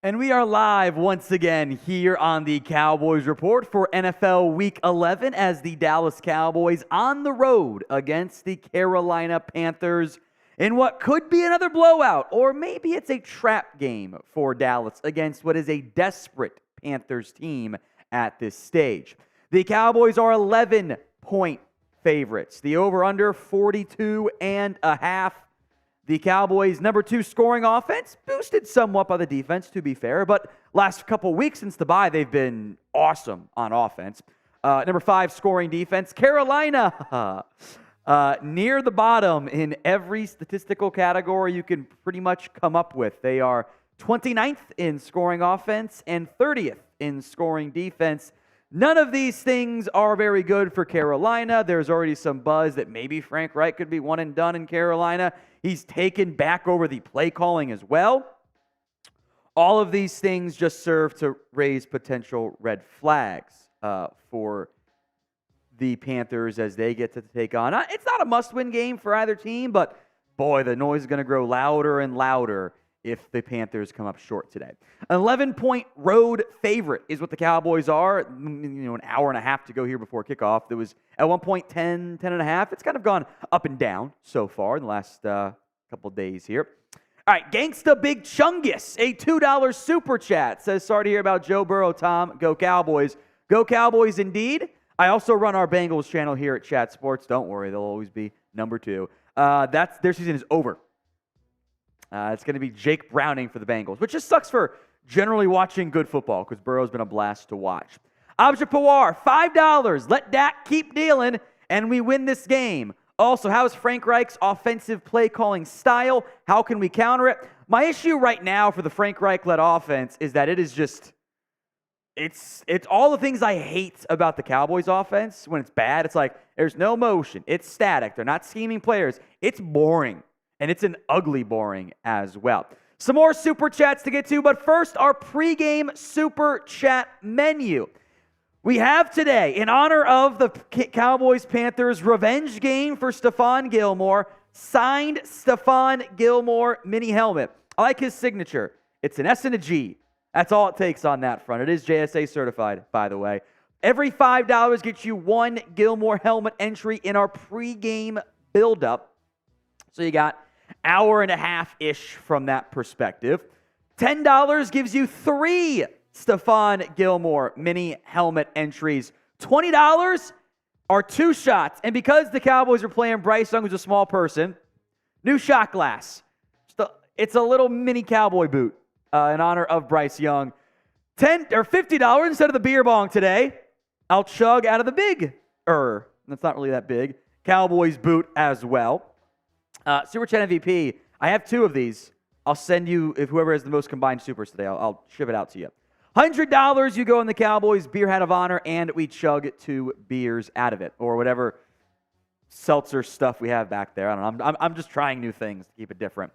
And we are live once again here on the Cowboys Report for NFL Week 11 as the Dallas Cowboys on the road against the Carolina Panthers in what could be another blowout, or maybe it's a trap game for Dallas against what is a desperate Panthers team at this stage. The Cowboys are 11-point favorites. The over-under 42.5. The Cowboys' number 2 scoring offense, boosted somewhat by the defense, to be fair, but last couple weeks since the bye, they've been awesome on offense. Number 5 scoring defense, Carolina, near the bottom in every statistical category you can pretty much come up with. They are 29th in scoring offense and 30th in scoring defense. None of these things are very good for Carolina. There's already some buzz that maybe Frank Reich could be one and done in Carolina. He's taken back over the play calling as well. All of these things just serve to raise potential red flags for the Panthers as they get to take on. It's not a must-win game for either team, but boy, the noise is going to grow louder and louder if the Panthers come up short today. An 11-point road favorite is what the Cowboys are. An hour and a half to go here before kickoff. There was at one point 10 and a half. It's kind of gone up and down so far in the last couple days here. All right, Gangsta Big Chungus, a $2 super chat, says, sorry to hear about Joe Burrow, Tom. Go Cowboys. Go Cowboys indeed. I also run our Bengals channel here at Chat Sports. Don't worry, they'll always be number 2. Their season is over. It's going to be Jake Browning for the Bengals, which just sucks for generally watching good football because Burrow's been a blast to watch. Abja Pawar, $5. Let Dak keep dealing, and we win this game. Also, how is Frank Reich's offensive play calling style? How can we counter it? My issue right now for the Frank Reich-led offense is that it is just, it's all the things I hate about the Cowboys offense. When it's bad, it's like there's no motion. It's static. They're not scheming players. It's boring. And it's an ugly boring as well. Some more super chats to get to, but first, our pregame super chat menu. We have today, in honor of the Cowboys-Panthers revenge game for Stephon Gilmore, signed Stephon Gilmore mini helmet. I like his signature. It's an S and a G. That's all it takes on that front. It is JSA certified, by the way. Every $5 gets you one Gilmore helmet entry in our pregame buildup. So you got hour and a half-ish from that perspective. $10 gives you 3 Stephon Gilmore mini helmet entries. $20 are 2 shots. And because the Cowboys are playing Bryce Young, who's a small person, new shot glass. It's a little mini cowboy boot in honor of Bryce Young. $50 instead of the beer bong today. I'll chug out of the big, that's not really that big, Cowboys boot as well. Super Chat MVP, I have 2 of these. I'll send you, if whoever has the most combined supers today, I'll ship it out to you. $100, you go in the Cowboys Beer Hat of Honor, and we chug 2 beers out of it, or whatever seltzer stuff we have back there. I don't know. I'm just trying new things to keep it different.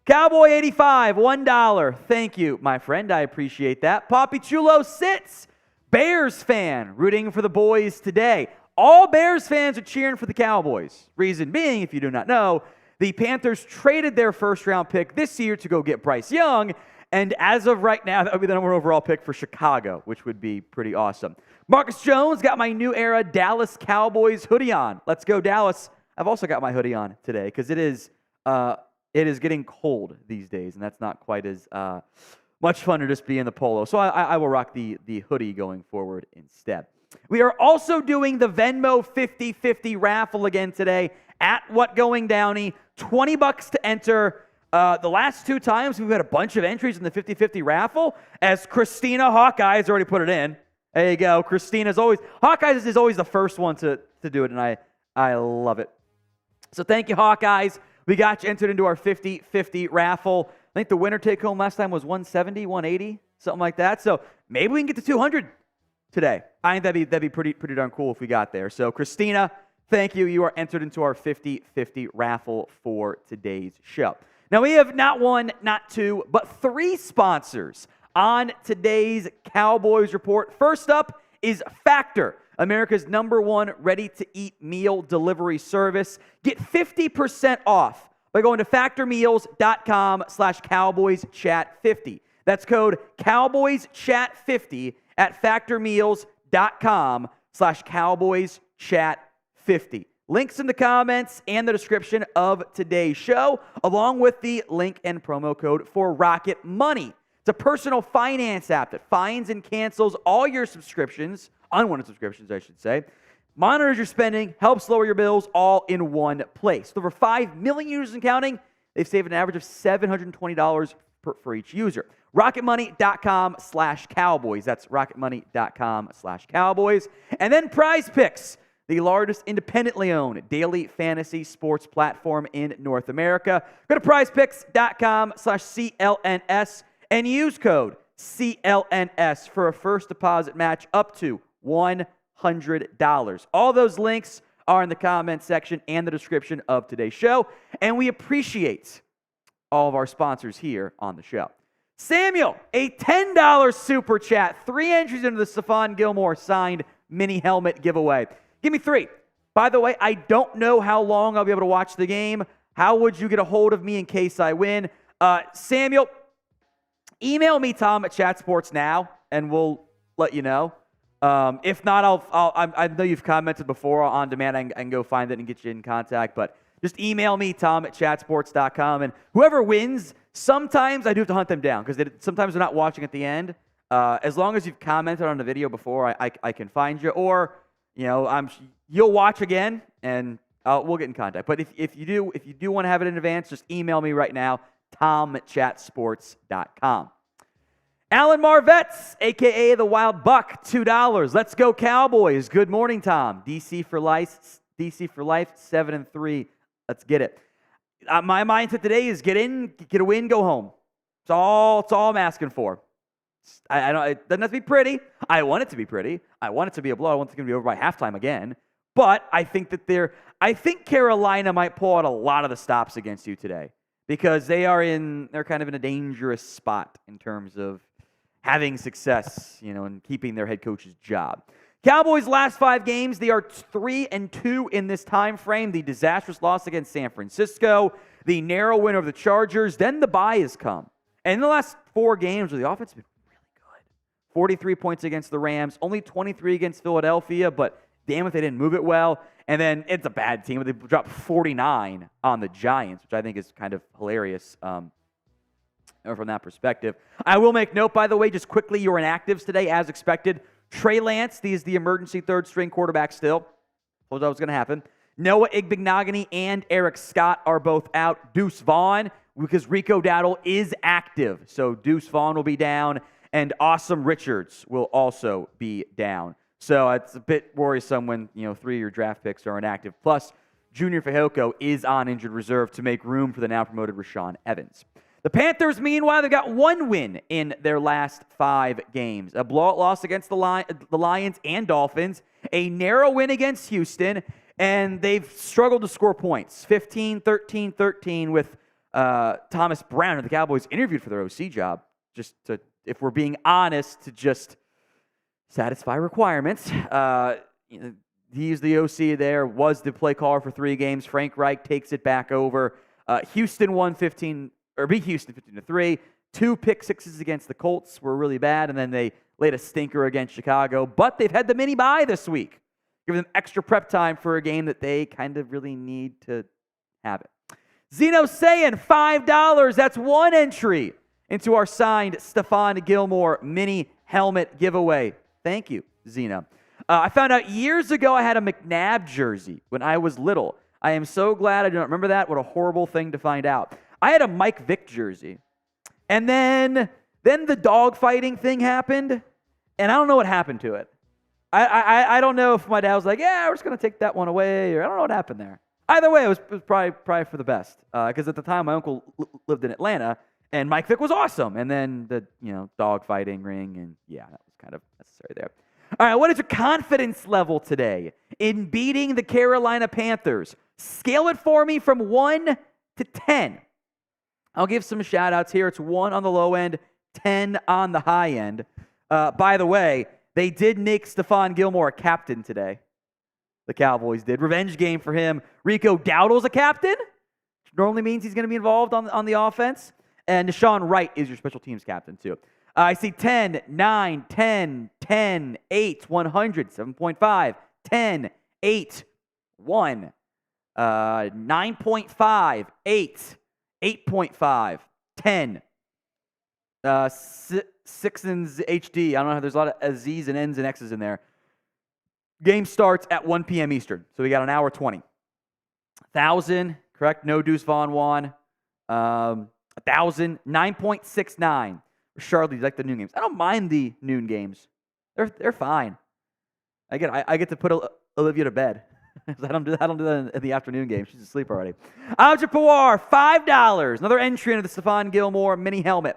Cowboy 85, $1. Thank you, my friend. I appreciate that. Poppy Chulo sits. Bears fan, rooting for the boys today. All Bears fans are cheering for the Cowboys. Reason being, if you do not know, the Panthers traded their first-round pick this year to go get Bryce Young, and as of right now, that would be the number 1 overall pick for Chicago, which would be pretty awesome. Marcus Jones got my new era Dallas Cowboys hoodie on. Let's go, Dallas. I've also got my hoodie on today because it is getting cold these days, and that's not quite as much fun to just be in the polo. So I will rock the hoodie going forward instead. We are also doing the Venmo 50-50 raffle again today at What Going Downey. $20 to enter. The last 2 times we've had a bunch of entries in the 50-50 raffle, as Christina Hawkeyes already put it in. There you go. Hawkeyes is always the first one to do it, and I love it. So thank you, Hawkeyes. We got you entered into our 50-50 raffle. I think the winner take home last time was 170, 180, something like that. So maybe we can get to 200 today. I think that'd be pretty darn cool if we got there. So Christina, thank you. You are entered into our 50-50 raffle for today's show. Now, we have not 1, not 2, but 3 sponsors on today's Cowboys Report. First up is Factor, America's #1 ready-to-eat meal delivery service. Get 50% off by going to factormeals.com/CowboysChat50. That's code CowboysChat50 at factormeals.com/CowboysChat50. Links in the comments and the description of today's show, along with the link and promo code for Rocket Money. It's a personal finance app that finds and cancels all your subscriptions, unwanted subscriptions, I should say, monitors your spending, helps lower your bills, all in one place. With over 5 million users and counting, they've saved an average of $720 for each user. RocketMoney.com/Cowboys. That's RocketMoney.com/Cowboys. And then Prize Picks, the largest independently owned daily fantasy sports platform in North America. Go to prizepicks.com/CLNS and use code CLNS for a first deposit match up to $100. All those links are in the comment section and the description of today's show. And we appreciate all of our sponsors here on the show. Samuel, a $10 super chat. 3 entries into the Stephon Gilmore signed mini helmet giveaway. Give me 3. By the way, I don't know how long I'll be able to watch the game. How would you get a hold of me in case I win? Samuel, email me, Tom, at Chatsports now, and we'll let you know. If not, I know you've commented before on demand. I can go find it and get you in contact. But just email me, Tom, at chatsports.com. And whoever wins, sometimes I do have to hunt them down because sometimes they're not watching at the end. As long as you've commented on the video before, I can find you. Or, you'll watch again, and we'll get in contact. But if you do want to have it in advance, just email me right now, tom@chatsports.com. Alan Marvetts, a.k.a. the Wild Buck, $2. Let's go Cowboys. Good morning, Tom. DC for life, 7-3. Let's get it. My mindset today is get in, get a win, go home. It's all I'm asking for. I don't. It doesn't have to be pretty. I want it to be pretty. I want it to be a blow. I want it to be over by halftime again. But I think Carolina might pull out a lot of the stops against you today because they're kind of in a dangerous spot in terms of having success, and keeping their head coach's job. Cowboys' last 5 games, they are 3-2 in this time frame. The disastrous loss against San Francisco, the narrow win over the Chargers, then the bye has come. And in the last 4 games, where the offense has been really good. 43 points against the Rams, only 23 against Philadelphia, but damn if they didn't move it well. And then it's a bad team. They dropped 49 on the Giants, which I think is kind of hilarious. From that perspective. I will make note, by the way, just quickly, your inactives today, as expected. Trey Lance, he's the emergency third-string quarterback still. Told you that was going to happen. Noah Igbenogany and Eric Scott are both out. Deuce Vaughn, because Rico Dowdle is active. So Deuce Vaughn will be down, and Awesome Richards will also be down. So it's a bit worrisome when, 3 of your draft picks are inactive. Plus, Junior Fehoko is on injured reserve to make room for the now-promoted Rashaan Evans. The Panthers, meanwhile, they've got 1 win in their last 5 games. A blowout loss against the Lions and Dolphins, a narrow win against Houston, and they've struggled to score points. 15-13-13 with Thomas Brown, who the Cowboys interviewed for their OC job, just to, if we're being honest, to just satisfy requirements. He's the OC there, was the play caller for 3 games. Frank Reich takes it back over. Houston beat Houston 15-3. 2 pick sixes against the Colts were really bad, and then they laid a stinker against Chicago. But they've had the mini bye this week, giving them extra prep time for a game that they kind of really need to have it. Zeno saying $5. That's 1 entry into our signed Stephon Gilmore mini helmet giveaway. Thank you, Zeno. I found out years ago I had a McNabb jersey when I was little. I am so glad I don't remember that. What a horrible thing to find out. I had a Mike Vick jersey. And then the dog fighting thing happened, and I don't know what happened to it. I don't know if my dad was like, yeah, we're just going to take that one away, or I don't know what happened there. Either way, it was probably for the best, because at the time my uncle lived in Atlanta, and Mike Vick was awesome. And then the dog fighting ring, and yeah, that was kind of necessary there. All right, what is your confidence level today in beating the Carolina Panthers? Scale it for me from 1 to 10. I'll give some shout-outs here. It's 1 on the low end, 10 on the high end. By the way, they did make Stephon Gilmore a captain today. The Cowboys did. Revenge game for him. Rico Dowdle's a captain, which normally means he's going to be involved on the offense. And Deshaun Wright is your special teams captain, too. I see 10, 9, 10, 10, 8, 100, 7.5, 10, 8, 1, 9.5, 8, 8.5, 10, 6 and HD. I don't know. There's a lot of Z's and N's and X's in there. Game starts at 1 p.m. Eastern, so we got an hour 20. 1,000, correct? No Deuce Vaughn won. 1,000, 9.69. Charlotte, like the noon games. I don't mind the noon games. They're fine. I get to put Olivia to bed. I don't do that in the afternoon game. She's asleep already. Algebra Pawar, $5. Another entry into the Stephon Gilmore mini helmet.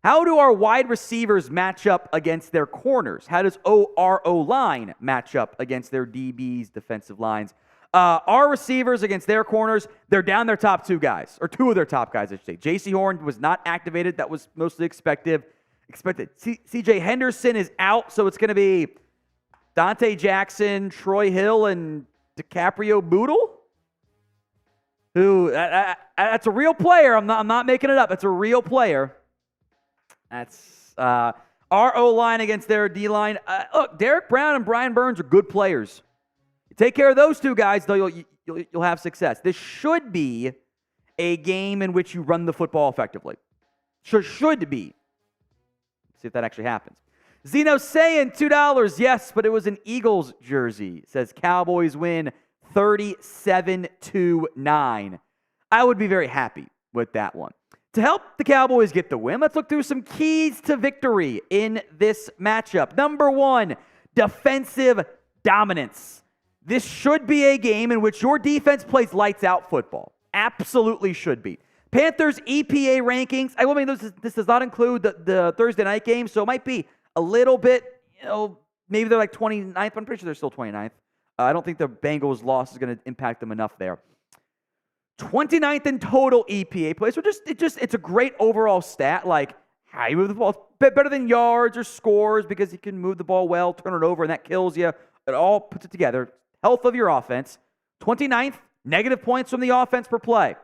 How do our wide receivers match up against their corners? How does our O-line match up against their DBs, defensive lines? Our receivers against their corners, they're down their top two guys, or two of their top guys, I should say. J.C. Horn was not activated. That was mostly expected. C.J. Henderson is out, so it's going to be Dante Jackson, Troy Hill, and DiCaprio Boodle, who that's a real player. I'm not making it up. That's a real player. That's our O-line against their D-line. Look, Derek Brown and Brian Burns are good players. You take care of those two guys, though, you'll have success. This should be a game in which you run the football effectively. Should be. Let's see if that actually happens. Zeno saying $2. Yes, but it was an Eagles jersey. Says Cowboys win 37-9. I would be very happy with that one. To help the Cowboys get the win, let's look through some keys to victory in this matchup. Number one, defensive dominance. This should be a game in which your defense plays lights out football. Absolutely should be. Panthers EPA rankings. I mean, this does not include the Thursday night game, so it might be a little bit, maybe they're like 29th. I'm pretty sure they're still 29th. I don't think the Bengals' loss is going to impact them enough there. 29th in total EPA plays. So it's a great overall stat. Like, how you move the ball. It's better than yards or scores because you can move the ball well, turn it over, and that kills you. It all puts it together. Health of your offense. 29th, negative points from the offense per play.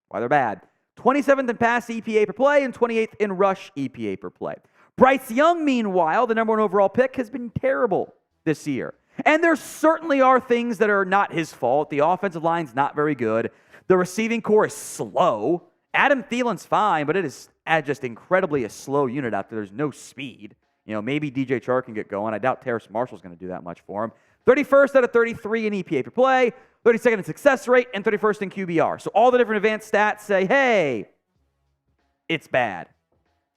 Why they're bad. 27th in pass EPA per play and 28th in rush EPA per play. Bryce Young, meanwhile, the number one overall pick, has been terrible this year. And there certainly are things that are not his fault. The offensive line's not very good. The receiving core is slow. Adam Thielen's fine, but it is just incredibly a slow unit out there. There's no speed. Maybe DJ Chark can get going. I doubt Terrace Marshall's going to do that much for him. 31st out of 33 in EPA per play, 32nd in success rate, and 31st in QBR. So all the different advanced stats say, hey, it's bad.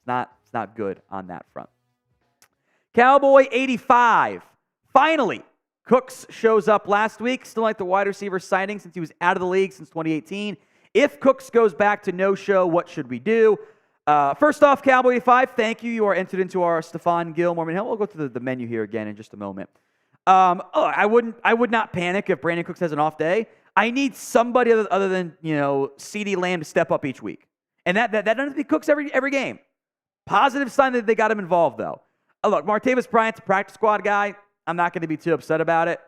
It's not good on that front. Cowboy 85. Finally, Cooks shows up last week. Still like the wide receiver signing since he was out of the league since 2018. If Cooks goes back to no-show, what should we do? First off, Cowboy 85, thank you. You are entered into our Stephon Gilmore. We'll go to the menu here again in just a moment. I would not panic if Brandon Cooks has an off day. I need somebody other than CeeDee Lamb to step up each week, and that doesn't have to be Cooks every game. Positive sign that they got him involved though. Look, Martavis Bryant's a practice squad guy. I'm not going to be too upset about it.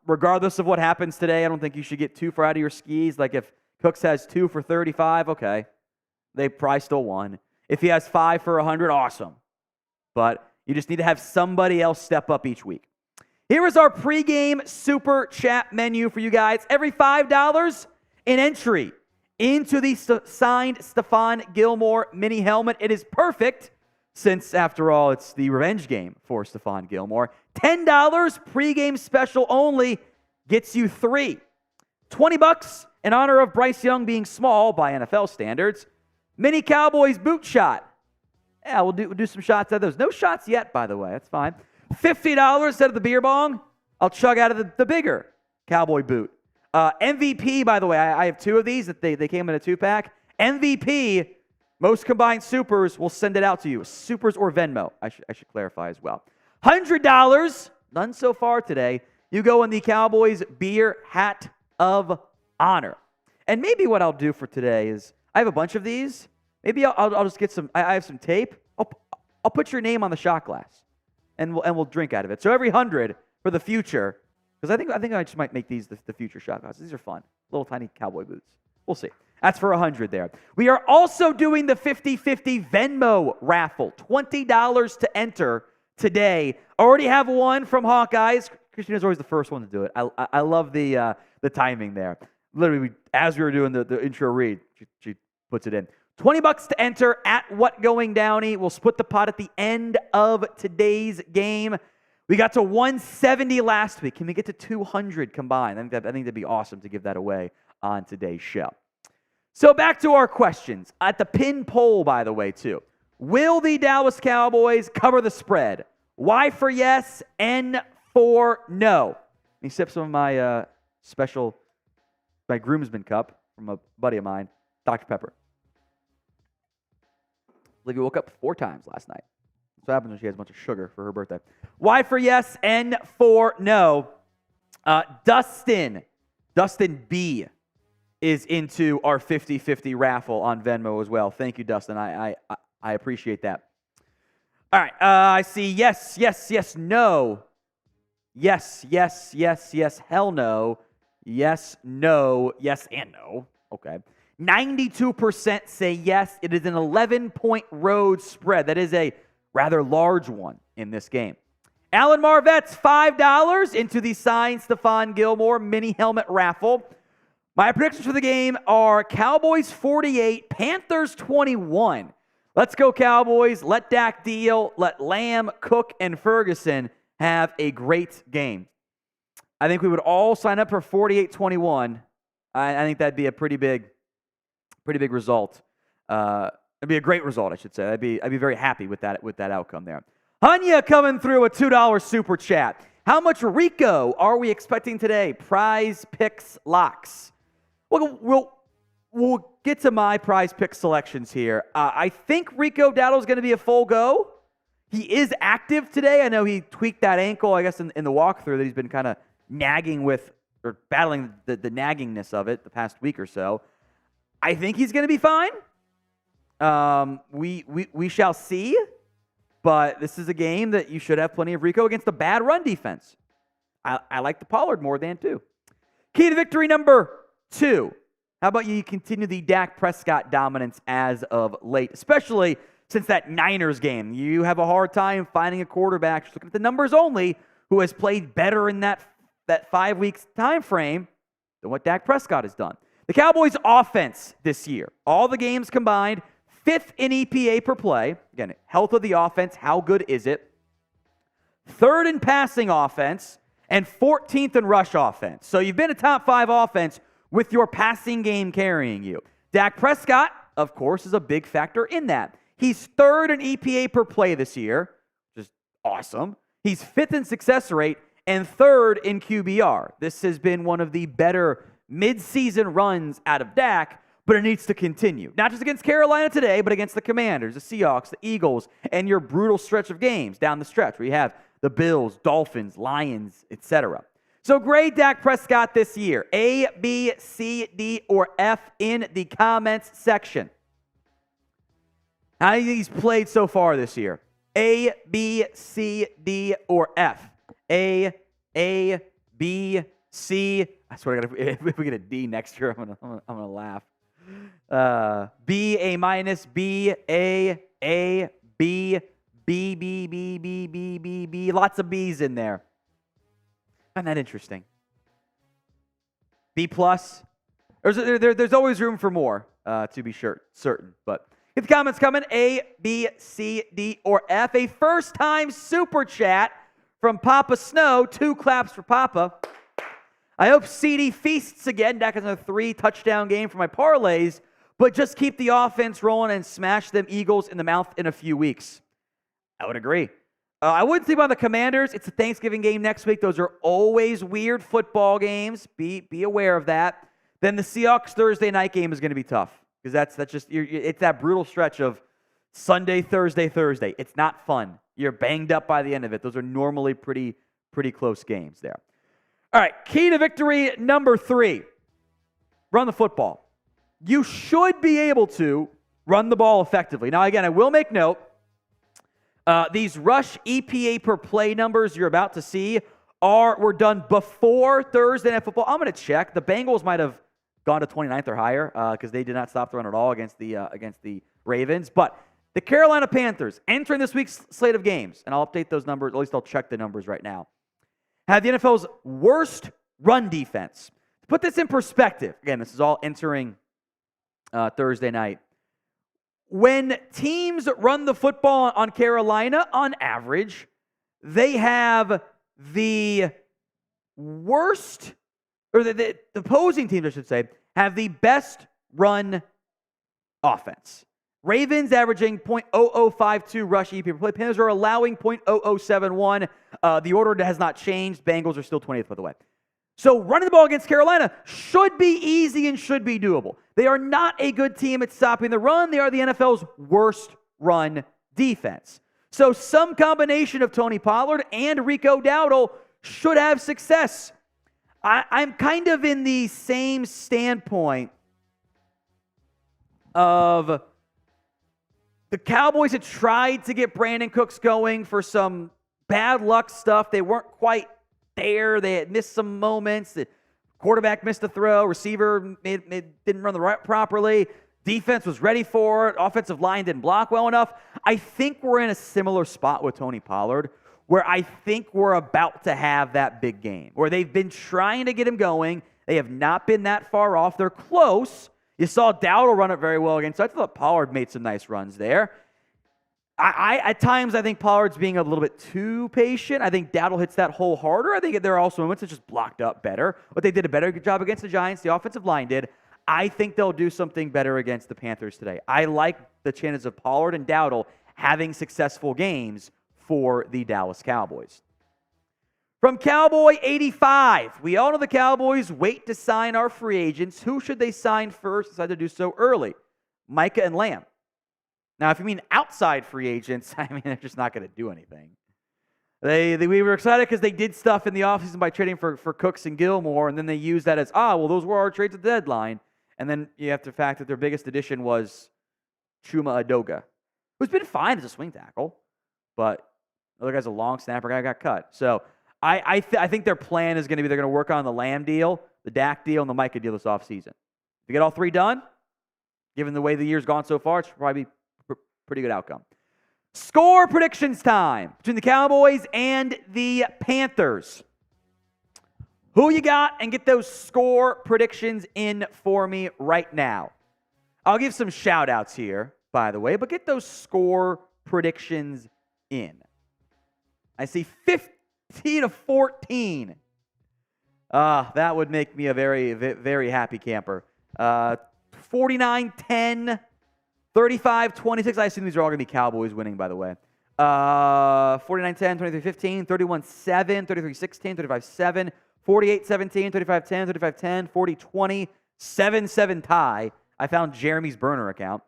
Regardless of what happens today, I don't think you should get too far out of your skis. Like if Cooks has 2 for 35, okay, they probably still won. If he has 5 for 100, awesome. But you just need to have somebody else step up each week. Here is our pregame super chat menu for you guys. Every $5 in entry into the signed Stephon Gilmore mini helmet. It is perfect since, after all, it's the revenge game for Stephon Gilmore. $10 pregame special only gets you 3. $20 in honor of Bryce Young being small by NFL standards. Mini Cowboys boot shot. Yeah, we'll do some shots out of those. No shots yet, by the way. That's fine. $50 instead of the beer bong. I'll chug out of the bigger Cowboy boot. MVP, by the way, I have 2 of these that they came in a 2-pack. MVP, most combined supers, will send it out to you. Supers or Venmo, I should clarify as well. $100, none so far today. You go in the Cowboys beer hat of honor. And maybe what I'll do for today is, I have a bunch of these. Maybe I'll just get some, I have some tape. I'll put your name on the shot glass. And we'll drink out of it. So every 100 for the future, because I think I just might make these the future shot glasses. These are fun. Little tiny cowboy boots. We'll see. That's for 100 there. We are also doing the 50-50 Venmo raffle. $20 to enter today. Already have one from Hawkeyes. Christina's always the first one to do it. I love the timing there. Literally, as we were doing the intro read, she puts it in. $20 to enter at What Going Downey. We'll split the pot at the end of today's game. We got to 170 last week. Can we get to 200 combined? I think that'd be awesome to give that away on today's show. So back to our questions. At the pin poll, by the way, too. Will the Dallas Cowboys cover the spread? Y for yes, N for no. Let me sip some of my my groomsman cup from a buddy of mine, Dr. Pepper. Olivia woke up 4 times last night. That's what happens when she has a bunch of sugar for her birthday. Y for yes, N for no. Dustin B is into our 50-50 raffle on Venmo as well. Thank you, Dustin. I appreciate that. All right. I see yes, no. Yes, hell no. Yes, no, yes, and no. Okay. 92% say yes. It is an 11-point road spread. That is a rather large one in this game. Alan Marvette's $5 into the signed Stephon Gilmore mini helmet raffle. My predictions for the game are Cowboys 48, Panthers 21. Let's go Cowboys. Let Dak deal. Let Lamb, Cook, and Ferguson have a great game. I think we would all sign up for 48-21. I think that'd be a pretty big result. It'd be a great result, I should say. I'd be very happy with that outcome there. Hanya coming through a $2 super chat. How much Rico are we expecting today? Prize picks locks. We'll get to my prize pick selections here. I think Rico Dowdle's going to be a full go. He is active today. I know he tweaked that ankle, I guess, in the walkthrough that he's been kind of nagging with, or battling the naggingness of it the past week or so. I think he's going to be fine. We shall see. But this is a game that you should have plenty of Rico against a bad run defense. I like the Pollard more than 2. Key to victory number 2. How about you continue the Dak Prescott dominance as of late, especially since that Niners game. You have a hard time finding a quarterback, just looking at the numbers only, who has played better in that 5 weeks time frame than what Dak Prescott has done. The Cowboys' offense this year, all the games combined, 5th in EPA per play. Again, health of the offense, how good is it? 3rd in passing offense, and 14th in rush offense. So you've been a top 5 offense with your passing game carrying you. Dak Prescott, of course, is a big factor in that. He's 3rd in EPA per play this year, which is awesome. He's 5th in success rate and 3rd in QBR. This has been one of the better midseason runs out of Dak, but it needs to continue. Not just against Carolina today, but against the Commanders, the Seahawks, the Eagles, and your brutal stretch of games down the stretch where you have the Bills, Dolphins, Lions, etc. So grade Dak Prescott this year. A, B, C, D, or F in the comments section. How do you think he's played so far this year? A, B, C, D, or F? A, B, C. I swear to God, if we get a D next year, I'm gonna laugh. B, A minus, B, A, B, B, B, B, B, B, B, B. Lots of B's in there. Isn't that interesting? B plus. There's always room for more, to be certain. But get the comments coming. A, B, C, D, or F. A first-time super chat from Papa Snow. 2 claps for Papa. I hope CD feasts again. Dak has another 3-touchdown game for my parlays, but just keep the offense rolling and smash them Eagles in the mouth in a few weeks. I would agree. I wouldn't sleep on the Commanders. It's a Thanksgiving game next week. Those are always weird football games. Be aware of that. Then the Seahawks Thursday night game is going to be tough because that's just it's that brutal stretch of Sunday, Thursday. It's not fun. You're banged up by the end of it. Those are normally pretty close games there. All right, key to victory number 3. Run the football. You should be able to run the ball effectively. Now, again, I will make note, these rush EPA per play numbers you're about to see were done before Thursday Night Football. I'm going to check. The Bengals might have gone to 29th or higher because they did not stop the run at all against the Ravens. But the Carolina Panthers, entering this week's slate of games, and I'll update those numbers, at least I'll check the numbers right now, have the NFL's worst run defense. To put this in perspective, again, this is all entering Thursday night. When teams run the football on Carolina, on average, they have the worst, or the opposing teams, I should say, have the best run offense. Ravens averaging .0052 rush EP per play. Panthers are allowing .0071. The order has not changed. Bengals are still 20th, by the way. So running the ball against Carolina should be easy and should be doable. They are not a good team at stopping the run. They are the NFL's worst run defense. So some combination of Tony Pollard and Rico Dowdle should have success. I'm kind of in the same standpoint of the Cowboys had tried to get Brandon Cooks going for some bad luck stuff. They weren't quite there. They had missed some moments. The quarterback missed a throw. Receiver didn't run the right properly. Defense was ready for it. Offensive line didn't block well enough. I think we're in a similar spot with Tony Pollard, where I think we're about to have that big game, where they've been trying to get him going. They have not been that far off. They're close. You saw Dowdle run it very well again, so I thought Pollard made some nice runs there. At times, I think Pollard's being a little bit too patient. I think Dowdle hits that hole harder. I think there are also moments that just blocked up better, but they did a better job against the Giants. The offensive line did. I think they'll do something better against the Panthers today. I like the chances of Pollard and Dowdle having successful games for the Dallas Cowboys. From Cowboy 85, we all know the Cowboys wait to sign our free agents. Who should they sign first? Decide to do so early. Micah and Lamb. Now, if you mean outside free agents, I mean, they're just not going to do anything. We were excited because they did stuff in the offseason by trading for Cooks and Gilmore, and then they used that as, those were our trades at the deadline. And then you have the fact that their biggest addition was Chuma Adoga, who's been fine as a swing tackle, but the other guy's a long snapper, guy got cut. So I think their plan is going to be they're going to work on the Lamb deal, the Dak deal, and the Micah deal this offseason. If you get all three done, given the way the year's gone so far, it should probably be a pretty good outcome. Score predictions time between the Cowboys and the Panthers. Who you got, and get those score predictions in for me right now. I'll give some shout-outs here, by the way, but get those score predictions in. I see 50-14. That would make me a very, very happy camper. 49-10, 35-26. I assume these are all going to be Cowboys winning, by the way. 49-10, 23-15, 31-7, 33-16, 35-7, 48-17, 35-10, 35-10, 40-20, 7-7 tie. I found Jeremy's burner account.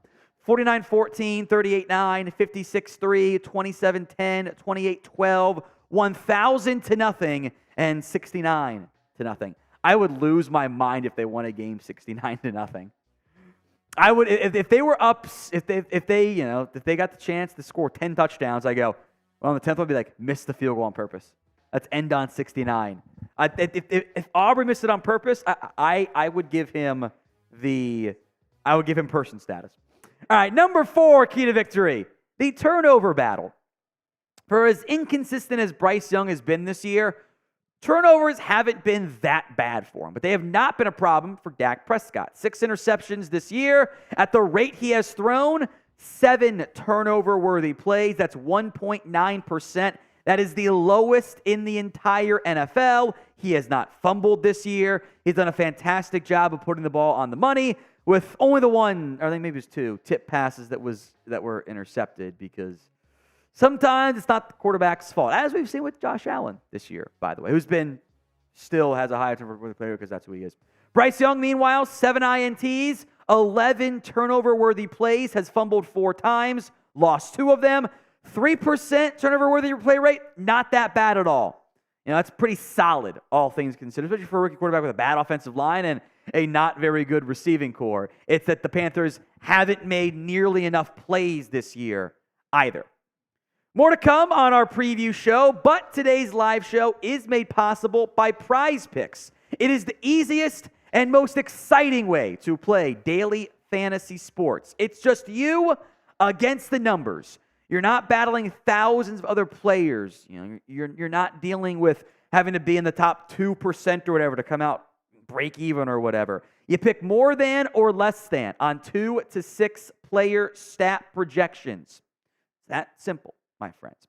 49-14, 38-9, 56-3, 27-10, 28-12, 1,000-0, and 69-0. I would lose my mind if they won a game 69-0. I would if they were up, if they got the chance to score 10 touchdowns. I go, well, on the 10th, I'd be like, miss the field goal on purpose. Let's end on 69. If Aubrey missed it on purpose, I would give him person status. All right, number 4, key to victory, the turnover battle. For as inconsistent as Bryce Young has been this year, turnovers haven't been that bad for him, but they have not been a problem for Dak Prescott. 6 interceptions this year. At the rate he has thrown, 7 turnover-worthy plays. That's 1.9%. That is the lowest in the entire NFL. He has not fumbled this year. He's done a fantastic job of putting the ball on the money, with only the one, or I think maybe it was 2, tip passes that were intercepted, because sometimes it's not the quarterback's fault, as we've seen with Josh Allen this year, by the way, who's still has a high turnover player because that's who he is. Bryce Young, meanwhile, 7 INTs, 11 turnover-worthy plays, has fumbled 4 times, lost 2 of them. 3% turnover-worthy play rate, not that bad at all. That's pretty solid, all things considered, especially for a rookie quarterback with a bad offensive line and a not very good receiving core. It's that the Panthers haven't made nearly enough plays this year either. More to come on our preview show, but today's live show is made possible by Prize Picks. It is the easiest and most exciting way to play daily fantasy sports. It's just you against the numbers. You're not battling thousands of other players. You're not dealing with having to be in the top 2% or whatever to come out break even or whatever. You pick more than or less than on 2 to 6 player stat projections. It's that simple, my friends.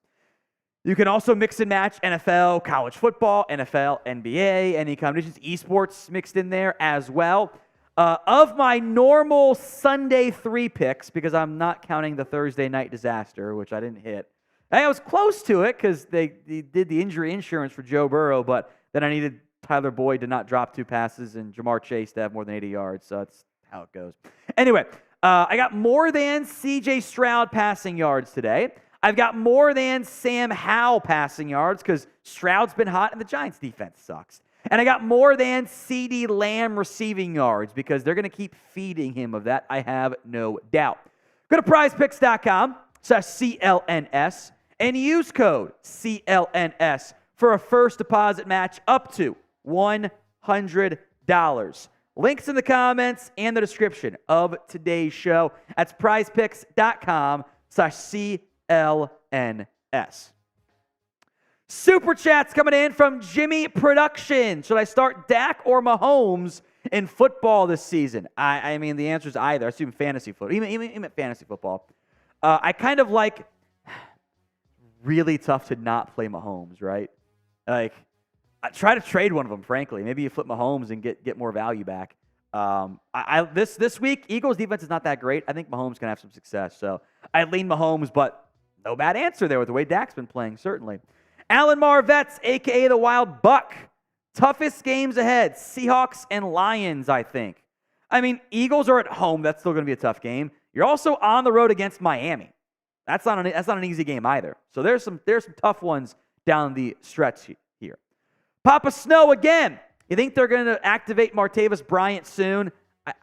You can also mix and match NFL, college football, NFL, NBA, any combinations, esports mixed in there as well. Of my normal Sunday 3 picks, because I'm not counting the Thursday night disaster, which I didn't hit. I was close to it because they did the injury insurance for Joe Burrow, but then I needed Tyler Boyd to not drop 2 passes and Jamar Chase to have more than 80 yards, so that's how it goes. Anyway, I got more than C.J. Stroud passing yards today. I've got more than Sam Howell passing yards because Stroud's been hot and the Giants' defense sucks. And I got more than CeeDee Lamb receiving yards because they're going to keep feeding him of that, I have no doubt. Go to prizepicks.com/CLNS and use code CLNS for a first deposit match up to $100. Links in the comments and the description of today's show. That's prizepicks.com/CLNS. Super chats coming in from Jimmy Production. Should I start Dak or Mahomes in football this season? I mean, the answer is either. I assume fantasy football. Even fantasy football. I kind of like really tough to not play Mahomes, right? Like, I try to trade one of them, frankly. Maybe you flip Mahomes and get more value back. This week, Eagles defense is not that great. I think Mahomes can have some success. So I lean Mahomes, but no bad answer there with the way Dak's been playing, certainly. Alan Marvets, a.k.a. the Wild Buck. Toughest games ahead, Seahawks and Lions, I think. I mean, Eagles are at home. That's still going to be a tough game. You're also on the road against Miami. That's not an easy game either. So there's some tough ones down the stretch here. Papa Snow again. You think they're going to activate Martavis Bryant soon?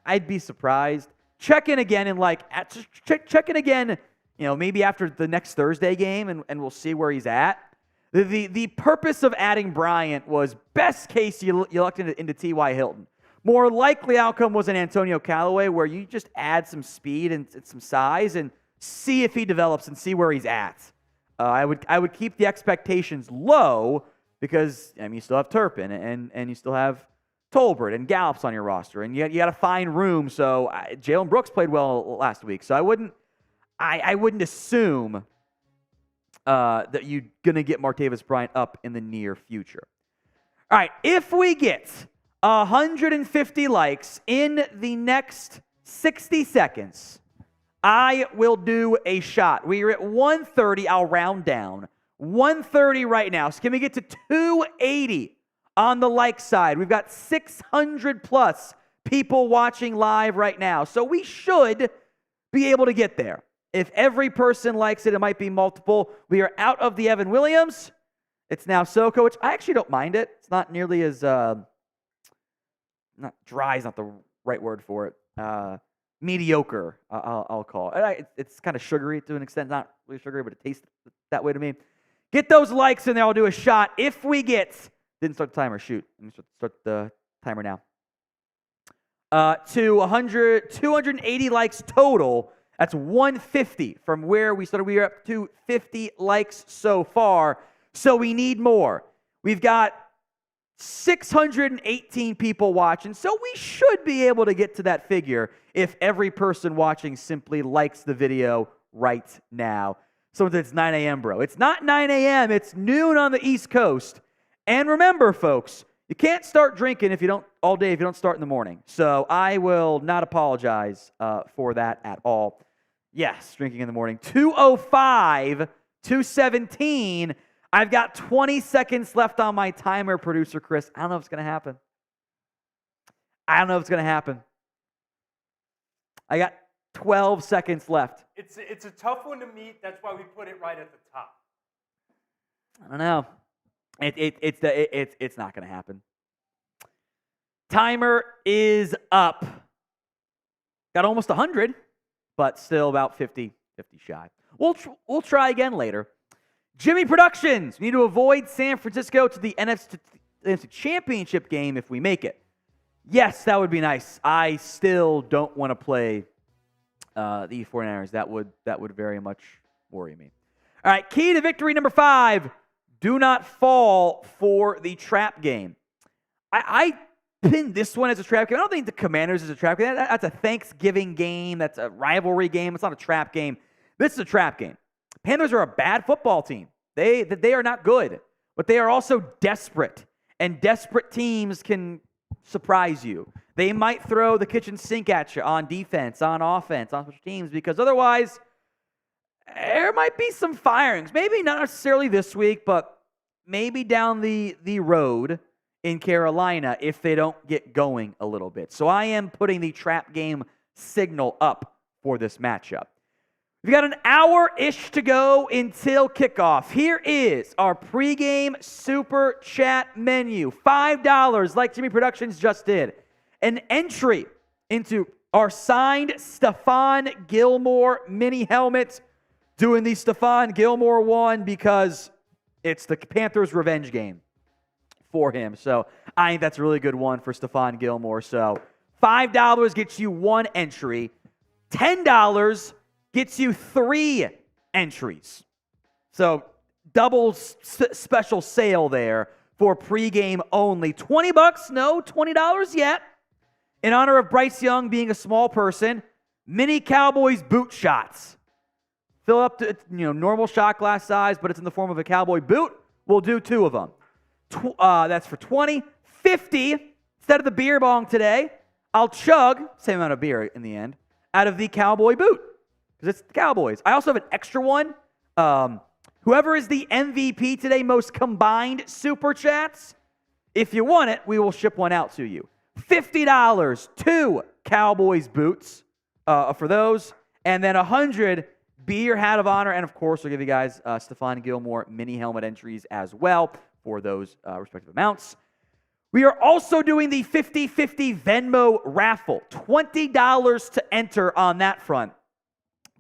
I'd be surprised. Check in again maybe after the next Thursday game, and we'll see where he's at. The purpose of adding Bryant was best case you lucked into T.Y. Hilton. More likely outcome was an Antonio Callaway where you just add some speed and some size and see if he develops and see where he's at. I would keep the expectations low because you still have Turpin and you still have Tolbert and Gallups on your roster, and you got to find room. So Jalen Brooks played well last week, so I wouldn't assume that you're going to get Martavis Bryant up in the near future. All right, if we get 150 likes in the next 60 seconds, I will do a shot. We are at 130. I'll round down. 130 right now. So can we get to 280 on the like side? We've got 600 plus people watching live right now. So we should be able to get there. If every person likes it, it might be multiple. We are out of the Evan Williams. It's now Soko, which I actually don't mind it. It's not nearly as, not dry is not the right word for it. Mediocre, I'll call it. It's kind of sugary to an extent. Not really sugary, but it tastes that way to me. Get those likes in there. I'll do a shot. If we get, didn't start the timer, shoot. Let me start the timer now. To 280 likes total. That's 150 from where we started. We are up to 50 likes so far. So we need more. We've got 618 people watching. So we should be able to get to that figure if every person watching simply likes the video right now. So it's 9 a.m., bro. It's not 9 a.m. It's noon on the East Coast. And remember, folks, you can't start drinking if you don't start in the morning. So I will not apologize for that at all. Yes, drinking in the morning. 2:05, 2:17. I've got 20 seconds left on my timer, producer Chris. I don't know if it's going to happen. I got 12 seconds left. It's a tough one to meet. That's why we put it right at the top. I don't know. It's not going to happen. Timer is up. Got almost 100, but still about 50 shy. We'll try again later. Jimmy Productions. We need to avoid San Francisco to the NFC Championship game if we make it. Yes, that would be nice. I still don't want to play the 49ers. That would very much worry me. All right, key to victory number 5. Do not fall for the trap game. I pinned this one as a trap game. I don't think the Commanders is a trap game. That's a Thanksgiving game. That's a rivalry game. It's not a trap game. This is a trap game. Panthers are a bad football team. They are not good, but they are also desperate. And desperate teams can surprise you. They might throw the kitchen sink at you on defense, on offense, on special teams, because otherwise there might be some firings. Maybe not necessarily this week, but maybe down the road in Carolina if they don't get going a little bit. So I am putting the trap game signal up for this matchup. We've got an hour-ish to go until kickoff. Here is our pregame super chat menu. $5, like Jimmy Productions just did. An entry into our signed Stephon Gilmore mini helmet. Doing the Stephon Gilmore one because it's the Panthers' revenge game for him. So I think that's a really good one for Stephon Gilmore. So $5 gets you one entry. $10 gets you 3 entries. So double special sale there for pregame only. $20, no, $20 yet. In honor of Bryce Young being a small person, mini Cowboys boot shots. Fill up to normal shot glass size, but it's in the form of a Cowboy boot. We'll do 2 of them. That's for $20. $50, instead of the beer bong today, I'll chug, same amount of beer in the end, out of the Cowboy boot. Because it's the Cowboys. I also have an extra one. Whoever is the MVP today, most combined super chats, if you want it, we will ship one out to you. $50, 2 Cowboys boots for those. And then $100, be your hat of honor. And of course, we'll give you guys Stephon Gilmore mini helmet entries as well for those respective amounts. We are also doing the 50-50 Venmo raffle. $20 to enter on that front.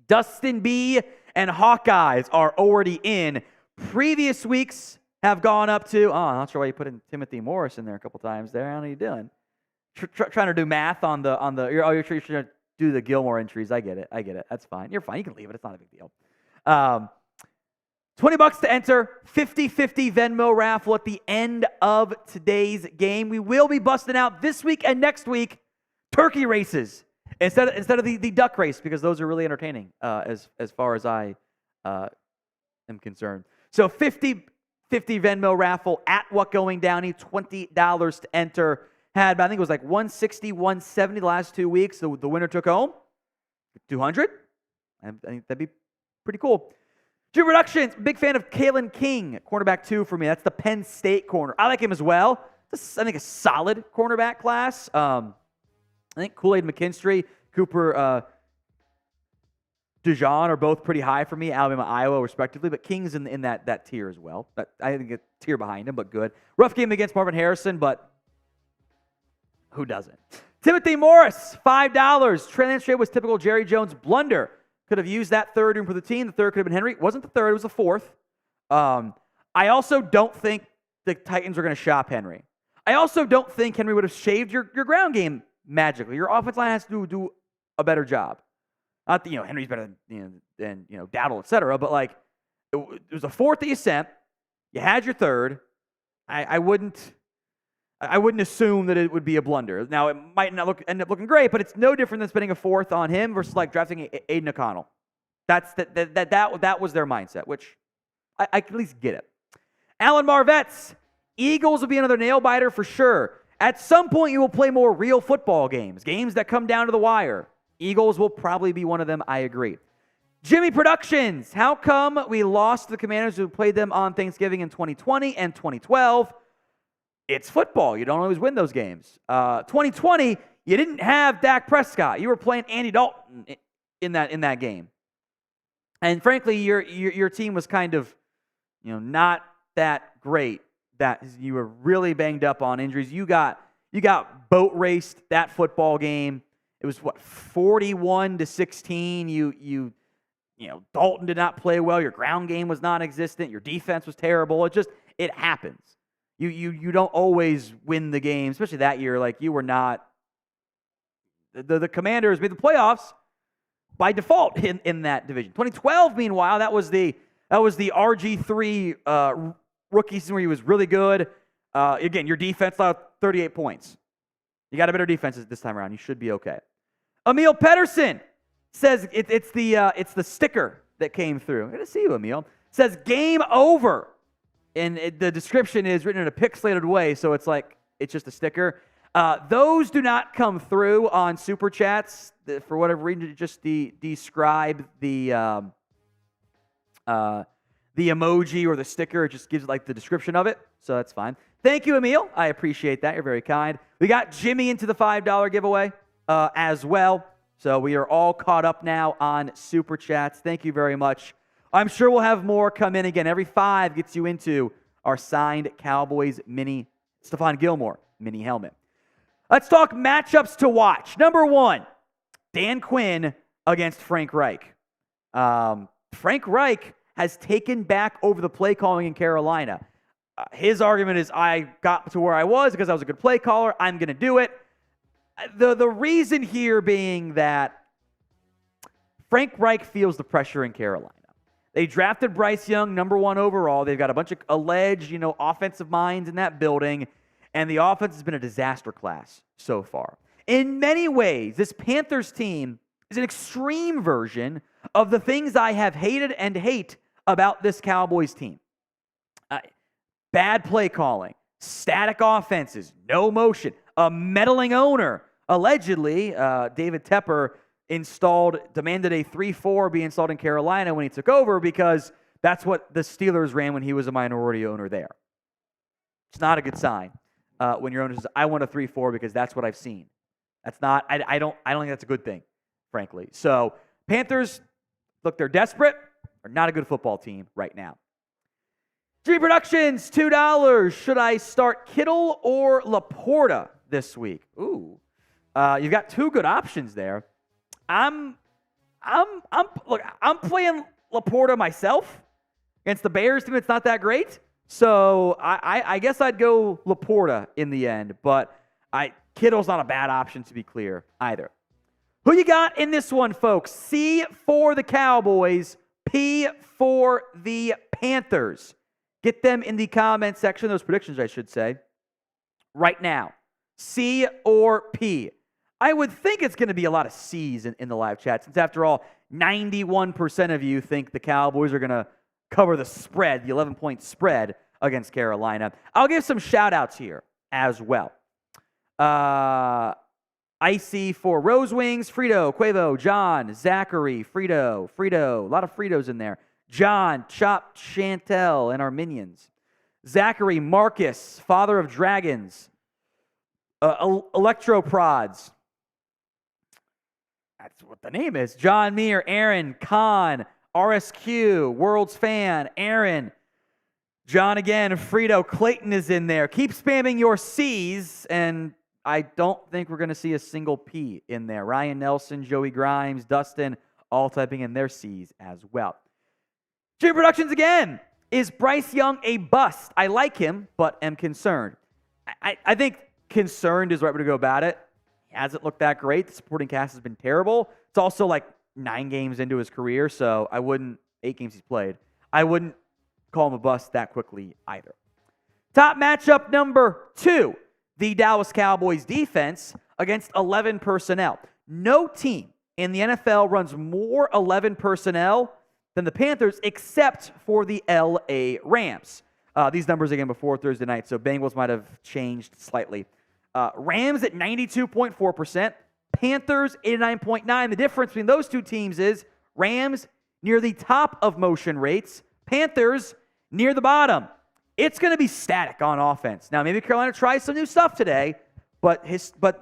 Dustin B and Hawkeyes are already in. Previous weeks have gone up to, I'm not sure why you put in Timothy Morris in there a couple times there. How are you doing? Trying to do math on the, you're trying to do the Gilmore entries. I get it. That's fine. You're fine. You can leave it. It's not a big deal. $20 to enter. 50-50 Venmo raffle at the end of today's game. We will be busting out this week and next week turkey races. Instead of the duck race, because those are really entertaining as far as I am concerned. So 50-50 Venmo raffle at What Going Downey, $20 to enter. Had, I think it was like 160, 170 the last 2 weeks. The winner took home 200. I think that'd be pretty cool. Drew Productions, big fan of Kalen King, cornerback 2 for me. That's the Penn State corner. I like him as well. I think a solid cornerback class. I think Kool-Aid McKinstry, Cooper DeJean are both pretty high for me, Alabama, Iowa, respectively, but King's in that tier as well. I think a tier behind him, but good. Rough game against Marvin Harrison, but who doesn't? Timothy Morris, $5. Trey Lance was typical Jerry Jones blunder. Could have used that third room for the team. The third could have been Henry. It wasn't the third, it was the fourth. I also don't think the Titans are going to shop Henry. I also don't think Henry would have shaved your ground game magically. Your offense line has to do a better job. Not that, Henry's better than Dowdle, et cetera, but like it was a fourth that you sent. You had your third. I wouldn't assume that it would be a blunder. Now, it might not end up looking great, but it's no different than spending a fourth on him versus like drafting Aiden O'Connell. That was their mindset, which I can at least get it. Alan Marvetts, Eagles will be another nail biter for sure. At some point, you will play more real football games that come down to the wire. Eagles will probably be one of them, I agree. Jimmy Productions, how come we lost the Commanders who played them on Thanksgiving in 2020 and 2012? It's football. You don't always win those games. 2020, you didn't have Dak Prescott. You were playing Andy Dalton in that game. And frankly, your team was kind of, not that great. That you were really banged up on injuries. You got boat raced that football game. It was 41-16. Dalton did not play well. Your ground game was non-existent. Your defense was terrible. It happens. You don't always win the game, especially that year. Like, you were not the Commanders made the playoffs by default in that division. 2012, meanwhile, that was the RG3 rookie season where he was really good. Again, your defense allowed 38 points. You got a better defense this time around. You should be okay. Emil Pedersen says it's the sticker that came through. Good to see you, Emil. Says game over, and the description is written in a pixelated way, so it's just a sticker. Those do not come through on Super Chats for whatever reason. Just describe the emoji or the sticker. It just gives like the description of it, so that's fine. Thank you, Emil. I appreciate that. You're very kind. We got Jimmy into the $5 giveaway as well, so we are all caught up now on Super Chats. Thank you very much. I'm sure we'll have more come in again. Every 5 gets you into our signed Cowboys mini Stephon Gilmore mini helmet. Let's talk matchups to watch. Number 1, Dan Quinn against Frank Reich. Frank Reich has taken back over the play calling in Carolina. His argument is, I got to where I was because I was a good play caller. I'm going to do it. The reason here being that Frank Reich feels the pressure in Carolina. They drafted Bryce Young, number 1 overall. They've got a bunch of alleged, offensive minds in that building, and the offense has been a disaster class so far. In many ways, this Panthers team is an extreme version of the things I have hated and hate about this Cowboys team. Bad play calling, static offenses, no motion, a meddling owner. Allegedly, David Tepper demanded a 3-4 be installed in Carolina when he took over because that's what the Steelers ran when he was a minority owner there. It's not a good sign when your owner says, I want a 3-4 because that's what I've seen. That's not, I don't think that's a good thing, frankly. So Panthers, look, they're desperate. They're not a good football team right now. Jimmy Productions, $2. Should I start Kittle or Laporta this week? Ooh, you've got 2 good options there. I'm playing Laporta myself against the Bears team. It's not that great, so I guess I'd go Laporta in the end. But Kittle's not a bad option, to be clear, either. Who you got in this one, folks? C for the Cowboys, P for the Panthers. Get them in the comment section, those predictions, I should say, right now. C or P. I would think it's going to be a lot of C's in the live chat, since after all, 91% of you think the Cowboys are going to cover the spread, the 11-point spread against Carolina. I'll give some shout-outs here as well. Icy for Rose Wings, Frito, Quavo, John, Zachary, Frito, a lot of Fritos in there. John, Chop, Chantel, and our minions. Zachary, Marcus, Father of Dragons, Electroprods. That's what the name is. John Meir, Aaron, Khan, RSQ, World's Fan, Aaron, John again, Frito, Clayton is in there. Keep spamming your C's, and I don't think we're going to see a single P in there. Ryan Nelson, Joey Grimes, Dustin, all typing in their C's as well. Jimmy Productions again. Is Bryce Young a bust? I like him, but am concerned. I think concerned is the right way to go about it. He hasn't looked that great. The supporting cast has been terrible. It's also like 9 games into his career, so 8 games he's played. I wouldn't call him a bust that quickly either. Top matchup number 2, the Dallas Cowboys defense against 11 personnel. No team in the NFL runs more 11 personnel than the Panthers, except for the LA Rams. These numbers again before Thursday night, so Bengals might have changed slightly. Rams at 92.4%, Panthers 89.9%. The difference between those two teams is Rams near the top of motion rates, Panthers near the bottom. It's going to be static on offense. Now, maybe Carolina tries some new stuff today, but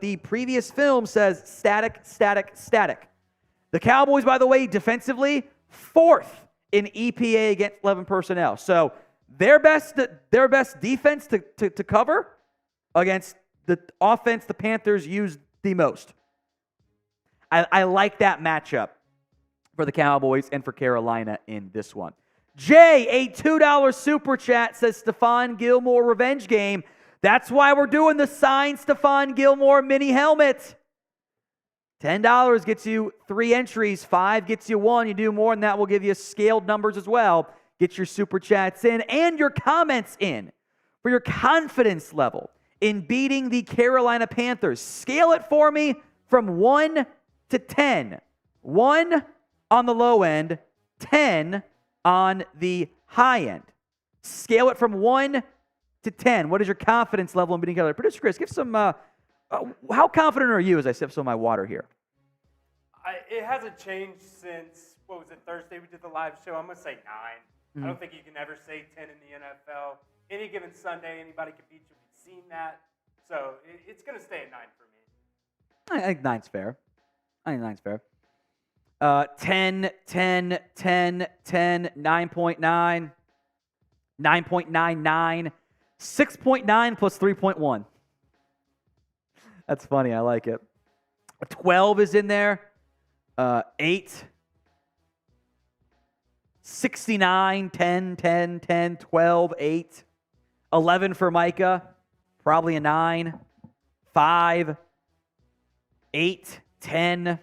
the previous film says static, static, static. The Cowboys, by the way, defensively, 4th in EPA against 11 personnel. So their best defense to cover against the offense the Panthers use the most. I like that matchup for the Cowboys and for Carolina in this one. Jay, a $2 super chat, says Stephon Gilmore revenge game. That's why we're doing the signed Stephon Gilmore mini helmet. $10 gets you 3 entries. 5 gets you 1. You do more than that, we'll give you scaled numbers as well. Get your super chats in and your comments in for your confidence level in beating the Carolina Panthers. Scale it for me from 1 to 10. 1 on the low end, 10 on the high end. Scale it from 1 to 10. What is your confidence level in beating Carolina? Producer Chris, give some, how confident are you as I sip some of my water here? It hasn't changed since, what was it, Thursday we did the live show. I'm going to say 9. I don't think you can ever say 10 in the NFL. Any given Sunday, anybody can beat you. We've seen that. So it's going to stay at 9 for me. I think 9's fair. 10, 10, 10, 10, 9.9, 9.99, 6.9 plus 3.1. That's funny. I like it. 12 is in there. 8. 69, 10, 10, 10, 12, 8. 11 for Micah. Probably a 9. 5. 8, 10.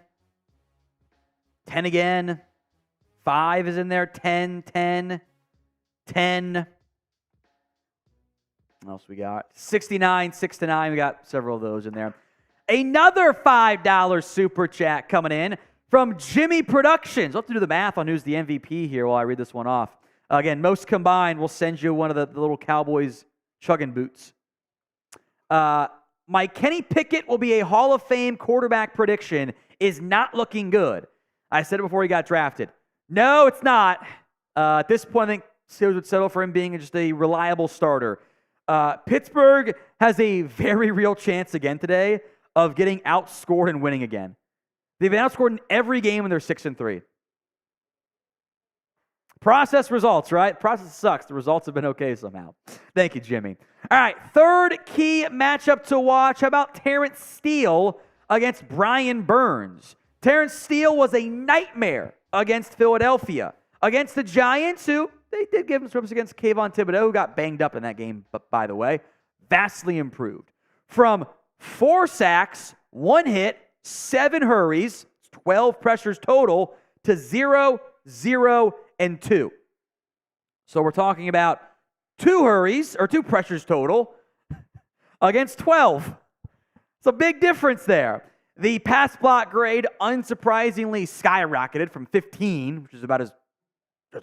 10 again. 5 is in there. 10, 10, 10. What else we got? 69, 6 to 9. We got several of those in there. Another $5 super chat coming in from Jimmy Productions. We'll have to do the math on who's the MVP here while I read this one off. Again, most combined, we'll send you one of the little Cowboys chugging boots. My Kenny Pickett will be a Hall of Fame quarterback prediction is not looking good. I said it before he got drafted. No, it's not. At this point, I think Steelers would settle for him being just a reliable starter. Pittsburgh has a very real chance again today of getting outscored and winning again. They've been outscored in every game and they're 6-3. Process results, right? Process sucks. The results have been okay somehow. Thank you, Jimmy. All right, third key matchup to watch. How about Terrence Steele against Brian Burns? Terrence Steele was a nightmare against Philadelphia. Against the Giants, who they did give him scrims against Kayvon Thibodeau, who got banged up in that game, but by the way, vastly improved. From 4 sacks, 1 hit, 7 hurries, 12 pressures total, to 0, 0, and 2. So we're talking about 2 hurries, or 2 pressures total, against 12. It's a big difference there. The pass block grade, unsurprisingly, skyrocketed from 15, which is about as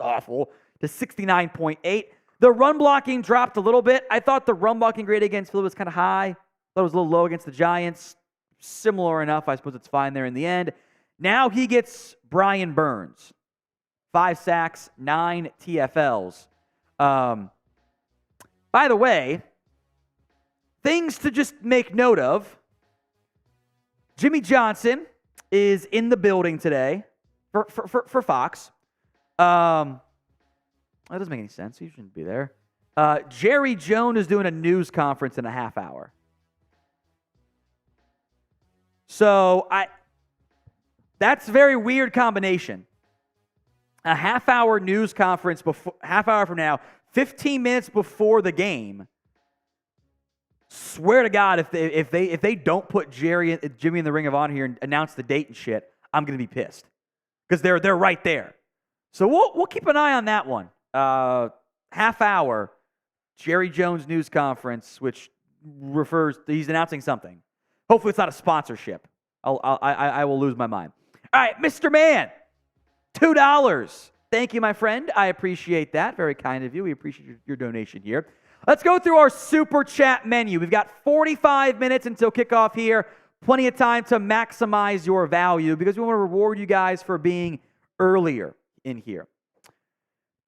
awful, to 69.8. The run blocking dropped a little bit. I thought the run blocking grade against Philly was kind of high. I thought it was a little low against the Giants. Similar enough. I suppose it's fine there in the end. Now he gets Brian Burns. 5 sacks, 9 TFLs. By the way, things to just make note of. Jimmy Johnson is in the building today for Fox. That doesn't make any sense. He shouldn't be there. Jerry Jones is doing a news conference in a half hour. So that's a very weird combination. A half-hour news conference half hour from now, 15 minutes before the game. Swear to God, if they don't put Jimmy in the Ring of Honor here and announce the date and shit, I'm gonna be pissed because they're right there. So we'll keep an eye on that one. Half hour, Jerry Jones news conference, which refers to he's announcing something. Hopefully it's not a sponsorship. I will lose my mind. All right, Mr. Man, $2. Thank you, my friend. I appreciate that. Very kind of you. We appreciate your donation here. Let's go through our super chat menu. We've got 45 minutes until kickoff here. Plenty of time to maximize your value because we want to reward you guys for being earlier in here.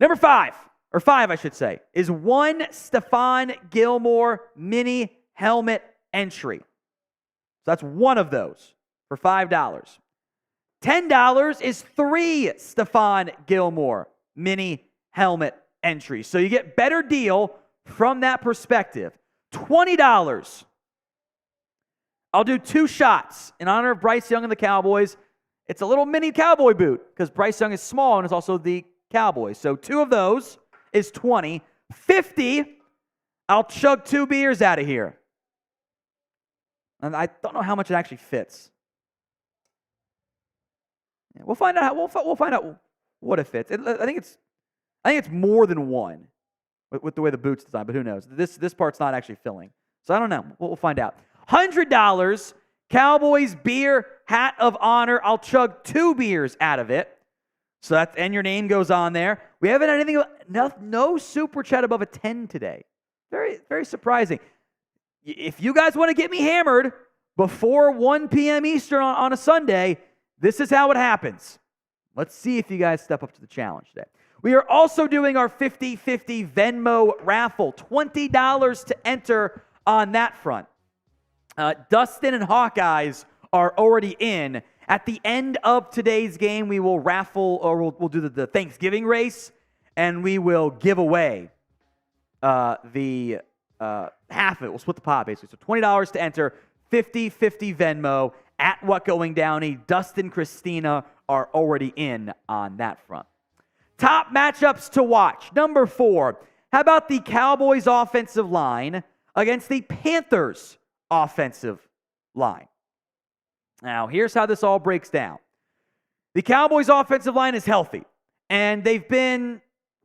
Number 5, or 5 I should say, is 1 Stephon Gilmore mini helmet entry. So that's one of those for $5. $10 is 3 Stephon Gilmore mini helmet entries. So you get better deal from that perspective. $20. I'll do 2 shots in honor of Bryce Young and the Cowboys. It's a little mini cowboy boot because Bryce Young is small and is also the Cowboys. So 2 of those is 20. 50, I'll chug 2 beers out of here. And I don't know how much it actually fits. Yeah, we'll find out. We'll find out what it fits. I think it's more than 1 with the way the boot's designed. But who knows? This part's not actually filling. So I don't know. We'll find out. $100 Cowboys beer hat of honor. I'll chug 2 beers out of it. So and your name goes on there. We haven't had anything. No super chat above a 10 today. Very, very surprising. If you guys want to get me hammered before 1 p.m. Eastern on a Sunday, this is how it happens. Let's see if you guys step up to the challenge today. We are also doing our 50-50 Venmo raffle. $20 to enter on that front. Dustin and Hawkeyes are already in. At the end of today's game, we will raffle, or we'll do the Thanksgiving race, and we will give away the half of it. We'll split the pot, basically. So $20 to enter, 50-50 Venmo, at What Going Downey. Dustin, Christina are already in on that front. Top matchups to watch. Number 4, how about the Cowboys offensive line against the Panthers offensive line? Now, here's how this all breaks down. The Cowboys offensive line is healthy, and they've been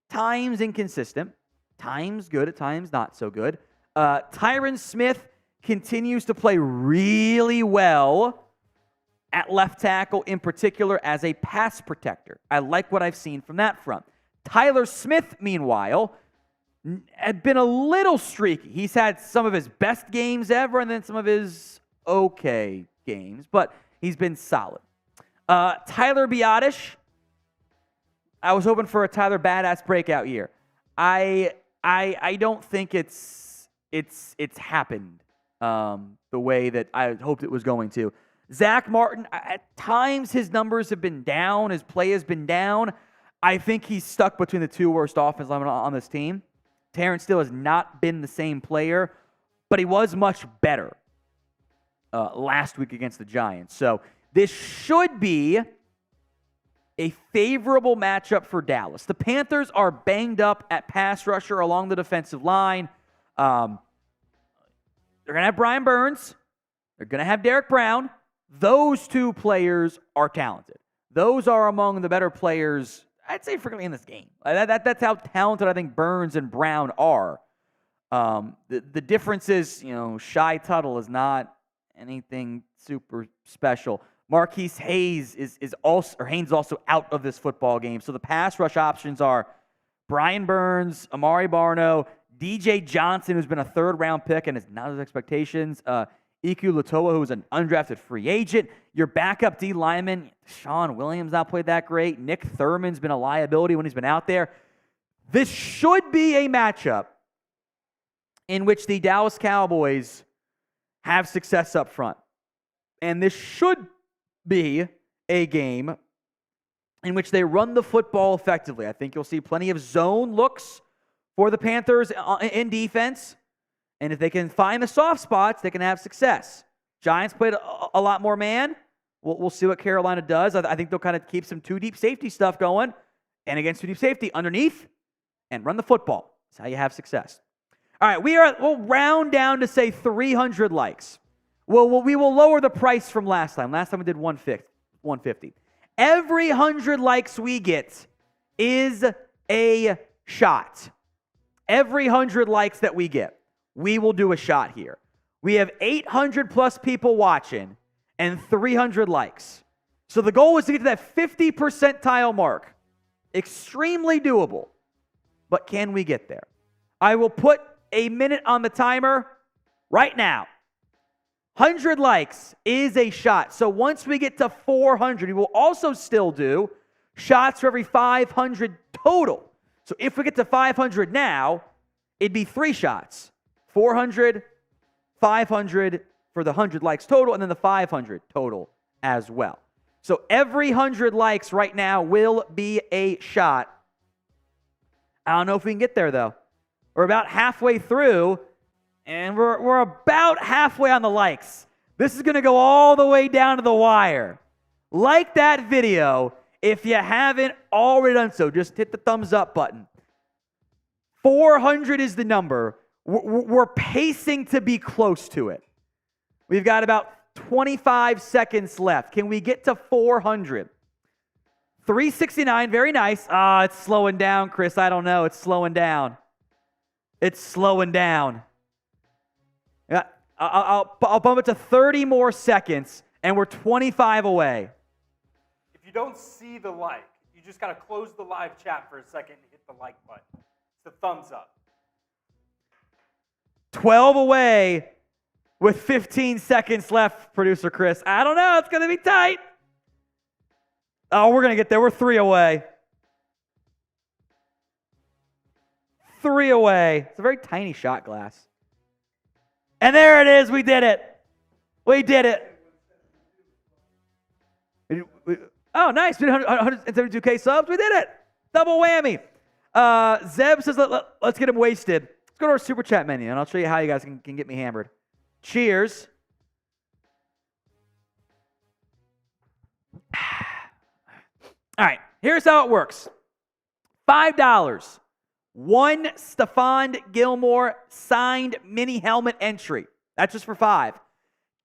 times inconsistent, times good, at times not so good. Tyron Smith continues to play really well at left tackle, in particular as a pass protector. I like what I've seen from that front. Tyler Smith, meanwhile, had been a little streaky. He's had some of his best games ever and then some of his okay games, but he's been solid. Tyler Biadasz, I was hoping for a Tyler Badass breakout year. I don't think it's happened the way that I hoped it was going to. Zach Martin, at times his numbers have been down, his play has been down. I think he's stuck between the 2 worst offensive linemen on this team. Terrence Steele has not been the same player, but he was much better last week against the Giants. So this should be a favorable matchup for Dallas. The Panthers are banged up at pass rusher along the defensive line. They're going to have Brian Burns. They're going to have Derek Brown. Those 2 players are talented. Those are among the better players, I'd say, frequently in this game. That's how talented I think Burns and Brown are. The difference is, Shy Tuttle is not anything super special. Marquise Hayes is also out of this football game. So the pass rush options are Brian Burns, Amari Barno, DJ Johnson, who's been a 3rd-round pick and is not his expectations. Iku Latoa, who's an undrafted free agent. Your backup D lineman, Sean Williams, not played that great. Nick Thurman's been a liability when he's been out there. This should be a matchup in which the Dallas Cowboys have success up front. And this should be a game in which they run the football effectively. I think you'll see plenty of zone looks for the Panthers in defense. And if they can find the soft spots, they can have success. Giants played a lot more man. We'll see what Carolina does. I think they'll kind of keep some 2 deep safety stuff going. And against 2 deep safety, underneath, and run the football. That's how you have success. All right, we'll round down to, say, 300 likes. We will lower the price from last time. Last time we did 150. Every 100 likes we get is a shot. Every 100 likes that we get, we will do a shot here. We have 800 plus people watching and 300 likes. So the goal is to get to that 50 percentile mark. Extremely doable. But can we get there? I will put a minute on the timer right now. 100 likes is a shot. So once we get to 400, we will also still do shots for every 500 total. So if we get to 500 now, it'd be 3 shots. 400, 500 for the 100 likes total, and then the 500 total as well. So every 100 likes right now will be a shot. I don't know if we can get there, though. We're about halfway through, and we're about halfway on the likes. This is going to go all the way down to the wire. Like that video If you haven't already done so, just hit the thumbs up button. 400 is the number. We're pacing to be close to it. We've got about 25 seconds left. Can we get to 400? 369, very nice. It's slowing down, Chris. I don't know. It's slowing down. It's slowing down. Yeah, I'll bump it to 30 more seconds, and we're 25 away. If you don't see the like, you just got to close the live chat for a second and hit the like button. It's the thumbs up. 12 away with 15 seconds left, producer Chris. I don't know. It's going to be tight. Oh, we're going to get there. We're 3 away. 3 away. It's a very tiny shot glass. And there it is. We did it. We did it. Oh, nice. 172K subs. We did it. Double whammy. Zeb says, let's get him wasted. Let's go to our super chat menu, and I'll show you how you guys can get me hammered. Cheers. All right, here's how it works. $5. One Stephon Gilmore signed mini helmet entry. That's just for $5.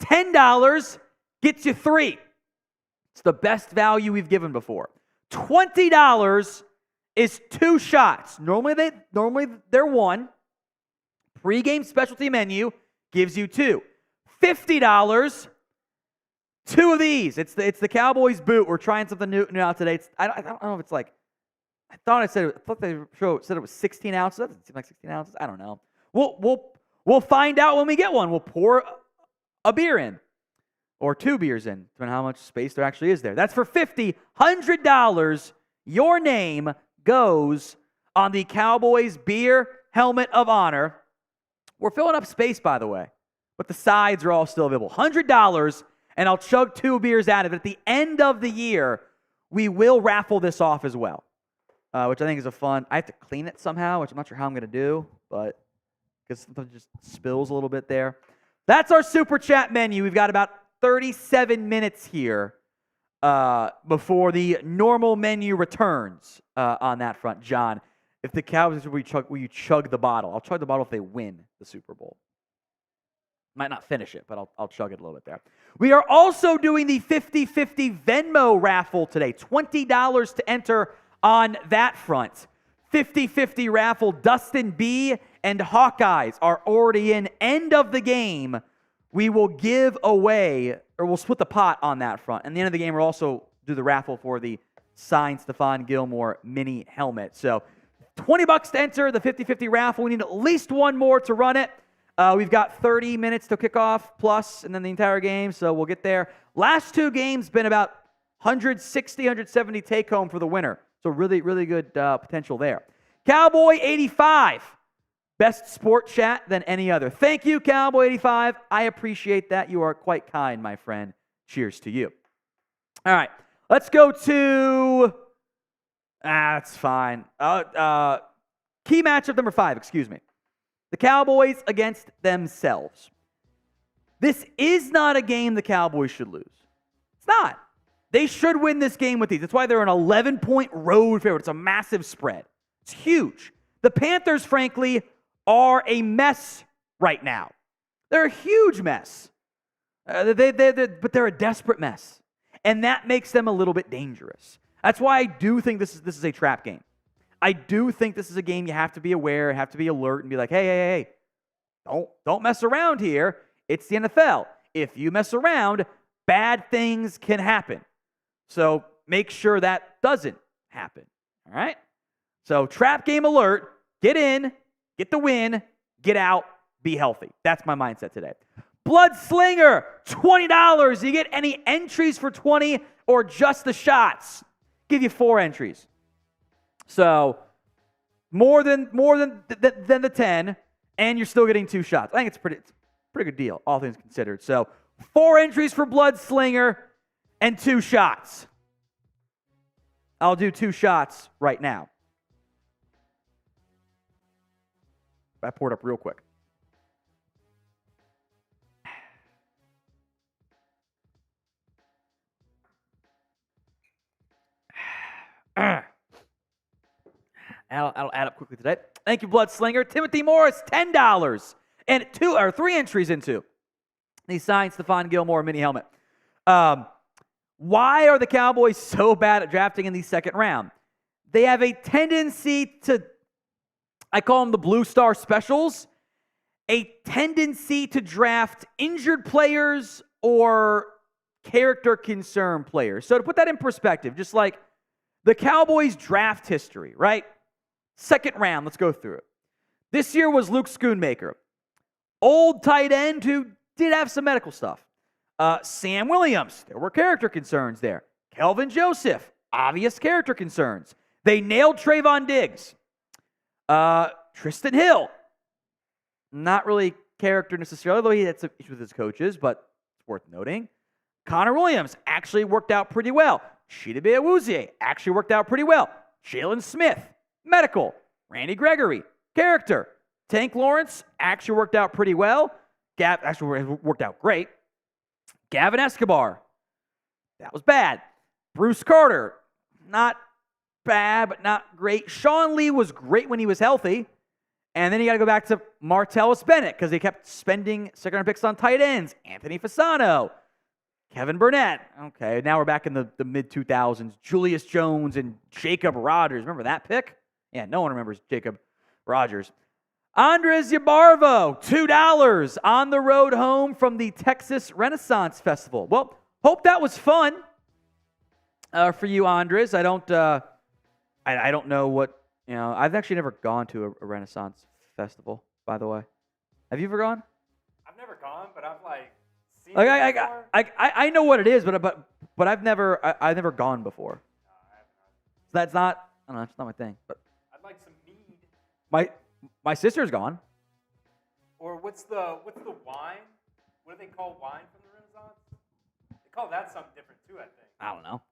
$10 gets you 3. It's the best value we've given before. $20 is 2 shots. Normally they're 1. Pre-game specialty menu gives you 2. $50, 2 of these. It's the Cowboys boot. We're trying something new out today. I don't know if it's like, I thought they said it was 16 ounces. That doesn't seem like 16 ounces. I don't know. We'll find out when we get one. We'll pour a beer in, or 2 beers in, depending on how much space there actually is there. That's for $50. $100. Your name goes on the Cowboys beer helmet of honor. We're filling up space, by the way, but the sides are all still available. $100, and I'll chug 2 beers out of it. At the end of the year, we will raffle this off as well, which I think is a fun. I have to clean it somehow, which I'm not sure how I'm going to do, but because sometimes it just spills a little bit there. That's our super chat menu. We've got about 37 minutes here before the normal menu returns on that front. John, if the Cowboys, will you chug the bottle? I'll chug the bottle if they win the Super Bowl. Might not finish it, but I'll chug it a little bit there. We are also doing the 50-50 Venmo raffle today. $20 to enter on that front. 50-50 raffle. Dustin B and Hawkeyes are already in. End of the game, we will give away, or we'll split the pot on that front. And at the end of the game, we'll also do the raffle for the signed Stephon Gilmore mini helmet. So $20 to enter the 50-50 raffle. We need at least one more to run it. We've got 30 minutes to kick off plus, and then the entire game, so we'll get there. Last 2 games been about 160, 170 take home for the winner. So really, really good potential there. Cowboy 85, best sport chat than any other. Thank you, Cowboy 85. I appreciate that. You are quite kind, my friend. Cheers to you. All right, let's go to. That's fine. Key matchup number 5. Excuse me. The Cowboys against themselves. This is not a game the Cowboys should lose. It's not. They should win this game with these. That's why they're an 11-point road favorite. It's a massive spread. It's huge. The Panthers, frankly, are a mess right now. They're a huge mess. But they're a desperate mess. And that makes them a little bit dangerous. That's why I do think this is a trap game. I do think this is a game you have to be aware, have to be alert, and be like, hey, don't mess around here. It's the NFL. If you mess around, bad things can happen. So make sure that doesn't happen. All right? So trap game alert. Get in, get the win, get out, be healthy. That's my mindset today. Blood Slinger, $20. You get any entries for 20 or just the shots? Give you 4 entries. So more than the 10, and you're still getting 2 shots. I think it's pretty good deal, all things considered. So 4 entries for Blood Slinger and 2 shots. I'll do 2 shots right now. I poured up real quick. I'll add up quickly today. Thank you, Blood Slinger. Timothy Morris, $10. And 3 entries into. He signed Stephon Gilmore mini helmet. Why are the Cowboys so bad at drafting in the second round? They have a tendency to, I call them the Blue Star Specials, a tendency to draft injured players or character concern players. So to put that in perspective, just like the Cowboys draft history, right? Second round, let's go through it. This year was Luke Schoonmaker. Old tight end who did have some medical stuff. Sam Williams, there were character concerns there. Kelvin Joseph, obvious character concerns. They nailed Trayvon Diggs. Tristan Hill, not really character necessarily, though he had some issues with his coaches, but it's worth noting. Connor Williams actually worked out pretty well. Chidobe Awuzie actually worked out pretty well. Jalen Smith, medical. Randy Gregory, character. Tank Lawrence actually worked out pretty well. Actually worked out great. Gavin Escobar, that was bad. Bruce Carter, not bad, but not great. Sean Lee was great when he was healthy. And then you got to go back to Martellus Bennett because they kept spending second-round picks on tight ends. Anthony Fasano, Kevin Burnett. Okay, now we're back in the mid-2000s. Julius Jones and Jacob Rogers. Remember that pick? Yeah, no one remembers Jacob Rogers. Andres Yabarvo, $2 on the road home from the Texas Renaissance Festival. Well, hope that was fun for you, Andres. I don't know what, I've actually never gone to a Renaissance Festival, by the way. Have you ever gone? I've never gone, but I've seen like, it before. I know what it is, but I've never gone before. No, I have not. So that's not, I don't know, that's not my thing. But I'd like some mead. My sister's gone. Or what's the wine? What do they call wine from the Renaissance? They call that something different too, I think. I don't know.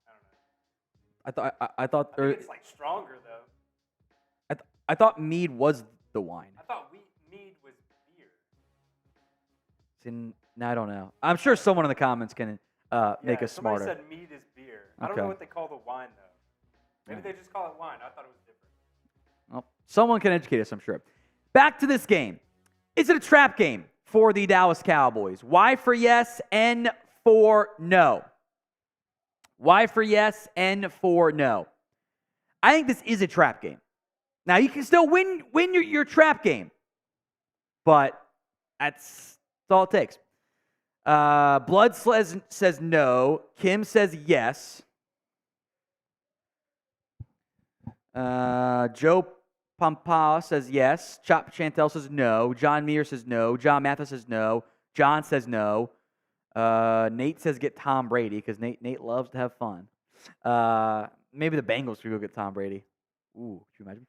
I don't know. I thought I think it's stronger though. I thought mead was the wine. I thought mead was beer. Now I don't know. I'm sure someone in the comments can make us somebody smarter. said mead is beer. I don't know what they call the wine though. Maybe they just call it wine. I thought it was different. Well, someone can educate us, I'm sure. Back to this game. Is it a trap game for the Dallas Cowboys? Y for yes, N for no. Y for yes, N for no. I think this is a trap game. Now, you can still win your trap game, but that's all it takes. Blood says no. Kim says yes. Joe Pampa says yes. Chop Chantel says no. John Mears says no. John Mathis says no. John says no. Nate says get Tom Brady because Nate loves to have fun. Maybe the Bengals should go get Tom Brady. Ooh, could you imagine?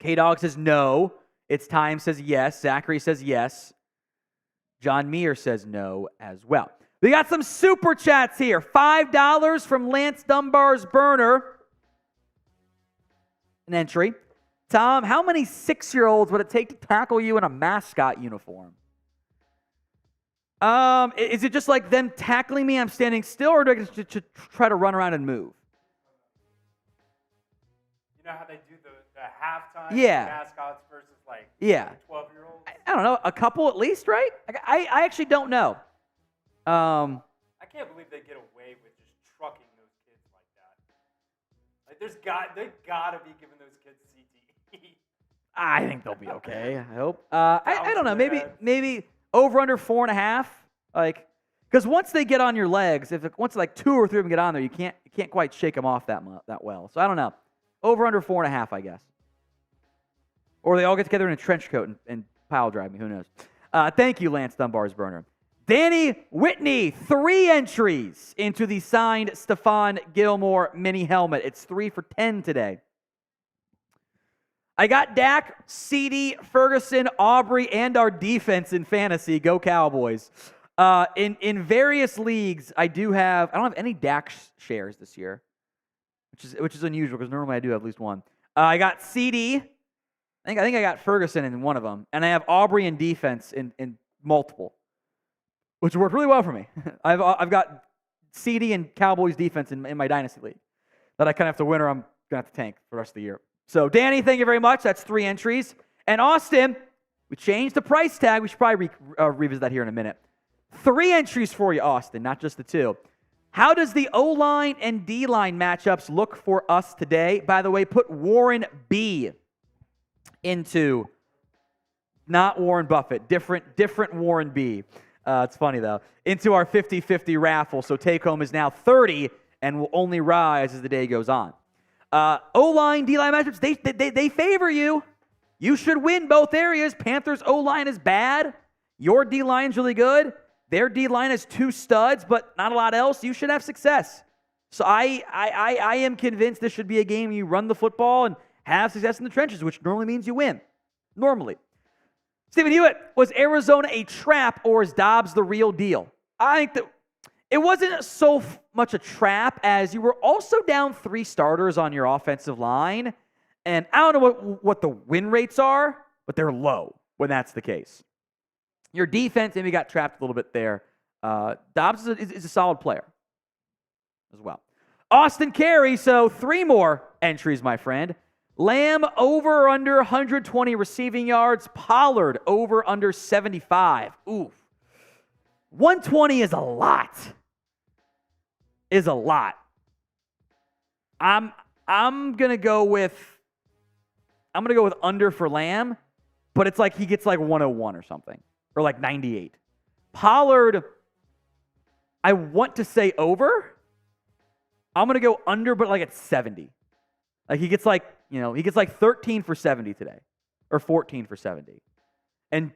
K-Dog says no. It's Time says yes. Zachary says yes. John Mears says no as well. We got some super chats here. $5 from Lance Dunbar's burner. An entry. Tom, how many 6-year-olds would it take to tackle you in a mascot uniform? Is it just like them tackling me, I'm standing still, or do I get to try to run around and move? You know how they do the halftime mascots versus 12-year-olds? I don't know, a couple at least, right? I actually don't know. I can't believe they get away with just trucking those kids like that. They've got to be giving those kids CTE. I think they'll be okay. I hope. I don't know. Maybe over under 4.5. Because once they get on your legs, once 2 or 3 of them get on there, you can't quite shake them off that well. So I don't know. Over under 4.5, I guess. Or they all get together in a trench coat and pile drive me. Who knows? Thank you, Lance Dunbar's burner. Danny Whitney, 3 entries into the signed Stephon Gilmore mini helmet. It's 3 for 10 today. I got Dak, CD, Ferguson, Aubrey, and our defense in fantasy. Go Cowboys. In various leagues, I don't have any Dak shares this year, which is unusual because normally I do have at least one. I got CD. I think I got Ferguson in one of them, and I have Aubrey in defense in multiple, which worked really well for me. I've got CD and Cowboys defense in my dynasty league that I kind of have to win, or I'm going to have to tank for the rest of the year. So, Danny, thank you very much. That's 3 entries. And Austin, we changed the price tag. We should probably revisit that here in a minute. 3 entries for you, Austin, not just the 2. How does the O-line and D-line matchups look for us today? By the way, put Warren B into, not Warren Buffett, different Warren B. It's funny, though. Into our 50-50 raffle. So take home is now 30 and will only rise as the day goes on. O-line, D-line matchups, they favor you. You should win both areas. Panthers' O-line is bad. Your D-line is really good. Their D-line has 2 studs, but not a lot else. You should have success. So I am convinced this should be a game you run the football and have success in the trenches, which normally means you win. Normally. Stephen Hewitt, was Arizona a trap or is Dobbs the real deal? I think that it wasn't so much a trap as you were also down 3 starters on your offensive line. And I don't know what the win rates are, but they're low when that's the case. Your defense maybe got trapped a little bit there. Dobbs is a solid player as well. Austin Carey, so 3 more entries, my friend. Lamb over or under 120 receiving yards. Pollard over under 75. Oof. 120 is a lot. I'm gonna go with under for Lamb, but it's like he gets like 101 or something, or like 98. Pollard, I want to say over. I'm gonna go under, but like at 70. Like he gets like 13 for 70 today, or 14 for 70, and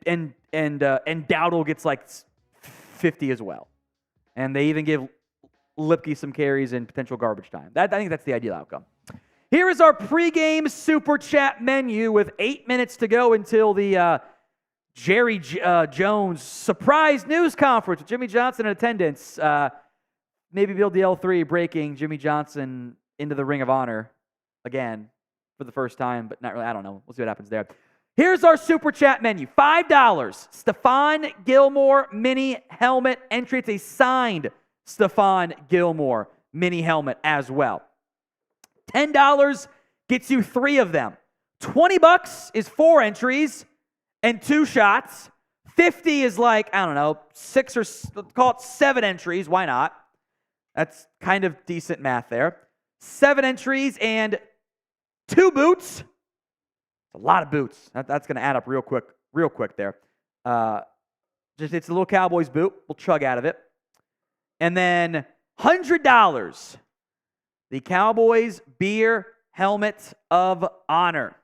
Dowdle gets like 50 as well, and they even give Lipke some carries and potential garbage time. I think that's the ideal outcome. Here is our pregame super chat menu with 8 minutes to go until the Jerry Jones surprise news conference with Jimmy Johnson in attendance. Maybe Bill DL3 breaking Jimmy Johnson into the Ring of Honor again for the first time, but not really. I don't know. We'll see what happens there. Here's our super chat menu. $5, Stephon Gilmore mini helmet entry. It's a signed Stephon Gilmore mini helmet as well. $10 gets you 3 of them. $20 is 4 entries and 2 shots. $50 is like, I don't know, 6 or call it 7 entries. Why not? That's kind of decent math there. 7 entries and 2 boots. A lot of boots. That's going to add up real quick there. It's a little Cowboys boot. We'll chug out of it. And then $100. The Cowboys beer helmet of honor.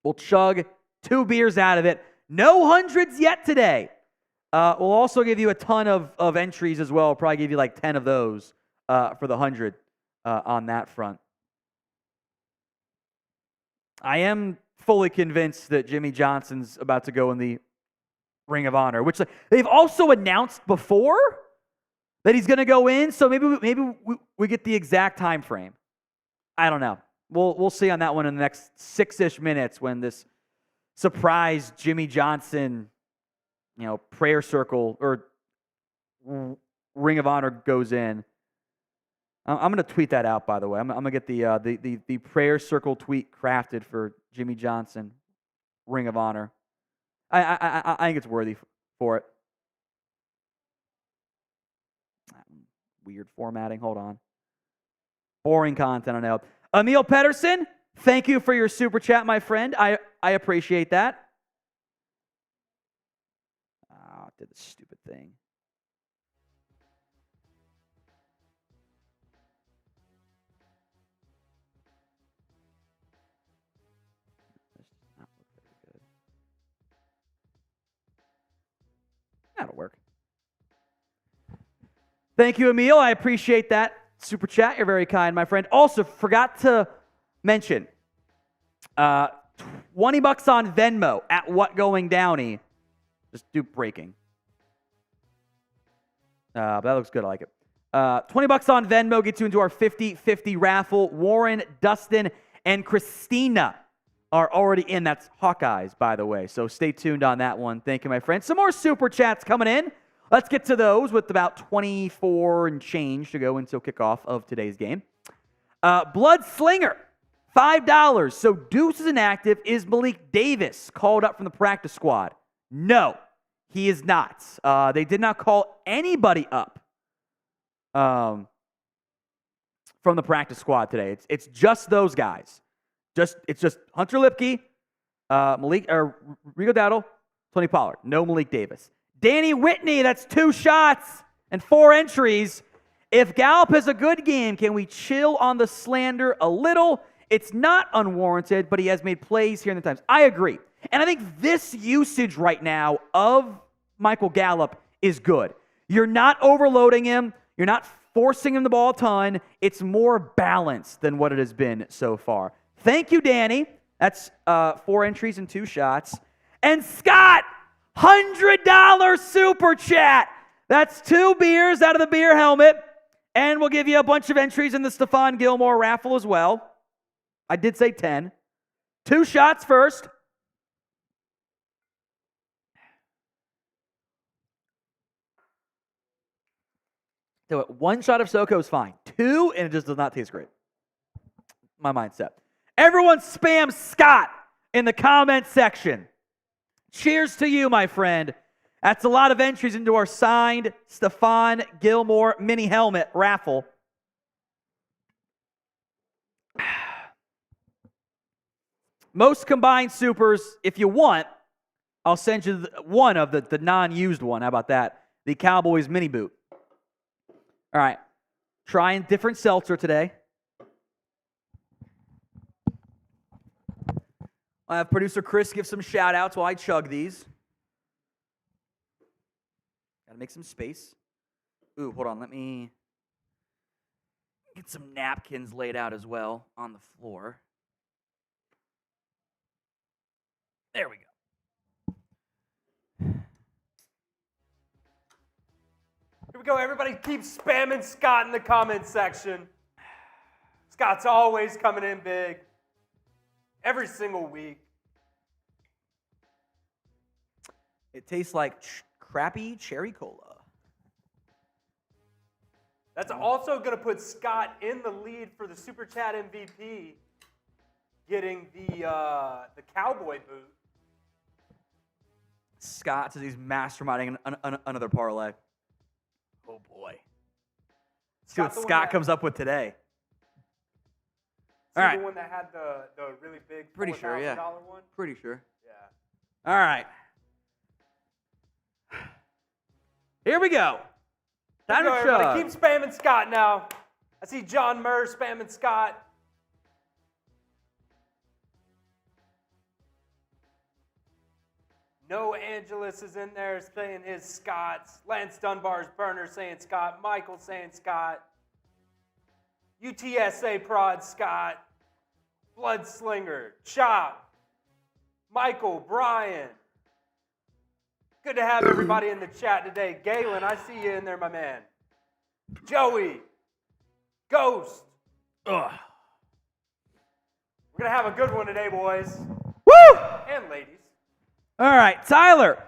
We'll chug 2 beers out of it. No hundreds yet today. We'll also give you a ton of entries as well. We'll probably give you like 10 of those for the 100 on that front. I am fully convinced that Jimmy Johnson's about to go in the Ring of Honor, which they've also announced before that he's going to go in. So maybe we get the exact time frame. I don't know. We'll see on that one in the next 6-ish minutes when this surprise Jimmy Johnson, prayer circle or Ring of Honor goes in. I'm going to tweet that out, by the way. I'm going to get the prayer circle tweet crafted for Jimmy Johnson, Ring of Honor. I think it's worthy for it. Weird formatting. Hold on. Boring content, I know. Emil Pedersen, thank you for your super chat, my friend. I appreciate that. Did the stupid thing. That'll work. Thank you, Emil. I appreciate that super chat. You're very kind, my friend. Also, forgot to mention, $20 on Venmo at What Going Downey. Just do breaking. But that looks good. I like it. $20 on Venmo gets you into our 50-50 raffle. Warren, Dustin, and Christina are already in. That's Hawkeyes, by the way. So stay tuned on that one. Thank you, my friend. Some more super chats coming in. Let's get to those with about 24 and change to go until kickoff of today's game. Blood Slinger, $5. So Deuce is inactive. Is Malik Davis called up from the practice squad? No, he is not. They did not call anybody up from the practice squad today. It's just those guys. It's just Hunter Lipke, Rigo Dowdle, Tony Pollard. No Malik Davis. Danny Whitney, that's 2 shots and 4 entries. If Gallup has a good game, can we chill on the slander a little? It's not unwarranted, but he has made plays here in the times. I agree. And I think this usage right now of Michael Gallup is good. You're not overloading him. You're not forcing him the ball a ton. It's more balanced than what it has been so far. Thank you, Danny. That's 4 entries and 2 shots. And Scott, $100 super chat. That's 2 beers out of the beer helmet. And we'll give you a bunch of entries in the Stephon Gilmore raffle as well. I did say 10. 2 shots first. So 1 shot of SoCo is fine. 2, and it just does not taste great. My mindset. Everyone spam Scott in the comment section. Cheers to you, my friend. That's a lot of entries into our signed Stephon Gilmore mini helmet raffle. Most combined supers, if you want, I'll send you one of the non-used one. How about that? The Cowboys mini boot. All right. Trying different seltzer today. I'll have producer Chris give some shout-outs while I chug these. Gotta make some space. Ooh, hold on. Let me get some napkins laid out as well on the floor. There we go. Here we go. Everybody keep spamming Scott in the comment section. Scott's always coming in big. Every single week. It tastes like crappy cherry cola. That's also going to put Scott in the lead for the Super Chat MVP, getting the Cowboy boot. Scott says he's masterminding another parlay. Oh, boy. See what Scott comes up with today. All right. The one that had the really big Pretty sure, yeah. one? Pretty sure. Yeah. All right. Here we go. Time to chug. Keep spamming Scott now. I see John Murr spamming Scott. No Angeles is in there saying his Scots. Lance Dunbar's burner saying Scott. Michael saying Scott. UTSA prod Scott. Blood Slinger. Chop. Michael. Brian. Good to have everybody in the chat today. Galen, I see you in there, my man. Joey. Ghost. Ugh. We're going to have a good one today, boys. Woo! And ladies. All right, Tyler.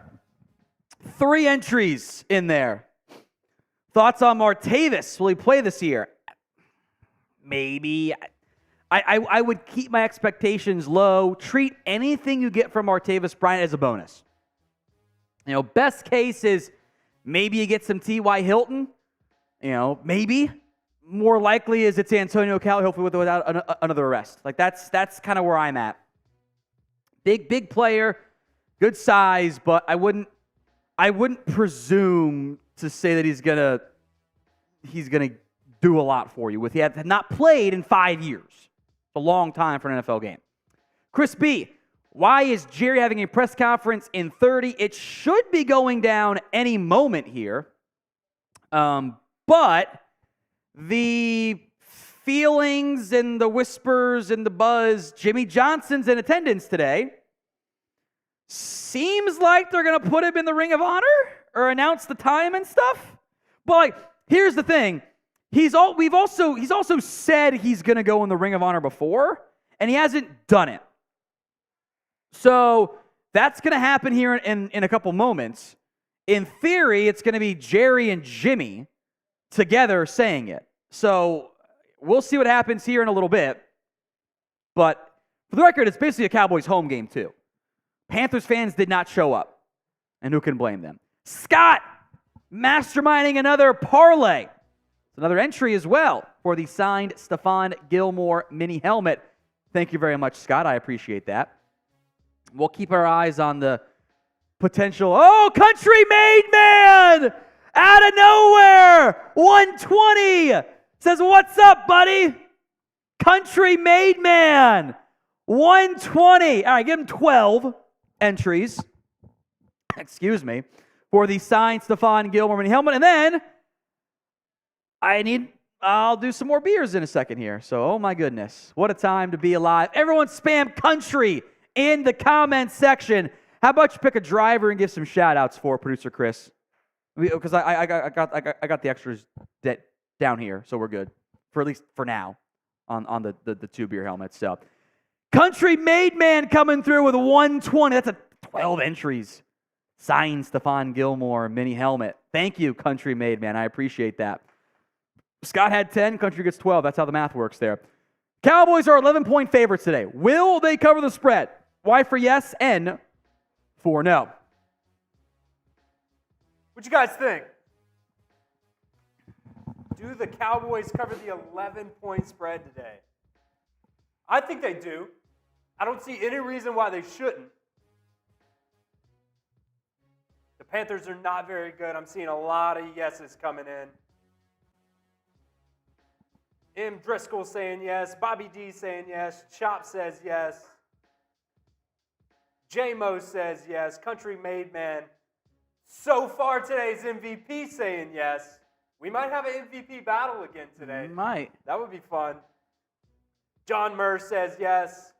3 entries in there. Thoughts on Martavis? Will he play this year? Maybe. I would keep my expectations low. Treat anything you get from Martavis Bryant as a bonus. You know, best case is maybe you get some T.Y. Hilton. You know, maybe. More likely is it's Antonio Cal, hopefully without another arrest. Like, that's kind of where I'm at. Big player, good size, but I wouldn't presume to say that he's gonna do a lot for you. He had not played in 5 years. It's a long time for an NFL game. Chris B. Why is Jerry having a press conference in 30? It should be going down any moment here. But the feelings and the whispers and the buzz, Jimmy Johnson's in attendance today. Seems like they're going to put him in the Ring of Honor or announce the time and stuff. But like, here's the thing. He's also said he's going to go in the Ring of Honor before, and he hasn't done it. So that's going to happen here in a couple moments. in theory, it's going to be Jerry and Jimmy together saying it. So we'll see what happens here in a little bit. But for the record, it's basically a Cowboys home game, too. Panthers fans did not show up. And who can blame them? Scott, masterminding another parlay. It's another entry as well for the signed Stephon Gilmore mini helmet. Thank you very much, Scott. I appreciate that. We'll keep our eyes on the potential. Oh, country made man! Out of nowhere! 120! Says, what's up, buddy? Country made man! 120. All right, give him 12 entries. Excuse me. For the signed Stephon Gilmore mini helmet. And then I'll do some more beers in a second here. So, oh my goodness. What a time to be alive. Everyone spam country in the comments section. How about you pick a driver and give some shout-outs for producer Chris? Because I got the extras down here, so we're good. For at least for now on the two beer helmets. So country made man coming through with 120. That's 12 entries. Signed Stephon Gilmore mini helmet. Thank you, country made man. I appreciate that. Scott had 10, country gets 12. That's how the math works there. Cowboys are 11-point favorites today. Will they cover the spread? Y for yes, N for no. What you guys think? Do the Cowboys cover the 11-point spread today? I think they do. I don't see any reason why they shouldn't. The Panthers are not very good. I'm seeing a lot of yeses coming in. M. Driscoll saying yes. Bobby D saying yes. Chop says yes. J-Mo says yes. Country Made Man. So far today's MVP saying yes. We might have an MVP battle again today. We might. That would be fun. John Murr says yes.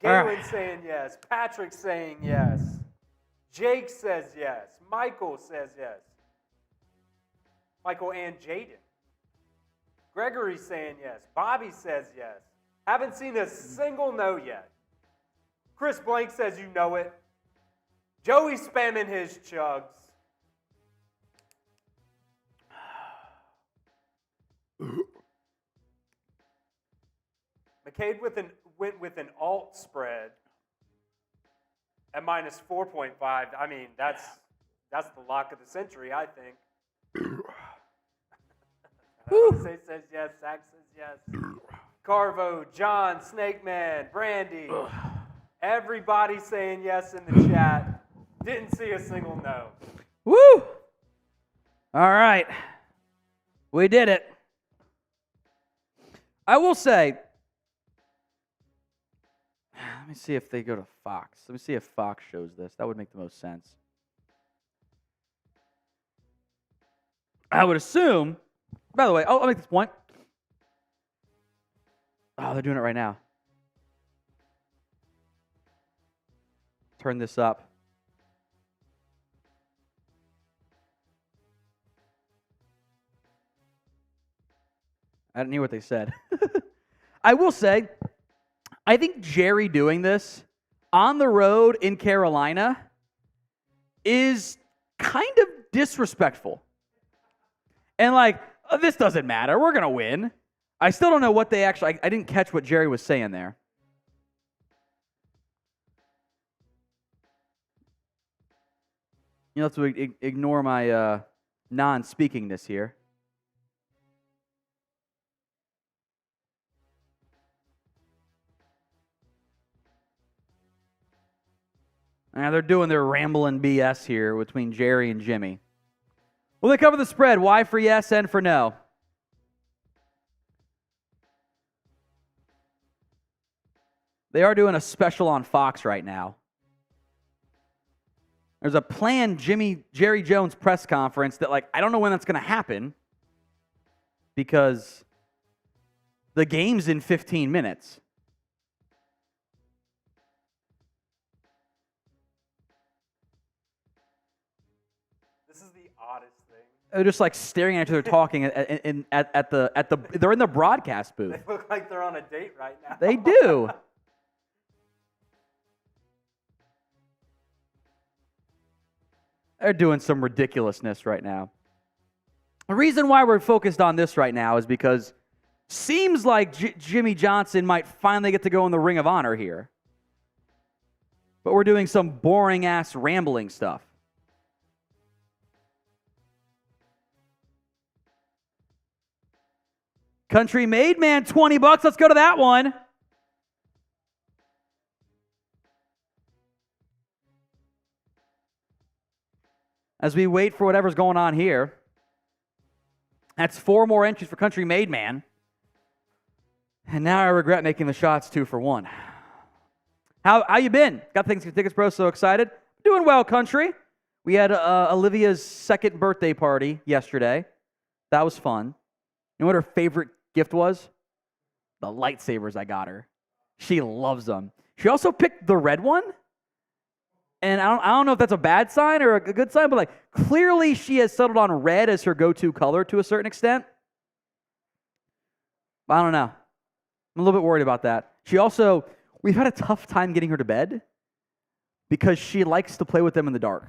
Galen saying yes. Patrick saying yes. Jake says yes. Michael says yes. Michael and Jaden. Gregory saying yes. Bobby says yes. Haven't seen a single no yet. Chris Blank says you know it. Joey spamming his chugs. McCade went with an alt spread at minus 4.5. I mean, that's the lock of the century, I think. Jose says yes. Zach says yes. Carvo, John, Snake Man, Brandy. Everybody saying yes in the chat. Didn't see a single no. Woo! All right. We did it. I will say, let me see if they go to Fox. Let me see if Fox shows this. That would make the most sense. I would assume, by the way, I'll make this point. Oh, they're doing it right now. Turn this up. I didn't hear what they said. I will say, I think Jerry doing this on the road in Carolina is kind of disrespectful. And like, oh, this doesn't matter. We're going to win. I still don't know what they actually, I didn't catch what Jerry was saying there. You'll have to ignore my non-speakingness here. Now they're doing their rambling BS here between Jerry and Jimmy. Will they cover the spread? Y for yes, N for no. They are doing a special on Fox right now. There's a planned Jerry Jones press conference that, like, I don't know when that's going to happen because the game's in 15 minutes. This is the oddest thing. They're just like staring at each other talking at the they're in the broadcast booth. They look like they're on a date right now. They do. They're doing some ridiculousness right now. The reason why we're focused on this right now is because seems like Jimmy Johnson might finally get to go in the Ring of Honor here. But we're doing some boring-ass rambling stuff. Country Made Man, $20. Let's go to that one. As we wait for whatever's going on here. That's 4 more entries for Country Made Man. And now I regret making the shots 2 for 1. How you been? Got things for Tickets Pro, so excited. Doing well, Country. We had Olivia's 2nd birthday party yesterday. That was fun. You know what her favorite gift was? The lightsabers I got her. She loves them. She also picked the red one. And I don't know if that's a bad sign or a good sign, but like clearly she has settled on red as her go-to color to a certain extent. I don't know. I'm a little bit worried about that. We've had a tough time getting her to bed because she likes to play with them in the dark.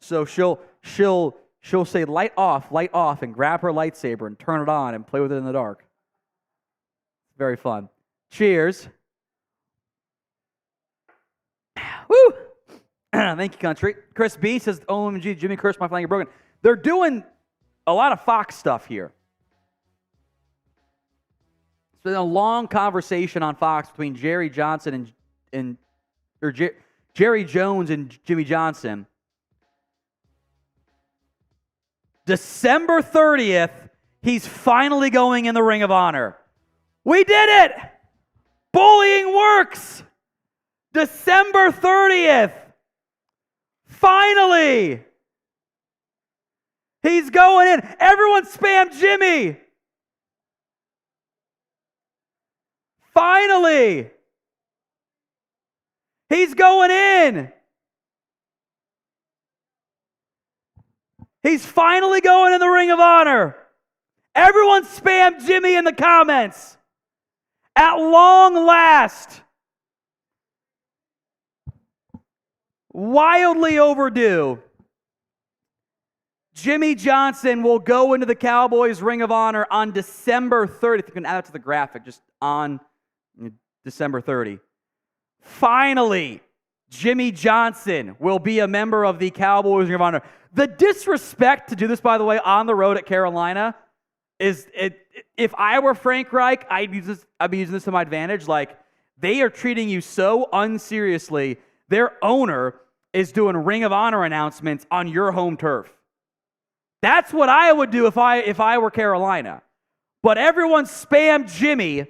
So she'll say light off, and grab her lightsaber and turn it on and play with it in the dark. Very fun. Cheers. Woo! Thank you, Country. Chris B says, OMG, Jimmy Curse, my flank broken. They're doing a lot of Fox stuff here. It's been a long conversation on Fox between Jerry Johnson Jerry Jones and Jimmy Johnson. December 30th, he's finally going in the Ring of Honor. We did it! Bullying works! December 30th! Finally! He's going in. Everyone spam Jimmy! Finally! He's going in! He's finally going in the Ring of Honor. Everyone spam Jimmy in the comments. At long last. Wildly overdue. Jimmy Johnson will go into the Cowboys Ring of Honor on December 30th. You can add that to the graphic, just on December 30. Finally, Jimmy Johnson will be a member of the Cowboys Ring of Honor. The disrespect to do this, by the way, on the road at Carolina is, if I were Frank Reich, I'd be using this to my advantage. Like, they are treating you so unseriously. Their owner is doing Ring of Honor announcements on your home turf. That's what I would do if I were Carolina. But everyone spam Jimmy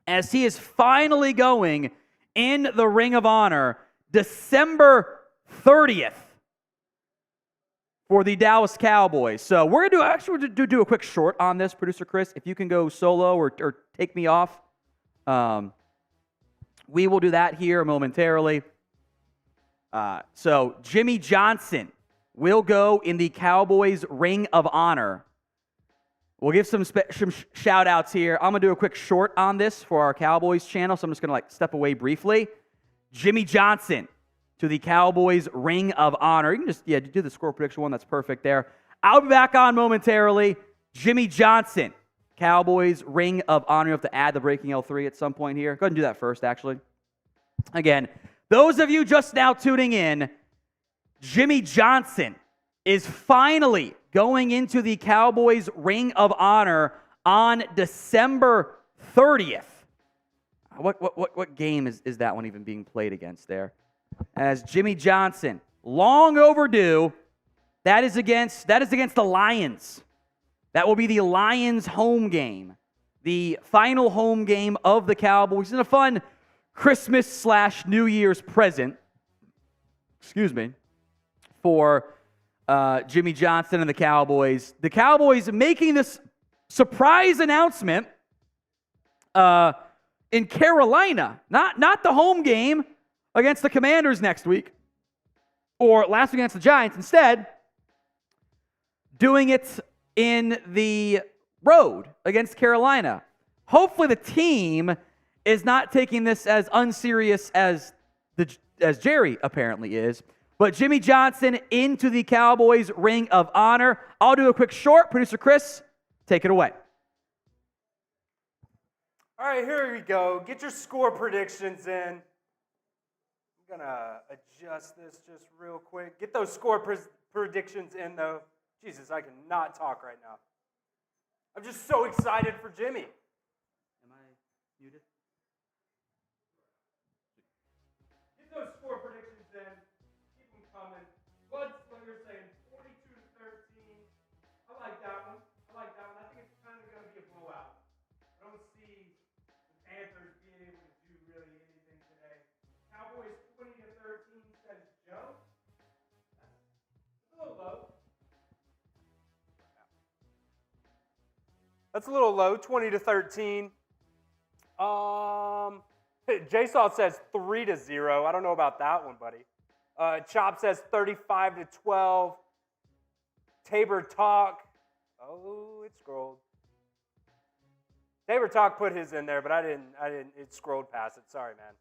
as he is finally going in the Ring of Honor December 30th for the Dallas Cowboys. So we're going to do a quick short on this, Producer Chris. If you can go solo or take me off, we will do that here momentarily. So Jimmy Johnson will go in the Cowboys Ring of Honor. We'll give some shout outs here. I'm going to do a quick short on this for our Cowboys channel, so I'm just going to step away briefly. Jimmy Johnson to the Cowboys Ring of Honor. You can just do the score prediction one. That's perfect there. I'll be back on momentarily. Jimmy Johnson, Cowboys Ring of Honor. You have to add the breaking L3 at some point here. Go ahead and do that first, actually. Again, those of you just now tuning in, Jimmy Johnson is finally going into the Cowboys Ring of Honor on December 30th. What game is that one even being played against there? As Jimmy Johnson, long overdue. That is against the Lions. That will be the Lions home game. The final home game of the Cowboys. And a fun Christmas/New Year's present. For Jimmy Johnson and the Cowboys. The Cowboys making this surprise announcement in Carolina. Not the home game against the Commanders next week or last week against the Giants. Instead, doing it in the road against Carolina. Hopefully the team is not taking this as unserious as Jerry apparently is. But Jimmy Johnson into the Cowboys Ring of Honor. I'll do a quick short. Producer Chris, take it away. All right, here we go. Get your score predictions in. I'm going to adjust this just real quick. Get those score predictions in, though. Jesus, I cannot talk right now. I'm just so excited for Jimmy. Am I muted? Get those score predictions in. Keep them coming. Bloodslinger saying 42-13. I like that one. I think it's kind of going to be a blowout. I don't see the Panthers being able to do really anything today. Cowboys 20-13 says Joe. That's a little low. That's a little low, 20-13. JSaw says 3-0. I don't know about that one, buddy. Chop says 35-12. Tabor Talk. Oh, it scrolled. Tabor Talk put his in there, but I didn't. It scrolled past it. Sorry, man.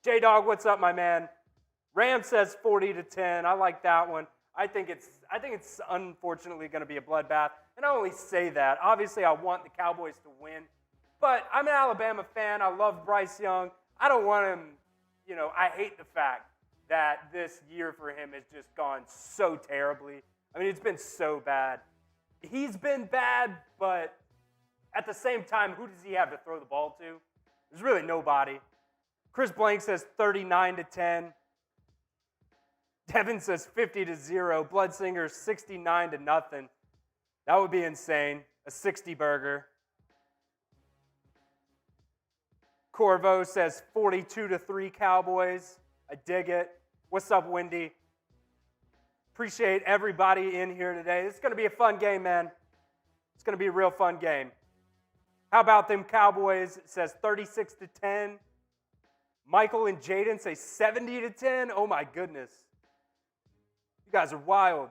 J-Dog, what's up, my man? Ram says 40-10. I like that one. I think it's unfortunately going to be a bloodbath. And I only say that. Obviously, I want the Cowboys to win. But I'm an Alabama fan. I love Bryce Young. I don't want him, I hate the fact that this year for him has just gone so terribly. I mean, it's been so bad. He's been bad, but at the same time, who does he have to throw the ball to? There's really nobody. Chris Blank says 39-10. Devin says 50-0. Bloodsinger 69-0. That would be insane. A 60 burger. Corvo says 42-3 Cowboys. I dig it. What's up, Wendy? Appreciate everybody in here today. This is going to be a fun game, man. It's going to be a real fun game. How about them Cowboys? It says 36-10. Michael and Jaden say 70-10. Oh, my goodness. You guys are wild.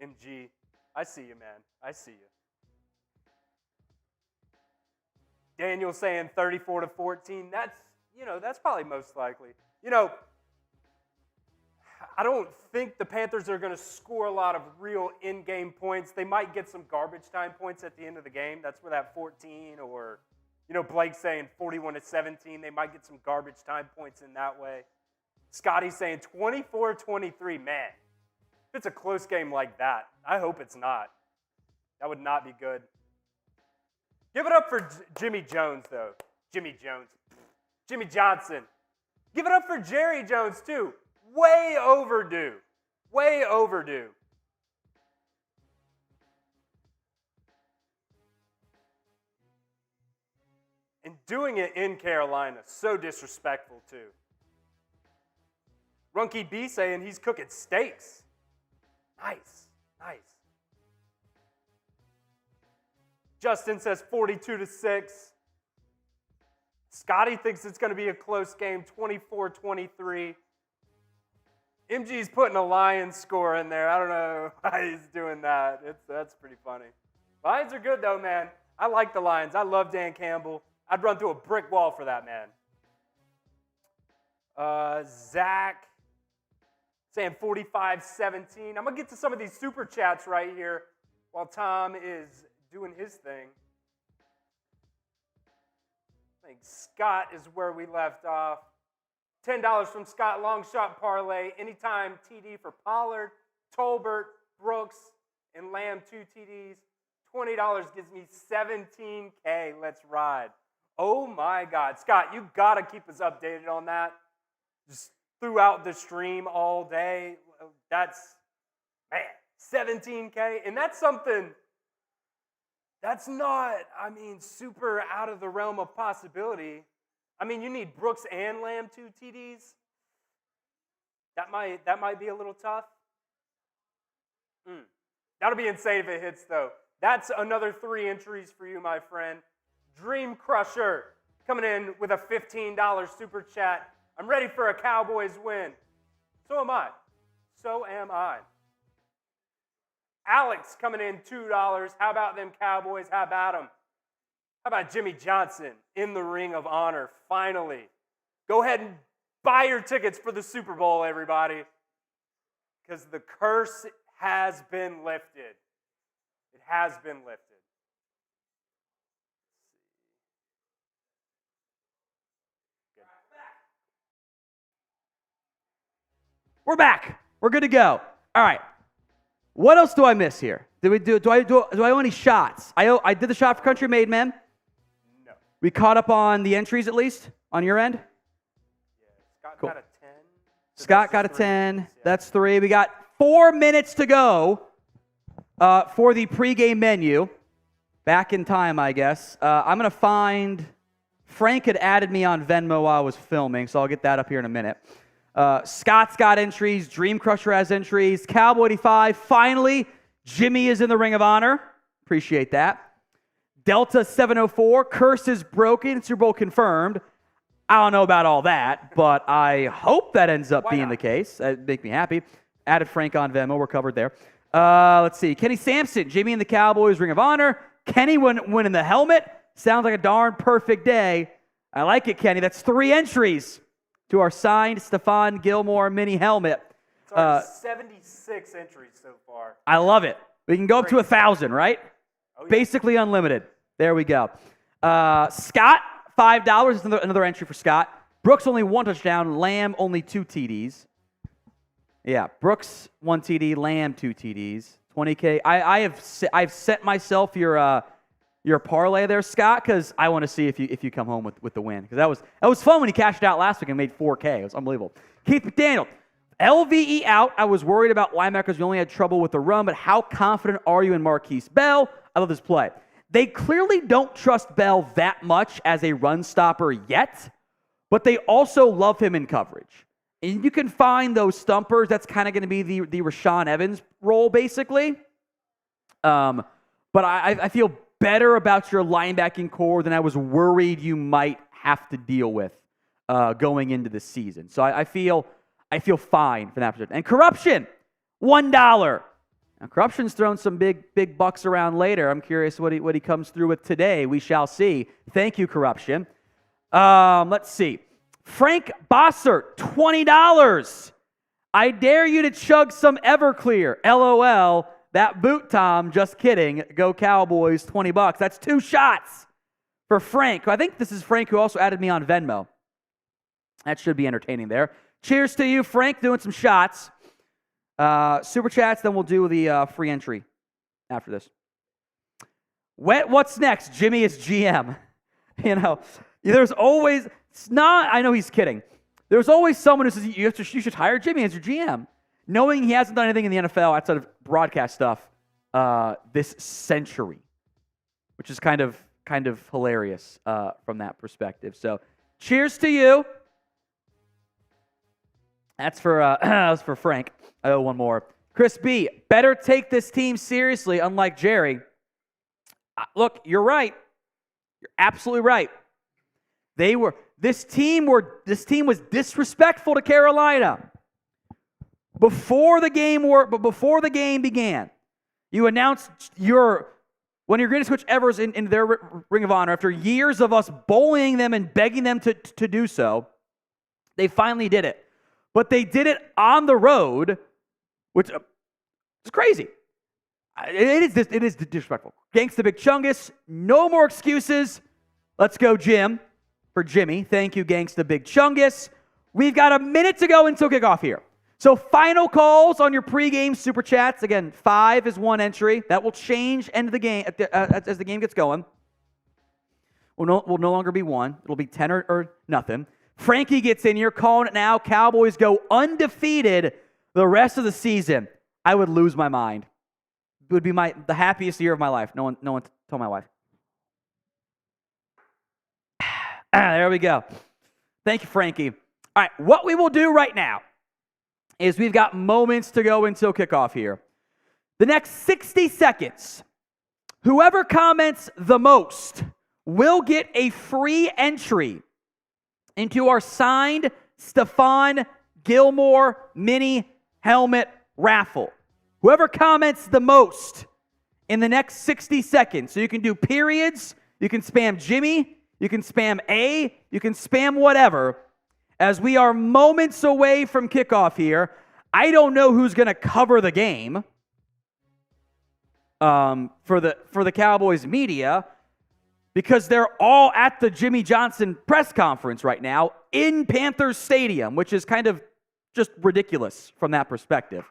MG. I see you, man. I see you. Daniel saying 34-14. That's probably most likely. I don't think the Panthers are going to score a lot of real in-game points. They might get some garbage time points at the end of the game. That's where that 14 or, Blake saying 41-17. They might get some garbage time points in that way. Scotty saying 24-23. Man, if it's a close game like that, I hope it's not. That would not be good. Give it up for Jimmy Jones, though. Jimmy Jones. Jimmy Johnson. Give it up for Jerry Jones, too. Way overdue. Way overdue. And doing it in Carolina, so disrespectful, too. Runky B saying he's cooking steaks. Nice. Justin says 42-6. Scotty thinks it's going to be a close game, 24-23. MG's putting a Lions score in there. I don't know why he's doing that. That's pretty funny. Lions are good, though, man. I like the Lions. I love Dan Campbell. I'd run through a brick wall for that man. Zach saying 45-17. I'm going to get to some of these super chats right here while Tom is doing his thing. I think Scott is where we left off. $10 from Scott, long shot parlay, anytime TD for Pollard, Tolbert, Brooks, and Lamb, 2 TDs. $20 gives me $17K. Let's ride. Oh my God. Scott, you got to keep us updated on that. Just throughout the stream all day. That's, man, $17K. And that's something that's not, super out of the realm of possibility. You need Brooks and Lamb 2 TDs. That might be a little tough. That'll be insane if it hits, though. That's another 3 entries for you, my friend. Dream Crusher coming in with a $15 super chat. I'm ready for a Cowboys win. So am I. Alex coming in $2. How about them Cowboys? How about them? How about Jimmy Johnson in the Ring of Honor, finally? Go ahead and buy your tickets for the Super Bowl, everybody. because the curse has been lifted. It has been lifted. We're back. We're good to go. All right. What else do I miss here? Do I owe any shots? I did the shot for Country Made Men. No. We caught up on the entries at least on your end. Yeah. Scott Cool. got a 10. So Scott got a 3. 10. Yeah. That's 3. We got 4 minutes to go for the pregame menu. Back in time, I guess. I'm going to find... Frank had added me on Venmo while I was filming, so I'll get that up here in a minute. Scott's got entries. Dream Crusher has entries. Cowboy 85. Finally, Jimmy is in the Ring of Honor. Appreciate that. Delta 704. Curse is broken. Super Bowl confirmed. I don't know about all that, but I hope that ends up being the case. That'd make me happy. Added Frank on Venmo. We're covered there. Let's see. Kenny Sampson. Jimmy and the Cowboys Ring of Honor. Kenny winning the helmet. Sounds like a darn perfect day. I like it, Kenny. That's 3 entries to our signed Stephon Gilmore mini helmet. It's already 76 entries so far. I love it. We can go up to 1,000, right? Oh, yeah. Basically unlimited. There we go. Scott, $5. Another entry for Scott. Brooks only 1 touchdown. Lamb only 2 TDs. Yeah, Brooks 1 TD. Lamb 2 TDs. 20K. I've set myself your parlay there, Scott, because I want to see if you come home with the win. Because that was fun when he cashed out last week and made 4K. It was unbelievable. Keith McDaniel, LVE out. I was worried about linebackers. We only had trouble with the run, but how confident are you in Marquise Bell? I love this play. They clearly don't trust Bell that much as a run stopper yet, but they also love him in coverage. And you can find those stumpers. That's kind of going to be the Rashaan Evans role, basically. But I feel better about your linebacking core than I was worried you might have to deal with going into the season. So I feel fine for that perspective. And Corruption, $1. Now, Corruption's thrown some big bucks around later. I'm curious what he comes through with today. We shall see. Thank you, Corruption. Let's see. Frank Bossert, $20. I dare you to chug some Everclear. LOL. That boot, Tom. Just kidding. Go Cowboys, $20. That's 2 shots for Frank. I think this is Frank who also added me on Venmo. That should be entertaining there. Cheers to you, Frank, doing some shots. Super chats, then we'll do the free entry after this. What's next? Jimmy is GM. You know, there's always, it's not, I know he's kidding. There's always someone who says you should hire Jimmy as your GM. Knowing he hasn't done anything in the NFL outside of broadcast stuff this century, which is kind of hilarious from that perspective. So, cheers to you. That's for Frank. I owe one more. Chris B. Better take this team seriously, unlike Jerry. Look, you're right. You're absolutely right. This team was disrespectful to Carolina. Before the game began, you announced one of your greatest coach ever in their Ring of Honor. After years of us bullying them and begging them to do so, they finally did it. But they did it on the road, which is crazy. It is disrespectful. Gangsta Big Chungus, no more excuses. Let's go, Jim, for Jimmy. Thank you, Gangsta Big Chungus. We've got a minute to go until kickoff here. So final calls on your pregame super chats. Again, 5 is 1 entry. That will change end of the game as the game gets going. Will no longer be 1. It'll be 10 or nothing. Frankie gets in here calling it now. Cowboys go undefeated the rest of the season. I would lose my mind. It would be the happiest year of my life. No one told my wife. There we go. Thank you, Frankie. All right, what we will do right now is we've got moments to go until kickoff here. The next 60 seconds, whoever comments the most will get a free entry into our signed Stephon Gilmore mini helmet raffle. Whoever comments the most in the next 60 seconds. So you can do periods, you can spam Jimmy, you can spam A, you can spam whatever. As we are moments away from kickoff here, I don't know who's going to cover the game for the Cowboys media, because they're all at the Jimmy Johnson press conference right now in Panthers Stadium, which is kind of just ridiculous from that perspective.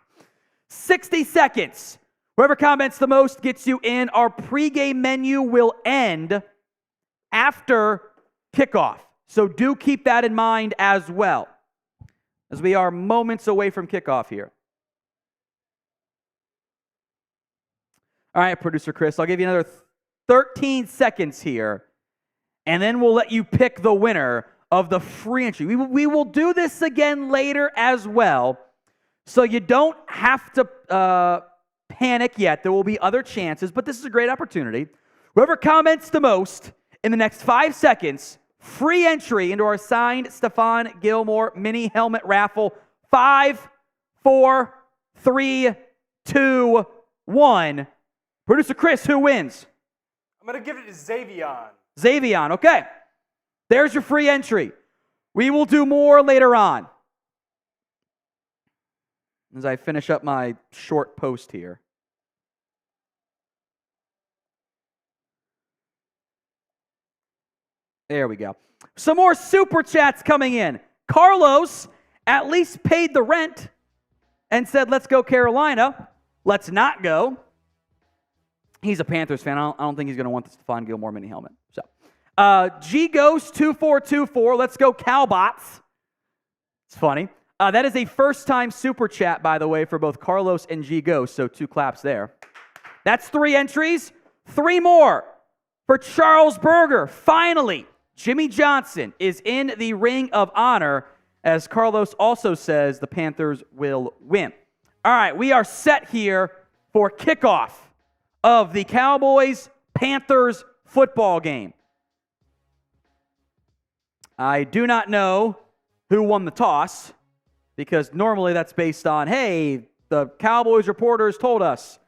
60 seconds. Whoever comments the most gets you in. Our pregame menu will end after kickoff, so do keep that in mind as well, as we are moments away from kickoff here. All right, Producer Chris, I'll give you another 13 seconds here, and then we'll let you pick the winner of the free entry. We will do this again later as well, so you don't have to panic yet. There will be other chances, but this is a great opportunity. Whoever comments the most in the next 5 seconds, free entry into our signed Stephon Gilmore mini helmet raffle. 5, 4, 3, 2, 1. Producer Chris, who wins? I'm going to give it to Xavion. Xavion, okay. There's your free entry. We will do more later on, as I finish up my short post here. There we go. Some more super chats coming in. Carlos at least paid the rent and said, let's go Carolina. Let's not go. He's a Panthers fan. I don't think he's going to want the Stephon Gilmore mini helmet. So, G-Ghost2424, let's go Cowbots. It's funny. That is a first-time super chat, by the way, for both Carlos and G-Ghost, so 2 claps there. That's 3 entries. 3 more for Charles Berger. Finally, Jimmy Johnson is in the Ring of Honor, as Carlos also says the Panthers will win. All right, we are set here for kickoff of the Cowboys-Panthers football game. I do not know who won the toss, because normally that's based on, hey, the Cowboys reporters told us,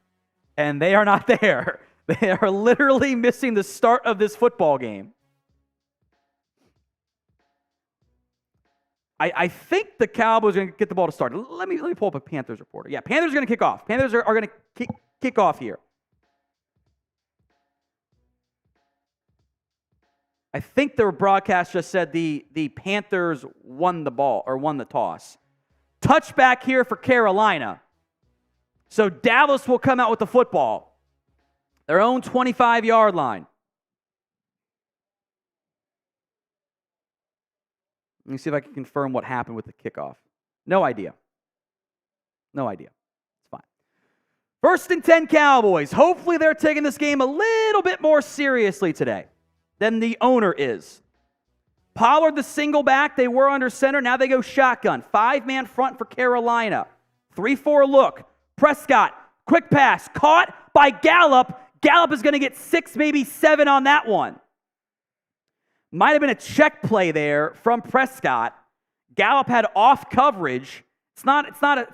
and they are not there. They are literally missing the start of this football game. I think the Cowboys are going to get the ball to start. Let me pull up a Panthers reporter. Yeah, Panthers are going to kick off. Panthers are going to kick off here. I think their broadcast just said the Panthers won the ball, or won the toss. Touchback here for Carolina. So Dallas will come out with the football. Their own 25-yard line. Let me see if I can confirm what happened with the kickoff. No idea. No idea. It's fine. 1st and 10 Cowboys. Hopefully they're taking this game a little bit more seriously today than the owner is. Pollard the single back. They were under center. Now they go shotgun. 5-man front for Carolina. 3-4 look. Prescott. Quick pass. Caught by Gallup. Gallup is going to get 6, maybe 7 on that one. Might have been a check play there from Prescott. Gallup had off coverage. It's not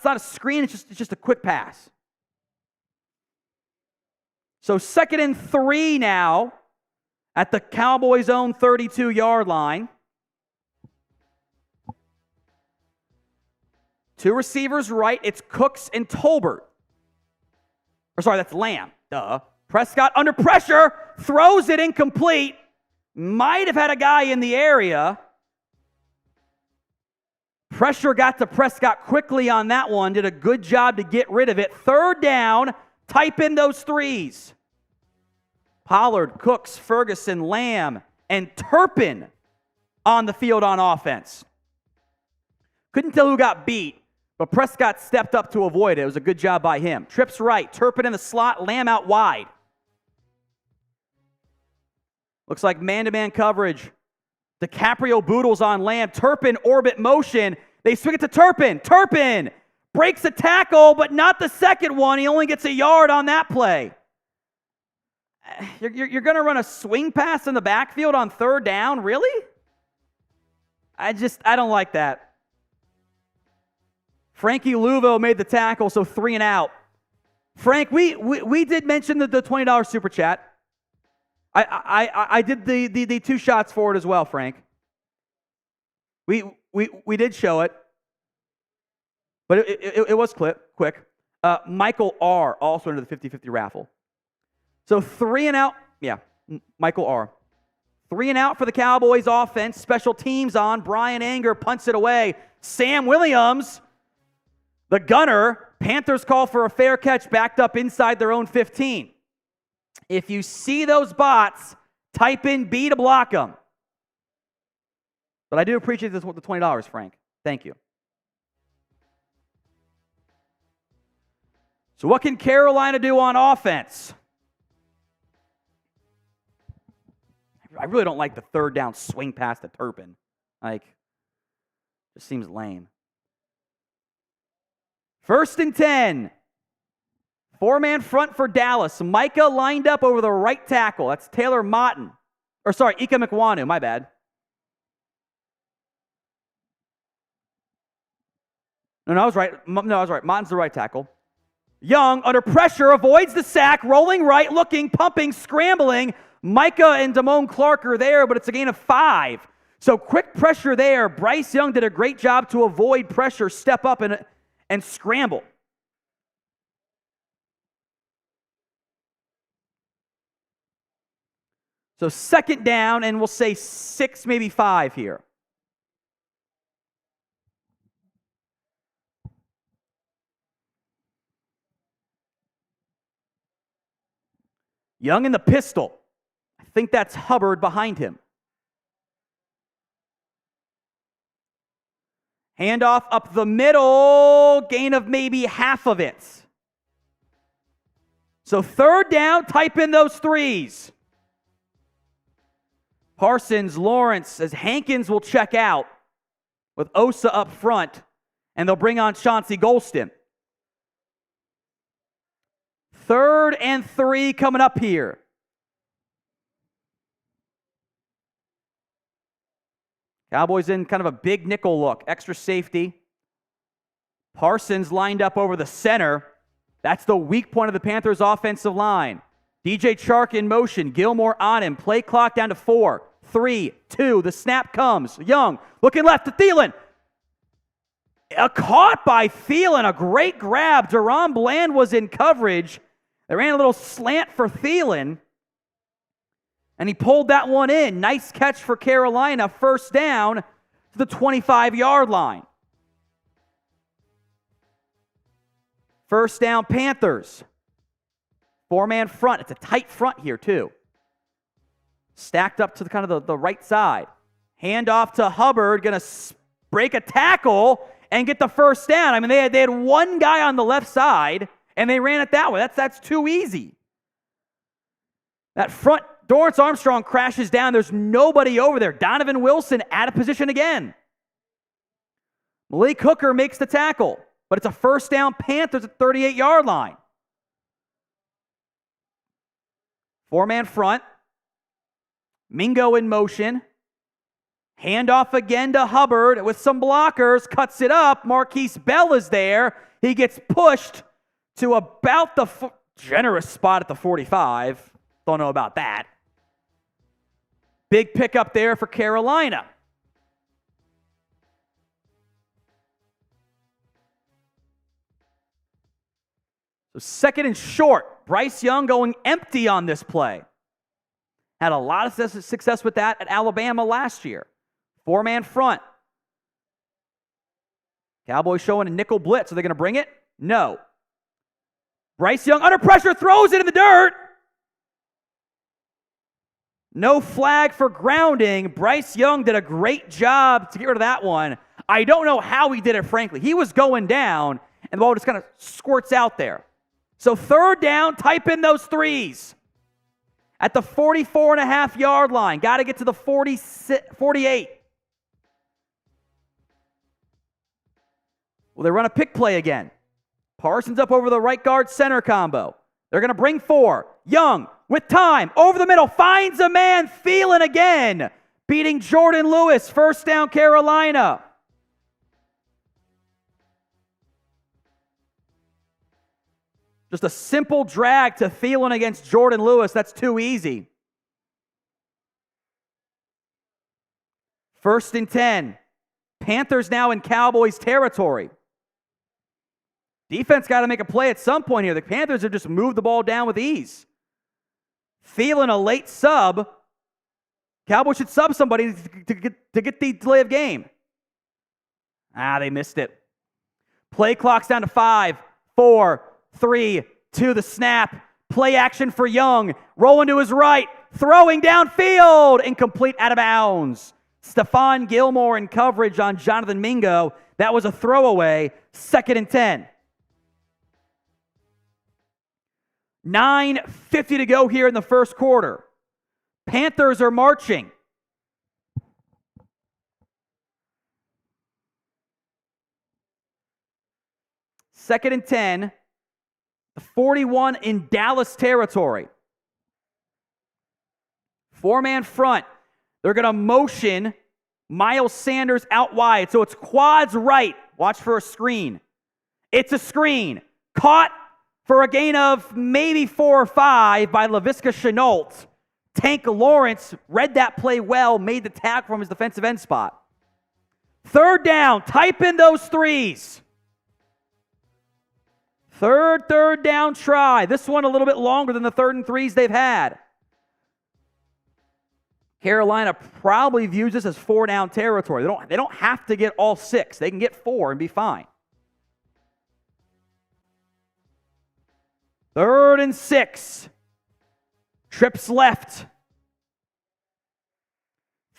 a screen. It's just a quick pass. So 2nd and 3 now at the Cowboys' own 32-yard line. 2 receivers right. It's Cooks and Tolbert. Or sorry, that's Lamb. Duh. Prescott under pressure. Throws it incomplete. Might have had a guy in the area. Pressure got to Prescott quickly on that one. Did a good job to get rid of it. 3rd down. Type in those 3s. Pollard, Cooks, Ferguson, Lamb, and Turpin on the field on offense. Couldn't tell who got beat, but Prescott stepped up to avoid it. It was a good job by him. Trips right. Turpin in the slot. Lamb out wide. Looks like man-to-man coverage. DiCaprio Boodles on Lamb. Turpin orbit motion. They swing it to Turpin. Turpin breaks a tackle, but not the second one. He only gets a yard on that play. You're going to run a swing pass in the backfield on 3rd down? Really? I don't like that. Frankie Louvo made the tackle, so 3 and out. Frank, we did mention the $20 super chat. I did the 2 shots forward as well, Frank. We did show it. But it was quick. Michael R. also into the 50-50 raffle. So 3 and out. Yeah, Michael R. 3 and out for the Cowboys offense. Special teams on. Brian Anger punts it away. Sam Williams, the gunner. Panthers call for a fair catch backed up inside their own 15. If you see those bots, type in B to block them. But I do appreciate this with the $20, Frank. Thank you. So what can Carolina do on offense? I really don't like the third down swing pass to Turpin. Just seems lame. 1st and 10. 4-man front for Dallas. Micah lined up over the right tackle. That's Taylor Ika Mekwanu, my bad. No, I was right. Motton's the right tackle. Young, under pressure, avoids the sack, rolling right, looking, pumping, scrambling. Micah and Damone Clark are there, but it's a gain of 5. So quick pressure there. Bryce Young did a great job to avoid pressure, step up and scramble. So 2nd down, and we'll say 6, maybe 5 here. Young in the pistol. I think that's Hubbard behind him. Handoff up the middle, gain of maybe half of it. So 3rd down, type in those 3s. Parsons, Lawrence, as Hankins will check out with Osa up front, and they'll bring on Chauncey Golston. 3rd and 3 coming up here. Cowboys in kind of a big nickel look. Extra safety. Parsons lined up over the center. That's the weak point of the Panthers' offensive line. DJ Chark in motion. Gilmore on him. Play clock down to 4, 3, 2. The snap comes. Young looking left to Thielen. Caught by Thielen. A great grab. Deron Bland was in coverage. They ran a little slant for Thielen, and he pulled that one in. Nice catch for Carolina. 1st down to the 25-yard line. 1st down, Panthers. 4-man front. It's a tight front here, too. Stacked up to the right side. Handoff to Hubbard. Going to break a tackle and get the 1st down. I mean, they had one guy on the left side, and they ran it that way. That's too easy. That front, Dorrance Armstrong crashes down. There's nobody over there. Donovan Wilson out of position again. Malik Hooker makes the tackle, but it's a 1st down, Panthers at 38-yard line. 4-man front. Mingo in motion. Handoff again to Hubbard with some blockers. Cuts it up. Marquise Bell is there. He gets pushed to about the generous spot at the 45. Don't know about that. Big pickup there for Carolina. So 2nd and short. Bryce Young going empty on this play. Had a lot of success with that at Alabama last year. 4-man front. Cowboys showing a nickel blitz. Are they going to bring it? No. Bryce Young under pressure, throws it in the dirt. No flag for grounding. Bryce Young did a great job to get rid of that one. I don't know how he did it, frankly. He was going down, and the ball just kind of squirts out there. So 3rd down, type in those 3s. At the 44.5-yard line. Got to get to the 48. Well, they run a pick play again. Parsons up over the right guard center combo. They're going to bring 4. Young with time over the middle finds a man. Thielen again beating Jordan Lewis. 1st down, Carolina. Just a simple drag to Thielen against Jordan Lewis. That's too easy. 1st and 10. Panthers now in Cowboys territory. Defense got to make a play at some point here. The Panthers have just moved the ball down with ease. Feeling a late sub. Cowboys should sub somebody to get the delay of game. They missed it. Play clock's down to 5, 4, 3, 2, the snap. Play action for Young. Rolling to his right. Throwing downfield. Incomplete, out of bounds. Stephon Gilmore in coverage on Jonathan Mingo. That was a throwaway. 2nd and 10. 9:50 to go here in the first quarter. Panthers are marching. Second and 10. 41 in Dallas territory. 4-man front. They're going to motion Miles Sanders out wide. So it's quads right. Watch for a screen. It's a screen. Caught for a gain of maybe 4 or 5 by Laviska Shenault. Tank Lawrence read that play well, made the tackle from his defensive end spot. 3rd down. Type in those threes. Third down try. This one a little bit longer than the 3rd and 3s they've had. Carolina probably views this as 4-down territory. They don't have to get all 6. They can get 4 and be fine. 3rd and 6. Trips left.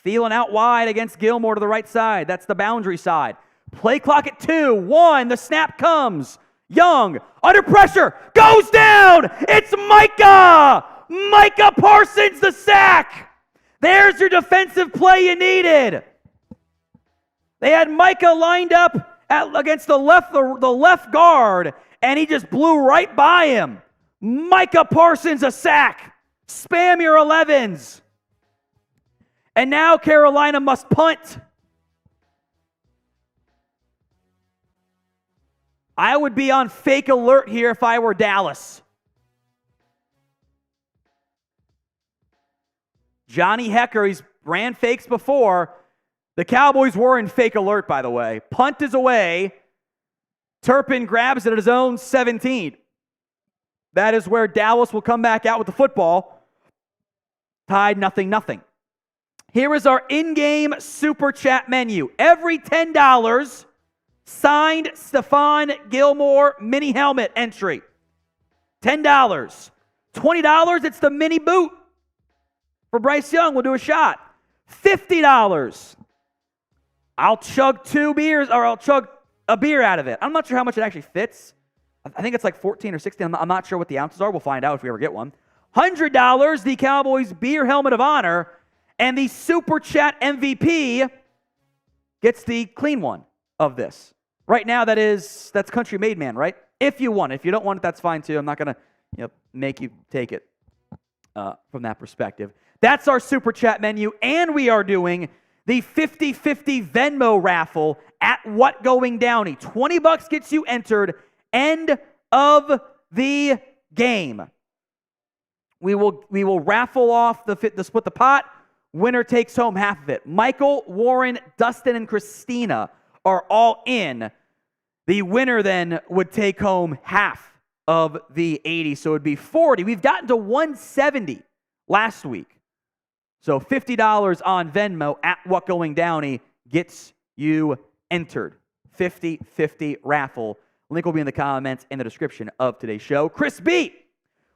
Thielen out wide against Gilmore to the right side. That's the boundary side. Play clock at 2. 1. The snap comes. Young, under pressure, goes down. It's Micah. Micah Parsons, the sack. There's your defensive play you needed. They had Micah lined up against the left guard, and he just blew right by him. Micah Parsons, a sack. Spam your 11s. And now Carolina must punt. I would be on fake alert here if I were Dallas. Johnny Hecker, he's ran fakes before. The Cowboys were in fake alert, by the way. Punt is away. Turpin grabs it at his own 17. That is where Dallas will come back out with the football. Tied 0-0. Here is our in-game Super Chat menu. Every $10, signed Stephon Gilmore mini helmet entry. $10. $20, it's the mini boot for Bryce Young. We'll do a shot. $50. I'll chug 2 beers, or I'll chug a beer out of it. I'm not sure how much it actually fits. I think it's like 14 or 16. I'm not sure what the ounces are. We'll find out if we ever get one. $100, the Cowboys beer helmet of honor, and the Super Chat MVP gets the clean one of this. Right now, that's Country Made Man, right? If you want it. If you don't want it, that's fine too. I'm not going to make you take it from that perspective. That's our Super Chat menu, and we are doing the 50-50 Venmo raffle at What Going Downey. $20 gets you entered. End of the game. We will raffle off the split the pot. Winner takes home half of it. Michael, Warren, Dustin, and Christina are all in. The winner then would take home half of the 80, so it would be 40. We've gotten to 170 last week. So $50 on Venmo at What Going Downey gets you entered. 50-50 raffle. Link will be in the comments and the description of today's show. Chris B,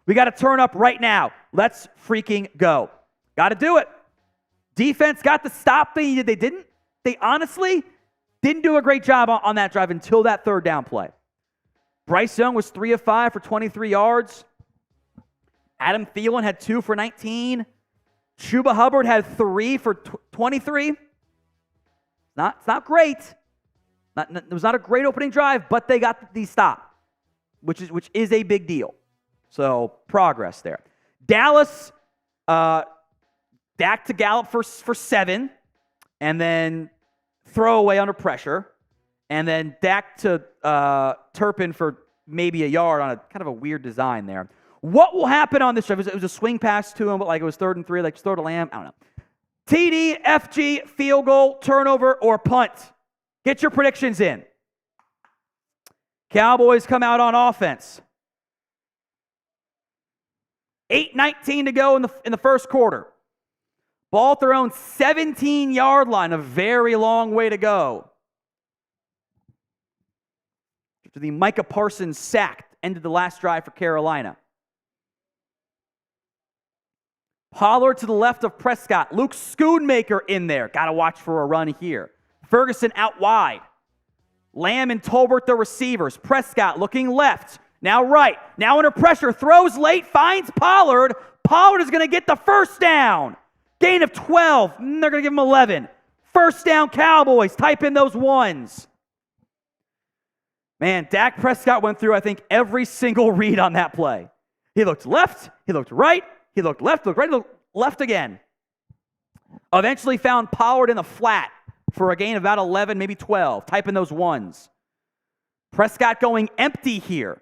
we got to turn up right now. Let's freaking go. Got to do it. Defense got the stop they needed. They honestly didn't do a great job on that drive until that 3rd down play. Bryce Young was 3 of 5 for 23 yards. Adam Thielen had 2 for 19. Chuba Hubbard had 3 for 23. It's not great. It was not a great opening drive, but they got the stop, which is a big deal. So progress there. Dallas, Dak to Gallup for 7, and then throwaway under pressure, and then Dak to Turpin for maybe a yard on a kind of a weird design there. What will happen on this drive? It was a swing pass to him, but like it was 3rd and 3, like just throw to Lamb. I don't know. TD, FG, field goal, turnover, or punt. Get your predictions in. Cowboys come out on offense. 8:19 to go in the first quarter. Ball at their own 17-yard line, a very long way to go. After the Micah Parsons sack ended the last drive for Carolina. Pollard to the left of Prescott. Luke Schoonmaker in there. Got to watch for a run here. Ferguson out wide. Lamb and Tolbert the receivers. Prescott looking left. Now right. Now under pressure. Throws late. Finds Pollard. Pollard is going to get the first down. Gain of 12. They're going to give him 11. First down Cowboys. Type in those ones. Man, Dak Prescott went through, I think, every single read on that play. He looked left. He looked right. He looked left. Looked right. Looked left again. Eventually found Pollard in the flat for a gain of about 11, maybe 12. Type in those ones. Prescott going empty here.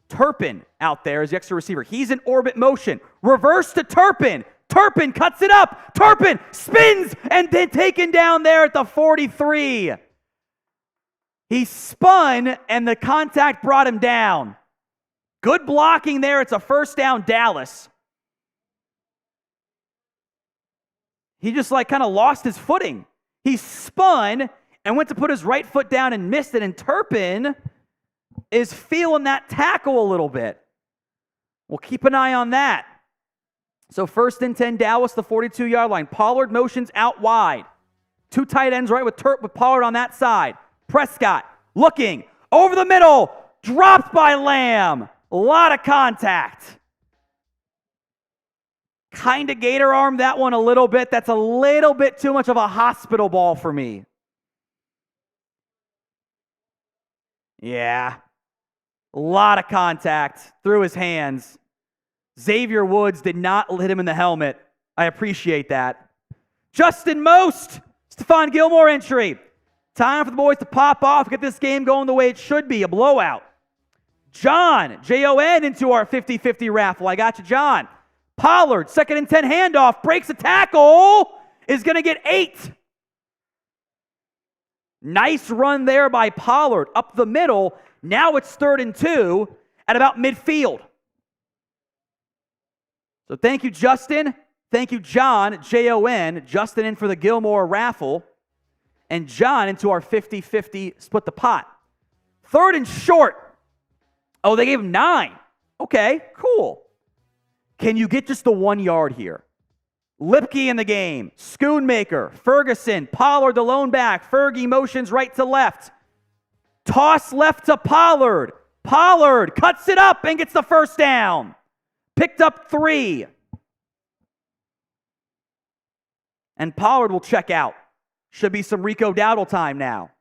Turpin out there as the extra receiver. He's in orbit motion. Reverse to Turpin. Turpin cuts it up. Turpin spins and then taken down there at the 43. He spun and the contact brought him down. Good blocking there. It's a first down Dallas. He just kind of lost his footing. He spun and went to put his right foot down and missed it. And Turpin is feeling that tackle a little bit. We'll keep an eye on that. So 1st and 10 Dallas, the 42-yard line. Pollard motions out wide. 2 tight ends right with Pollard on that side. Prescott looking over the middle. Dropped by Lamb. A lot of contact. Kind of gator armed that one a little bit. That's a little bit too much of a hospital ball for me. Yeah. A lot of contact through his hands. Xavier Woods did not hit him in the helmet. I appreciate that. Justin Most. Stephon Gilmore entry. Time for the boys to pop off, get this game going the way it should be, a blowout. John, Jon, into our 50-50 raffle. I got you, John. Pollard, 2nd and 10 handoff, breaks a tackle, is going to get 8. Nice run there by Pollard up the middle. Now it's 3rd and 2 at about midfield. So thank you, Justin. Thank you, John, Jon. Justin in for the Gilmore raffle. And John into our 50-50 split the pot. 3rd and short. Oh, they gave him 9. Okay, cool. Can you get just the 1 yard here? Lipke in the game. Schoonmaker, Ferguson, Pollard the lone back. Fergie motions right to left. Toss left to Pollard. Pollard cuts it up and gets the first down. Picked up 3. And Pollard will check out. Should be some Rico Dowdle time now.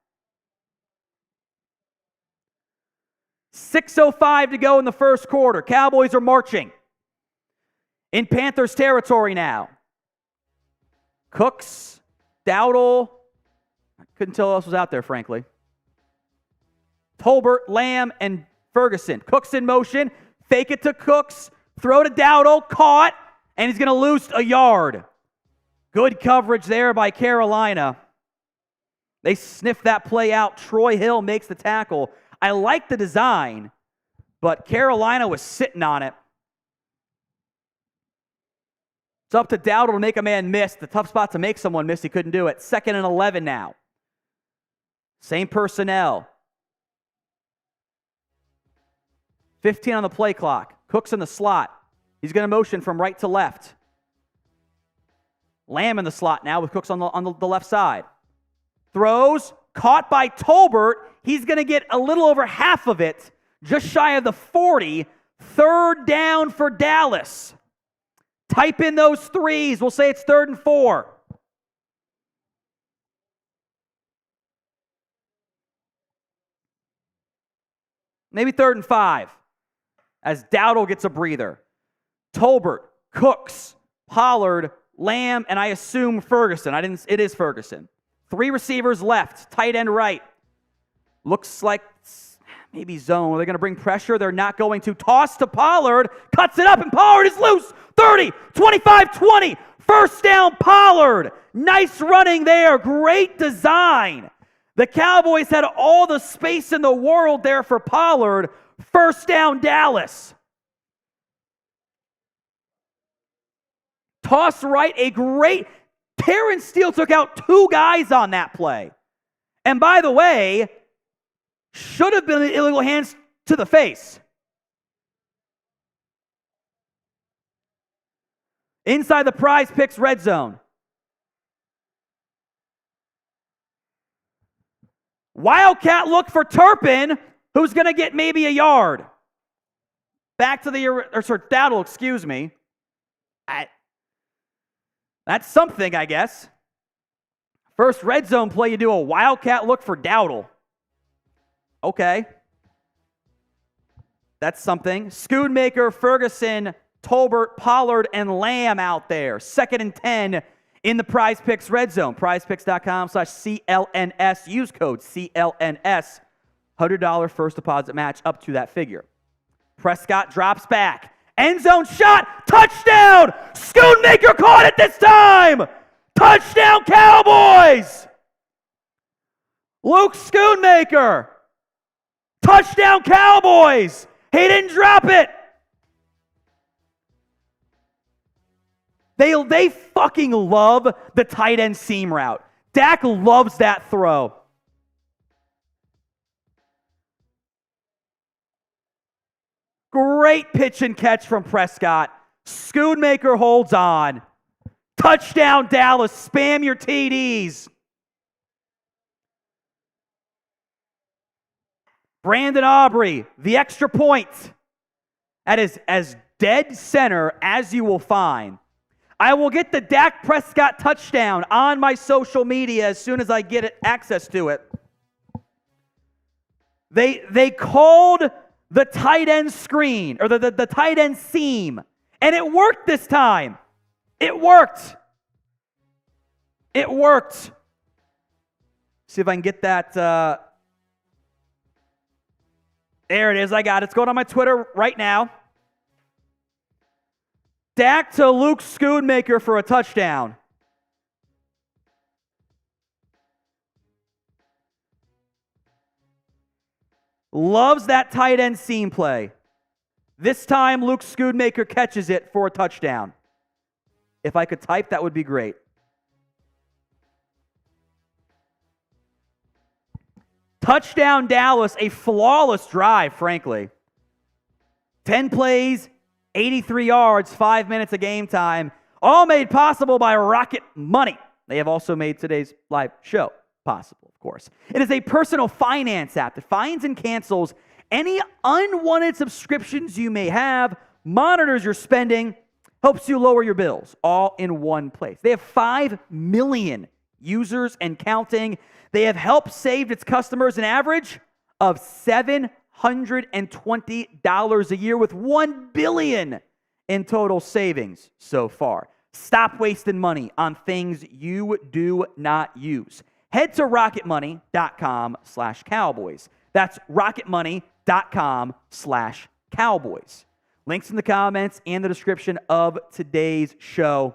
6:05 to go in the first quarter. Cowboys are marching in Panthers territory now. Cooks, Dowdle. I couldn't tell who else was out there, frankly. Tolbert, Lamb, and Ferguson. Cooks in motion. Fake it to Cooks. Throw to Dowdle. Caught. And he's going to lose a yard. Good coverage there by Carolina. They sniff that play out. Troy Hill makes the tackle. I like the design, but Carolina was sitting on it. It's up to Dowdle to make a man miss. The tough spot to make someone miss. He couldn't do it. 2nd and 11 now. Same personnel. 15 on the play clock. Cook's in the slot. He's going to motion from right to left. Lamb in the slot now with Cooks on the left side. Throws, caught by Tolbert. He's going to get a little over half of it, just shy of the 40. 3rd down for Dallas. Type in those 3s. We'll say it's 3rd and 4. Maybe 3rd and 5 as Dowdle gets a breather. Tolbert, Cooks, Pollard, Lamb, and I assume Ferguson. It is Ferguson. 3 receivers left. Tight end right. Looks like maybe zone. Are they going to bring pressure? They're not going to. Toss to Pollard. Cuts it up, and Pollard is loose. 30, 25, 20. First down, Pollard. Nice running there. Great design. The Cowboys had all the space in the world there for Pollard. First down, Dallas. Toss right, a great... Terrence Steele took out 2 guys on that play. And by the way, should have been illegal hands to the face. Inside the Prize Picks red zone. Wildcat look for Turpin, who's going to get maybe a yard. Back to the, Dowdle, excuse me. That's something, I guess. First red zone play, you do a Wildcat look for Dowdle. Okay. That's something. Schoonmaker, Ferguson, Tolbert, Pollard, and Lamb out there. 2nd and 10 in the Prize Picks red zone. PrizePicks.com/CLNS. Use code CLNS. $100 first deposit match up to that figure. Prescott drops back. End zone shot. Touchdown. Schoonmaker caught it this time. Touchdown Cowboys. Luke Schoonmaker. Touchdown Cowboys. He didn't drop it. They fucking love the tight end seam route. Dak loves that throw. Great pitch and catch from Prescott. Schoonmaker holds on. Touchdown Dallas. Spam your TDs. Brandon Aubrey, the extra point. That is as dead center as you will find. I will get the Dak Prescott touchdown on my social media as soon as I get access to it. They called the tight end screen, or the tight end seam, and it worked this time. It worked. It worked. See if I can get that. There it is. I got it. It's going on my Twitter right now. Dak to Luke Schoonmaker for a touchdown. Loves that tight end seam play. This time, Luke Schoonmaker catches it for a touchdown. If I could type, that would be great. Touchdown Dallas, a flawless drive, frankly. 10 plays, 83 yards, 5 minutes of game time, all made possible by Rocket Money. They have also made today's live show possible, of course. It is a personal finance app that finds and cancels any unwanted subscriptions you may have, monitors your spending, helps you lower your bills, all in one place. They have 5 million users and counting. They have helped save its customers an average of $720 a year with $1 billion in total savings so far. Stop wasting money on things you do not use. Head to rocketmoney.com/Cowboys. That's rocketmoney.com/Cowboys. Links in the comments and the description of today's show.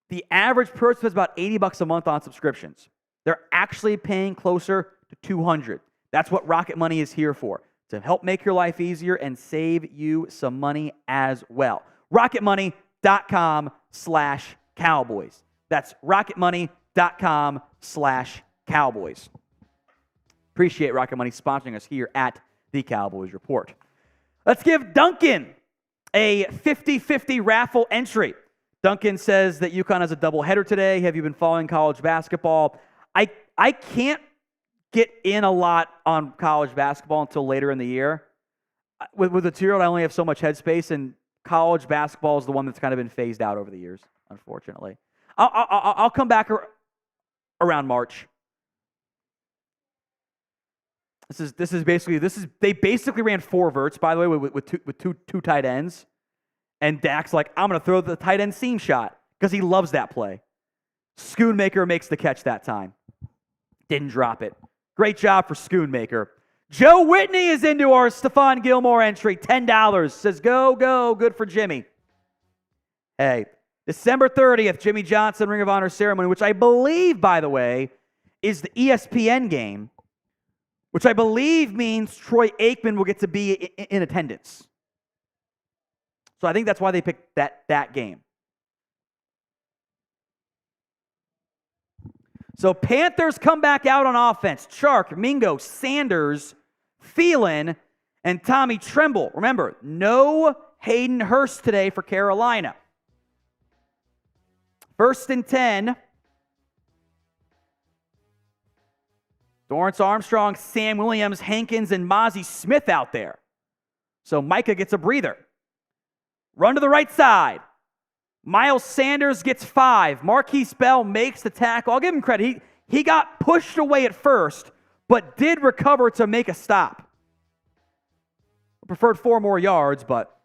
The average person is about $80 a month on subscriptions. They're actually paying closer to $200. That's what Rocket Money is here for, to help make your life easier and save you some money as well. rocketmoney.com/Cowboys. That's rocketmoney.com/Cowboys. Appreciate Rocket Money sponsoring us here at the Cowboys Report. Let's give Duncan a 50-50 raffle entry. Duncan says that UConn has a doubleheader today. Have you been following college basketball? I can't get in a lot on college basketball until later in the year. With the 2-year-old, I only have so much headspace, and college basketball is the one that's kind of been phased out over the years, unfortunately. I'll come back around March. They basically ran 4 verts, by the way, with two tight ends. And Dak's like, I'm going to throw the tight end seam shot because he loves that play. Schoonmaker makes the catch that time. Didn't drop it. Great job for Schoonmaker. Joe Whitney is into our Stephon Gilmore entry. $10. Says, go, go. Good for Jimmy. Hey, December 30th, Jimmy Johnson Ring of Honor ceremony, which I believe, by the way, is the ESPN game, which I believe means Troy Aikman will get to be in attendance. So I think that's why they picked that game. So Panthers come back out on offense. Chark, Mingo, Sanders, Thielen, and Tommy Tremble. Remember, no Hayden Hurst today for Carolina. 1st and 10. Dorrance Armstrong, Sam Williams, Hankins, and Mozzie Smith out there. So Micah gets a breather. Run to the right side. Miles Sanders gets 5. Marquise Bell makes the tackle. I'll give him credit. He got pushed away at first, but did recover to make a stop. Preferred 4 more yards, but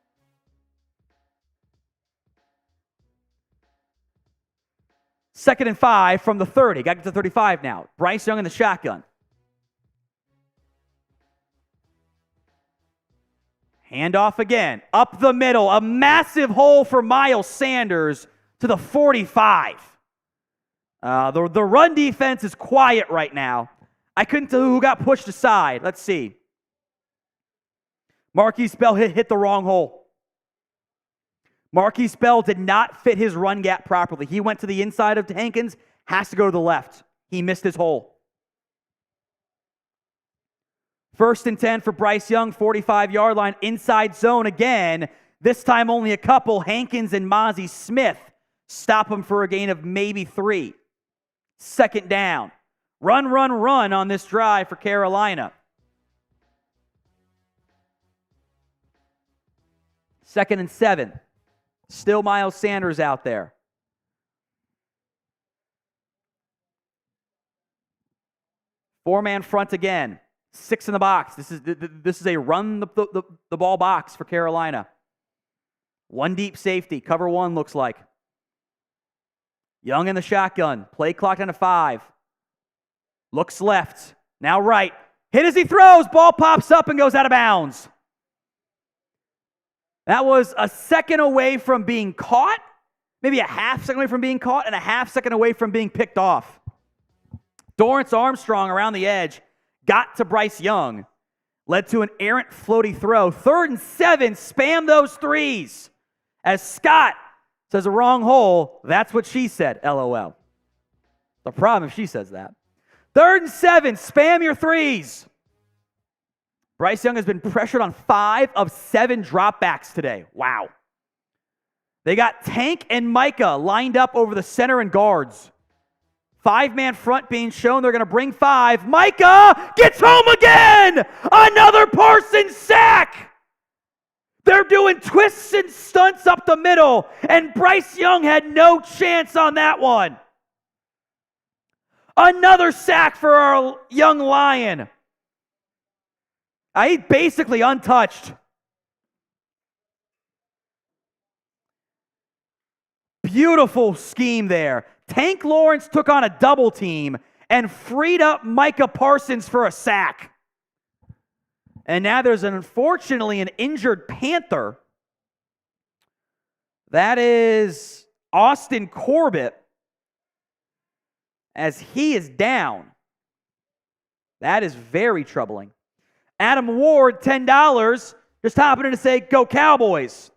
2nd and 5 from the 30. Got to the 35 now. Bryce Young in the shotgun. Handoff again. Up the middle. A massive hole for Miles Sanders to the 45. The run defense is quiet right now. I couldn't tell who got pushed aside. Let's see. Marquise Bell hit the wrong hole. Marquise Bell did not fit his run gap properly. He went to the inside of Hankins, has to go to the left. He missed his hole. 1st and 10 for Bryce Young, 45-yard line, inside zone again. This time only a couple. Hankins and Mozzie Smith stop him for a gain of maybe 3. 2nd down. Run on this drive for Carolina. 2nd and 7. Still Miles Sanders out there. Four-man front again. 6 in the box. This is a run the ball box for Carolina. 1 deep safety. Cover 1 looks like. Young in the shotgun. Play clock down to 5. Looks left. Now right. Hit as he throws. Ball pops up and goes out of bounds. That was a second away from being caught. Maybe a half second away from being caught and a half second away from being picked off. Dorrance Armstrong around the edge. Got to Bryce Young. Led to an errant floaty throw. 3rd and 7. Spam those threes. As Scott says a wrong hole. That's what she said. LOL. The problem if she says that. 3rd and 7. Spam your threes. Bryce Young has been pressured on 5 of 7 dropbacks today. Wow. They got Tank and Micah lined up over the center and guards. 5-man front being shown. They're going to bring 5. Micah gets home again. Another Parsons sack. They're doing twists and stunts up the middle, and Bryce Young had no chance on that one. Another sack for our young Lion. He's basically untouched. Beautiful scheme there. Tank Lawrence took on a double team and freed up Micah Parsons for a sack. And now there's unfortunately an injured Panther. That is Austin Corbett, as he is down. That is very troubling. Adam Ward, $10, just hopping in to say, go Cowboys.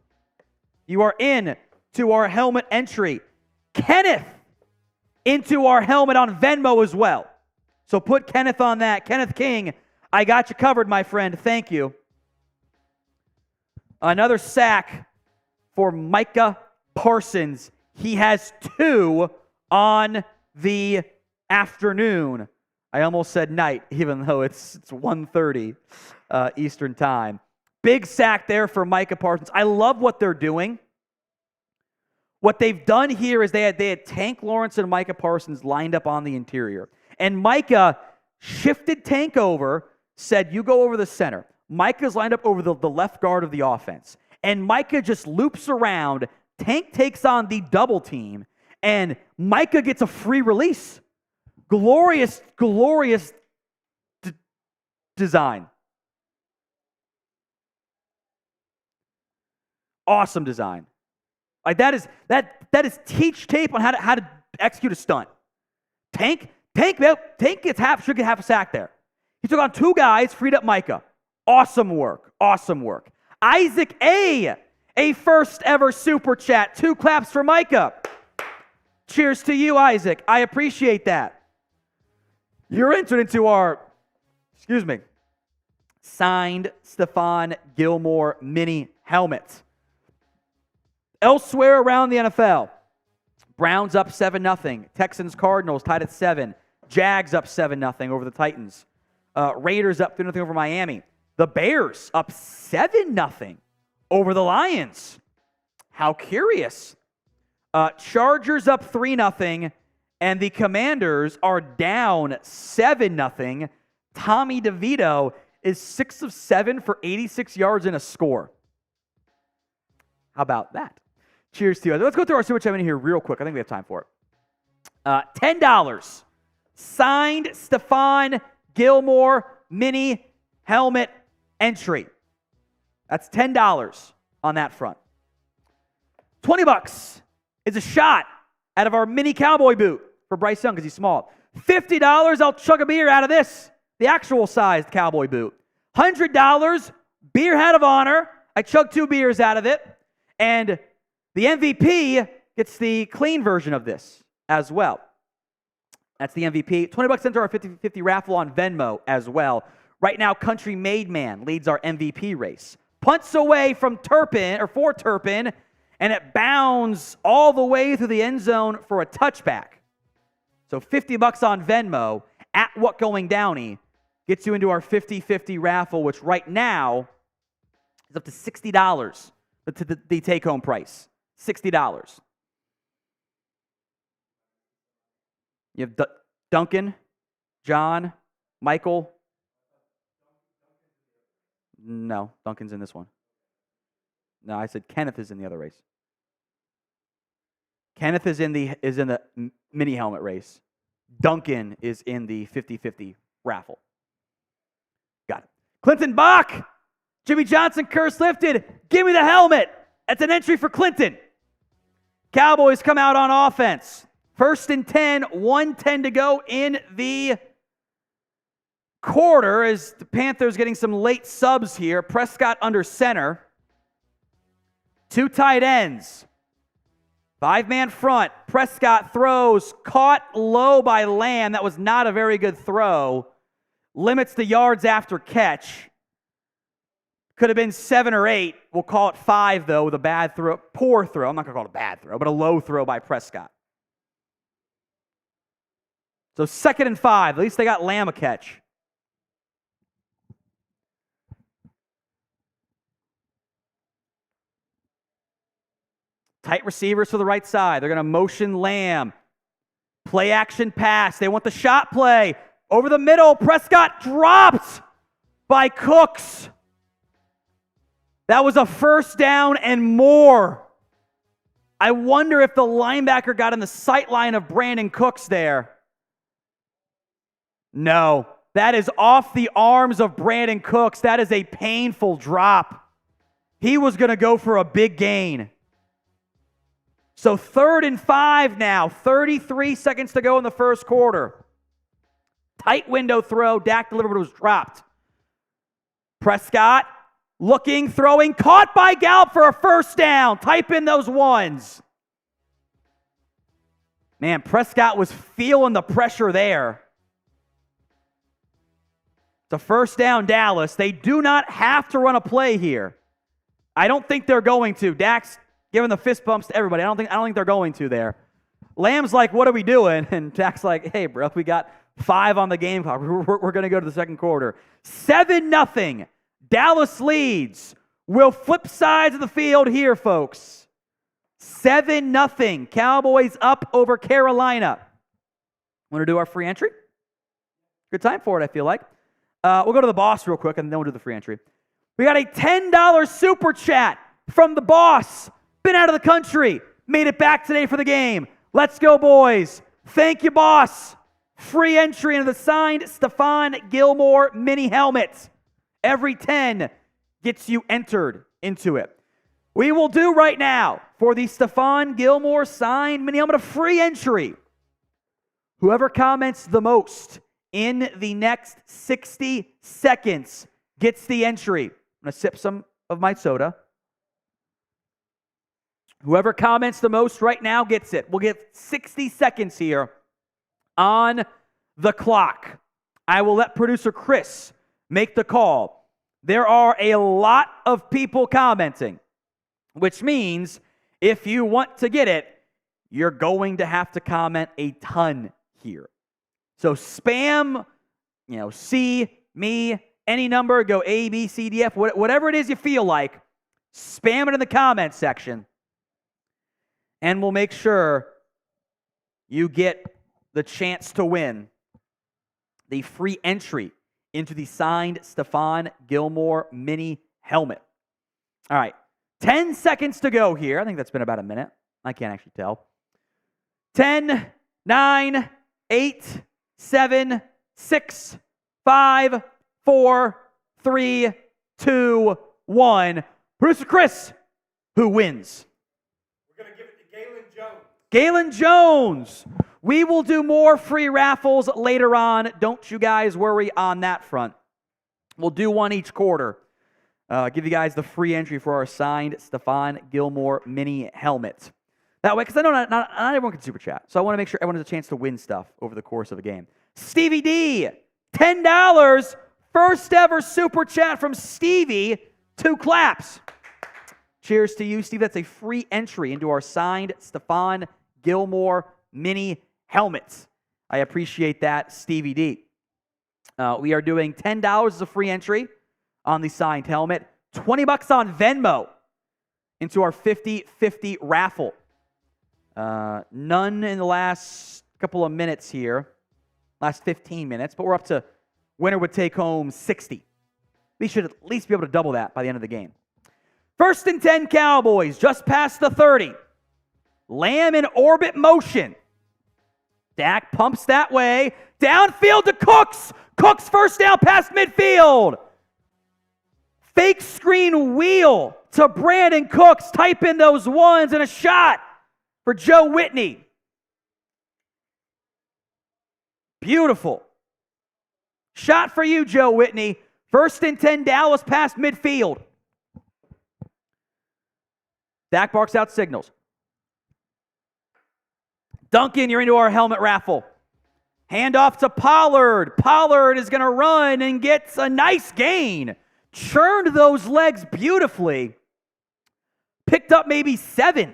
You are in to our helmet entry. Kenneth into our helmet on Venmo as well. So put Kenneth on that. Kenneth King, I got you covered, my friend. Thank you. Another sack for Micah Parsons. He has 2 on the afternoon. I almost said night, even though it's 1:30 Eastern time. Big sack there for Micah Parsons. I love what they're doing. What they've done here is they had Tank Lawrence and Micah Parsons lined up on the interior. And Micah shifted Tank over, said, you go over the center. Micah's lined up over the left guard of the offense. And Micah just loops around. Tank takes on the double team. And Micah gets a free release. Glorious design. Awesome design. Like that is teach tape on how to execute a stunt. Tank Tank should get half a sack there. He took on 2 guys, freed up Micah. Awesome work. Awesome work. Isaac A first ever super chat. 2 claps for Micah. Cheers to you, Isaac. I appreciate that. You're entered into our, signed Stephon Gilmore mini helmet. Elsewhere around the NFL, Browns up 7-0. Texans, Cardinals tied at 7. Jags up 7-0 over the Titans. Raiders up 3-0 over Miami. The Bears up 7-0 over the Lions. How curious. Chargers up 3-0, and the Commanders are down 7-0. Tommy DeVito is 6 of 7 for 86 yards and a score. How about that? Cheers to you. Let's go through our super chat in here real quick. I think we have time for it. $10. Signed Stephon Gilmore mini helmet entry. That's $10 on that front. $20 is a shot out of our mini cowboy boot for Bryce Young because he's small. $50, I'll chug a beer out of this, the actual sized cowboy boot. $100, beer hat of honor. I chugged 2 beers out of it. And the MVP gets the clean version of this as well. That's the MVP. $20 into our 50-50 raffle on Venmo as well. Right now, Country Made Man leads our MVP race. Punts away from Turpin, or for Turpin, and it bounds all the way through the end zone for a touchback. So $50 on Venmo at What Going Downey gets you into our 50-50 raffle, which right now is up to $60, the take-home price. $60. You have Duncan, John, Michael. No, Duncan's in this one. No, I said Kenneth is in the other race. Kenneth is in the mini helmet race. Duncan is in the 50-50 raffle. Got it. Clinton Bach, Jimmy Johnson curse lifted. Give me the helmet. That's an entry for Clinton. Cowboys come out on offense. 1st and 10, 1:10 to go in the quarter as the Panthers getting some late subs here. Prescott under center. 2 tight ends. 5-man front. Prescott throws. Caught low by Lamb. That was not a very good throw. Limits the yards after catch. Could have been 7 or 8. We'll call it 5, though, with a bad throw. Poor throw. I'm not going to call it a bad throw, but a low throw by Prescott. So 2nd and 5. At least they got Lamb a catch. Tight receivers to the right side. They're going to motion Lamb. Play action pass. They want the shot play. Over the middle. Prescott dropped by Cooks. That was a 1st down and more. I wonder if the linebacker got in the sight line of Brandon Cooks there. No, that is off the arms of Brandon Cooks. That is a painful drop. He was going to go for a big gain. So 3rd and 5 now. 33 seconds to go in the first quarter. Tight window throw. Dak delivered, but it was dropped. Prescott looking, throwing, caught by Gallup for a 1st down. Type in those ones. Man, Prescott was feeling the pressure there. It's a 1st down, Dallas. They do not have to run a play here. I don't think they're going to. Dak's giving the fist bumps to everybody. I don't think they're going to there. Lamb's like, what are we doing? And Dak's like, hey, bro, we got 5 on the game clock. We're going to go to the second quarter. 7-0. Dallas leads. We'll flip sides of the field here, folks. 7-0. Cowboys up over Carolina. Want to do our free entry? Good time for it, I feel like. We'll go to the boss real quick, and then we'll do the free entry. We got a $10 super chat from the boss. Been out of the country. Made it back today for the game. Let's go, boys. Thank you, boss. Free entry into the signed Stephon Gilmore mini helmet. Every 10 gets you entered into it. We will do right now for the Stephon Gilmore signed mini helmet a free entry Whoever comments the most in the next 60 seconds gets the entry. I'm going to sip some of my soda. Whoever comments the most right now gets it. We'll get 60 seconds here on the clock. I will let producer Chris make the call. There are a lot of people commenting, which means if you want to get it, you're going to have to comment a ton here. So spam, C, me, any number, go A, B, C, D, F, whatever it is you feel like, spam it in the comment section, and we'll make sure you get the chance to win the free entry into the signed Stephon Gilmore mini helmet. All right, 10 seconds to go here. I think that's been about a minute. I can't actually tell. 10, 9, 8, 7, 6, 5, 4, 3, 2, 1. Producer Chris, who wins? We're going to give it to Galen Jones. Galen Jones. We will do more free raffles later on. Don't you guys worry on that front. We'll do one each quarter. Give you guys the free entry for our signed Stephon Gilmore mini helmet. That way, because I know not everyone can super chat. So I want to make sure everyone has a chance to win stuff over the course of a game. Stevie D, $10. First ever super chat from Stevie. 2 claps. Cheers to you, Steve. That's a free entry into our signed Stephon Gilmore mini helmets. I appreciate that, Stevie D. We are doing $10 as a free entry on the signed helmet. $20 on Venmo into our 50-50 raffle. None in the last couple of minutes here. Last 15 minutes, but we're up to winner would take home 60. We should at least be able to double that by the end of the game. 1st and 10 Cowboys, just past the 30. Lamb in orbit motion. Dak pumps that way. Downfield to Cooks. Cooks first down past midfield. Fake screen wheel to Brandon Cooks. Type in those ones and a shot for Joe Whitney. Beautiful. Shot for you, Joe Whitney. 1st and 10, Dallas past midfield. Dak barks out signals. Duncan, you're into our helmet raffle. Hand off to Pollard. Pollard is going to run and gets a nice gain. Churned those legs beautifully. Picked up maybe 7.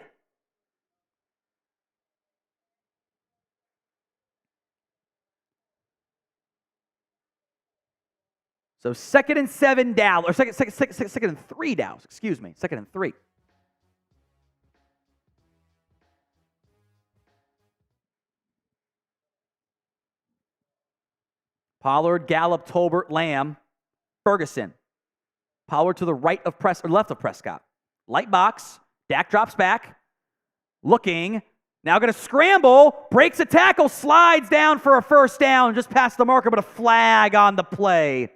So 2nd and 7 Dallas, or second and 3 Dallas, excuse me, 2nd and 3. Pollard, Gallup, Tolbert, Lamb, Ferguson. Pollard to the right of left of Prescott. Light box. Dak drops back. Looking. Now going to scramble. Breaks a tackle. Slides down for a first down. Just past the marker, but a flag on the play.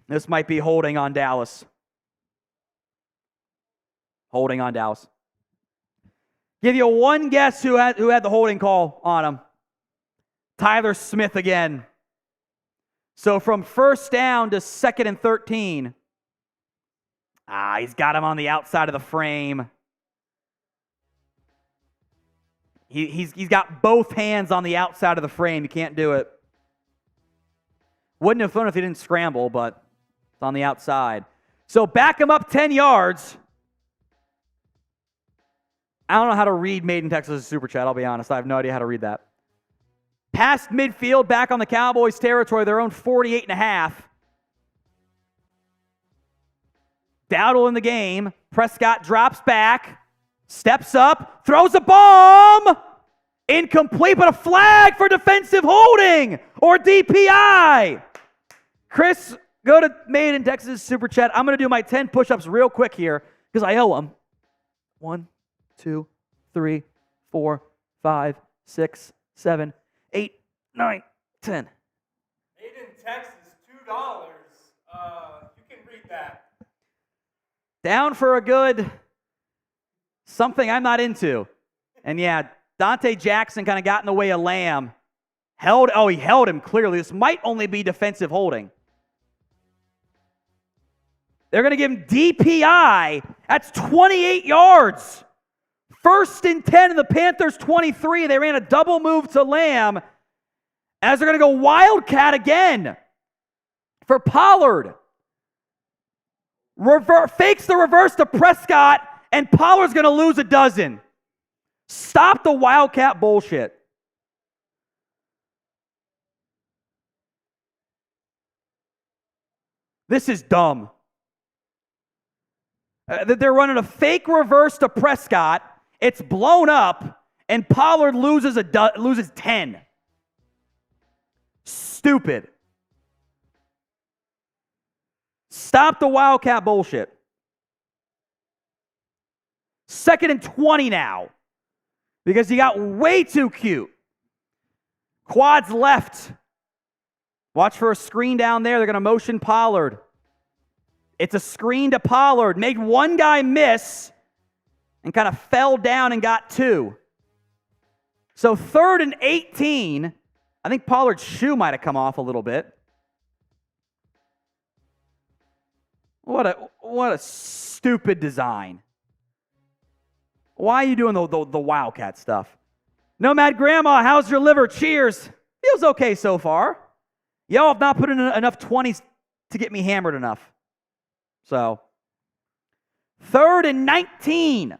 This might be holding on Dallas. Holding on Dallas. Give you one guess who had the holding call on him. Tyler Smith again. So from first down to 2nd and 13. He's got him on the outside of the frame. He's got both hands on the outside of the frame. You can't do it. Wouldn't have thrown if he didn't scramble, but it's on the outside. So back him up 10 yards. I don't know how to read Made in Texas Super Chat, I'll be honest. I have no idea how to read that. Past midfield, back on the Cowboys' territory, their own 48.5. Dowdle in the game. Prescott drops back, steps up, throws a bomb. Incomplete, but a flag for defensive holding or DPI. Chris, go to Made in Texas Super Chat. I'm going to do my 10 push-ups real quick here because I owe them. 1, 2, 3, 4, 5, 6, 7, 8, 9, 10. Made in Texas, $2. You can read that. Down for a good something I'm not into. And yeah, Dante Jackson kind of got in the way of Lamb. He held him clearly. This might only be defensive holding. They're going to give him DPI. That's 28 yards. 1st and 10 in the Panthers 23. They ran a double move to Lamb as they're going to go Wildcat again for Pollard. Fakes the reverse to Prescott, and Pollard's going to lose a dozen. Stop the Wildcat bullshit. This is dumb. They're running a fake reverse to Prescott. It's blown up, and Pollard loses 10. Stupid. Stop the Wildcat bullshit. 2nd and 20 now, because he got way too cute. Quads left. Watch for a screen down there. They're going to motion Pollard. It's a screen to Pollard. Made one guy miss and kind of fell down and got 2. So 3rd and 18. I think Pollard's shoe might have come off a little bit. What a stupid design. Why are you doing the Wildcat stuff? Nomad Grandma, how's your liver? Cheers. Feels okay so far. Y'all have not put in enough 20s to get me hammered enough. So, 3rd and 19.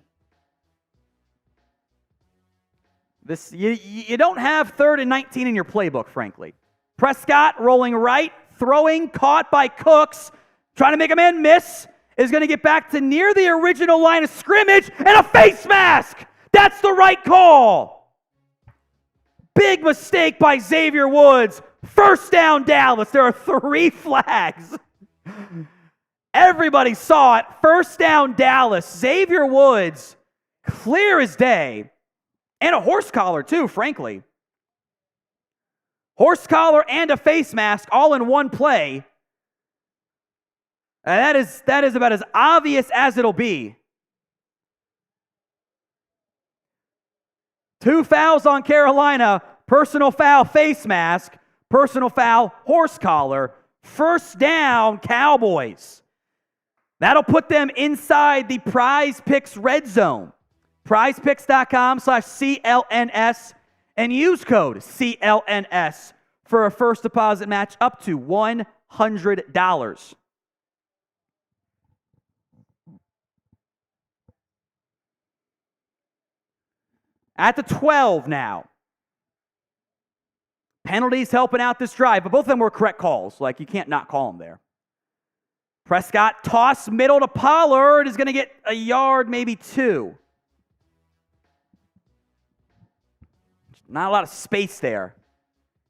You don't have 3rd and 19 in your playbook, frankly. Prescott rolling right, throwing, caught by Cooks, trying to make a man miss, is going to get back to near the original line of scrimmage, and a face mask! That's the right call! Big mistake by Xavier Woods. 1st down, Dallas. There are 3 flags. Everybody saw it. 1st down, Dallas. Xavier Woods, clear as day. And a horse collar, too, frankly. Horse collar and a face mask all in one play. And that is about as obvious as it'll be. 2 fouls on Carolina. Personal foul, face mask. Personal foul, horse collar. 1st down, Cowboys. That'll put them inside the Prize Picks red zone. PrizePicks.com/CLNS and use code CLNS for a first deposit match up to $100. At the 12 now. Penalties helping out this drive, but both of them were correct calls. Like, you can't not call them there. Prescott toss middle to Pollard is going to get a yard, maybe 2. Not a lot of space there.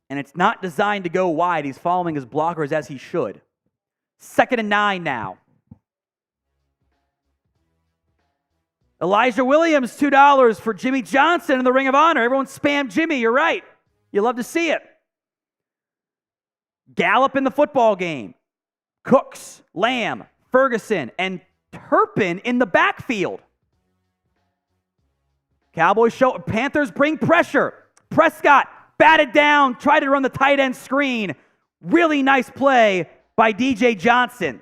And it's not designed to go wide. He's following his blockers as he should. 2nd and 9 now. Elijah Williams, $2 for Jimmy Johnson in the Ring of Honor. Everyone spam Jimmy. You're right. You love to see it. Gallup in the football game. Cooks, Lamb, Ferguson, and Turpin in the backfield. Panthers bring pressure. Prescott batted down, tried to run the tight end screen. Really nice play by DJ Johnson.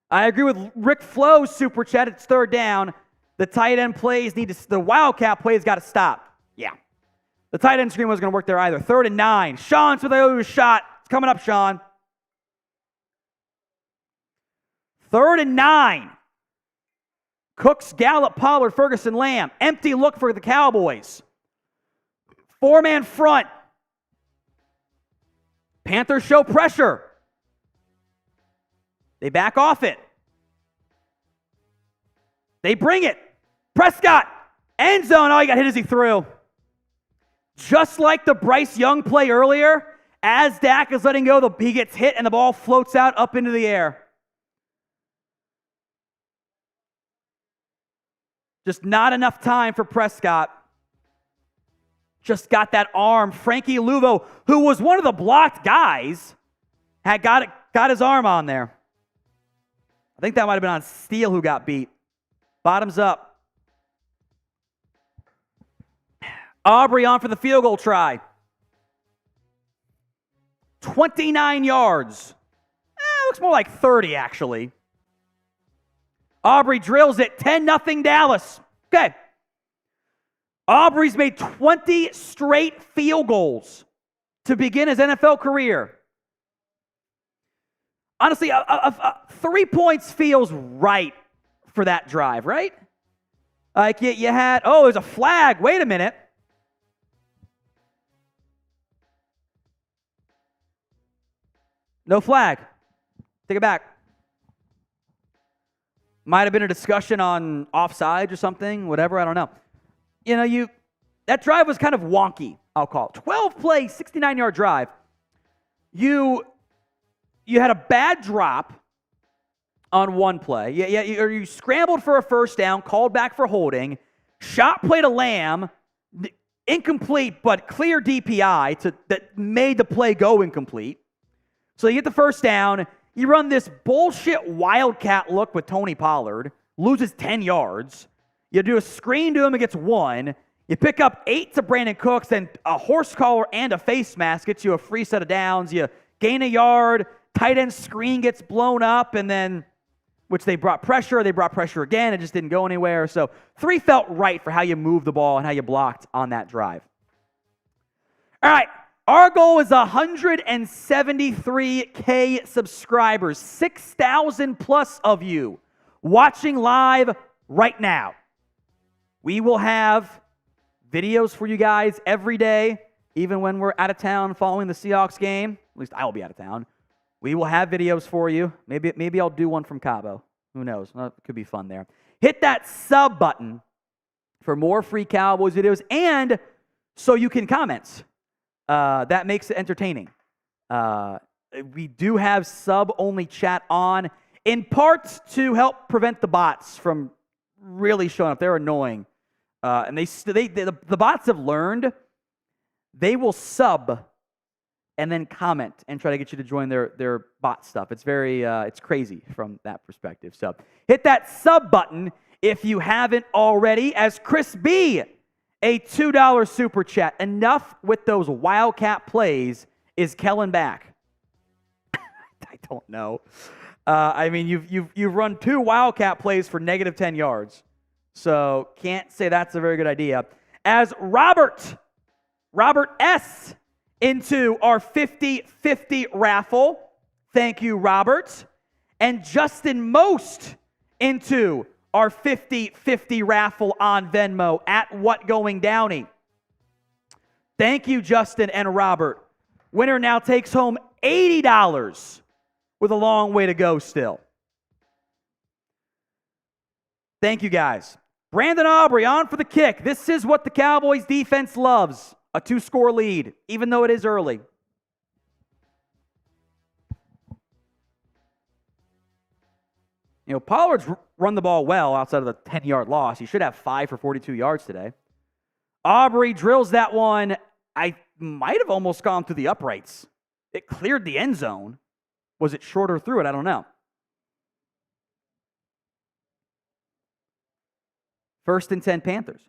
I agree with Rick Flo's super chat. It's 3rd down. The tight end plays the Wildcat plays got to stop. Yeah. The tight end screen wasn't going to work there either. 3rd and 9. Sean's with a shot. It's coming up, Sean. 3rd and 9. Cooks, Gallup, Pollard, Ferguson, Lamb. Empty look for the Cowboys. 4-man front. Panthers show pressure. They back off it. They bring it. Prescott, end zone. Oh, he got hit as he threw. Just like the Bryce Young play earlier, as Dak is letting go, he gets hit and the ball floats out up into the air. Just not enough time for Prescott. Just got that arm. Frankie Luvo, who was one of the blocked guys, had got his arm on there. I think that might have been on Steele who got beat. Bottoms up. Aubrey on for the field goal try. 29 yards. Looks more like 30, actually. Aubrey drills it. 10-0 Dallas. Okay. Aubrey's made 20 straight field goals to begin his NFL career. Honestly, 3 points feels right for that drive, right? Like you had, there's a flag. Wait a minute. No flag. Take it back. Might have been a discussion on offsides or something, whatever, I don't know. That drive was kind of wonky, I'll call it. 12-play, 69-yard drive. You had a bad drop on one play. You scrambled for a first down, called back for holding, shot play to Lamb, incomplete but clear DPI that made the play go incomplete. So you get the first down, you run this bullshit wildcat look with Tony Pollard, loses 10 yards. You do a screen to him, it gets 1. You pick up 8 to Brandon Cooks, then a horse collar and a face mask gets you a free set of downs. You gain a yard, tight end screen gets blown up, and then, which they brought pressure again, it just didn't go anywhere. So 3 felt right for how you moved the ball and how you blocked on that drive. All right, our goal is 173K subscribers, 6,000 plus of you watching live right now. We will have videos for you guys every day, even when we're out of town following the Seahawks game. At least I will be out of town. We will have videos for you. Maybe I'll do one from Cabo. Who knows? Well, it could be fun there. Hit that sub button for more free Cowboys videos, and so you can comment. That makes it entertaining. We do have sub-only chat on, in part to help prevent the bots from really showing up. They're annoying. And the bots have learned they will sub and then comment and try to get you to join their bot stuff. It's it's crazy from that perspective. So hit that sub button if you haven't already. As Chris B, a $2 super chat. Enough with those wildcat plays. Is Kellen back? I don't know. You've run 2 wildcat plays for negative 10 yards. So can't say that's a very good idea. As Robert S. into our 50-50 raffle. Thank you, Robert. And Justin Most into our 50-50 raffle on Venmo at WhatGoingDowney. Thank you, Justin and Robert. Winner now takes home $80 with a long way to go still. Thank you, guys. Brandon Aubrey on for the kick. This is what the Cowboys defense loves. A 2-score lead, even though it is early. Pollard's run the ball well outside of the 10-yard loss. He should have 5 for 42 yards today. Aubrey drills that one. I might have almost gone through the uprights. It cleared the end zone. Was it shorter through it? I don't know. First and 10 Panthers.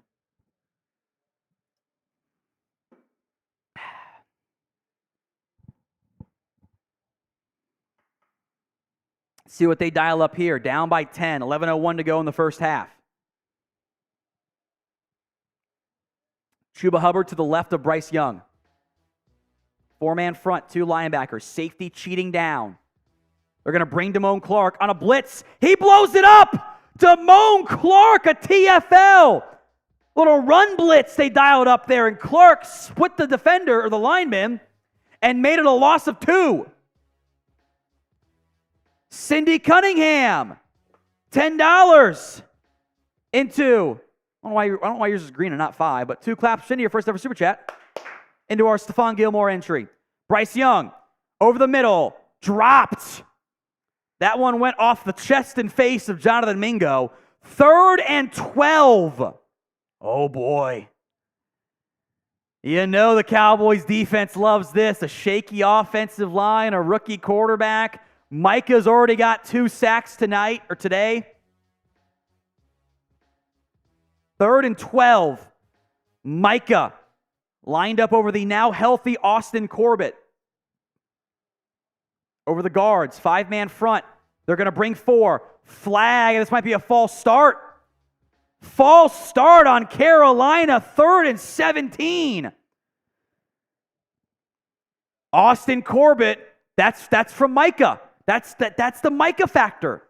See what they dial up here. Down by 10, 11:01 to go in the first half. Chuba Hubbard to the left of Bryce Young. 4-man front, 2 linebackers. Safety cheating down. They're going to bring Damone Clark on a blitz. He blows it up! Damone Clark, a TFL. Little run blitz they dialed up there, and Clark split the defender, or the lineman, and made it a loss of 2. Cindy Cunningham, $10 into, I don't know why yours is green and not 5, but 2 claps. Cindy, your first ever super chat, into our Stephon Gilmore entry. Bryce Young, over the middle, dropped. That one went off the chest and face of Jonathan Mingo. 3rd and 12. Oh, boy. The Cowboys defense loves this. A shaky offensive line, a rookie quarterback. Micah's already got 2 sacks today. 3rd and 12. Micah lined up over the now healthy Austin Corbett. Over the guards, 5-man front. They're going to bring 4. Flag, this might be a false start. False start on Carolina, 3rd and 17. Austin Corbett, that's from Micah. That's the Micah factor.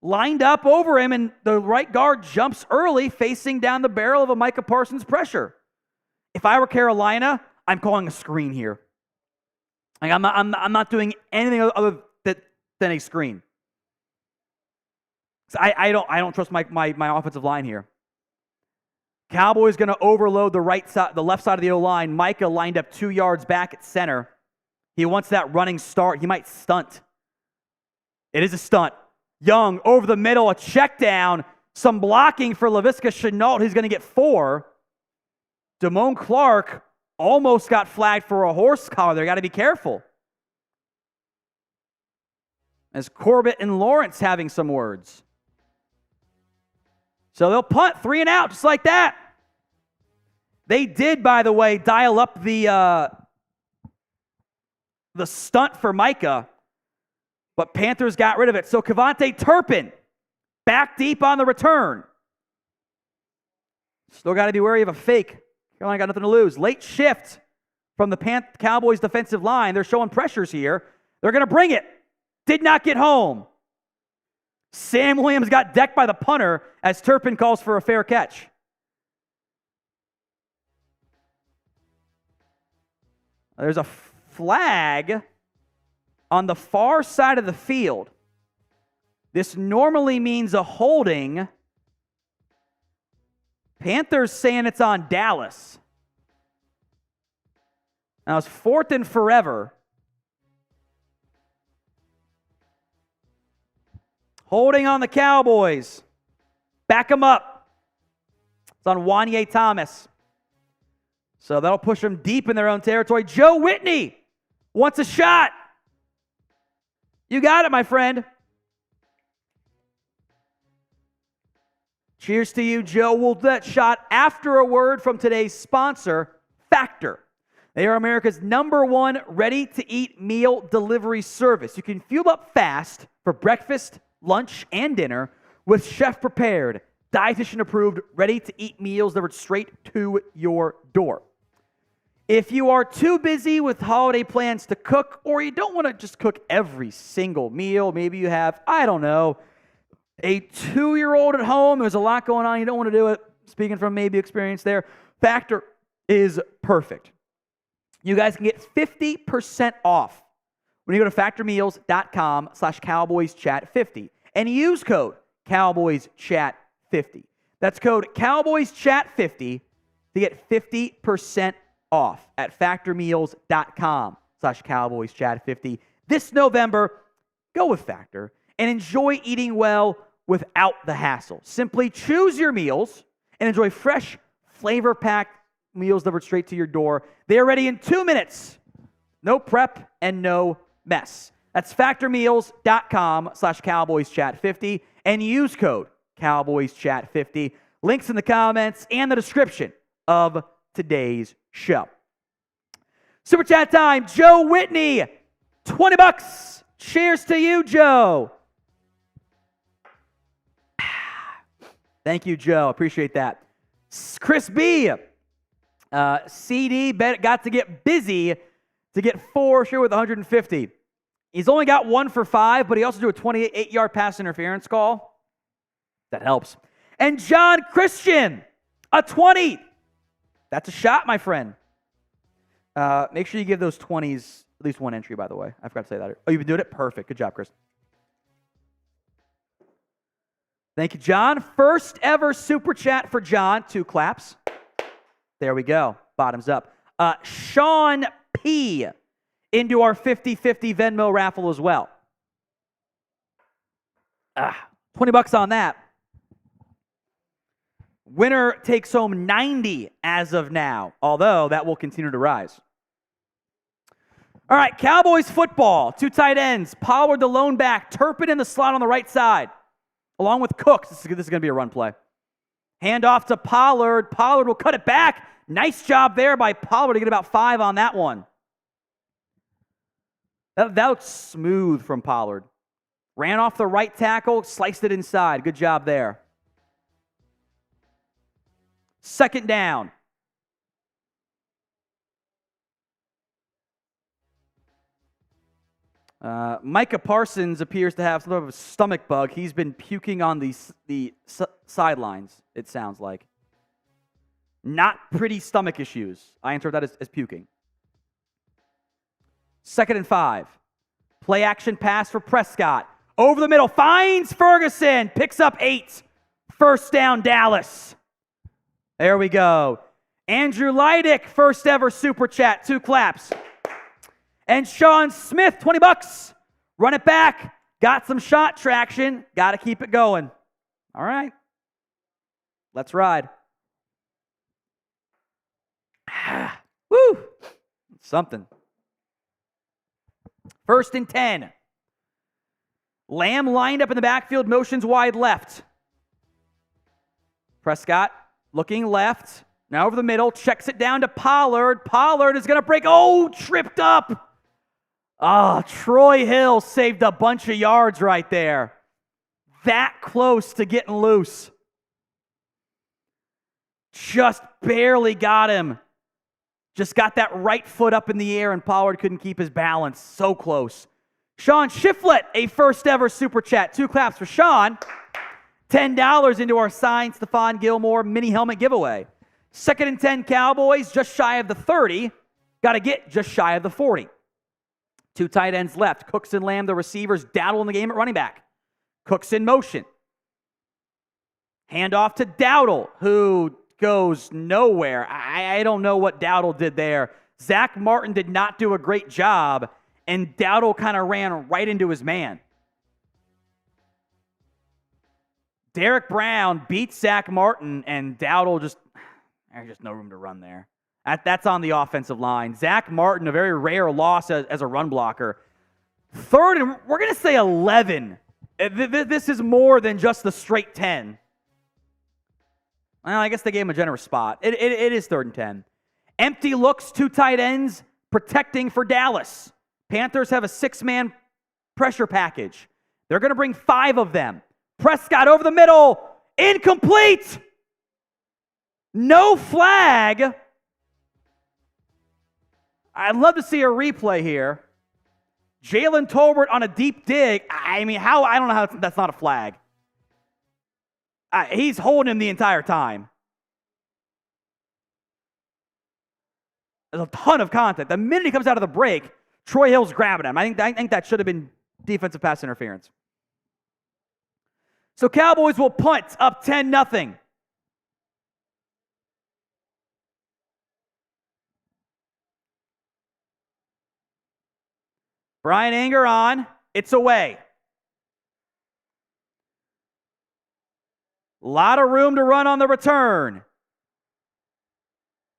Lined up over him, and the right guard jumps early, facing down the barrel of a Micah Parsons pressure. If I were Carolina, I'm calling a screen here. Like I'm not doing anything other than a screen. So I don't trust my offensive line here. Cowboys going to overload the left side of the O-line. Micah lined up 2 yards back at center. He wants that running start. He might stunt. It is a stunt. Young over the middle, a check down, some blocking for Laviska Shenault, who's going to get 4. Damone Clark almost got flagged for a horse collar. They got to be careful. As Corbett and Lawrence having some words. So they'll punt 3 and out just like that. They did, by the way, dial up the stunt for Micah, but Panthers got rid of it. So Kevontae Turpin back deep on the return. Still got to be wary of a fake. Carolina got nothing to lose. Late shift from the Cowboys defensive line. They're showing pressures here. They're going to bring it. Did not get home. Sam Williams got decked by the punter as Turpin calls for a fair catch. There's a flag on the far side of the field. This normally means a holding. Panthers saying it's on Dallas. Now it's 4th and forever. Holding on the Cowboys. Back them up. It's on Wanye Thomas. So that'll push them deep in their own territory. Joe Whitney wants a shot. You got it, my friend. Cheers to you, Joe. We'll do that shot after a word from today's sponsor, Factor. They are America's #1 ready-to-eat meal delivery service. You can fuel up fast for breakfast, lunch, and dinner with chef-prepared, dietitian-approved, ready-to-eat meals delivered straight to your door. If you are too busy with holiday plans to cook, or you don't want to just cook every single meal, maybe you have, I don't know, a 2-year-old at home, there's a lot going on, you don't want to do it, speaking from maybe experience there, Factor is perfect. You guys can get 50% off when you go to factormeals.com/CowboysChat50 and use code CowboysChat50. That's code CowboysChat50 to get 50% off at factormeals.com/CowboysChat50. This November, go with Factor and enjoy eating well without the hassle. Simply choose your meals and enjoy fresh, flavor-packed meals delivered straight to your door. They are ready in 2 minutes. No prep and no mess. That's factormeals.com/CowboysChat50 and use code CowboysChat50. Links in the comments and the description of today's show. Super chat time. Joe Whitney, $20. Cheers to you, Joe. Thank you, Joe. Appreciate that. Chris B. CD got to get busy to get 4, sure, with 150. He's only got 1 for 5, but he also drew a 28-yard pass interference call. That helps. And John Christian, a 20. That's a shot, my friend. Make sure you give those 20s at least 1 entry, by the way. I forgot to say that. Oh, you've been doing it? Perfect. Good job, Chris. Thank you, John. First ever super chat for John. 2 claps. There we go. Bottoms up. Sean P. into our 50-50 Venmo raffle as well. $20 on that. Winner takes home 90 as of now, although that will continue to rise. All right, Cowboys football. 2 tight ends. Pollard the lone back. Turpin in the slot on the right side, along with Cooks. This is going to be a run play. Hand off to Pollard. Pollard will cut it back. Nice job there by Pollard to get about 5 on that one. That was smooth from Pollard. Ran off the right tackle, sliced it inside. Good job there. Second down. Micah Parsons appears to have some sort of a stomach bug. He's been puking on the sidelines, it sounds like. Not pretty stomach issues. I interpret that as puking. 2nd and 5. Play action pass for Prescott. Over the middle, finds Ferguson. Picks up 8. First down, Dallas. There we go. Andrew Leidick, first ever Super Chat. 2 claps. And Sean Smith, $20. Run it back. Got some shot traction. Got to keep it going. All right. Let's ride. Woo! Something. 1st and 10. Lamb lined up in the backfield, motions wide left. Prescott looking left. Now over the middle, checks it down to Pollard. Pollard is going to break. Oh, tripped up. Troy Hill saved a bunch of yards right there. That close to getting loose. Just barely got him. Just got that right foot up in the air, and Pollard couldn't keep his balance. So close. Sean Shiflett, a first ever Super Chat. 2 claps for Sean. $10 into our signed Stephon Gilmore mini helmet giveaway. 2nd and 10 Cowboys, just shy of the 30. Got to get just shy of the 40. 2 tight ends left. Cooks and Lamb, the receivers, Dowdle in the game at running back. Cooks in motion. Hand off to Dowdle, who goes nowhere. I don't know what Dowdle did there. Zach Martin did not do a great job, and Dowdle kind of ran right into his man. Derek Brown beats Zach Martin, and Dowdle there's just no room to run there. That's on the offensive line. Zach Martin, a very rare loss as a run blocker. 3rd, and we're going to say 11. This is more than just the straight 10. Well, I guess they gave him a generous spot. It is 3rd and 10. Empty looks, 2 tight ends, protecting for Dallas. Panthers have a 6-man pressure package. They're going to bring 5 of them. Prescott over the middle. Incomplete. No flag. I'd love to see a replay here. Jalen Tolbert on a deep dig. I don't know how that's not a flag. He's holding him the entire time. There's a ton of contact. The minute he comes out of the break, Troy Hill's grabbing him. I think that should have been defensive pass interference. So Cowboys will punt up 10-0. Brian Anger on. It's away. A lot of room to run on the return.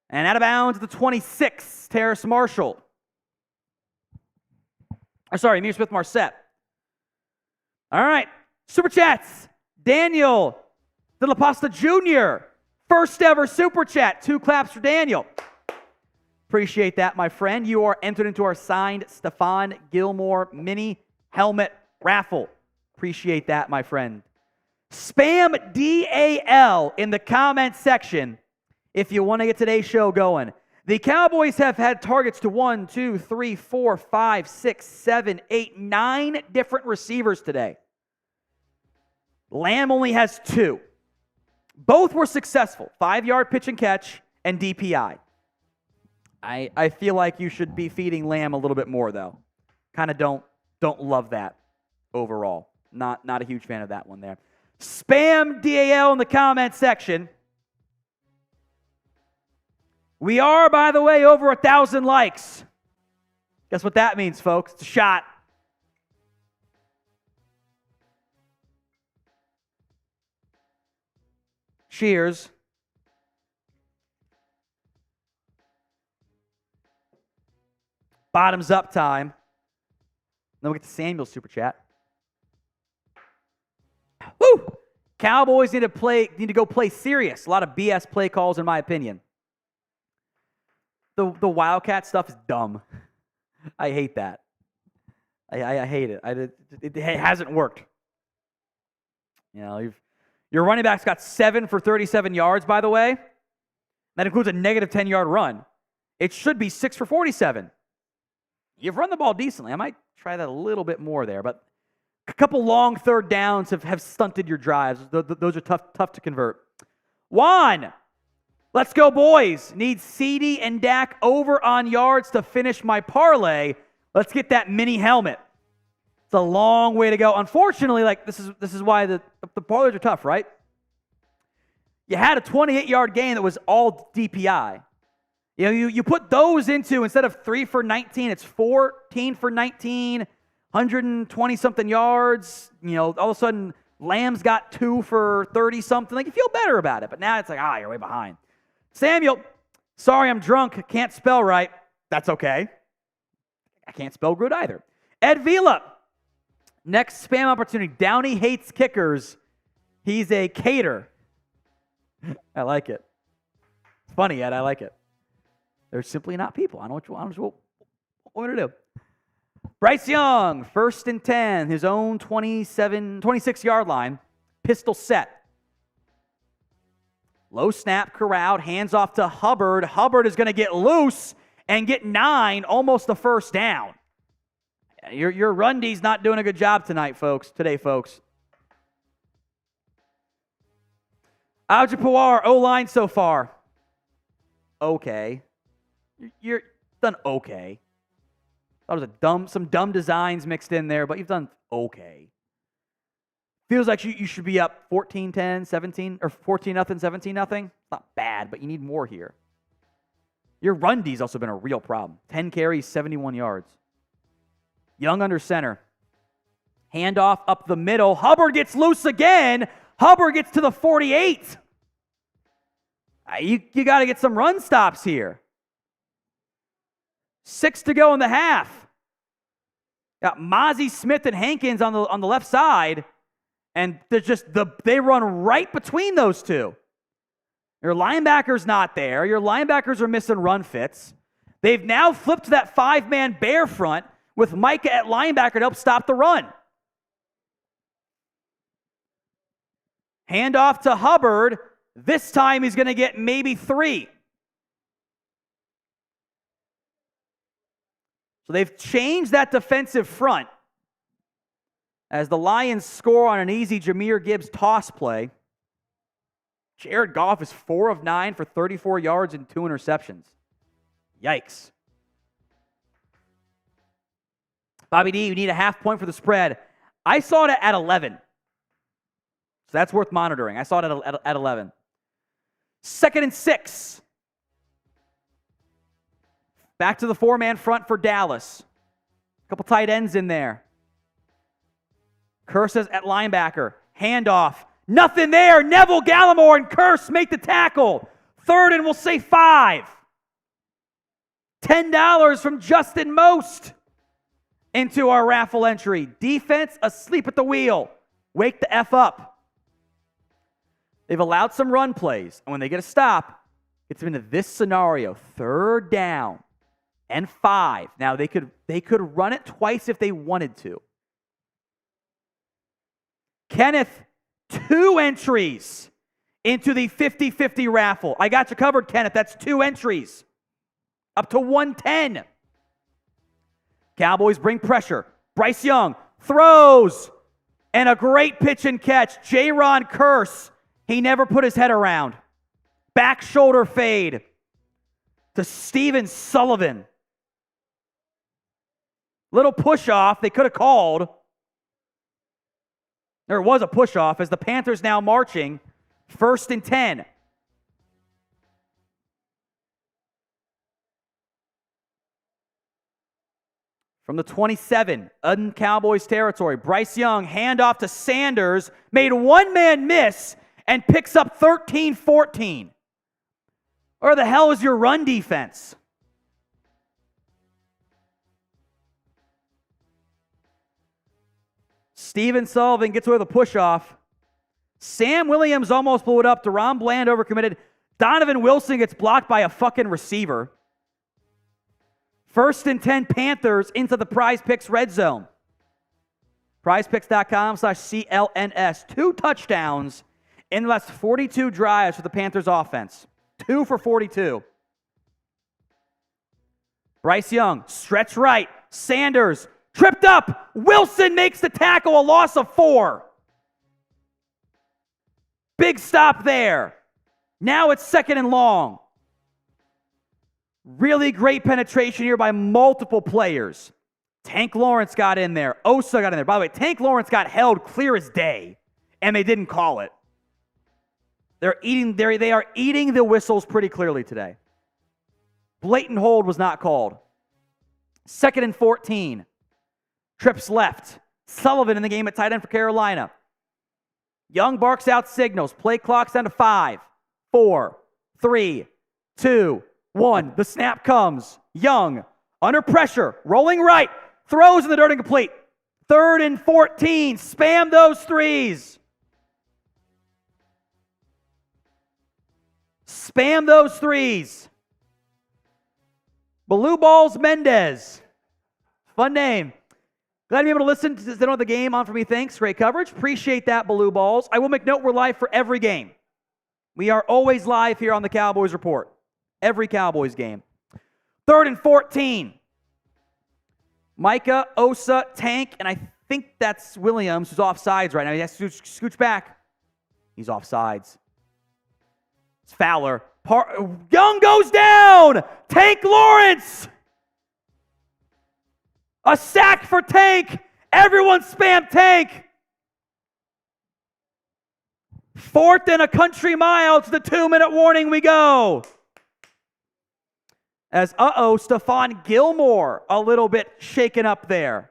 And out of bounds at the 26, Terrace Marshall. Amir Smith-Marset. All right. Super Chats. Daniel De La Pasta Jr. First ever Super Chat. 2 claps for Daniel. Appreciate that, my friend. You are entered into our signed Stephon Gilmore mini helmet raffle. Appreciate that, my friend. Spam DAL in the comment section if you want to get today's show going. The Cowboys have had targets to 1, 2, 3, 4, 5, 6, 7, 8, 9 different receivers today. Lamb only has 2. Both were successful. 5-yard pitch and catch and DPI. I feel like you should be feeding Lamb a little bit more, though. Kind of don't love that overall. Not a huge fan of that one there. Spam DAL in the comment section. We are, by the way, over 1,000 likes. Guess what that means, folks? It's a shot. Cheers. Bottoms up time. Then we'll get to Samuel's Super Chat. Woo! Cowboys need to go play serious. A lot of BS play calls, in my opinion. The Wildcat stuff is dumb. I hate that. I hate it. It hasn't worked. You know, your running back's got 7 for 37 yards, by the way. That includes a negative 10-yard run. It should be 6 for 47. You've run the ball decently. I might try that a little bit more there, but a couple long third downs have stunted your drives. Those are tough to convert. Juan, let's go, boys. Need CD and Dak over on yards to finish my parlay. Let's get that mini helmet. It's a long way to go. Unfortunately, like this is why the parlays are tough, right? You had a 28-yard gain that was all DPI. You know, you put those into, instead of 3 for 19, it's 14 for 19, 120-something yards. You know, all of a sudden, Lamb's got 2 for 30-something. Like, you feel better about it. But now it's like, you're way behind. Samuel, sorry I'm drunk. Can't spell right. That's okay. I can't spell good either. Ed Vila, next spam opportunity. Downey hates kickers. He's a cater. I like it. It's funny, Ed. I like it. They're simply not people. I don't know what you want to do. Bryce Young, 1st and 10, his own 26-yard line, pistol set. Low snap, corralled, hands off to Hubbard. Hubbard is going to get loose and get 9, almost a first down. Your run D's not doing a good job today, folks. Aujapawar, O-line so far. Okay. You're done okay. Thought it was some dumb designs mixed in there, but you've done okay. Feels like you should be up 14-10, 17, or 14-0, 17-0. It's not bad, but you need more here. Your run D's also been a real problem. 10 carries, 71 yards. Young under center. Handoff up the middle. Hubbard gets loose again. Hubbard gets to the 48. You got to get some run stops here. 6 to go in the half. Got Mozzie, Smith, and Hankins on the left side, and they run right between those two. Your linebacker's not there. Your linebackers are missing run fits. They've now flipped to that 5-man bear front with Micah at linebacker to help stop the run. Handoff to Hubbard. This time he's going to get maybe 3. So they've changed that defensive front as the Lions score on an easy Jahmyr Gibbs toss play. Jared Goff is 4 of 9 for 34 yards and 2 interceptions. Yikes. Bobby D, you need a half point for the spread. I saw it at 11. So that's worth monitoring. I saw it at 11. 2nd and 6. Back to the 4-man front for Dallas. A couple tight ends in there. Curse at linebacker. Handoff. Nothing there. Neville Gallimore and Curse make the tackle. 3rd and we'll say 5. $10 from Justin Most into our raffle entry. Defense asleep at the wheel. Wake the F up. They've allowed some run plays, and when they get a stop, it's into this scenario. 3rd down and 5. Now, they could run it twice if they wanted to. Kenneth, 2 entries into the 50-50 raffle. I got you covered, Kenneth. That's 2 entries. Up to 110. Cowboys bring pressure. Bryce Young throws. And a great pitch and catch. J-Ron Curse. He never put his head around. Back shoulder fade to Steven Sullivan. Little push off they could have called. There was a push off as the Panthers now marching. 1st and 10. From the 27, in Cowboys territory, Bryce Young, handoff to Sanders, made one man miss and picks up 13-14. Where the hell is your run defense? Steven Sullivan gets away with a push-off. Sam Williams almost blew it up. DeRon Bland overcommitted. Donovan Wilson gets blocked by a fucking receiver. 1st and 10 Panthers into the Prize Picks red zone. PrizePicks.com/CLNS. 2 touchdowns in the last 42 drives for the Panthers offense. 2 for 42. Bryce Young, stretch right. Sanders, tripped up. Wilson makes the tackle, a loss of 4. Big stop there. Now it's 2nd and long. Really great penetration here by multiple players. Tank Lawrence got in there. Osa got in there. By the way, Tank Lawrence got held clear as day, and they didn't call it. They are eating the whistles pretty clearly today. Blatant hold was not called. 2nd and 14. Trips left. Sullivan in the game at tight end for Carolina. Young barks out signals. Play clock's down to 5, 4, 3, 2, 1. The snap comes. Young, under pressure, rolling right, throws in the dirt incomplete. 3rd and 14. Spam those threes. Spam those threes. Blue Balls Mendez. Fun name. Glad to be able to listen to the game on for me. Thanks. Great coverage. Appreciate that, Blue Balls. I will make note we're live for every game. We are always live here on the Cowboys Report. Every Cowboys game. 3rd and 14. Micah, Osa, Tank, and I think that's Williams who's offsides right now. He has to scooch back. He's offsides. It's Fowler. Young goes down. Tank Lawrence. A sack for Tank. Everyone spam Tank. 4th and a country mile to the 2-minute warning we go. As, Stephon Gilmore a little bit shaken up there.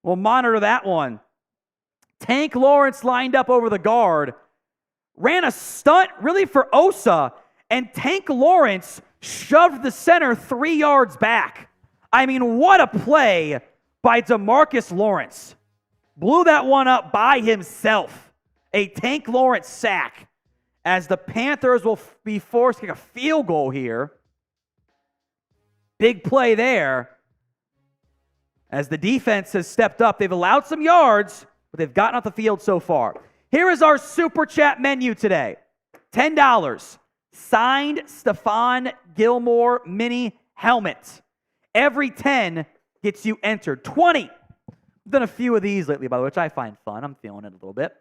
We'll monitor that one. Tank Lawrence lined up over the guard. Ran a stunt really for Osa, and Tank Lawrence shoved the center 3 yards back. I mean, what a play by DeMarcus Lawrence. Blew that one up by himself. A Tank Lawrence sack as the Panthers will be forced to kick a field goal here. Big play there as the defense has stepped up. They've allowed some yards, but they've gotten off the field so far. Here is our Super Chat menu today. $10. Signed Stephon Gilmore mini helmet. Every 10 gets you entered. 20. I've done a few of these lately, by the way, which I find fun. I'm feeling it a little bit.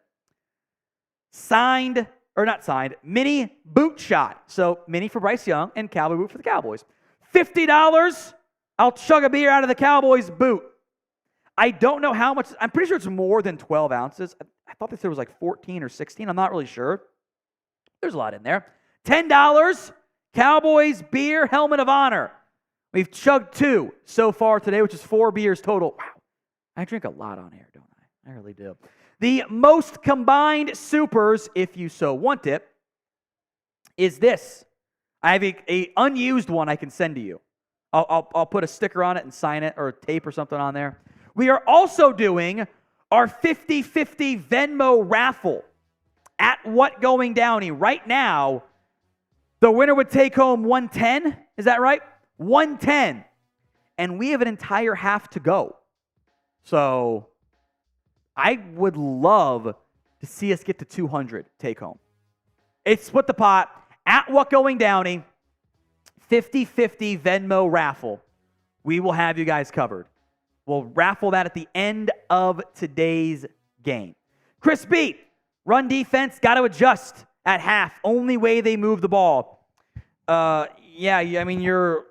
Mini boot shot. So mini for Bryce Young and cowboy boot for the Cowboys. $50. I'll chug a beer out of the Cowboys boot. I don't know how much. I'm pretty sure it's more than 12 ounces. I thought they said it was like 14 or 16. I'm not really sure. There's a lot in there. $10. Cowboys beer helmet of honor. We've chugged 2 so far today, which is 4 beers total. Wow. I drink a lot on air, don't I? I really do. The most combined supers, if you so want it, is this. I have a unused one I can send to you. I'll put a sticker on it and sign it or tape or something on there. We are also doing our 50-50 Venmo raffle at What Going Downey. Right now, the winner would take home $110. Is that right? $110. And we have an entire half to go. So I would love to see us get to 200 take home. It's split the pot at What Going Downey. 50-50 Venmo raffle. We will have you guys covered. We'll raffle that at the end of today's game. Chris B, run defense, got to adjust at half. Only way they move the ball. You're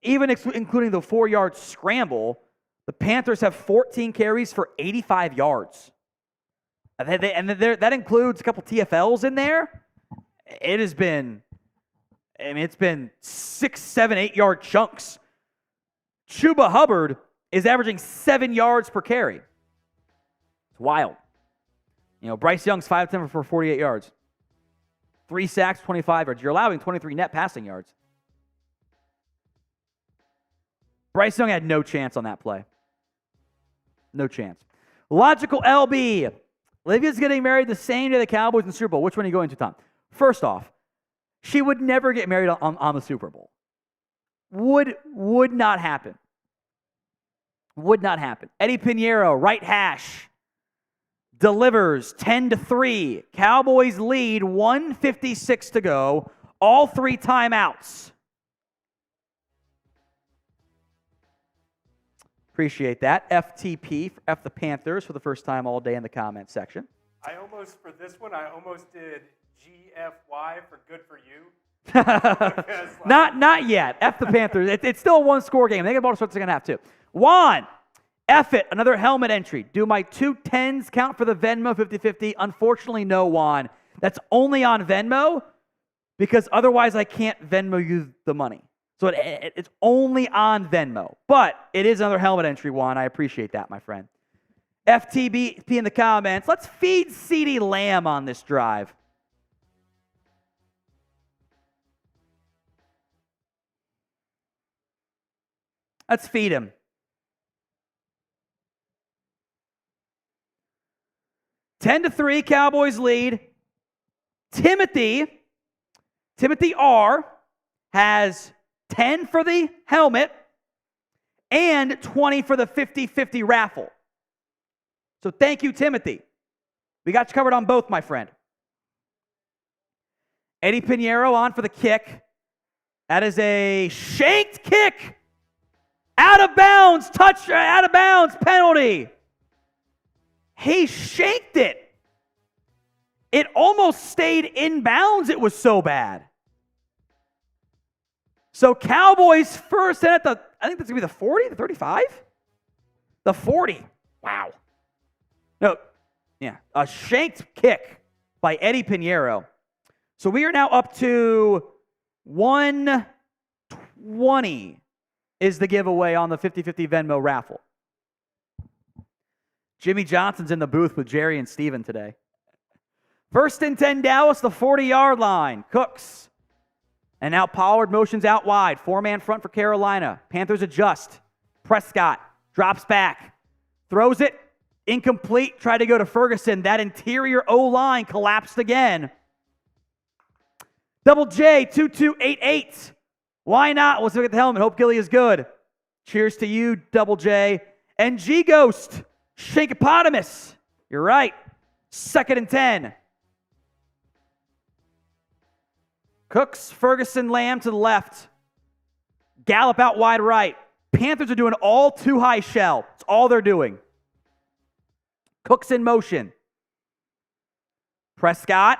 even including the 4-yard scramble, the Panthers have 14 carries for 85 yards. That includes a couple TFLs in there. It's been 6, 7, 8-yard chunks. Chuba Hubbard is averaging 7 yards per carry. It's wild. Bryce Young's 5-10 for 48 yards. 3 sacks, 25 yards. You're allowing 23 net passing yards. Bryce Young had no chance on that play. No chance. Logical LB. Olivia's getting married the same day the Cowboys in the Super Bowl. Which one are you going to, Tom? First off, she would never get married on the Super Bowl. Would not happen. Would not happen. Eddie Pinheiro, right hash, delivers 10-3. Cowboys lead, 1:56 to go. All 3 timeouts. Appreciate that. FTP, F the Panthers for the first time all day in the comments section. For this one, I almost did GFY for good for you. Not yet. F the Panthers. It's still a one-score game. They get ball to start the second half, too. Juan, F it. Another helmet entry. Do my 2 10s count for the Venmo 50-50? Unfortunately, no, Juan. That's only on Venmo because otherwise I can't Venmo you the money. So it's only on Venmo. But it is another helmet entry, Juan. I appreciate that, my friend. FTBP in the comments. Let's feed CeeDee Lamb on this drive. Let's feed him. (10-3), Cowboys lead. Timothy R. has 10 for the helmet and 20 for the 50-50 raffle. So thank you, Timothy. We got you covered on both, my friend. Eddie Pinheiro on for the kick. That is a shanked kick. Out of bounds, out of bounds, penalty. He shanked it. It almost stayed in bounds. It was so bad. So Cowboys first and at the, I think that's going to be the 40, the 35? The 40. Wow. No, yeah, a shanked kick by Eddie Pinheiro. So we are now up to 120 is the giveaway on the 50-50 Venmo raffle. Jimmy Johnson's in the booth with Jerry and Steven today. 1st and 10 Dallas, the 40-yard line. Cooks. And now Pollard motions out wide. 4-man front for Carolina. Panthers adjust. Prescott drops back. Throws it. Incomplete. Tried to go to Ferguson. That interior O-line collapsed again. Double J, 2288. Why not? Let's look at the helmet. Hope Gilly is good. Cheers to you, Double J. And G-Ghost, Shankopotamus. You're right. 2nd and 10. Cooks, Ferguson, Lamb to the left. Gallup out wide right. Panthers are doing all too high shell. That's all they're doing. Cooks in motion. Prescott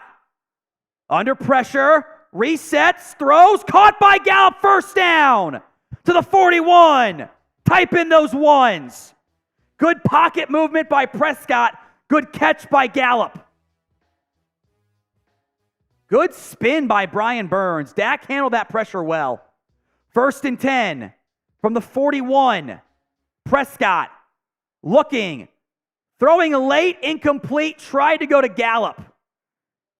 under pressure. Resets, throws, caught by Gallup, 1st down to the 41. Type in those ones. Good pocket movement by Prescott. Good catch by Gallup. Good spin by Brian Burns. Dak handled that pressure well. 1st and 10 from the 41. Prescott looking, throwing late, incomplete, tried to go to Gallup.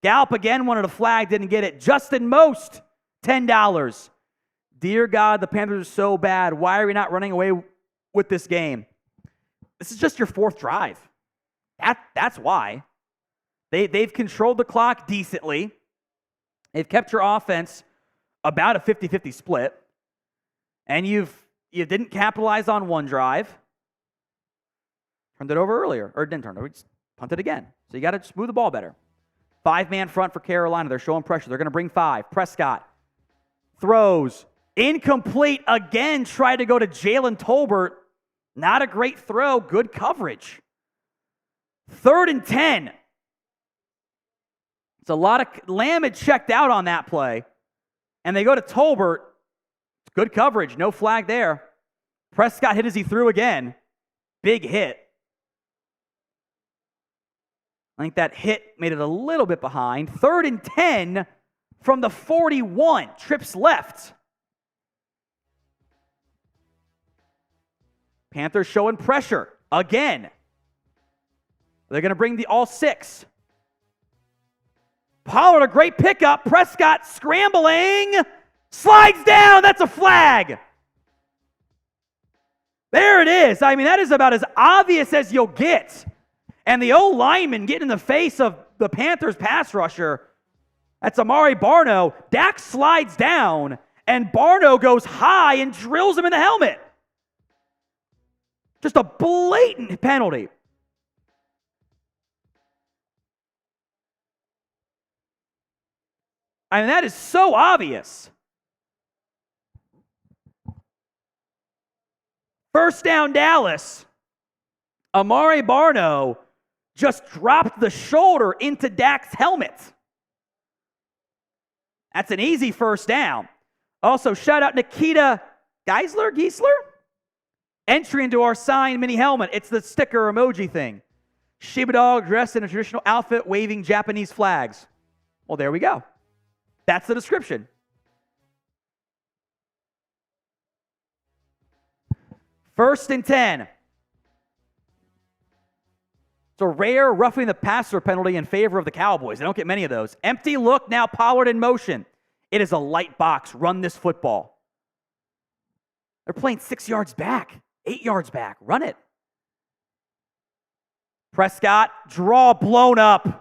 Gallup again wanted a flag, didn't get it. Justin Most, $10. Dear God, the Panthers are so bad. Why are we not running away with this game? This is just your 4th drive. That's why. They've controlled the clock decently. They've kept your offense about a 50-50 split. And you didn't capitalize on one drive. Turned it over earlier. Or didn't turn it over. Just punted again. So you got to just move the ball better. 5-man front for Carolina. They're showing pressure. They're going to bring 5. Prescott throws. Incomplete again. Tried to go to Jalen Tolbert. Not a great throw. Good coverage. 3rd and 10. It's a lot of... Lamb had checked out on that play. And they go to Tolbert. Good coverage. No flag there. Prescott hit as he threw again. Big hit. I think that hit made it a little bit behind. 3rd and 10 from the 41. Trips left. Panthers showing pressure again. They're going to bring the all 6. Pollard, a great pickup. Prescott scrambling. Slides down. That's a flag. There it is. I mean, that is about as obvious as you'll get. And the O-lineman getting in the face of the Panthers pass rusher, that's Amari Barno. Dak slides down, and Barno goes high and drills him in the helmet. Just a blatant penalty. I mean, that is so obvious. First down, Dallas. Amari Barno just dropped the shoulder into Dak's helmet. That's an easy first down. Also, shout out Nikita Geisler? Entry into our signed mini helmet. It's the sticker emoji thing. Shiba dog dressed in a traditional outfit waving Japanese flags. Well, there we go. That's the description. First and 10. It's a rare roughing the passer penalty in favor of the Cowboys. They don't get many of those. Empty look, now Pollard in motion. It is a light box. Run this football. They're playing 6 yards back, 8 yards back. Run it. Prescott, draw blown up.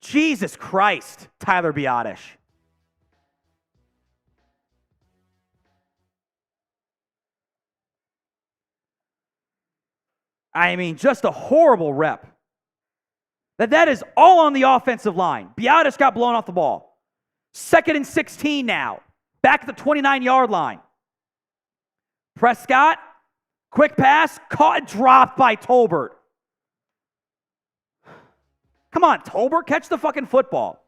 Jesus Christ, Tyler Biadasz. I mean, just a horrible rep. That is all on the offensive line. Biadasz got blown off the ball. 2nd and 16 now. Back at the 29-yard line. Prescott, quick pass, caught, dropped by Tolbert. Come on, Tolbert, catch the fucking football.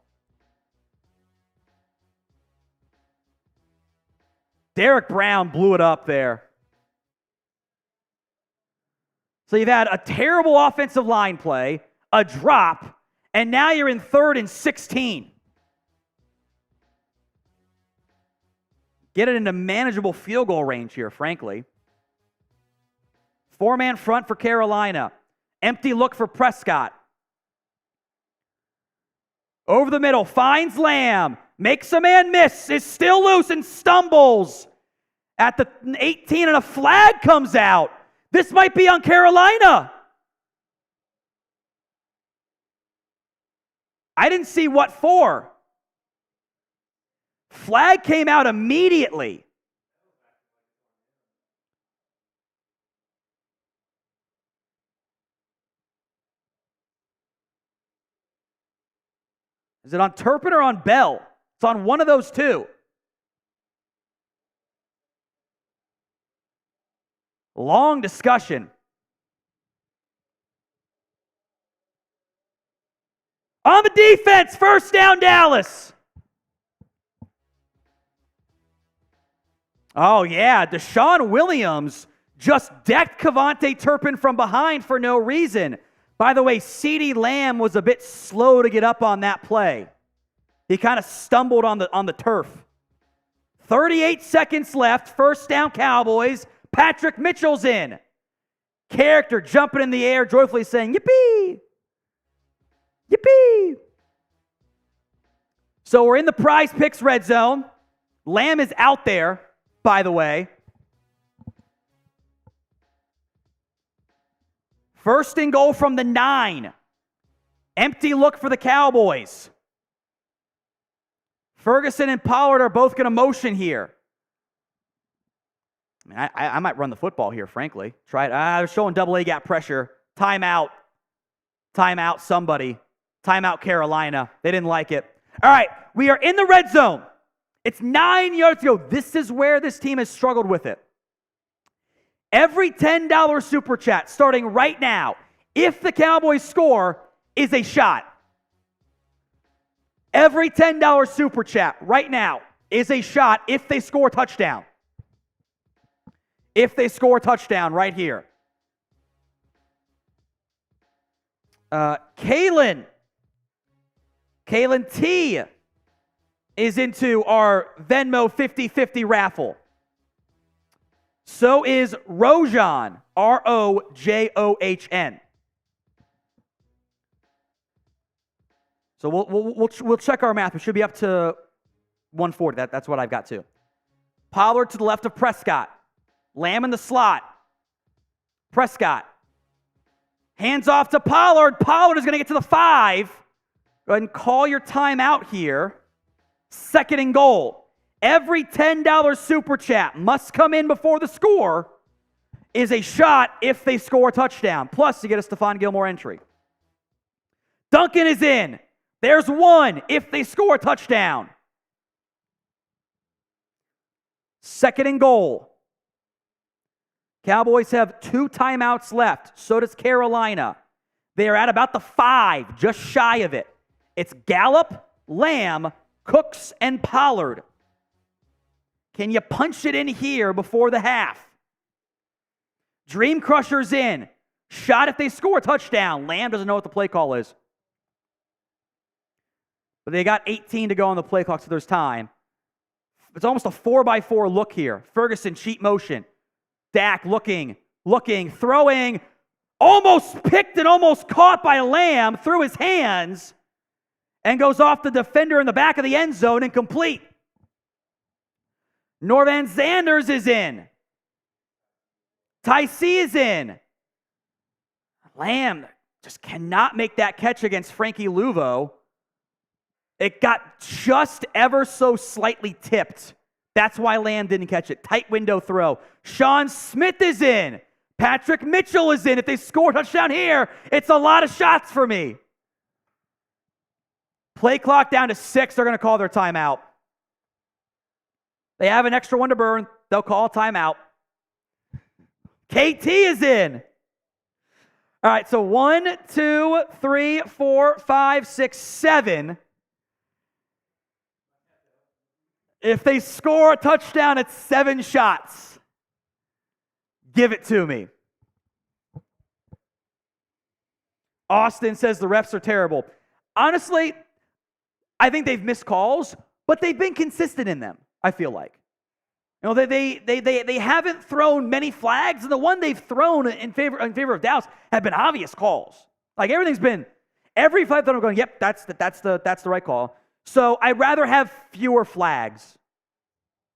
Derek Brown blew it up there. So you've had a terrible offensive line play, a drop, and now you're in 3rd and 16. Get it into manageable field goal range here, frankly. 4-man front for Carolina. Empty look for Prescott. Over the middle, finds Lamb. Makes a man miss. Is still loose and stumbles. At the 18 and a flag comes out. This might be on Carolina. I didn't see what for. Flag came out immediately. Is it on Turpin or on Bell? It's on one of those two. Long discussion. On the defense, first down, Dallas. Oh, yeah, Deshaun Williams just decked Kevontae Turpin from behind for no reason. By the way, CeeDee Lamb was a bit slow to get up on that play. He kind of stumbled on the turf. 38 seconds left, first down, Cowboys. Patrick Mitchell's in. Character jumping in the air, joyfully saying, yippee! Yippee! So we're in the Prize Picks red zone. Lamb is out there, by the way. First and goal from the 9. Empty look for the Cowboys. Ferguson and Pollard are both going to motion here. I mean, I might run the football here, frankly. Try it. They're showing double A gap pressure. Timeout. Timeout, somebody. Timeout, Carolina. They didn't like it. All right, we are in the red zone. It's 9 yards to go. This is where this team has struggled with it. Every $10 super chat starting right now, if the Cowboys score, is a shot. Every $10 super chat right now is a shot if they score a touchdown. If they score a touchdown right here. Kalen T is into our Venmo 50-50 raffle. So is Rojan, Rojohn. So we'll check our math. We should be up to 140. That's what I've got too. Pollard to the left of Prescott. Lamb in the slot. Prescott. Hands off to Pollard. Pollard is going to get to the 5. Go ahead and call your timeout here. 2nd and goal. Every $10 super chat must come in before the score is a shot if they score a touchdown. Plus, you get a Stephon Gilmore entry. Duncan is in. There's 1 if they score a touchdown. 2nd and goal. Cowboys have 2 timeouts left. So does Carolina. They are at about the 5, just shy of it. It's Gallup, Lamb, Cooks, and Pollard. Can you punch it in here before the half? Dream Crusher's in. Shot if they score a touchdown. Lamb doesn't know what the play call is. But they got 18 to go on the play clock, so there's time. It's almost a 4x4 look here. Ferguson, cheat motion. Dak looking, throwing. Almost picked and almost caught by Lamb through his hands. And goes off the defender in the back of the end zone, incomplete. Norvan Sanders is in. Tycee is in. Lamb just cannot make that catch against Frankie Luvo. It got just ever so slightly tipped. That's why Lamb didn't catch it. Tight window throw. Sean Smith is in. Patrick Mitchell is in. If they score a touchdown here, it's a lot of shots for me. Play clock down to 6. They're going to call their timeout. They have an extra 1 to burn. They'll call a timeout. KT is in. All right, so 1, 2, 3, 4, 5, 6, 7. If they score a touchdown, it's 7 shots. Give it to me. Austin says the refs are terrible. Honestly, I think they've missed calls, but they've been consistent in them, I feel like. You know, they haven't thrown many flags, and the one they've thrown in favor of Dallas have been obvious calls. Like everything's been every flag that I'm going, yep, that's the right call. So I'd rather have fewer flags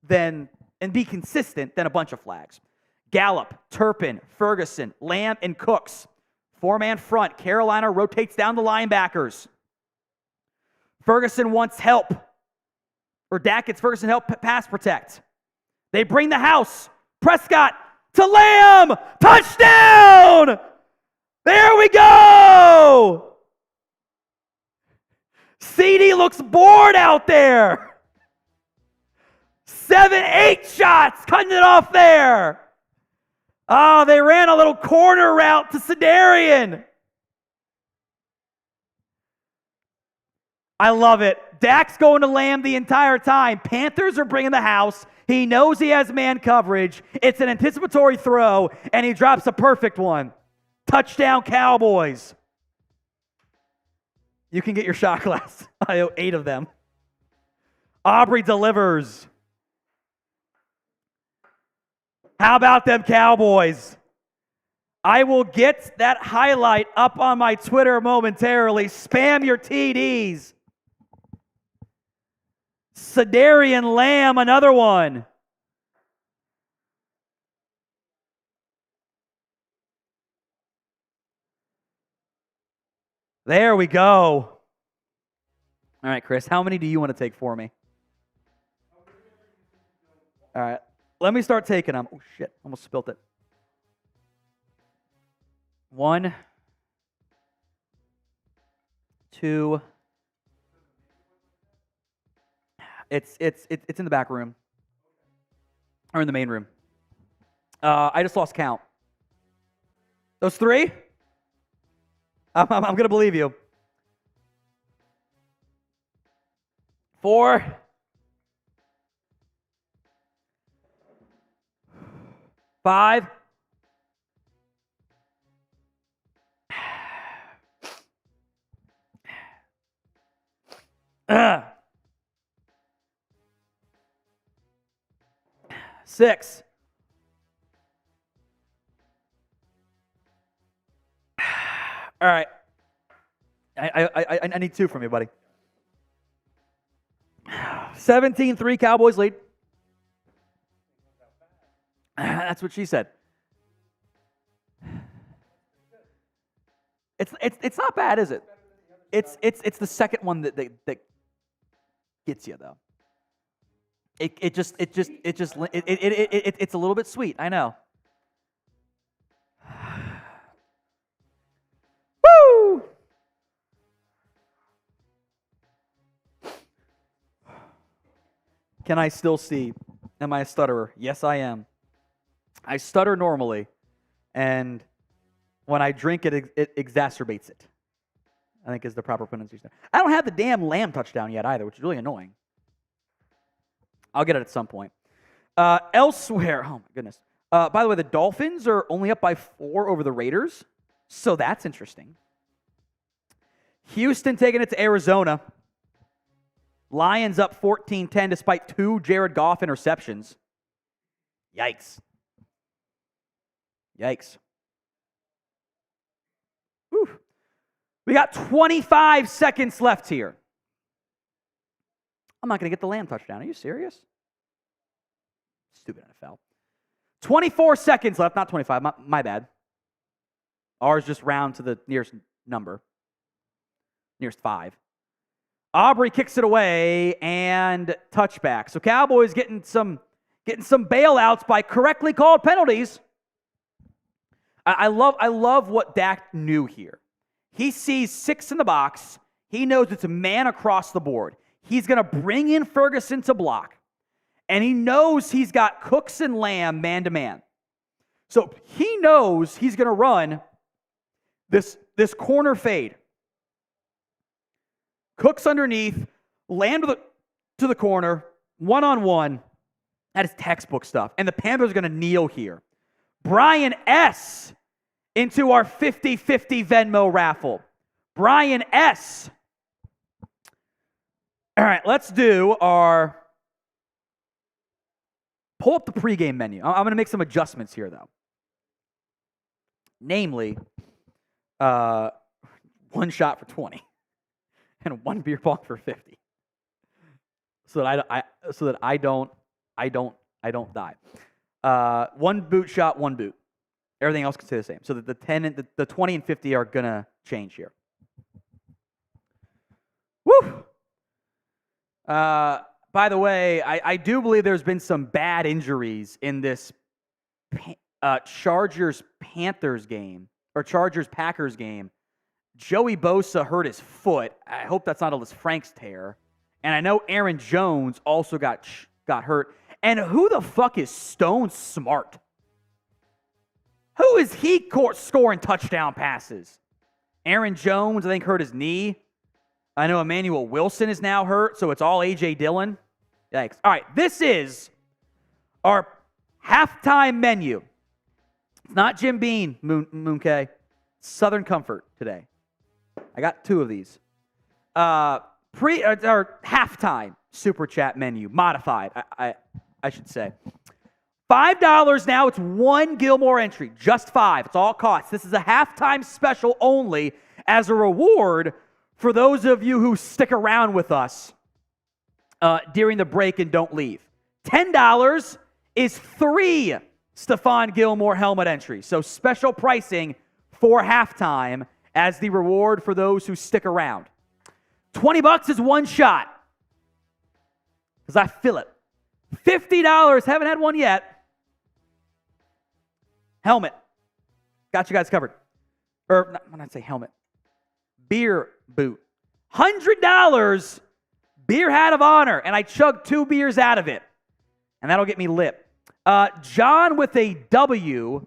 and be consistent than a bunch of flags. Gallup, Turpin, Ferguson, Lamb, and Cooks. 4-man front. Carolina rotates down the linebackers. Ferguson wants help. Or Dak gets Ferguson help pass protect. They bring the house. Prescott to Lamb. Touchdown! There we go! CD looks bored out there. 7, 8 shots, cutting it off there. Oh, they ran a little corner route to Sedarian. I love it. Dak's going to Lamb the entire time. Panthers are bringing the house. He knows he has man coverage. It's an anticipatory throw, and he drops a perfect one. Touchdown, Cowboys. You can get your shot glass. I owe 8 of them. Aubrey delivers. How about them Cowboys? I will get that highlight up on my Twitter momentarily. Spam your TDs. Sedarian Lamb, another one. There we go. All right, Chris, how many do you want to take for me? All right, let me start taking them. Oh, shit, almost spilt it. 1, 2. It's in the back room. Or in the main room. I just lost count. Those 3? I'm going to believe you. 4. 5. 6. All right. I need 2 from you, buddy. 17-3 Cowboys lead. That's what she said. It's not bad, is it? It's the second one that gets you though. It's a little bit sweet. I know. Woo! Can I still see? Am I a stutterer? Yes, I am. I stutter normally, and when I drink it exacerbates it. I think is the proper pronunciation. I don't have the damn Lamb touchdown yet either, which is really annoying. I'll get it at some point. Elsewhere, oh my goodness. By the way, the Dolphins are only up by 4 over the Raiders, so that's interesting. Houston taking it to Arizona. Lions up 14-10 despite 2 Jared Goff interceptions. Yikes. Whew. We got 25 seconds left here. I'm not going to get the Lamb touchdown. Are you serious? Stupid NFL. 24 seconds left, not 25. My bad. Ours just round to the nearest number. Nearest 5. Aubrey kicks it away and touchback. So Cowboys getting some bailouts by correctly called penalties. I love what Dak knew here. He sees 6 in the box. He knows it's a man across the board. He's going to bring in Ferguson to block. And he knows he's got Cooks and Lamb man-to-man. So he knows he's going to run this corner fade. Cooks underneath, Lamb to the corner, one-on-one. That is textbook stuff. And the Panthers are going to kneel here. Brian S. into our 50-50 Venmo raffle. Brian S. All right, let's do our... Pull up the pregame menu. I'm going to make some adjustments here, though. Namely, 1 shot for 20 and 1 beer pong for 50, so that I don't die. 1 boot shot, 1 boot. Everything else can stay the same. So that the 20 and 50 are gonna change here. Woo! By the way, I do believe there's been some bad injuries in this Chargers-Panthers game, or Chargers-Packers game. Joey Bosa hurt his foot. I hope that's not a Liz Franks tear. And I know Aaron Jones also got hurt. And who the fuck is Stone Smart? Who is he scoring touchdown passes? Aaron Jones, I think, hurt his knee. I know Emmanuel Wilson is now hurt, so it's all A.J. Dillon. Yikes. All right, this is our halftime menu. It's not Jim Beam, Moonkay. Southern Comfort today. I got 2 of these. Our halftime super chat menu, modified, I should say. $5 now. It's 1 Gilmore entry, just 5. It's all costs. This is a halftime special only as a reward for those of you who stick around with us during the break and don't leave. $10 is 3 Stephon Gilmore helmet entries. So special pricing for halftime as the reward for those who stick around. $20 is 1 shot, because I feel it. $50, haven't had one yet. Helmet. Got you guys covered. Or, when I say helmet, beer boot. $100, beer hat of honor, and I chugged 2 beers out of it, and that'll get me lit. John with a W,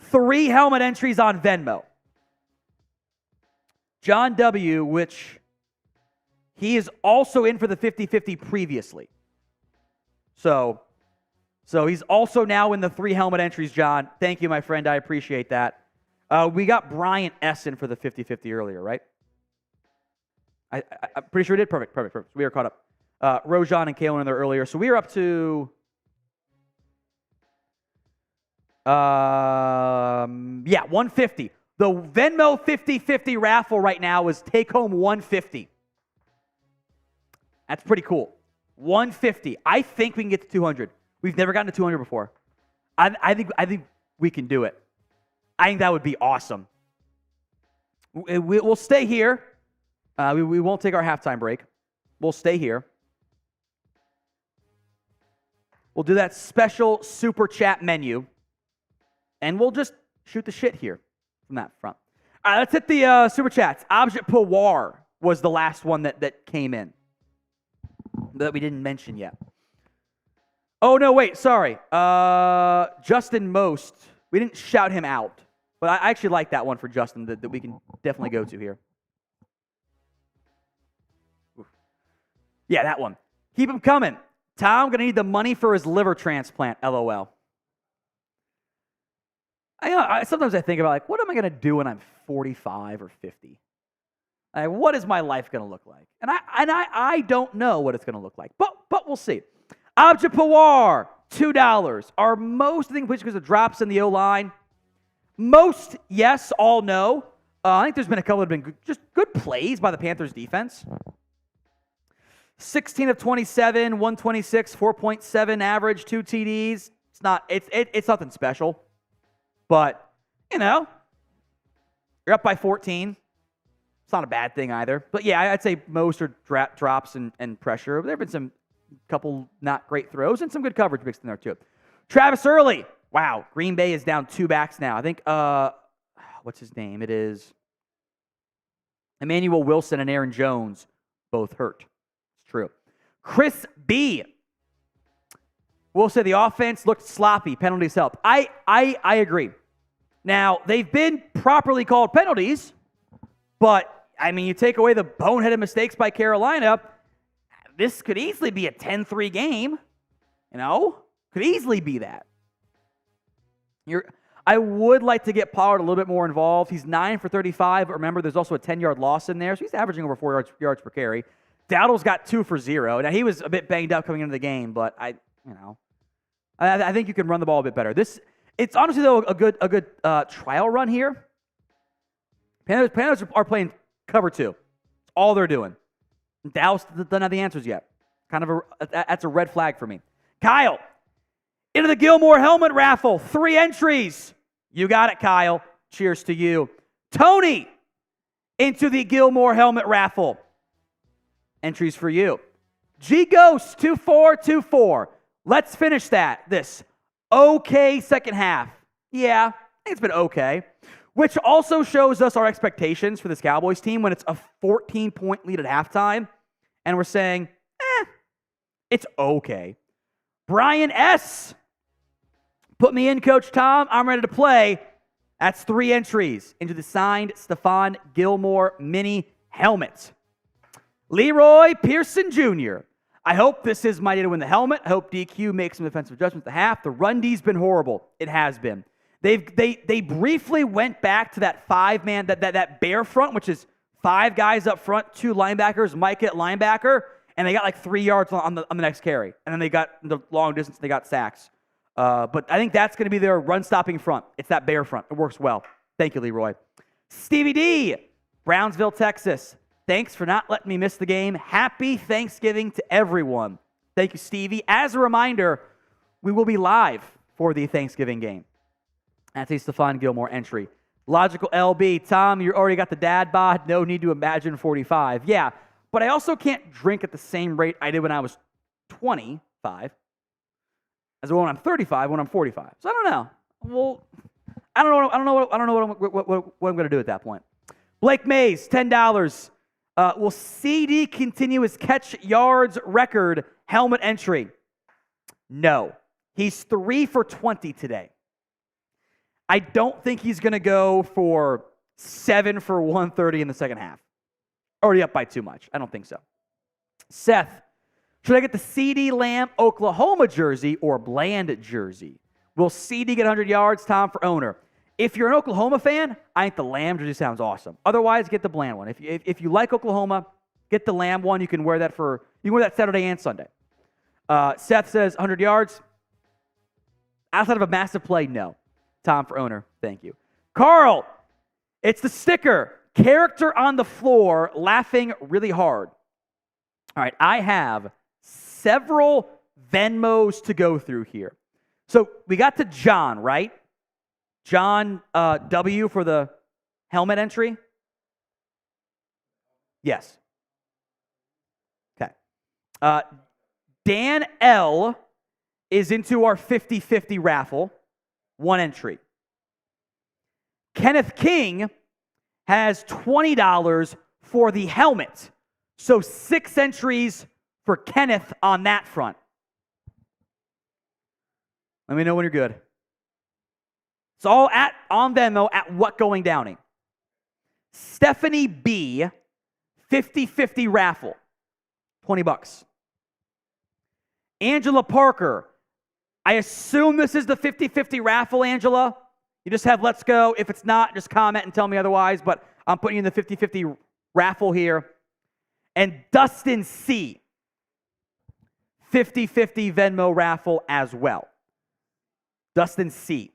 3 helmet entries on Venmo. John W., which he is also in for the 50-50 previously. So he's also now in the 3 helmet entries, John. Thank you, my friend. I appreciate that. We got Brian S. in for the 50-50 earlier, right? I'm pretty sure we did. Perfect. We are caught up. Rojan and Kalen in there earlier. So we are up to... 150. The Venmo 50-50 raffle right now is take home 150. That's pretty cool. 150. I think we can get to 200. We've never gotten to 200 before. I think we can do it. I think that would be awesome. We'll stay here. We won't take our halftime break. We'll stay here. We'll do that special super chat menu, and we'll just shoot the shit here from that front. All right, let's hit the super chats. Object Pawar was the last one that came in that we didn't mention yet. Oh, no, wait, sorry. Justin Most. We didn't shout him out, but I actually like that one for Justin that we can definitely go to here. Yeah, that one. Keep him coming. Tom going to need the money for his liver transplant, LOL. Sometimes I think about, like, what am I going to do when I'm 45 or 50? Like, what is my life going to look like? And I don't know what it's going to look like, but we'll see. Object Pawar, $2. Are most of the completion because of drops in the O-line? Most, yes. All, no. I think there's been a couple that have been just good plays by the Panthers defense. 16 of 27, 126, 4.7 average, 2 TDs. It's nothing special. But, you're up by 14. It's not a bad thing either. But, yeah, I'd say most are drops and pressure. There have been some couple not great throws and some good coverage mixed in there, too. Travis Early. Wow, Green Bay is down 2 backs now. I think, what's his name? It is Emmanuel Wilson and Aaron Jones, both hurt. It's true. Chris B. We'll say the offense looked sloppy. Penalties helped. I agree. Now, they've been properly called penalties, but, you take away the boneheaded mistakes by Carolina, this could easily be a 10-3 game. Could easily be that. I would like to get Pollard a little bit more involved. He's 9 for 35, but remember, there's also a 10-yard loss in there, so he's averaging over 4 yards per carry. Dowdle's got 2 for 0. Now, he was a bit banged up coming into the game, but I think you can run the ball a bit better. It's honestly, though, a good trial run here. Panthers are playing cover 2. That's all they're doing. Dallas doesn't have the answers yet. That's a red flag for me. Kyle, into the Gilmore helmet raffle. 3 entries. You got it, Kyle. Cheers to you. Tony, into the Gilmore helmet raffle. Entries for you. G Ghost 2424. Let's finish this okay second half. Yeah, I think it's been okay. Which also shows us our expectations for this Cowboys team when it's a 14-point lead at halftime. And we're saying, it's okay. Brian S. Put me in, Coach Tom. I'm ready to play. That's 3 entries into the signed Stephon Gilmore mini helmet. Leroy Pearson Jr. I hope this is my day to win the helmet. I hope DQ makes some defensive adjustments at the half. The run D's been horrible. It has been. They briefly went back to that 5-man, that bear front, which is 5 guys up front, 2 linebackers, Micah at linebacker, and they got like 3 yards on the next carry. And then they got the long distance, they got sacks. But I think that's going to be their run-stopping front. It's that bear front. It works well. Thank you, Leroy. Stevie D, Brownsville, Texas. Thanks for not letting me miss the game. Happy Thanksgiving to everyone. Thank you, Stevie. As a reminder, we will be live for the Thanksgiving game. That's a Stephon Gilmore entry. Logical LB, Tom, you already got the dad bod. No need to imagine 45. Yeah, but I also can't drink at the same rate I did when I was 25 as when I'm 35, when I'm 45. So I don't know. Well, I don't know what I'm going to do at that point. Blake Mays, $10. Will CD continue his catch yards record helmet entry? No. He's 3 for 20 today. I don't think he's going to go for 7 for 130 in the second half. Already up by too much. I don't think so. Seth, should I get the CD Lamb Oklahoma jersey or Bland jersey? Will CD get 100 yards? Tom for owner. If you're an Oklahoma fan, I think the Lamb jersey sounds awesome. Otherwise, get the Bland one. If you like Oklahoma, get the Lamb one. You can wear that Saturday and Sunday. Seth says 100 yards. Outside of a massive play, no. Tom for owner, thank you. Carl, it's the sticker. Character on the floor, laughing really hard. All right, I have several Venmos to go through here. So we got to John, right? John W. for the helmet entry. Yes. Okay. Dan L. is into our 50-50 raffle. 1 entry. Kenneth King has $20 for the helmet. So 6 entries for Kenneth on that front. Let me know when you're good. It's all on Venmo at What Going Downing. Stephanie B, 50-50 raffle, $20. Angela Parker, I assume this is the 50-50 raffle, Angela. You just have let's go. If it's not, just comment and tell me otherwise, but I'm putting you in the 50-50 raffle here. And Dustin C, 50-50 Venmo raffle as well. Dustin C.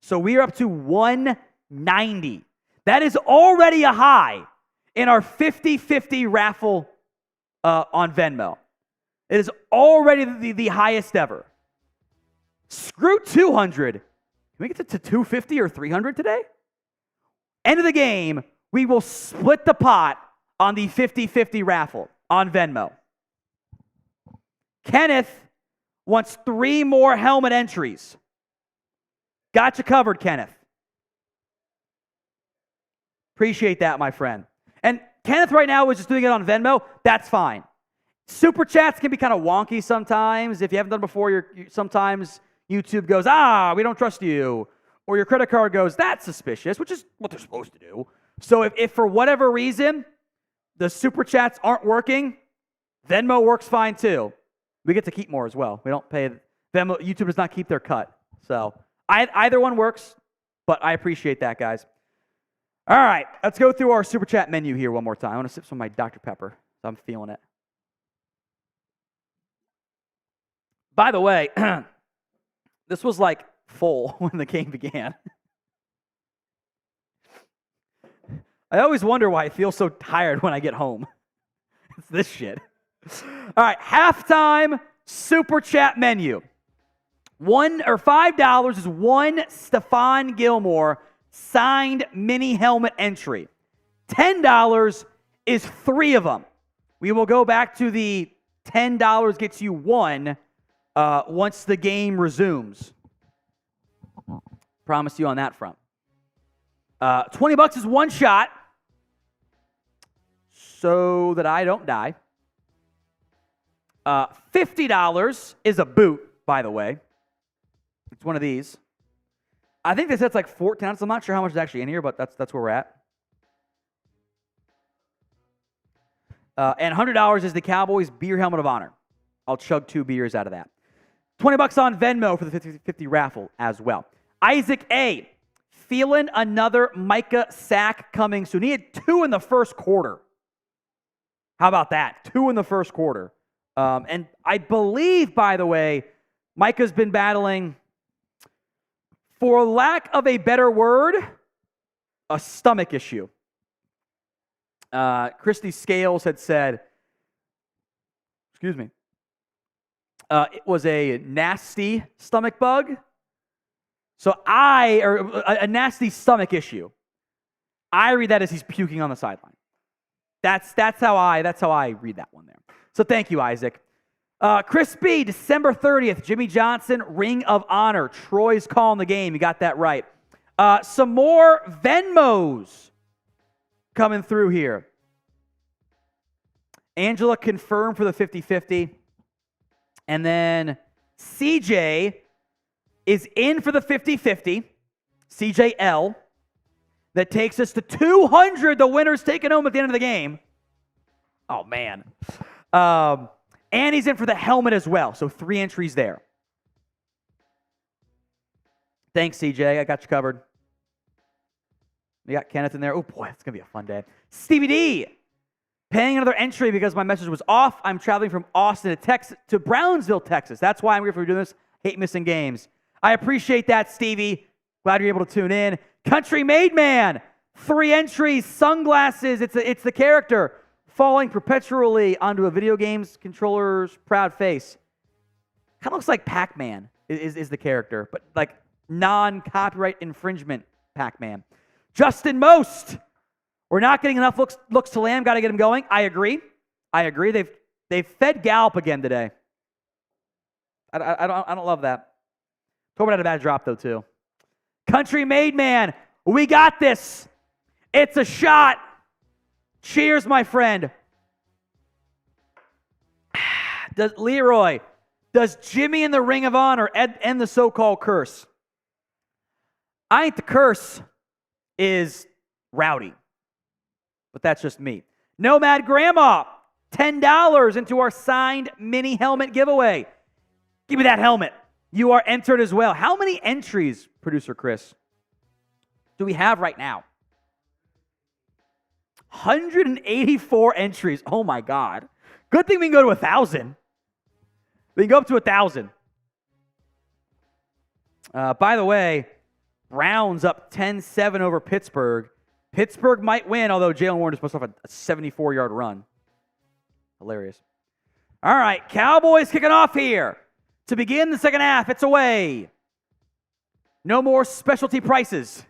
So we are up to 190. That is already a high in our 50-50 raffle on Venmo. It is already the highest ever. Screw 200. Can we get to 250 or 300 today? End of the game, we will split the pot on the 50-50 raffle on Venmo. Kenneth wants 3 more helmet entries. Got you covered, Kenneth. Appreciate that, my friend. And Kenneth right now is just doing it on Venmo. That's fine. Super chats can be kind of wonky sometimes. If you haven't done it before, sometimes YouTube goes, we don't trust you. Or your credit card goes, that's suspicious, which is what they're supposed to do. So if for whatever reason the super chats aren't working, Venmo works fine too. We get to keep more as well. We don't pay Venmo. YouTube does not keep their cut. So either one works, but I appreciate that, guys. All right, let's go through our super chat menu here one more time. I want to sip some of my Dr. Pepper. So I'm feeling it. By the way, this was like full when the game began. I always wonder why I feel so tired when I get home. It's this shit. All right, halftime super chat menu. $5 is 1 Stephon Gilmore signed mini helmet entry. $10 is 3 of them. We will go back to the $10 gets you 1 once the game resumes. Promise you on that front. $20 is 1 shot so that I don't die. $50 is a boot, by the way. It's one of these. I think they said it's like 14 ounces. I'm not sure how much is actually in here, but that's where we're at. And $100 is the Cowboys beer helmet of honor. I'll chug 2 beers out of that. $20 on Venmo for the 50-50 raffle as well. Isaac A. Feeling another Micah sack coming soon. He had 2 in the first quarter. How about that? 2 in the first quarter. And I believe, by the way, Micah's been battling, for lack of a better word, a stomach issue. Christy Scales had said, it was a nasty stomach bug. So a nasty stomach issue. I read that as he's puking on the sideline. That's how I read that one there. So thank you, Isaac. Chris B, December 30th, Jimmy Johnson, Ring of Honor. Troy's calling the game. You got that right. Some more Venmos coming through here. Angela confirmed for the 50-50. And then CJ is in for the 50-50. CJL. That takes us to 200. The winner's taken home at the end of the game. Oh, man. And he's in for the helmet as well. So 3 entries there. Thanks, CJ. I got you covered. We got Kenneth in there. Oh, boy, it's going to be a fun day. Stevie D, paying another entry because my message was off. I'm traveling from Austin to Brownsville, Texas. That's why I'm here for doing this. Hate missing games. I appreciate that, Stevie. Glad you're able to tune in. Country Made Man, 3 entries, sunglasses. It's the character falling perpetually onto a video game's controller's proud face. Kind of looks like Pac-Man is the character, but like non-copyright infringement Pac-Man. Justin Most, We're not getting enough looks to Lamb. Got to get him going. I agree. They've fed Gallup again today. I don't love that. Tobin had a bad drop though too. Country made man. We got this. It's a shot. Cheers, my friend. Leroy, does Jimmy in the Ring of Honor end the so-called curse? I think the curse is Rowdy. But that's just me. Nomad Grandma, $10 into our signed mini helmet giveaway. Give me that helmet. You are entered as well. How many entries, Producer Chris, do we have right now? 184 entries. Oh, my God. Good thing we can go to 1,000. We can go up to 1,000. By the way, Browns up 10-7 over Pittsburgh. Pittsburgh might win, although Jalen Warren just pushed off a 74-yard run. Hilarious. All right, Cowboys kicking off here. To begin the second half, it's away. No more specialty prices.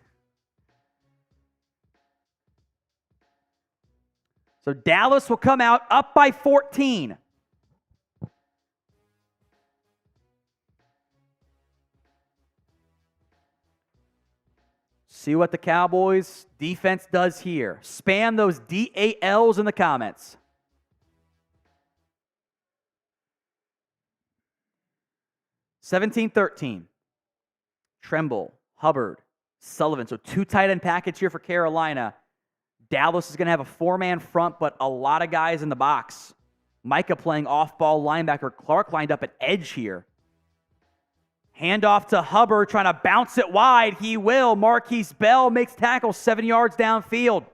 So Dallas will come out up by 14. See what the Cowboys defense does here. Spam those DALs in the comments. $17-13. Tremble, Hubbard, Sullivan. So 2 tight end package here for Carolina. Dallas is going to have a 4-man front, but a lot of guys in the box. Micah playing off-ball linebacker. Clark lined up at edge here. Handoff to Hubbard, trying to bounce it wide. He will. Marquise Bell makes tackle 7 yards downfield.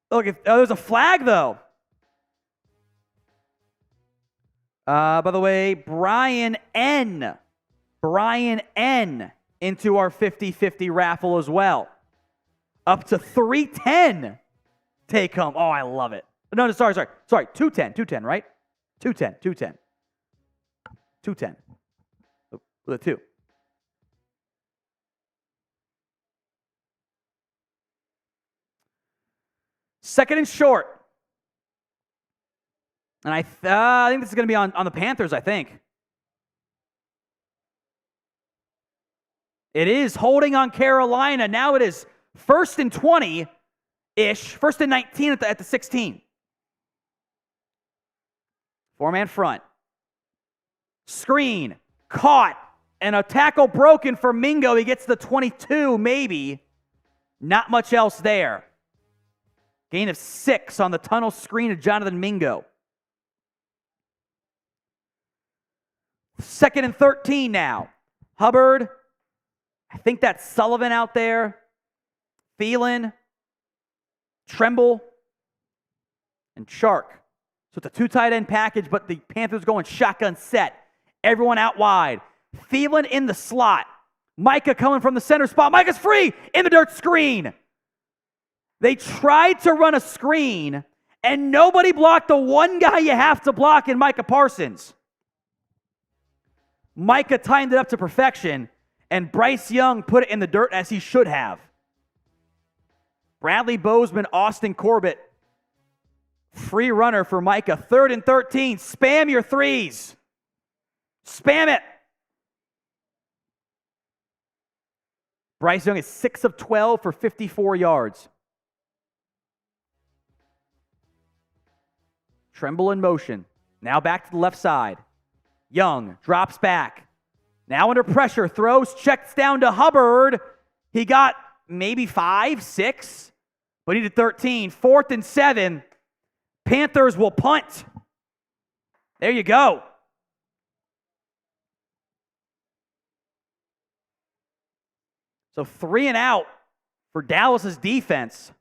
Look, there's a flag, though. By the way, Brian N. into our 50-50 raffle as well. Up to 310 take home. Oh, I love it. No, sorry. 210, right? 210. With a 2. Second and short. And I think this is going to be on the Panthers, I think. It is holding on Carolina. Now it is 1st and 20-ish. 1st and 19 at the 16. 4-man front. Screen. Caught. And a tackle broken for Mingo. He gets the 22, maybe. Not much else there. Gain of 6 on the tunnel screen of Jonathan Mingo. 2nd and 13 now. Hubbard. I think that's Sullivan out there. Thielen. Tremble. And Chark. So it's a 2 tight end package, but the Panthers going shotgun set. Everyone out wide. Thielen in the slot. Micah coming from the center spot. Micah's free in the dirt screen. They tried to run a screen, and nobody blocked the one guy you have to block in Micah Parsons. Micah timed it up to perfection, and Bryce Young put it in the dirt as he should have. Bradley Bozeman, Austin Corbett. Free runner for Micah. 3rd and 13. Spam your threes. Spam it. Bryce Young is 6 of 12 for 54 yards. Tremble in motion. Now back to the left side. Young drops back. Now under pressure. Throws, checks down to Hubbard. He got maybe 5, 6, but he did 13. 4th and 7. Panthers will punt. There you go. So 3 and out for Dallas's defense.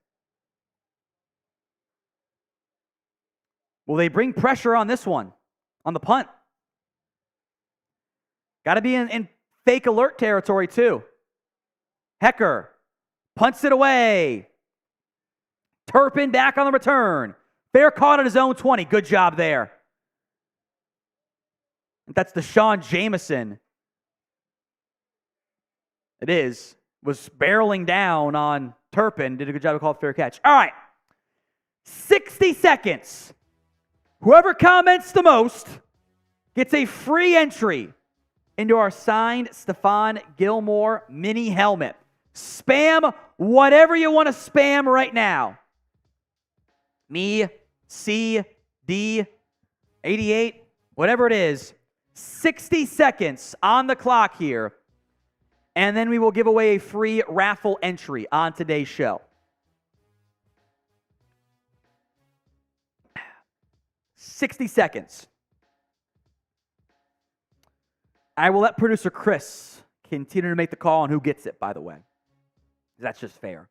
Will they bring pressure on this one, on the punt? Got to be in fake alert territory too. Hecker punts it away. Turpin back on the return. Fair caught at his own 20. Good job there. That's Deshaun Jameson. It is. Was barreling down on Turpin did a good job of calling fair catch. All right. 60 seconds. Whoever comments the most gets a free entry into our signed Stephon Gilmore mini helmet. Spam whatever you want to spam right now. Me, C, D, 88, whatever it is. 60 seconds on the clock here. And then we will give away a free raffle entry on today's show. 60 seconds. I will let producer Chris continue to make the call on who gets it, by the way. That's just fair.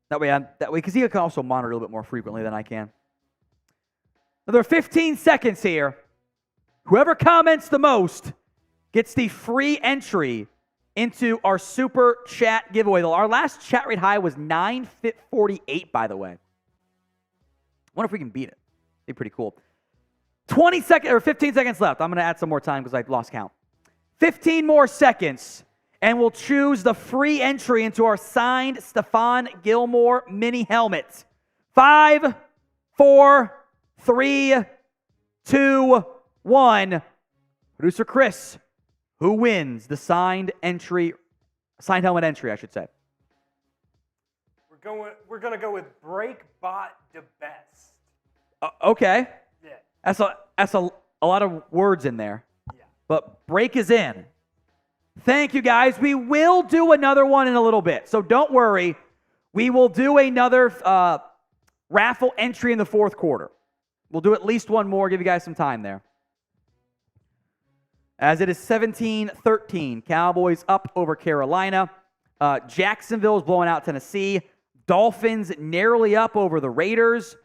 That way, because he can also monitor a little bit more frequently than I can. Another 15 seconds here. Whoever comments the most gets the free entry into our super chat giveaway. Our last chat rate high was 948, by the way. I wonder if we can beat it. Be pretty cool. 15 seconds left. I'm going to add some more time because I lost count. 15 more seconds, and we'll choose the free entry into our signed Stephon Gilmore mini helmet. 5, 4, 3, 2, 1. Producer Chris, who wins the signed helmet entry, I should say. We're going to go with BreakBot the best. Okay. Yeah. That's a lot of words in there. Yeah. But break is in. Thank you, guys. We will do another one in a little bit, so don't worry. We will do another raffle entry in the fourth quarter. We'll do at least one more, give you guys some time there. As it is 17-13, Cowboys up over Carolina. Jacksonville is blowing out Tennessee. Dolphins narrowly up over the Raiders.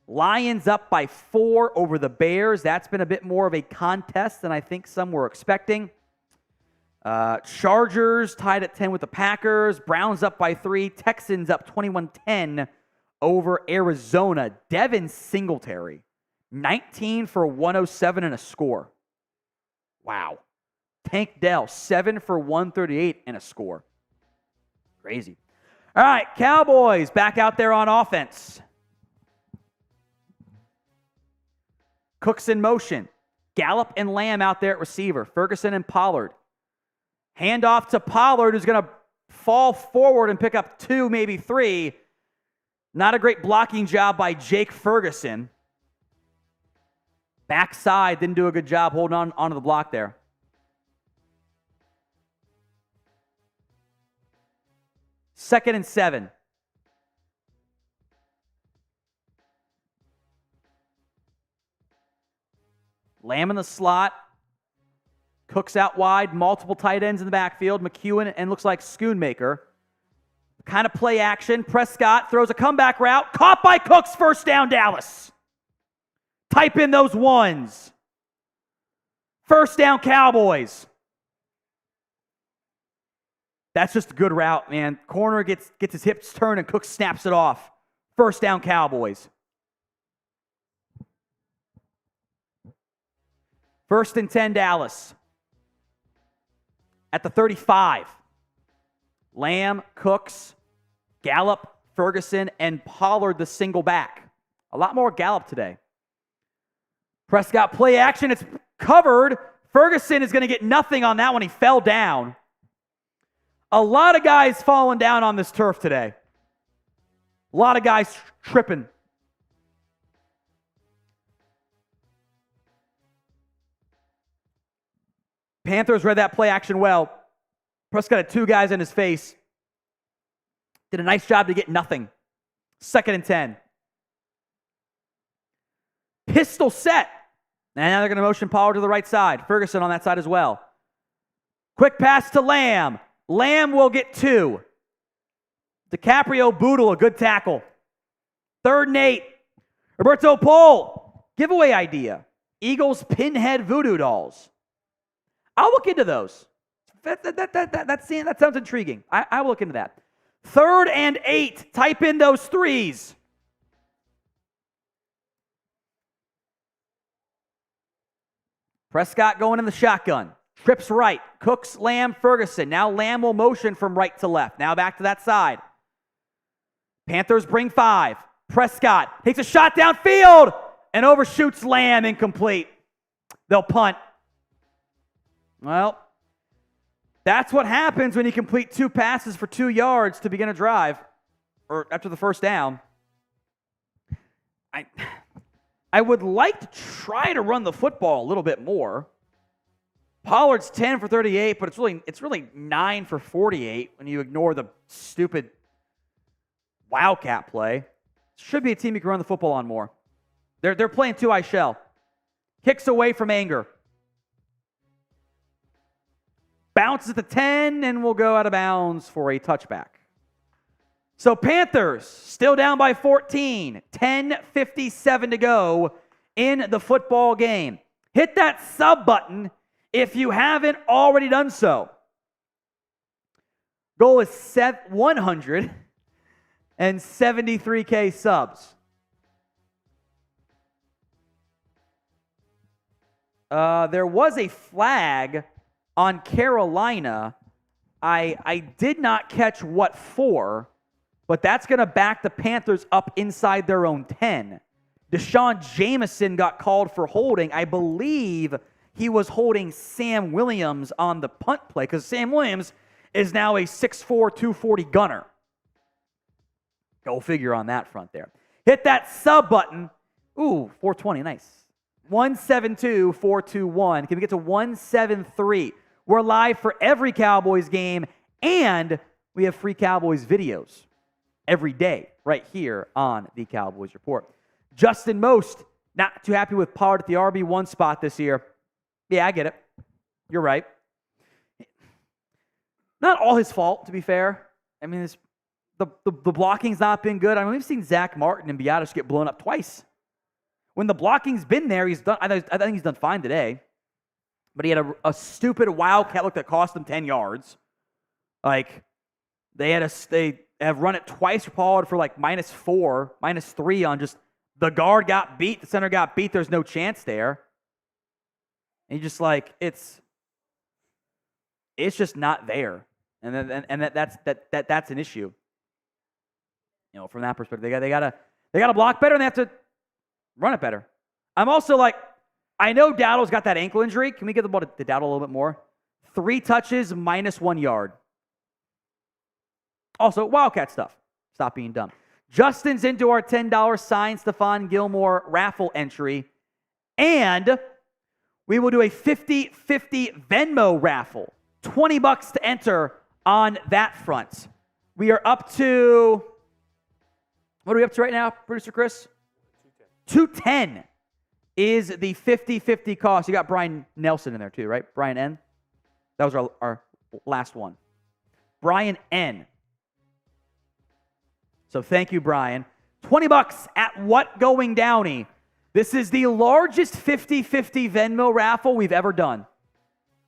Lions up by 4 over the Bears. That's been a bit more of a contest than I think some were expecting. Chargers tied at 10 with the Packers. Browns up by 3. Texans up 21-10 over Arizona. Devin Singletary, 19 for 107 and a score. Wow. Tank Dell, 7 for 138 and a score. Crazy. All right, Cowboys back out there on offense. Cooks in motion. Gallup and Lamb out there at receiver. Ferguson and Pollard. Handoff to Pollard, who's going to fall forward and pick up 2, maybe 3. Not a great blocking job by Jake Ferguson. Backside, didn't do a good job holding onto the block there. Second and 7. Lamb in the slot. Cooks out wide. Multiple tight ends in the backfield. McEwen and looks like Schoonmaker. Kind of play action. Prescott throws a comeback route. Caught by Cooks. First down, Dallas. Type in those ones. First down, Cowboys. That's just a good route, man. Corner gets his hips turned and Cooks snaps it off. First down, Cowboys. First and 10, Dallas. At the 35. Lamb, Cooks, Gallup, Ferguson, and Pollard the single back. A lot more Gallup today. Prescott play action. It's covered. Ferguson is going to get nothing on that one. He fell down. A lot of guys falling down on this turf today. A lot of guys tripping. Panthers read that play action well. Prescott had 2 guys in his face. Did a nice job to get nothing. Second and 10. Pistol set. And now they're going to motion Pollard to the right side. Ferguson on that side as well. Quick pass to Lamb. Lamb will get 2. DiCaprio Boodle, a good tackle. Third and 8. Roberto Pole, giveaway idea. Eagles pinhead voodoo dolls. I'll look into those. That sounds intriguing. I will look into that. Third and 8. Type in those 3s. Prescott going in the shotgun. Trips right. Cooks, Lamb, Ferguson. Now Lamb will motion from right to left. Now back to that side. Panthers bring 5. Prescott takes a shot downfield and overshoots Lamb, incomplete. They'll punt. Well, that's what happens when you complete 2 passes for 2 yards to begin a drive, or after the first down. I would like to try to run the football a little bit more. Pollard's 10 for 38, but it's really 9 for 48 when you ignore the stupid Wildcat play. Should be a team you can run the football on more. They're playing 2-eye shell. Kicks away from Anger. Bounces at the 10 and will go out of bounds for a touchback. So Panthers still down by 14. 10:57 to go in the football game. Hit that sub button if you haven't already done so. Goal is 173K subs. There was a flag on Carolina. I did not catch what for, but that's going to back the Panthers up inside their own 10. Deshaun Jameson got called for holding. I believe he was holding Sam Williams on the punt play because Sam Williams is now a 6'4", 240 gunner. Go figure on that front there. Hit that sub button. Ooh, 420, nice. 172-421. Can we get to 173? We're live for every Cowboys game, and we have free Cowboys videos every day right here on the Cowboys Report. Justin Most, not too happy with Pollard at the RB1 spot this year. Yeah, I get it. You're right. Not all his fault, to be fair. I mean, the blocking's not been good. I mean, we've seen Zach Martin and Biadasz get blown up twice. When the blocking's been there, he's done. I think he's done fine today. But he had a stupid wildcat look that cost him 10 yards. Like, they have run it twice for Pollard for like -4, -3 on just the guard got beat, the center got beat, there's no chance there. And you just like, it's just not there. And that's an issue. You know, from that perspective, they gotta block better and they have to run it better. I'm also like, I know Dowdle's got that ankle injury. Can we get the ball to Dowdle a little bit more? 3 touches, -1 yard. Also, Wildcat stuff. Stop being dumb. Justin's into our $10 sign Stephon Gilmore raffle entry. And we will do a 50-50 Venmo raffle. $20 to enter on that front. We are up to, what are we up to right now, Producer Chris? 210 is the 50-50 cost. You got Brian Nelson in there too, right? Brian N. That was our last one. Brian N. So thank you, Brian. $20 at What Going Downey. This is the largest 50-50 Venmo raffle we've ever done.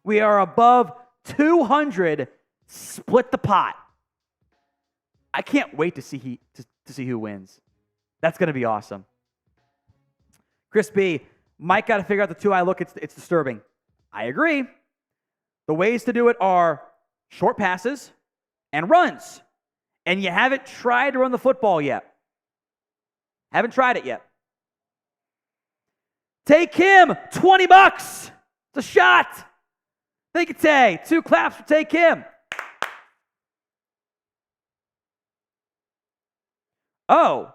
We are above 200. Split the pot. I can't wait to see who wins. That's going to be awesome. Chris B, Mike got to figure out the 2-eye look. It's disturbing. I agree. The ways to do it are short passes and runs. And you haven't tried to run the football yet. Haven't tried it yet. Take him, $20. It's a shot. Thank you, Tay. 2 claps for Take him. Oh.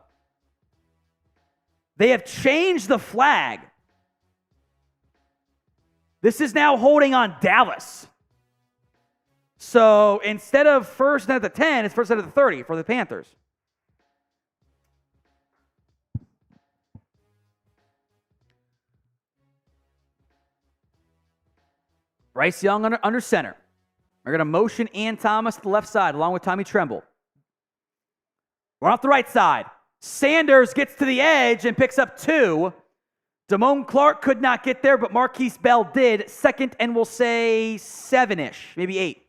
They have changed the flag. This is now holding on Dallas. So instead of first and at the 10, it's first and at the 30 for the Panthers. Bryce Young under center. We're going to motion Ian Thomas to the left side along with Tommy Tremble. We're off the right side. Sanders gets to the edge and picks up 2. Damone Clark could not get there, but Marquise Bell did. Second and we'll say 7-ish, maybe 8.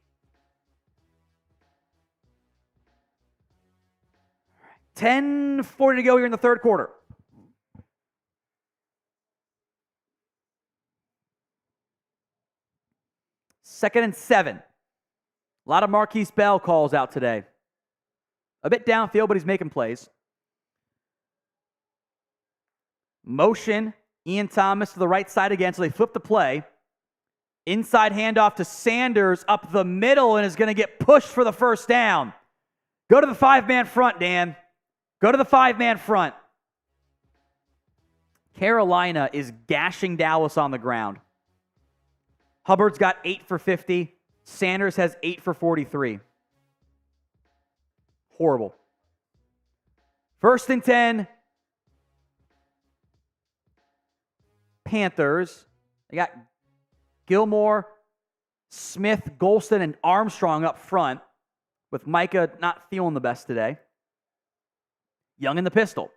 10:40 to go here in the third quarter. Second and 7. A lot of Marquise Bell calls out today. A bit downfield, but he's making plays. Motion, Ian Thomas to the right side again, so they flip the play. Inside handoff to Sanders up the middle and is going to get pushed for the first down. Go to the 5-man front, Dan. Go to the 5-man front. Carolina is gashing Dallas on the ground. Hubbard's got 8 for 50. Sanders has 8 for 43. Horrible. 1st and 10. Panthers. They got Gilmore, Smith, Golston, and Armstrong up front, with Micah not feeling the best today. Young in the pistol.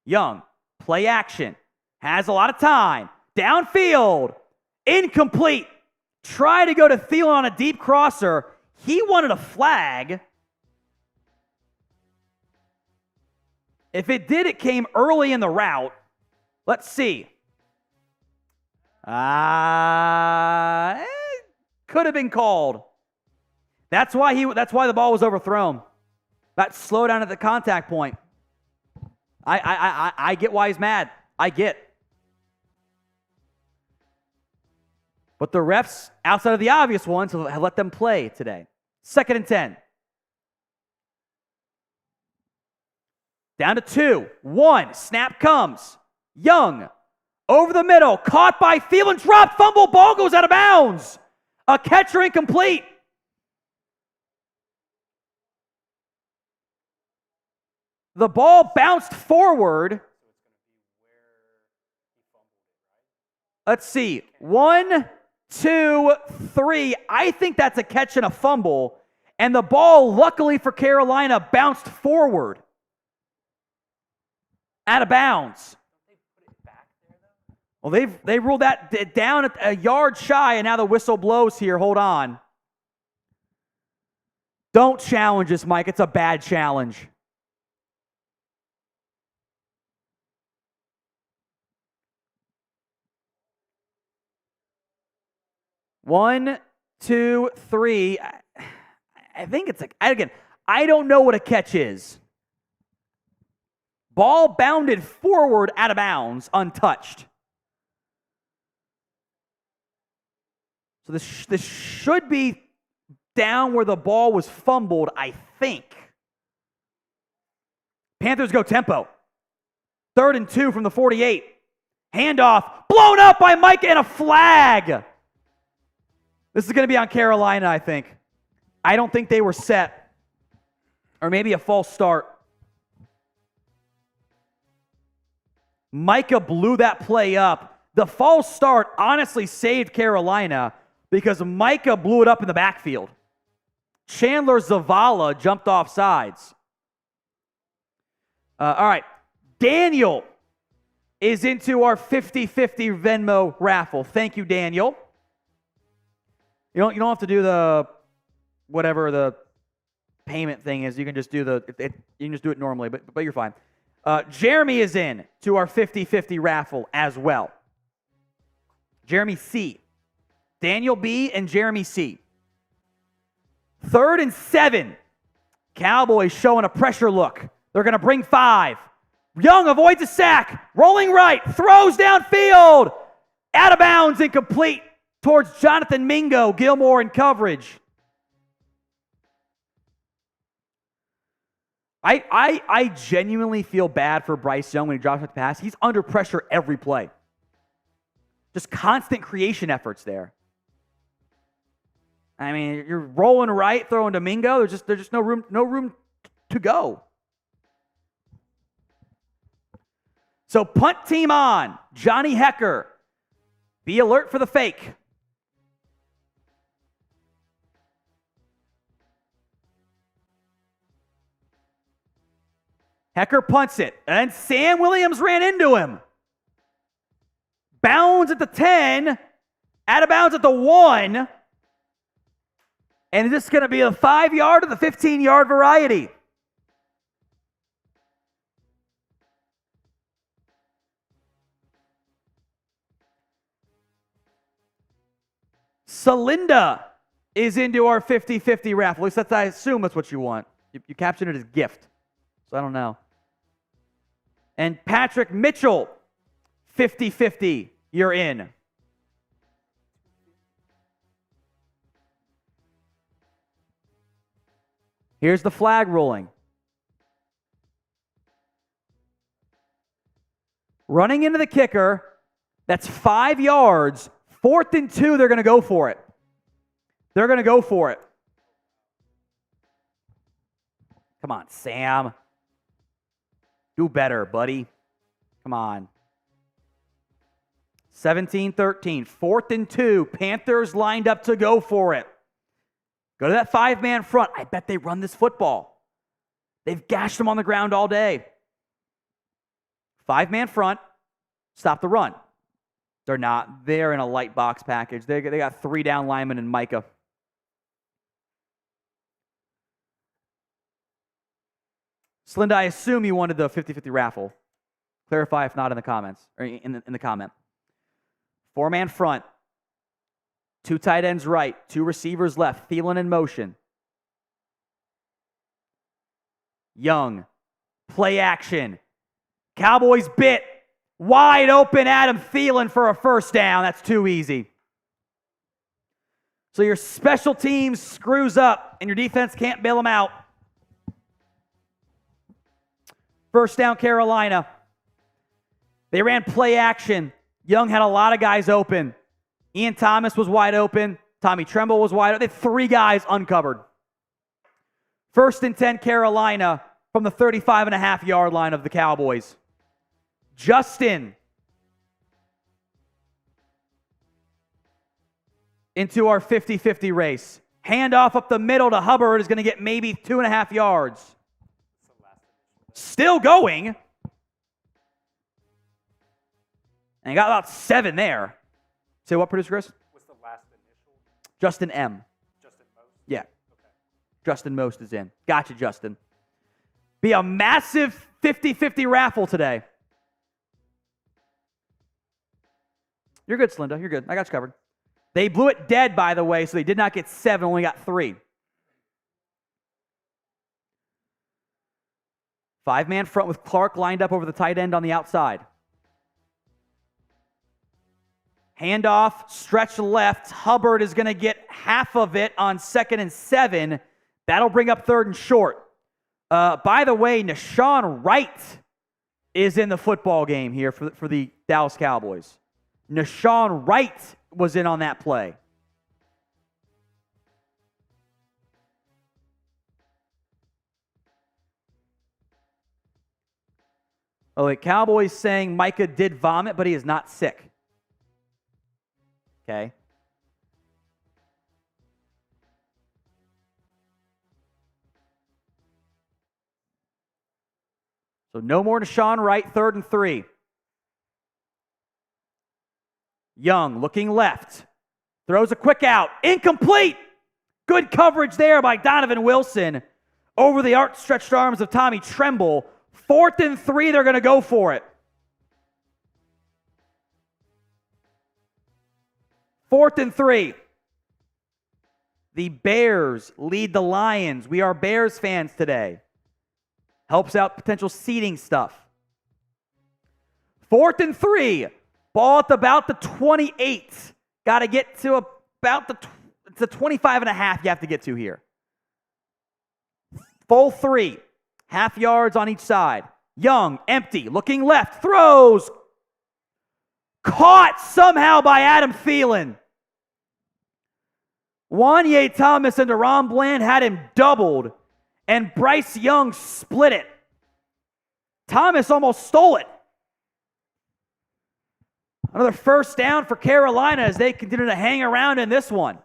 Young, play action, has a lot of time. Downfield, incomplete. Try to go to Thielen on a deep crosser. He wanted a flag. If it did, it came early in the route. Let's see. Could have been called. That's why the ball was overthrown. That slowdown at the contact point. I get why he's mad. I get. But the refs, outside of the obvious ones, have let them play today. 2nd and 10. Down to 2. 1. Snap comes. Young. Over the middle. Caught by Thielen. Dropped. Fumble. Ball goes out of bounds. A catcher incomplete. The ball bounced forward. Let's see. 1, 2, 3. I think that's a catch and a fumble. And the ball, luckily for Carolina, bounced forward. Out of bounds. Well, they ruled that down at a yard shy, and now the whistle blows here. Hold on. Don't challenge this, Mike. It's a bad challenge. One, two, three. I think it's again, I don't know what a catch is. Ball bounded forward out of bounds, untouched. So this should be down where the ball was fumbled, I think. Panthers go tempo. 3rd and 2 from the 48. Handoff, blown up by Micah, and a flag. This is going to be on Carolina, I think. I don't think they were set. Or maybe a false start. Micah blew that play up. The false start honestly saved Carolina because Micah blew it up in the backfield. Chandler Zavala jumped off sides. All right. Daniel is into our 50-50 Venmo raffle. Thank you, Daniel. You don't have to do the whatever the payment thing is. You can just do you can just do it normally, but you're fine. Jeremy is in to our 50-50 raffle as well. Jeremy C. Daniel B. and Jeremy C. 3rd and 7. Cowboys showing a pressure look. They're going to bring 5. Young avoids a sack. Rolling right. Throws downfield. Out of bounds. Incomplete towards Jonathan Mingo. Gilmore in coverage. I genuinely feel bad for Bryce Young when he drops back the pass. He's under pressure every play. Just constant creation efforts there. I mean, you're rolling right, throwing to Mingo. There's just no room to go. So punt team on. Johnny Hecker. Be alert for the fake. Hecker punts it, and Sam Williams ran into him. Bounds at the 10, out of bounds at the 1, and is this going to be a 5-yard or the 15-yard variety? Salinda is into our 50-50 raffle. At least I assume that's what you want. You captioned it as gift, so I don't know. And Patrick Mitchell, 50-50, you're in. Here's the flag rolling. Running into the kicker, that's 5 yards. 4th and 2, they're going to go for it. They're going to go for it. Come on, Sam. Do better, buddy. Come on. 17-13, 4th and 2. Panthers lined up to go for it. Go to that 5-man front. I bet they run this football. They've gashed them on the ground all day. 5-man front. Stop the run. They're not. They're in a light box package. They got 3 down linemen and Micah. Slinda, I assume you wanted the 50-50 raffle. Clarify if not in the comments, or in the comment. 4-man front. 2 tight ends right. 2 receivers left. Thielen in motion. Young. Play action. Cowboys bit. Wide open Adam Thielen for a first down. That's too easy. So your special teams screws up and your defense can't bail them out. First down, Carolina. They ran play action. Young had a lot of guys open. Ian Thomas was wide open. Tommy Tremble was wide open. They had 3 guys uncovered. 1st and 10, Carolina from the 35.5-yard line of the Cowboys. Justin into our 50-50 race. Handoff up the middle to Hubbard is going to get maybe 2.5 yards. Still going. And got about 7 there. Say what, producer Chris? What's the last initial? Justin M. Justin Most? Yeah. Okay. Justin Most is in. Gotcha, Justin. Be a massive 50-50 raffle today. You're good, Slinda. You're good. I got you covered. They blew it dead, by the way, so they did not get 7, only got 3. 5-man front with Clark lined up over the tight end on the outside. Handoff, stretch left. Hubbard is going to get half of it on 2nd and 7. That'll bring up 3rd and short. By the way, Nashawn Wright is in the football game here for the Dallas Cowboys. Nashawn Wright was in on that play. Oh, the Cowboys saying Micah did vomit, but he is not sick. Okay. So no more Nashawn Wright, 3rd and 3. Young looking left. Throws a quick out. Incomplete. Good coverage there by Donovan Wilson over the outstretched arms of Tommy Tremble. 4th and 3, they're going to go for it. 4th and 3. The Bears lead the Lions. We are Bears fans today. Helps out potential seeding stuff. 4th and 3. Ball at about the 28. Got to get to about the 25 and a half you have to get to here. Full 3. Half yards on each side. Young, empty, looking left, throws. Caught somehow by Adam Thielen. Wanye Thomas and Deron Bland had him doubled, and Bryce Young split it. Thomas almost stole it. Another first down for Carolina as they continue to hang around in this one.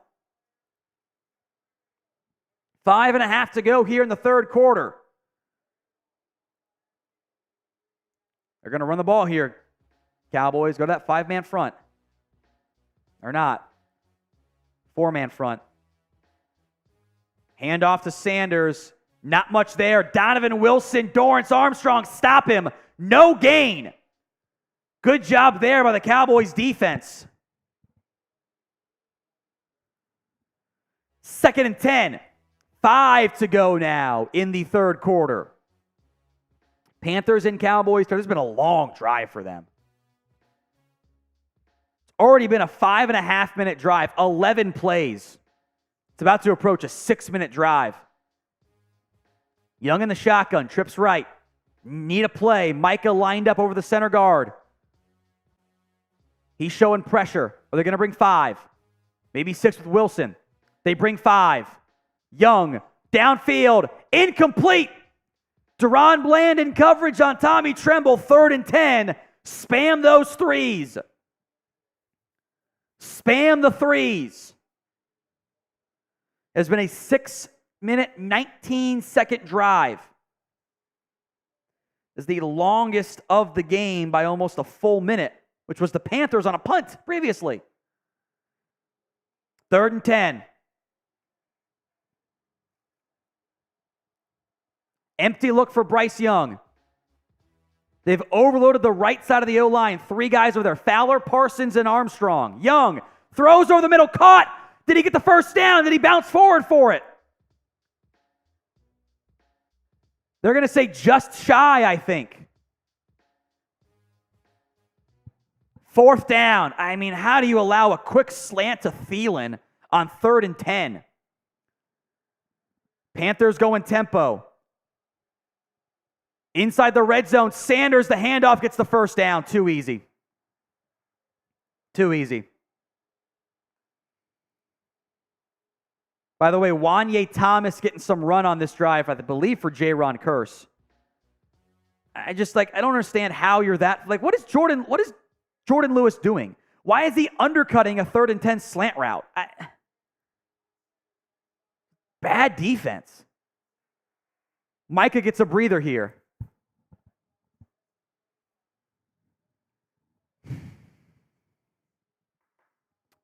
5.5 to go here in the 3rd quarter. They're going to run the ball here. Cowboys, go to that 5-man front. Or not. 4-man front. Hand off to Sanders. Not much there. Donovan Wilson, Dorrance Armstrong, stop him. No gain. Good job there by the Cowboys defense. 2nd and 10. 5 to go now in the third quarter. Panthers and Cowboys, there's been a long drive for them. It's already been a 5.5-minute drive, 11 plays. It's about to approach a 6-minute drive. Young in the shotgun, trips right. Need a play. Micah lined up over the center guard. He's showing pressure. Are they going to bring 5? Maybe 6 with Wilson. They bring 5. Young, downfield, incomplete. Deron Bland in coverage on Tommy Tremble, 3rd and 10. Spam those threes. Spam the threes. It's been a 6-minute, 19-second drive. It's the longest of the game by almost a full minute, which was the Panthers on a punt previously. 3rd and 10. Empty look for Bryce Young. They've overloaded the right side of the O-line. 3 guys over there. Fowler, Parsons, and Armstrong. Young throws over the middle. Caught. Did he get the first down? Did he bounce forward for it? They're going to say just shy, I think. 4th down. I mean, how do you allow a quick slant to Thielen on 3rd and 10? Panthers going tempo. Inside the red zone, Sanders, the handoff, gets the first down. Too easy. Too easy. By the way, Wanye Thomas getting some run on this drive, I believe, for J-Ron Curse. I don't understand how you're that. Like, what is Jordan Lewis doing? Why is he undercutting a 3rd and 10 slant route? Bad defense. Micah gets a breather here.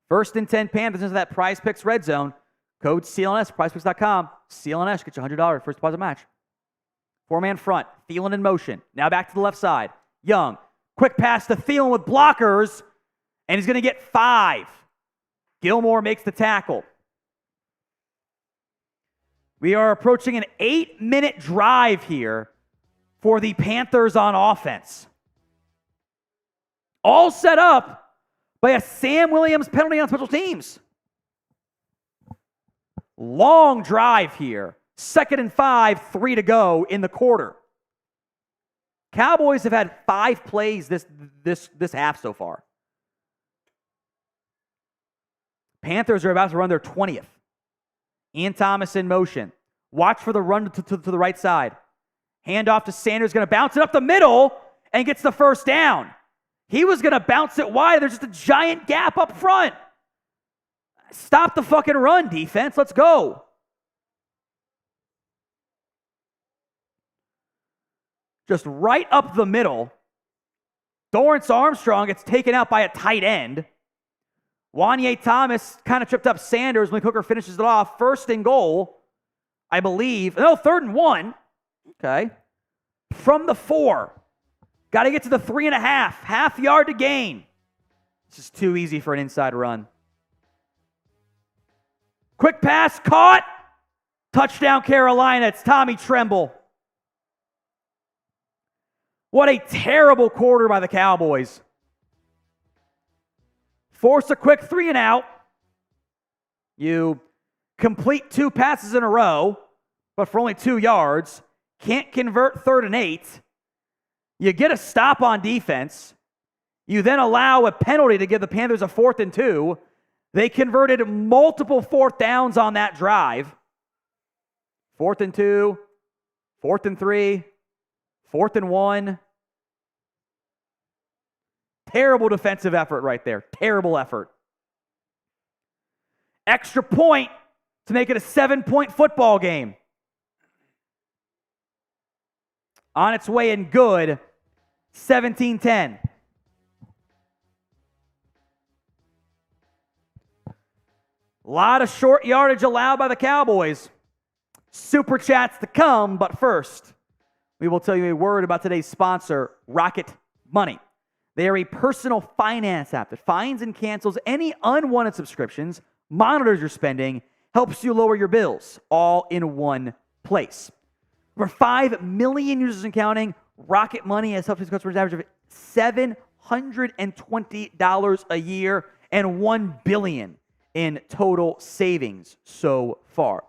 First and 10 Panthers into that Prize Picks red zone. Code CLNS, prizepicks.com. CLNS, get you $100 first deposit match. 4-man front, Thielen in motion. Now back to the left side. Young, quick pass to Thielen with blockers, and he's going to get 5. Gilmore makes the tackle. We are approaching an 8-minute drive here for the Panthers on offense. All set up by a Sam Williams penalty on special teams. Long drive here. 2nd and 5, 3 to go in the quarter. Cowboys have had 5 plays this half so far. Panthers are about to run their 20th. Ian Thomas in motion. Watch for the run to the right side. Handoff to Sanders, going to bounce it up the middle and gets the first down. He was going to bounce it wide. There's just a giant gap up front. Stop the fucking run, defense. Let's go. Just right up the middle. Dorrance Armstrong gets taken out by a tight end. Wanye Thomas kind of tripped up Sanders when Hooker finishes it off. 1st and goal, I believe. No, 3rd and 1. Okay. From the 4. Got to get to the 3.5. Half yard to gain. It's just too easy for an inside run. Quick pass, caught. Touchdown Carolina. It's Tommy Tremble. What a terrible quarter by the Cowboys. Force a quick 3 and out. You complete 2 passes in a row, but for only 2 yards. Can't convert 3rd and 8. You get a stop on defense. You then allow a penalty to give the Panthers a 4th and 2. They converted multiple 4th downs on that drive. 4th and 2, 4th and 3, 4th and 1. Terrible defensive effort right there. Terrible effort. Extra point to make it a 7-point football game. On its way in good. 17-10. A lot of short yardage allowed by the Cowboys. Super chats to come, but first, we will tell you a word about today's sponsor, Rocket Money. They are a personal finance app that finds and cancels any unwanted subscriptions, monitors your spending, helps you lower your bills, all in one place. For 5 million users and counting, Rocket Money has helped its customers average of $720 a year and $1 billion in total savings so far.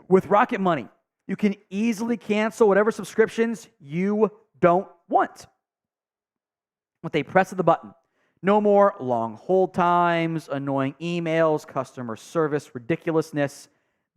With Rocket Money, you can easily cancel whatever subscriptions you don't want with a press of the button. No more long hold times, annoying emails, customer service ridiculousness.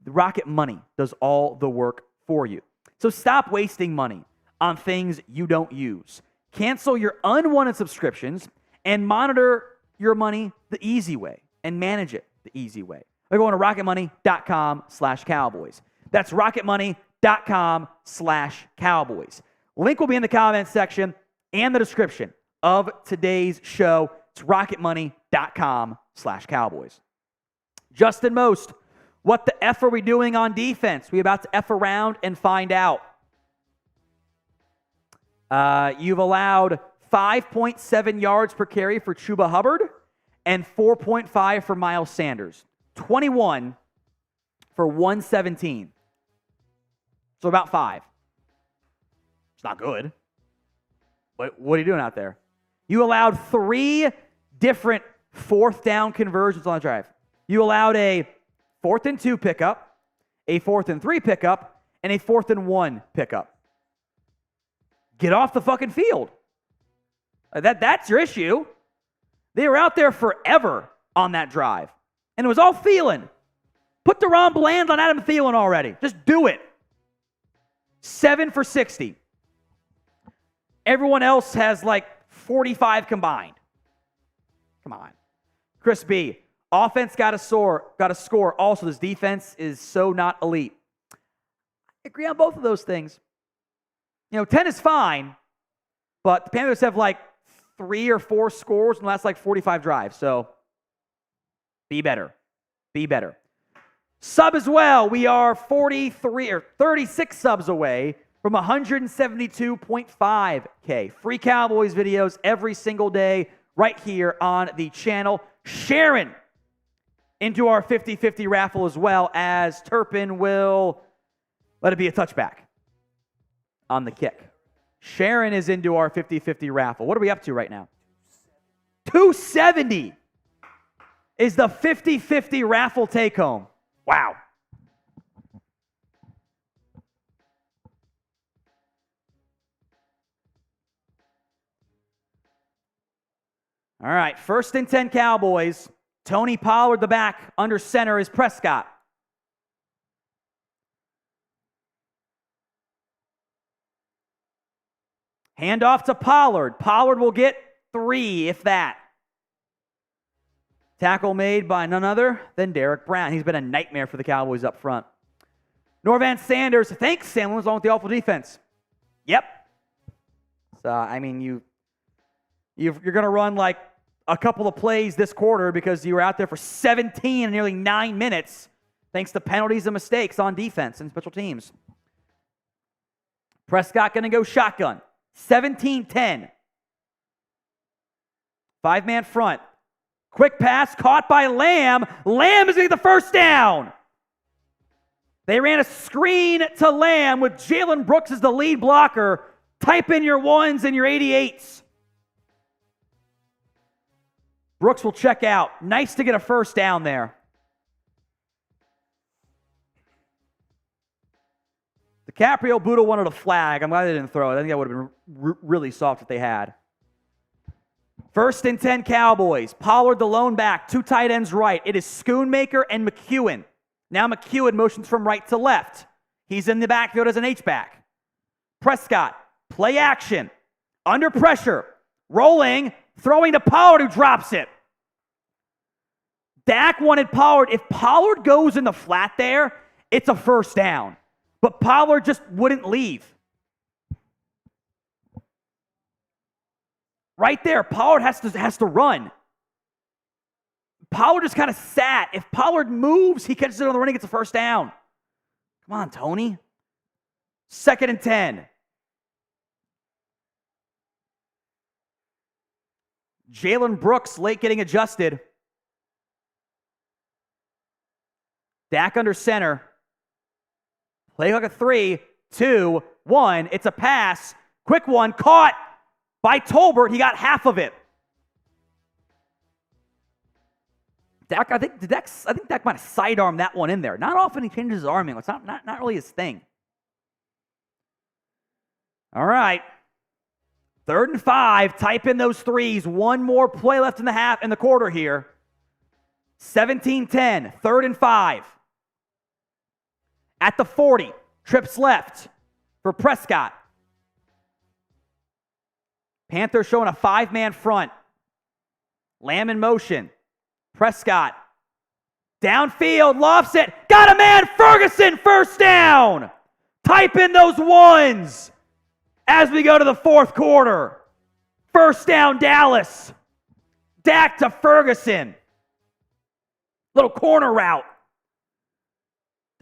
Rocket Money does all the work for you. So stop wasting money on things you don't use. Cancel your unwanted subscriptions and monitor your money the easy way and manage it the easy way by going to rocketmoney.com/Cowboys. That's rocketmoney.com/Cowboys. Link will be in the comments section and the description of today's show. It's rocketmoney.com/Cowboys. Justin Most, what the F are we doing on defense? We about to F around and find out. You've allowed 5.7 yards per carry for Chuba Hubbard and 4.5 for Miles Sanders. 21 for 117. So about 5. It's not good. But what are you doing out there? You allowed 3 different fourth down conversions on the drive. You allowed a 4th and 2 pickup, a 4th and 3 pickup, and a 4th and 1 pickup. Get off the fucking field. That's your issue. They were out there forever on that drive. And it was all Thielen. Put DeRon Bland on Adam Thielen already. Just do it. 7 for 60. Everyone else has like 45 combined. Come on. Chris B. Offense got to score. Also, this defense is so not elite. I agree on both of those things. 10 is fine, but the Panthers have like 3 or 4 scores in the last like 45 drives. So be better. Be better. Sub as well. We are 36 subs away from 172.5K. Free Cowboys videos every single day right here on the channel. Sharon into our 50-50 raffle as well, as Turpin will let it be a touchback on the kick. Sharon is into our 50-50 raffle. What are we up to right now? 270 is the 50-50 raffle take home. Wow. All right, 1st and 10 Cowboys. Tony Pollard, the back, under center is Prescott. Hand off to Pollard. Pollard will get 3, if that. Tackle made by none other than Derek Brown. He's been a nightmare for the Cowboys up front. Norvan Sanders, thanks, Sam, was on with the awful defense. Yep. So, you're going to run like a couple of plays this quarter because you were out there for 17 and nearly 9 minutes thanks to penalties and mistakes on defense and special teams. Prescott going to go shotgun. 17-10. 5-man front. Quick pass caught by Lamb. Lamb is going to get the first down. They ran a screen to Lamb with Jalen Brooks as the lead blocker. Type in your 1s and your 88s. Brooks will check out. Nice to get a first down there. DiCaprio Buddha wanted a flag. I'm glad they didn't throw it. I think that would have been really soft if they had. 1st and 10 Cowboys. Pollard the lone back. 2 tight ends right. It is Schoonmaker and McEwen. Now McEwen motions from right to left. He's in the backfield as an H-back. Prescott, play action. Under pressure. Rolling. Throwing to Pollard, who drops it. Dak wanted Pollard. If Pollard goes in the flat there, it's a first down. But Pollard just wouldn't leave. Right there, Pollard has to run. Pollard just kind of sat. If Pollard moves, he catches it on the run and gets a first down. Come on, Tony. 2nd and 10. Jalen Brooks late getting adjusted. Dak under center. Play like a 3, 2, 1. It's a pass. Quick one. Caught by Tolbert. He got half of it. Dak, I think Dak might have sidearmed that one in there. Not often he changes his arming. It's not really his thing. All right. 3rd and 5. Type in those threes. One more play left in the quarter here. 17-10. 3rd and 5. At the 40. Trips left for Prescott. Panthers showing a 5-man front. Lamb in motion. Prescott. Downfield. Lofts it. Got a man. Ferguson. First down. Type in those ones as we go to the 4th quarter. First down, Dallas. Dak to Ferguson. Little corner route.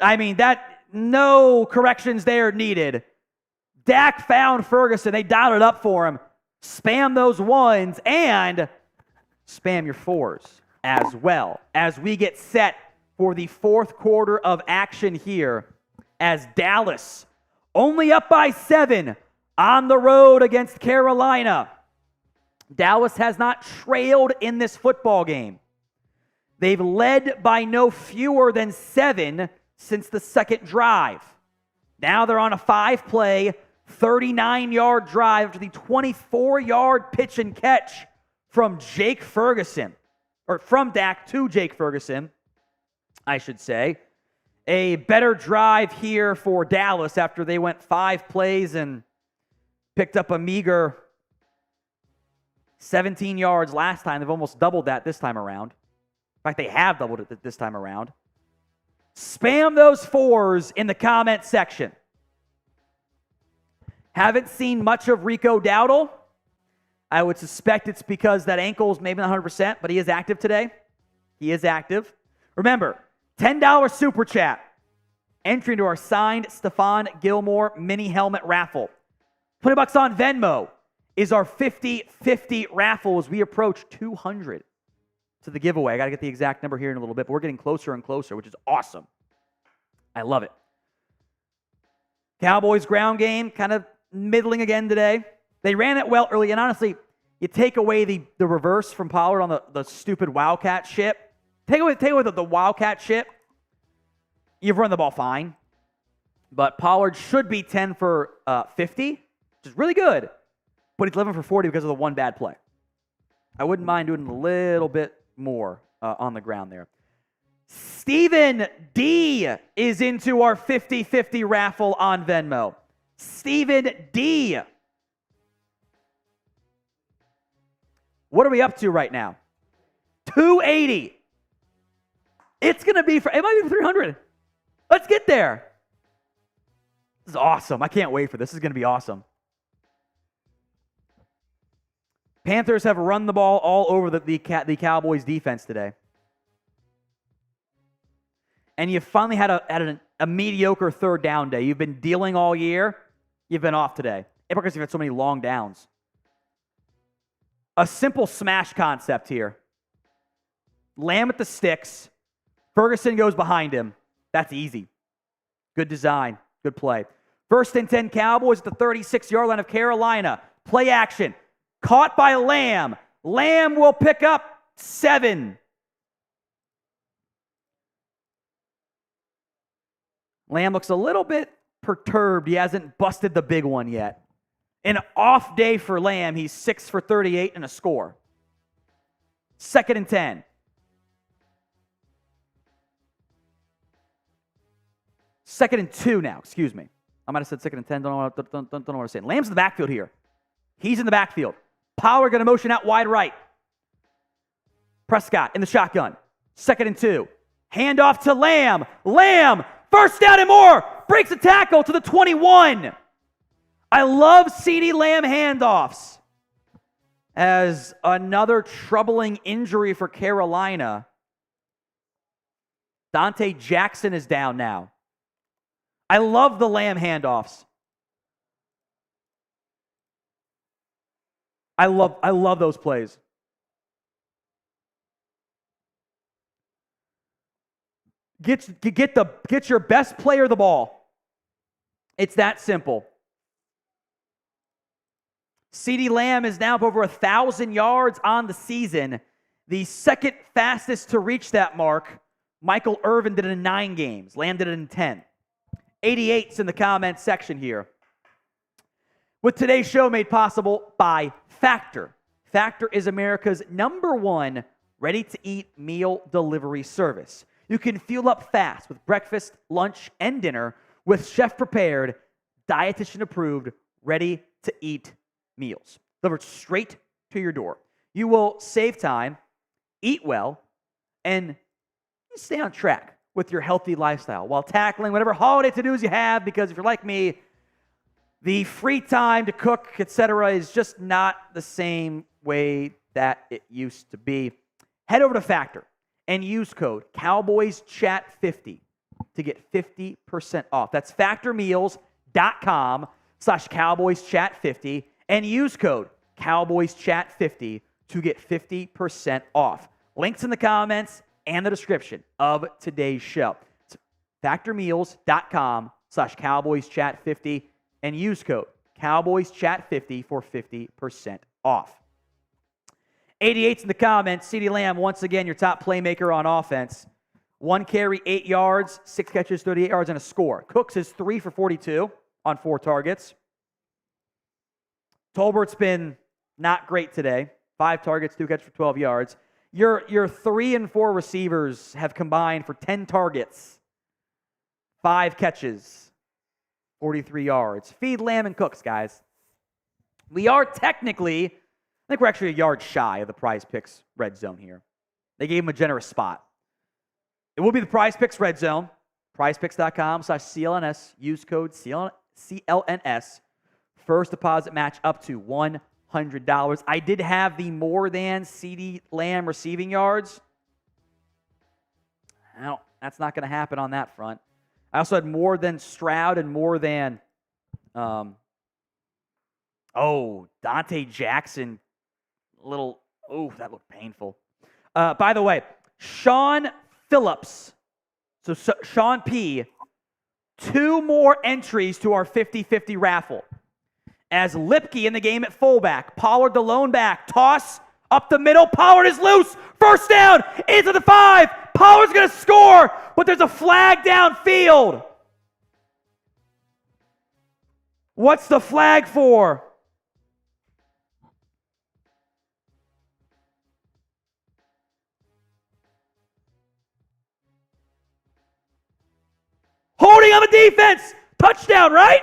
I mean, no corrections there needed. Dak found Ferguson. They dialed it up for him. Spam those ones and spam your 4s as well as we get set for the 4th quarter of action here as Dallas only up by 7 on the road against Carolina. Dallas has not trailed in this football game. They've led by no fewer than 7 since the 2nd drive. Now they're on a 5-play, 39-yard drive to the 24-yard pitch and catch from Jake Ferguson, or from Dak to Jake Ferguson, I should say. A better drive here for Dallas after they went 5 plays and picked up a meager 17 yards last time. They've almost doubled that this time around. In fact, they have doubled it this time around. Spam those 4s in the comment section. Haven't seen much of Rico Dowdle. I would suspect it's because that ankle's maybe not 100%, but he is active today. He is active. Remember, $10 super chat. Entry into our signed Stephon Gilmore mini helmet raffle. $20 on Venmo is our 50-50 raffle as we approach 200 to the giveaway. I got to get the exact number here in a little bit, but we're getting closer and closer, which is awesome. I love it. Cowboys ground game, kind of middling again today. They ran it well early, and honestly, you take away the reverse from Pollard on the stupid Wildcat shit. Take away the Wildcat shit. You've run the ball fine. But Pollard should be 10 for 50, which is really good. But he's 11 for 40 because of the one bad play. I wouldn't mind doing a little bit more on the ground there. Stephen D is into our 50-50 raffle on Venmo. Stephen D. What are we up to right now? 280. It might be 300. Let's get there. This is awesome. I can't wait for this. This is going to be awesome. Panthers have run the ball all over the Cowboys defense today. And you finally had a mediocre 3rd down day. You've been dealing all year. You've been off today. Because you've had so many long downs. A simple smash concept here. Lamb at the sticks. Ferguson goes behind him. That's easy. Good design. Good play. 1st and 10 Cowboys at the 36-yard line of Carolina. Play action. Caught by Lamb. Lamb will pick up 7. Lamb looks a little bit perturbed. He hasn't busted the big one yet. An off day for Lamb. He's 6 for 38 and a score. 2nd and 10. Second and 2 now. Excuse me. I might have said 2nd and 10. Don't know what I'm saying. Lamb's in the backfield here. He's in the backfield. Pollard going to motion out wide right. Prescott in the shotgun. 2nd and 2. Handoff to Lamb. Lamb. First down and more. Breaks a tackle to the 21. I love CeeDee Lamb handoffs. As another troubling injury for Carolina. Dante Jackson is down now. I love the Lamb handoffs. I love those plays. Get your best player the ball. It's that simple. CeeDee Lamb is now up over 1,000 yards on the season. The second fastest to reach that mark, Michael Irvin did it in 9 games. Lamb did it in 10. 88's in the comments section here. With today's show made possible by Factor. Factor is America's #1 ready-to-eat meal delivery service. You can fuel up fast with breakfast, lunch, and dinner with chef-prepared, dietitian-approved, ready-to-eat meals delivered straight to your door. You will save time, eat well, and stay on track with your healthy lifestyle while tackling whatever holiday to-dos you have, because if you're like me, the free time to cook, etc., is just not the same way that it used to be. Head over to Factor and use code CowboysChat50 to get 50% off. That's factormeals.com/CowboysChat50 and use code CowboysChat50 to get 50% off. Links in the comments and the description of today's show. It's factormeals.com/CowboysChat50 and use code CowboysChat50 for 50% off. 88's in the comments. CeeDee Lamb, once again, your top playmaker on offense. 1 carry, 8 yards, 6 catches, 38 yards, and a score. Cooks is 3 for 42 on 4 targets. Tolbert's been not great today. 5 targets, 2 catches for 12 yards. Your 3 and 4 receivers have combined for 10 targets, 5 catches, 43 yards. Feed Lamb and Cooks, guys. We are technically, I think we're actually a yard shy of the Prize Picks red zone here. They gave him a generous spot. It will be the Prize Picks red zone. PrizePicks.com/CLNS. Use code CLNS. First deposit match up to $100. I did have the more than CeeDee Lamb receiving yards. Well, that's not going to happen on that front. I also had more than Stroud and more than, Dante Jackson. That looked painful. By the way, Sean Phillips, so Sean P., 2 more entries to our 50-50 raffle. As Lipke in the game at fullback, Pollard the lone back, toss up the middle, Pollard is loose, first down, into the 5, Pollard's going to score, but there's a flag downfield. What's the flag for? Holding on the defense, touchdown, right?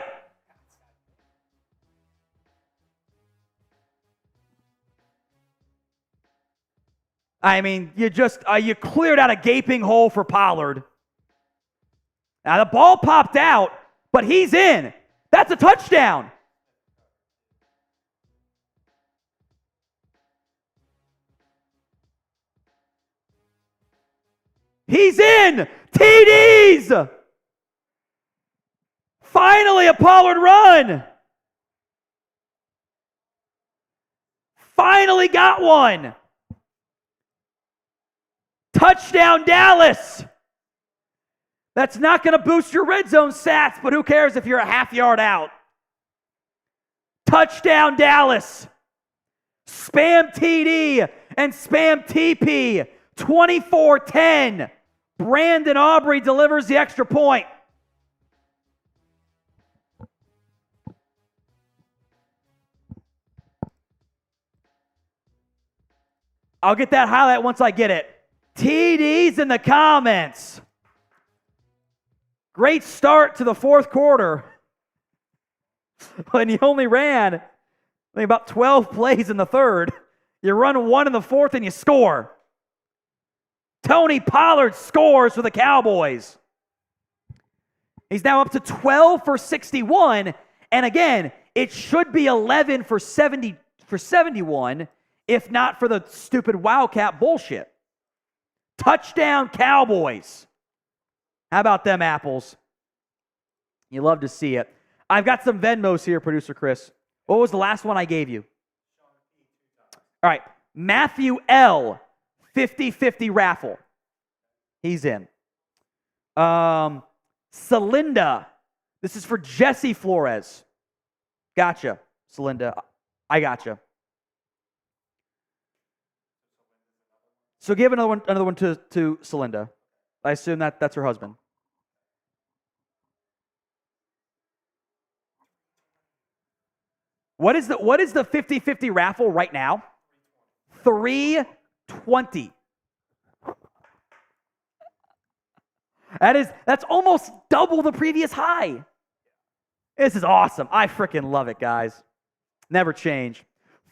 I mean, you cleared out a gaping hole for Pollard. Now, the ball popped out, but he's in. That's a touchdown. He's in. TDs. Finally, a Pollard run. Finally got one. Touchdown, Dallas. That's not going to boost your red zone stats, but who cares if you're a half yard out? Touchdown, Dallas. Spam TD and spam TP. 24-10. Brandon Aubrey delivers the extra point. I'll get that highlight once I get it. TDs in the comments. Great start to the fourth quarter. When you only ran about 12 plays in the third. You run 1 in the fourth and you score. Tony Pollard scores for the Cowboys. He's now up to 12 for 61. And again, it should be 11 for 71 if not for the stupid Wildcat bullshit. Touchdown, Cowboys. How about them apples? You love to see it. I've got some Venmos here, Producer Chris. What was the last one I gave you? All right. Matthew L., 50-50 raffle. He's in. Celinda. This is for Jesse Flores. Gotcha, Celinda. I gotcha. So give another one to Celinda. I assume that's her husband. What is the 50-50 raffle right now? 320. That's almost double the previous high. This is awesome. I freaking love it, guys. Never change.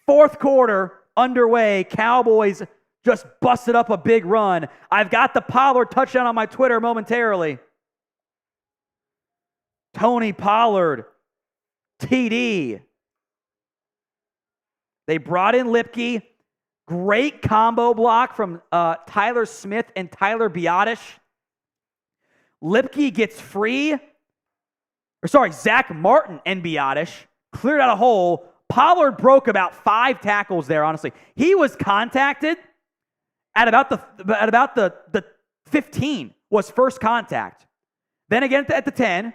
Fourth quarter underway. Cowboys just busted up a big run. I've got the Pollard touchdown on my Twitter momentarily. Tony Pollard, TD. They brought in Lipke. Great combo block from Tyler Smith and Tyler Biotish. Lipke gets free. Zach Martin and Biotish cleared out a hole. Pollard broke about 5 tackles there, honestly. He was contacted at about the 15 was first contact. Then again at the 10,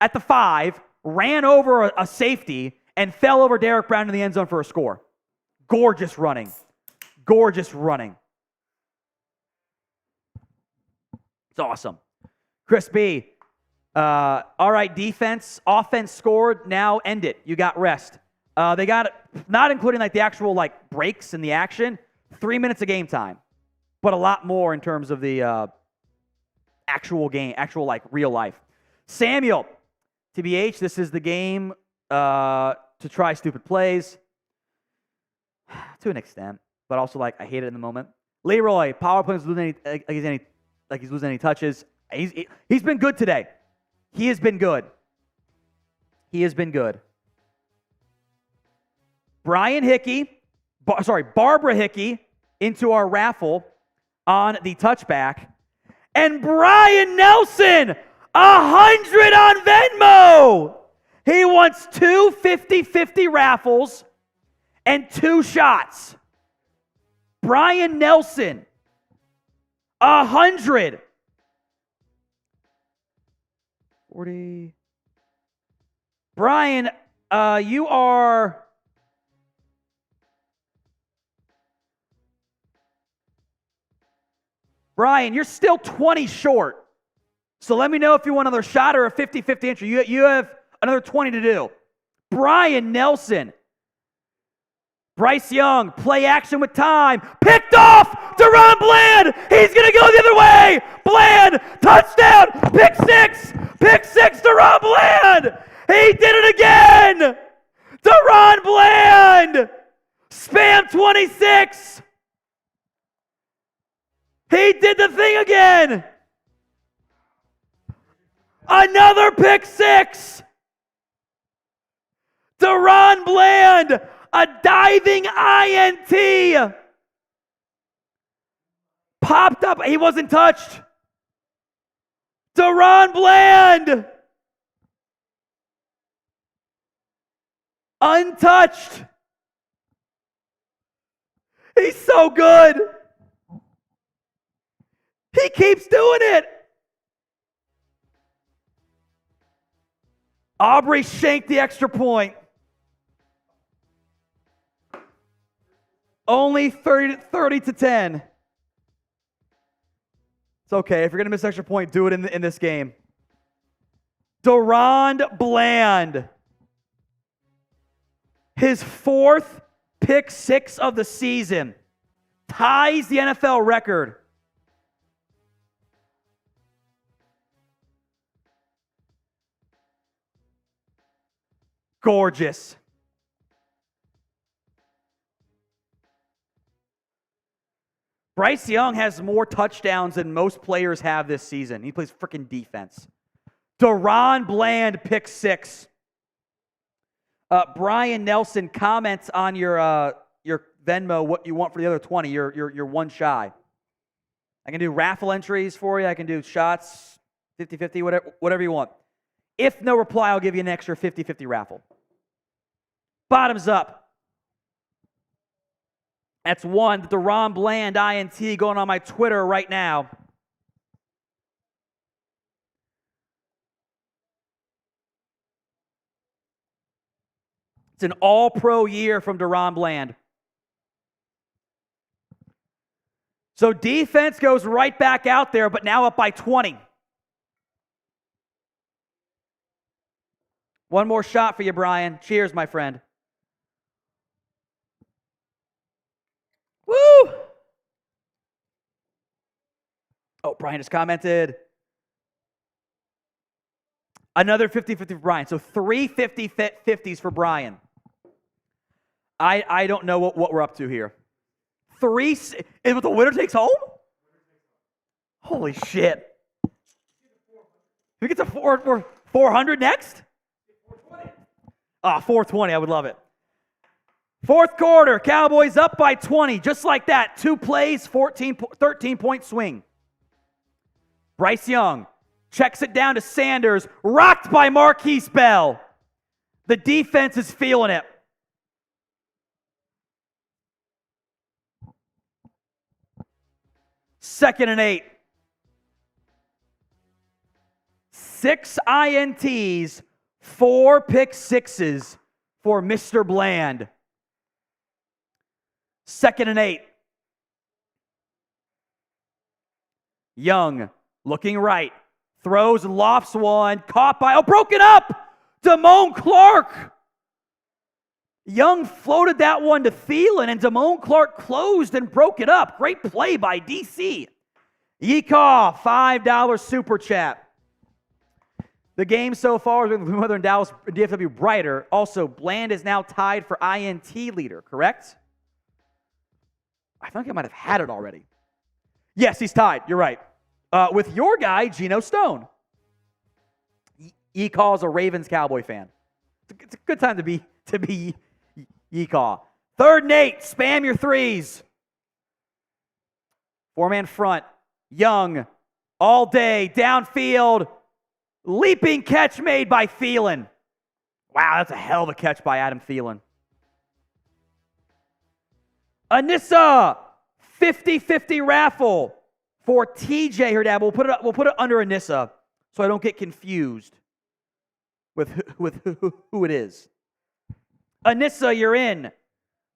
at the 5, ran over a safety and fell over Derek Brown in the end zone for a score. Gorgeous running. Gorgeous running. It's awesome. Chris B. All right, defense. Offense scored. Now end it. You got rest. They got, not including like the actual like breaks in the action, 3 minutes of game time. But a lot more in terms of the actual game, actual like real life. Samuel, TBH, this is the game to try stupid plays. To an extent, but also like I hate it in the moment. Leroy, power plays losing he's losing any touches. He's been good today. He has been good. He has been good. Barbara Hickey into our raffle on the touchback. And Brian Nelson, 100 on Venmo. He wants 2 50-50 raffles and 2 shots. Brian Nelson, 100. 40. Brian, you are... Brian, you're still 20 short. So let me know if you want another shot or a 50-50 entry. You have another 20 to do. Brian Nelson. Bryce Young, play action with time. Picked off! Deron Bland! He's going to go the other way! Bland! Touchdown! Pick six! Pick six, Deron Bland! He did it again! Deron Bland! Spam 26! He did the thing again! Another pick six! Deron Bland! A diving INT! Popped up. He wasn't touched. Deron Bland! Untouched. He's so good. He keeps doing it. Aubrey shanked the extra point. Only 30 to 10. It's okay. If you're going to miss extra point, do it in this game. Deron Bland. His 4th pick six of the season. Ties the NFL record. Gorgeous. Bryce Young has more touchdowns than most players have this season. He plays freaking defense. Deron Bland, pick six. Brian Nelson comments on your Venmo what you want for the other 20. You're one shy. I can do raffle entries for you. I can do shots, 50-50, whatever you want. If no reply, I'll give you an extra 50-50 raffle. Bottoms up. That's one. The Deron Bland INT going on my Twitter right now. It's an all-pro year from Deron Bland. So defense goes right back out there, but now up by 20. One more shot for you, Brian. Cheers, my friend. Woo! Oh, Brian just commented. Another 50-50 for Brian. So 3 50-50s for Brian. I don't know what we're up to here. Is what the winner takes home? Holy shit. We get to 400 next? 420. I would love it. Fourth quarter, Cowboys up by 20. Just like that. 2 plays, 13-point swing. Bryce Young checks it down to Sanders. Rocked by Marquise Bell. The defense is feeling it. Second and 8. 6 INTs, 4 pick sixes for Mr. Bland. Second and 8. Young looking right. Throws, lofts one. Caught by, broken up! Damone Clark! Young floated that one to Thielen, and Damone Clark closed and broke it up. Great play by DC. Yeecaw, $5 super chat. The game so far has been whether in Dallas DFW brighter. Also, Bland is now tied for INT leader, correct? I think I might have had it already. Yes, he's tied. You're right. With your guy, Geno Stone. Yeecaw is a Ravens Cowboy fan. It's a good time to be Yeecaw. Third and 8. Spam your threes. 4-man front. Young. All day. Downfield. Leaping catch made by Thielen. Wow, that's a hell of a catch by Adam Thielen. Anissa. 50-50 raffle for TJ here, Dad. We'll put it under Anissa so I don't get confused with who it is. Anissa, you're in.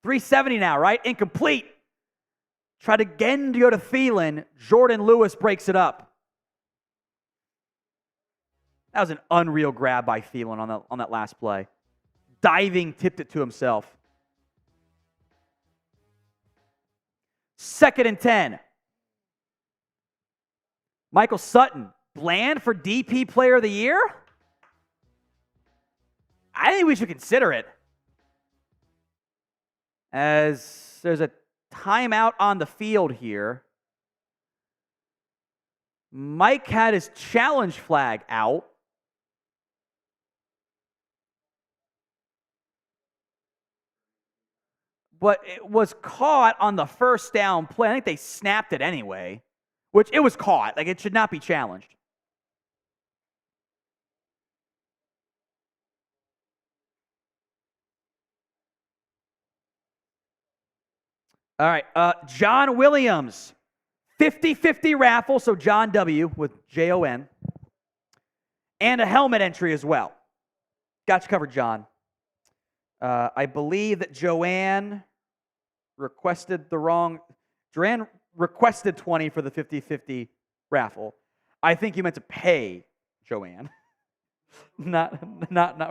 370 now, right? Incomplete. Tried again to go to Thielen. Jordan Lewis breaks it up. That was an unreal grab by Thielen on that last play. Diving, tipped it to himself. Second and 10. Michael Sutton. Bland for DP Player of the Year? I think we should consider it. As there's a timeout on the field here. Mike had his challenge flag out. But it was caught on the first down play. I think they snapped it anyway, which it was caught. Like, it should not be challenged. All right, John Williams, 50-50 raffle, so John W. with Jon, and a helmet entry as well. Got you covered, John. I believe that Joanne requested 20 for the 50-50 raffle. I think you meant to pay Joanne. not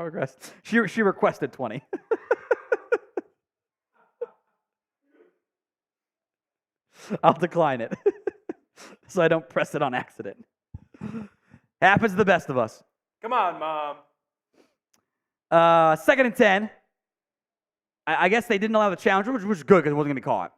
request. She requested 20. I'll decline it so I don't press it on accident. Happens to the best of us. Come on, Mom. Second and 10. I guess they didn't allow the challenge, which was good because it wasn't going to be caught.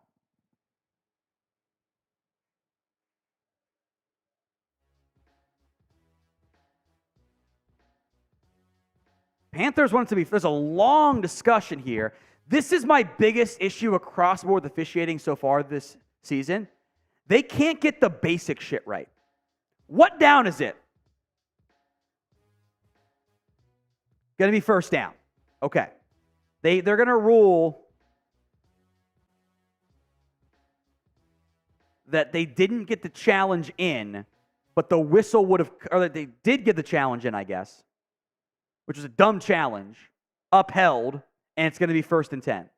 Panthers want it to be, there's a long discussion here. This is my biggest issue across the board with officiating so far this season. They can't get the basic shit right. What down is it? Going to be first down. Okay. They're going to rule that they didn't get the challenge in, but the whistle would have, or that they did get the challenge in, I guess, which was a dumb challenge, upheld, and it's going to be 1st and 10.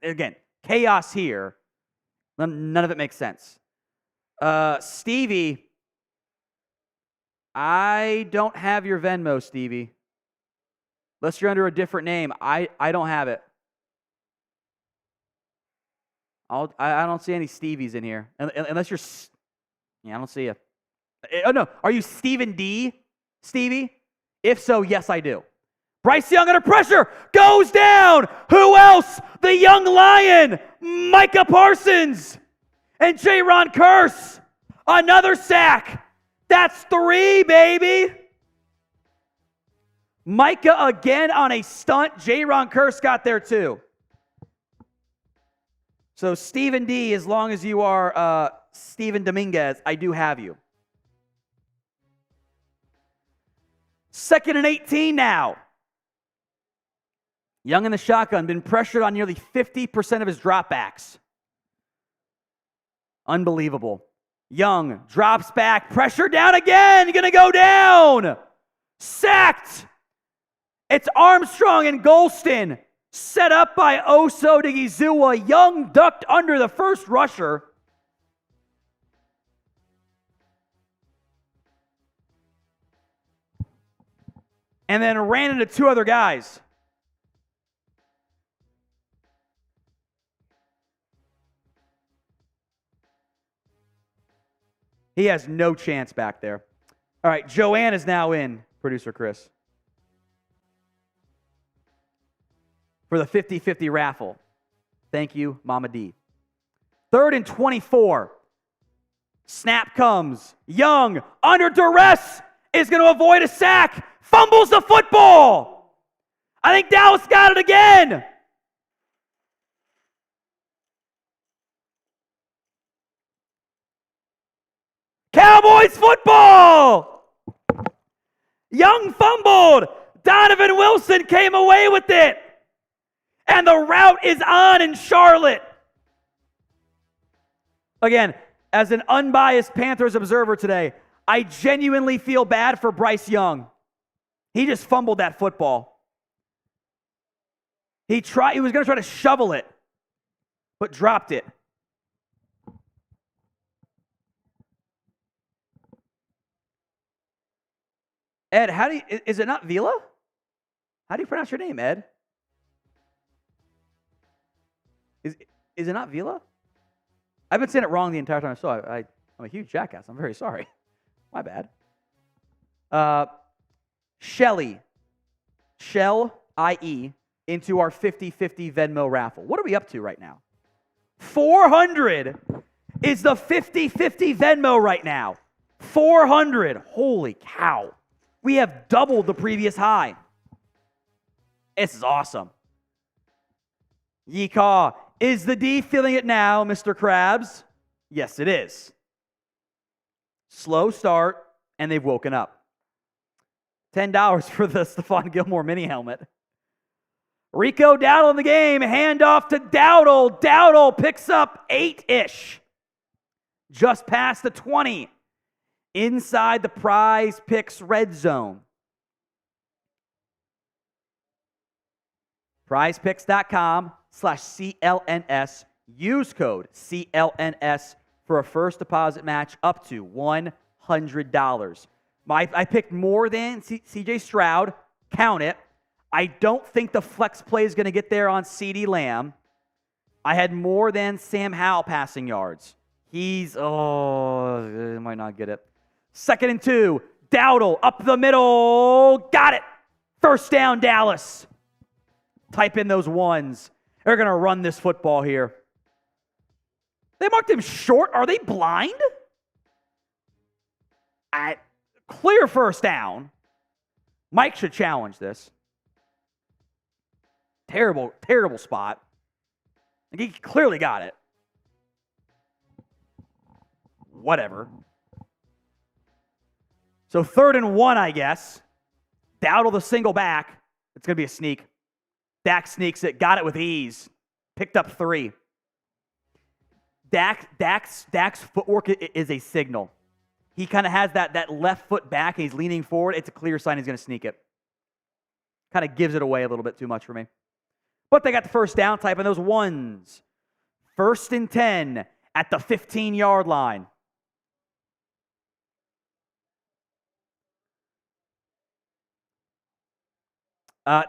Again, chaos here. None of it makes sense. Stevie, I don't have your Venmo, Stevie. Unless you're under a different name, I don't have it. I don't see any Stevies in here. Unless you're... Yeah, I don't see you. Oh, no. Are you Stephen D, Stevie? If so, yes, I do. Bryce Young under pressure. Goes down. Who else? The young lion, Micah Parsons. And J-Ron Curse. Another sack. That's 3, baby. Micah again on a stunt. J-Ron Curse got there too. So Stephen D, as long as you are Steven Dominguez, I do have you. 2nd and 18 now. Young in the shotgun, been pressured on nearly 50% of his dropbacks. Unbelievable. Young drops back, pressure down again, going to go down. Sacked. It's Armstrong and Golston. Set up by Oso Odighizuwa. Young ducked under the first rusher. And then ran into 2 other guys. He has no chance back there. All right, Joanne is now in, producer Chris, for the 50-50 raffle. Thank you, Mama D. 3rd and 24. Snap comes. Young, under duress, is going to avoid a sack. Fumbles the football. I think Dallas got it again. Cowboys football. Young fumbled. Donovan Wilson came away with it. And the route is on in Charlotte. Again, as an unbiased Panthers observer today, I genuinely feel bad for Bryce Young. He just fumbled that football. He was going to try to shovel it, but dropped it. Ed, is it not Vila? How do you pronounce your name, Ed? Is it not Vila? I've been saying it wrong the entire time, so I'm a huge jackass. I'm very sorry. My bad. Shell IE, into our 50-50 Venmo raffle. What are we up to right now? 400 is the 50-50 Venmo right now. 400. Holy cow. We have doubled the previous high. This is awesome. Yeehaw. Is the D feeling it now, Mr. Krabs? Yes, it is. Slow start, and they've woken up. $10 for the Stephon Gilmore mini helmet. Rico Dowdle in the game. Handoff to Dowdle. Dowdle picks up 8-ish. Just past the 20. Inside the Prize Picks red zone. prizepicks.com/CLNS. Use code CLNS for a first deposit match up to $100. I picked more than CJ Stroud. Count it. I don't think the flex play is going to get there on CeeDee Lamb. I had more than Sam Howell passing yards. He might not get it. 2nd and 2. Dowdle up the middle. Got it. First down, Dallas. Type in those ones. They're going to run this football here. They marked him short. Are they blind? Clear first down. Mike should challenge this. Terrible, terrible spot. He clearly got it. Whatever. So 3rd and 1, I guess. Dowdle the single back. It's going to be a sneak. Dak sneaks it. Got it with ease. Picked up 3. Dak's footwork is a signal. He kind of has that left foot back, and he's leaning forward. It's a clear sign he's going to sneak it. Kind of gives it away a little bit too much for me. But they got the first down type in those ones. 1st and 10 at the 15-yard line.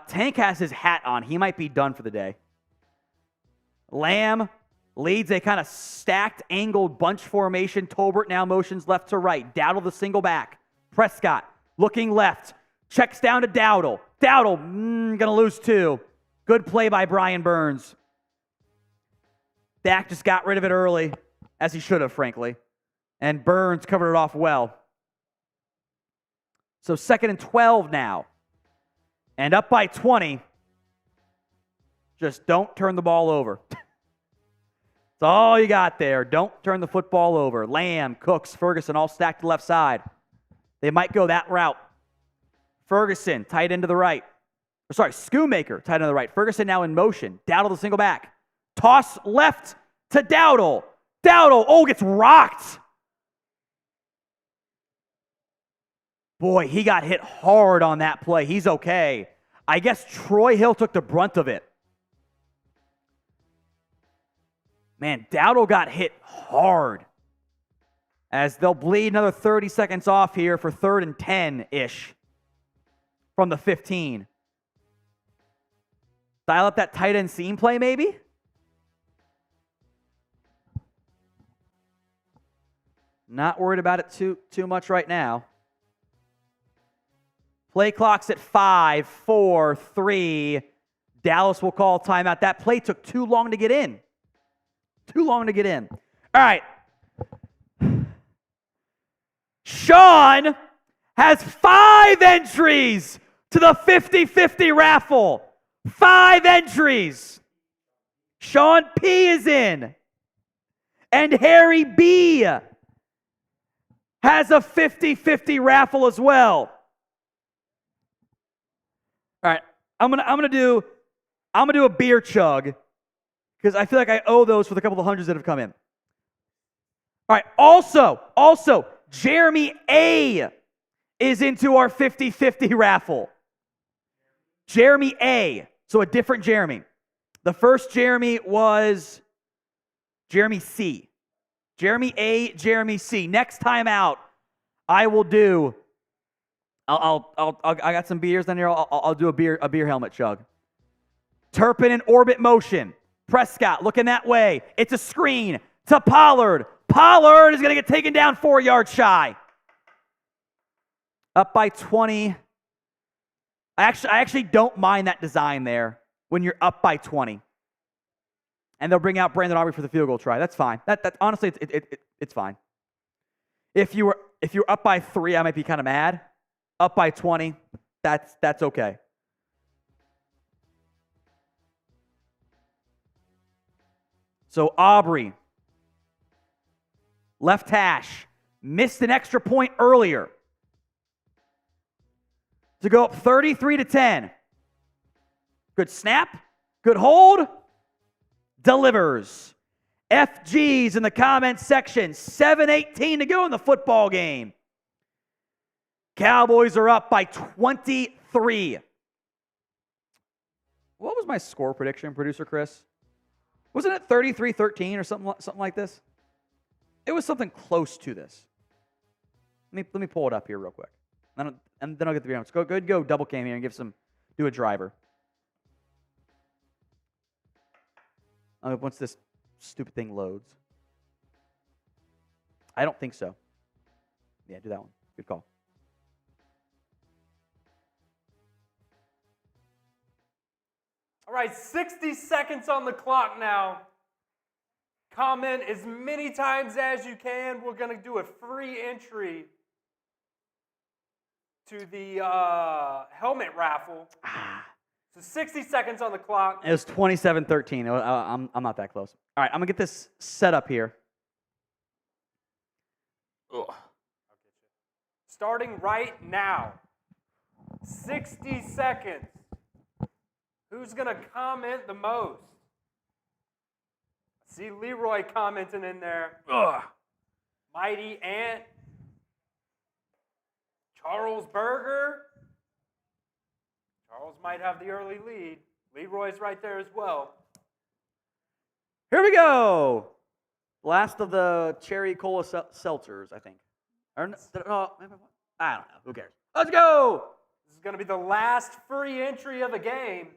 Tank has his hat on. He might be done for the day. Lamb leads a kind of stacked, angled bunch formation. Tolbert now motions left to right. Dowdle the single back. Prescott looking left. Checks down to Dowdle. Dowdle, going to lose 2. Good play by Brian Burns. Dak just got rid of it early, as he should have, frankly. And Burns covered it off well. So 2nd and 12 now. And up by 20. Just don't turn the ball over. That's all you got there. Don't turn the football over. Lamb, Cooks, Ferguson all stacked to the left side. They might go that route. Ferguson, tight end to the right. Schoonmaker, tight end to the right. Ferguson now in motion. Dowdle the single back. Toss left to Dowdle. Dowdle, gets rocked. Boy, he got hit hard on that play. He's okay. I guess Troy Hill took the brunt of it. Man, Dowdle got hit hard. As they'll bleed another 30 seconds off here for 3rd and 10-ish from the 15. Dial up that tight end seam play, maybe? Not worried about it too much right now. Play clock's at 5, 4, 3. Dallas will call timeout. That play took too long to get in. All right. Sean has 5 entries to the 50-50 raffle. 5 entries. Sean P is in. And Harry B has a 50-50 raffle as well. All right, I'm gonna do a beer chug because I feel like I owe those for the couple of hundreds that have come in. All right, also, Jeremy A is into our 50-50 raffle. Jeremy A, so a different Jeremy. The first Jeremy was Jeremy C. Jeremy A, Jeremy C. Next time out, I will do. I got some beers down here. I'll do a beer helmet chug. Turpin in orbit motion. Prescott looking that way. It's a screen to Pollard. Pollard is going to get taken down 4 yards shy. Up by 20. I actually don't mind that design there when you're up by 20. And they'll bring out Brandon Aubrey for the field goal try. That's fine. That honestly, it's fine. If you're up by 3, I might be kind of mad. Up by 20, that's okay. So Aubrey, left hash, missed an extra point earlier to go up 33-10. Good snap, good hold, delivers. FG's in the comments section. 7:18 to go in the football game. Cowboys are up by 23. What was my score prediction, producer Chris? Wasn't it 33-13 or something like this? It was something close to this. Let me pull it up here real quick. And then I'll get the video. Go double cam here and do a driver. Once this stupid thing loads. I don't think so. Yeah, do that one. Good call. All right, 60 seconds on the clock now. Comment as many times as you can. We're going to do a free entry to the helmet raffle. So 60 seconds on the clock. It was 27-13. I'm not that close. All right, I'm going to get this set up here. Ugh. Starting right now. 60 seconds. Who's going to comment the most? I see Leroy commenting in there. Ugh. Mighty Ant. Charles Berger. Charles might have the early lead. Leroy's right there as well. Here we go. Last of the cherry cola seltzers, I think. Or, I don't know. Who cares? Let's go. This is going to be the last free entry of the game.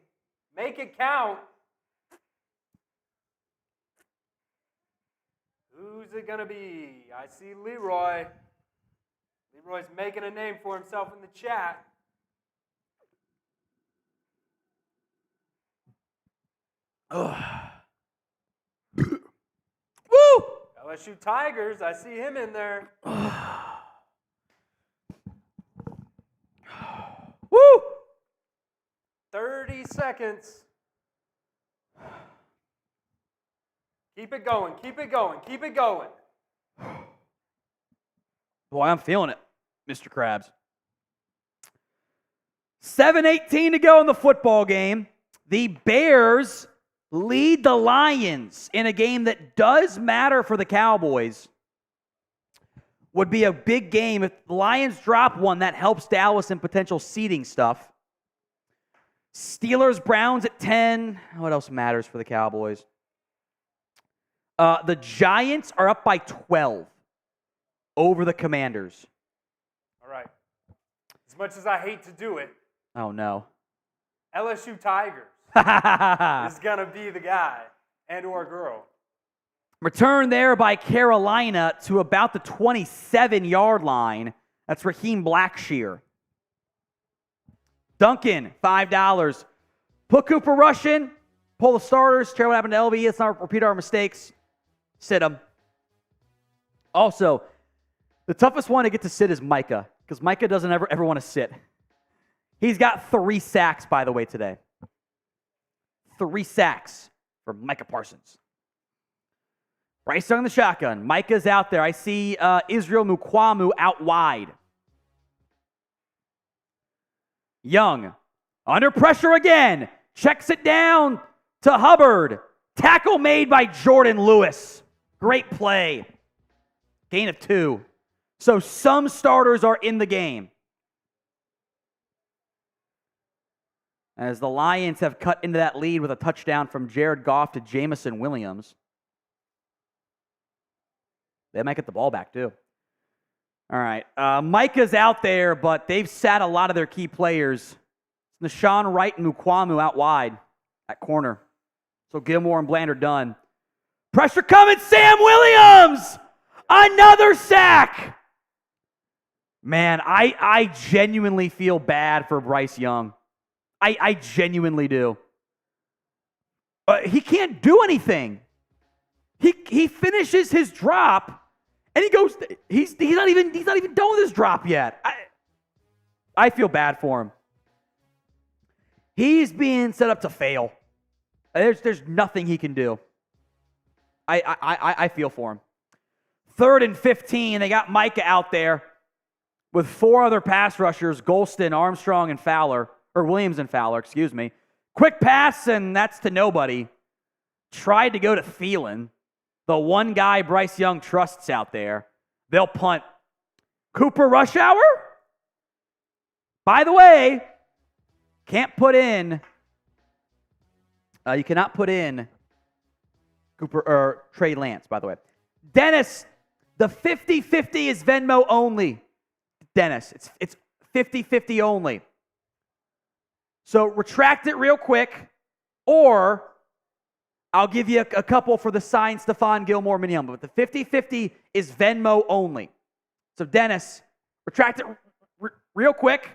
Make it count. Who's it going to be? I see Leroy. Leroy's making a name for himself in the chat. Woo! LSU Tigers, I see him in there. Woo! 30 seconds. Keep it going, keep it going, keep it going. Boy, I'm feeling it, Mr. Krabs. 7:18 to go in the football game. The Bears lead the Lions in a game that does matter for the Cowboys. Would be a big game. If the Lions drop one, that helps Dallas in potential seeding stuff. Steelers, Browns at 10. What else matters for the Cowboys? The Giants are up by 12 over the Commanders. All right. As much as I hate to do it. Oh, no. LSU Tigers is going to be the guy and or girl. Return there by Carolina to about the 27-yard line. That's Raheem Blackshear. Duncan, $5. Put Cooper Rush in. Pull the starters. Share what happened to LB. Let's not repeat our mistakes. Sit him. Also, the toughest one to get to sit is Micah, because Micah doesn't ever want to sit. He's got 3 sacks, by the way, today. 3 sacks for Micah Parsons. Bryce Young in the shotgun. Micah's out there. I see Israel Mukwamu out wide. Young, under pressure again. Checks it down to Hubbard. Tackle made by Jordan Lewis. Great play. Gain of 2. So some starters are in the game. As the Lions have cut into that lead with a touchdown from Jared Goff to Jamison Williams. They might get the ball back, too. All right. Micah's out there, but they've sat a lot of their key players. Nashawn Wright and Mukwamu out wide at corner. So Gilmore and Bland are done. Pressure coming. Sam Williams! Another sack! Man, I genuinely feel bad for Bryce Young. I genuinely do. He can't do anything. He finishes his drop, and he goes. He's not even done with his drop yet. I feel bad for him. He's being set up to fail. There's nothing he can do. I feel for him. 3rd and 15. They got Micah out there with 4 other pass rushers: Golston, Armstrong, and Fowler. Or Williams and Fowler, excuse me. Quick pass, and that's to nobody. Tried to go to Thielen, the one guy Bryce Young trusts out there. They'll punt. Cooper Rush Hour? By the way, can't put in. You cannot put in Cooper or Trey Lance, by the way. Dennis, the 50-50 is Venmo only. Dennis, it's 50-50 only. So retract it real quick, or I'll give you a couple for the signed Stephon Gilmore mini helmet. But the 50-50 is Venmo only. So Dennis, retract it real quick,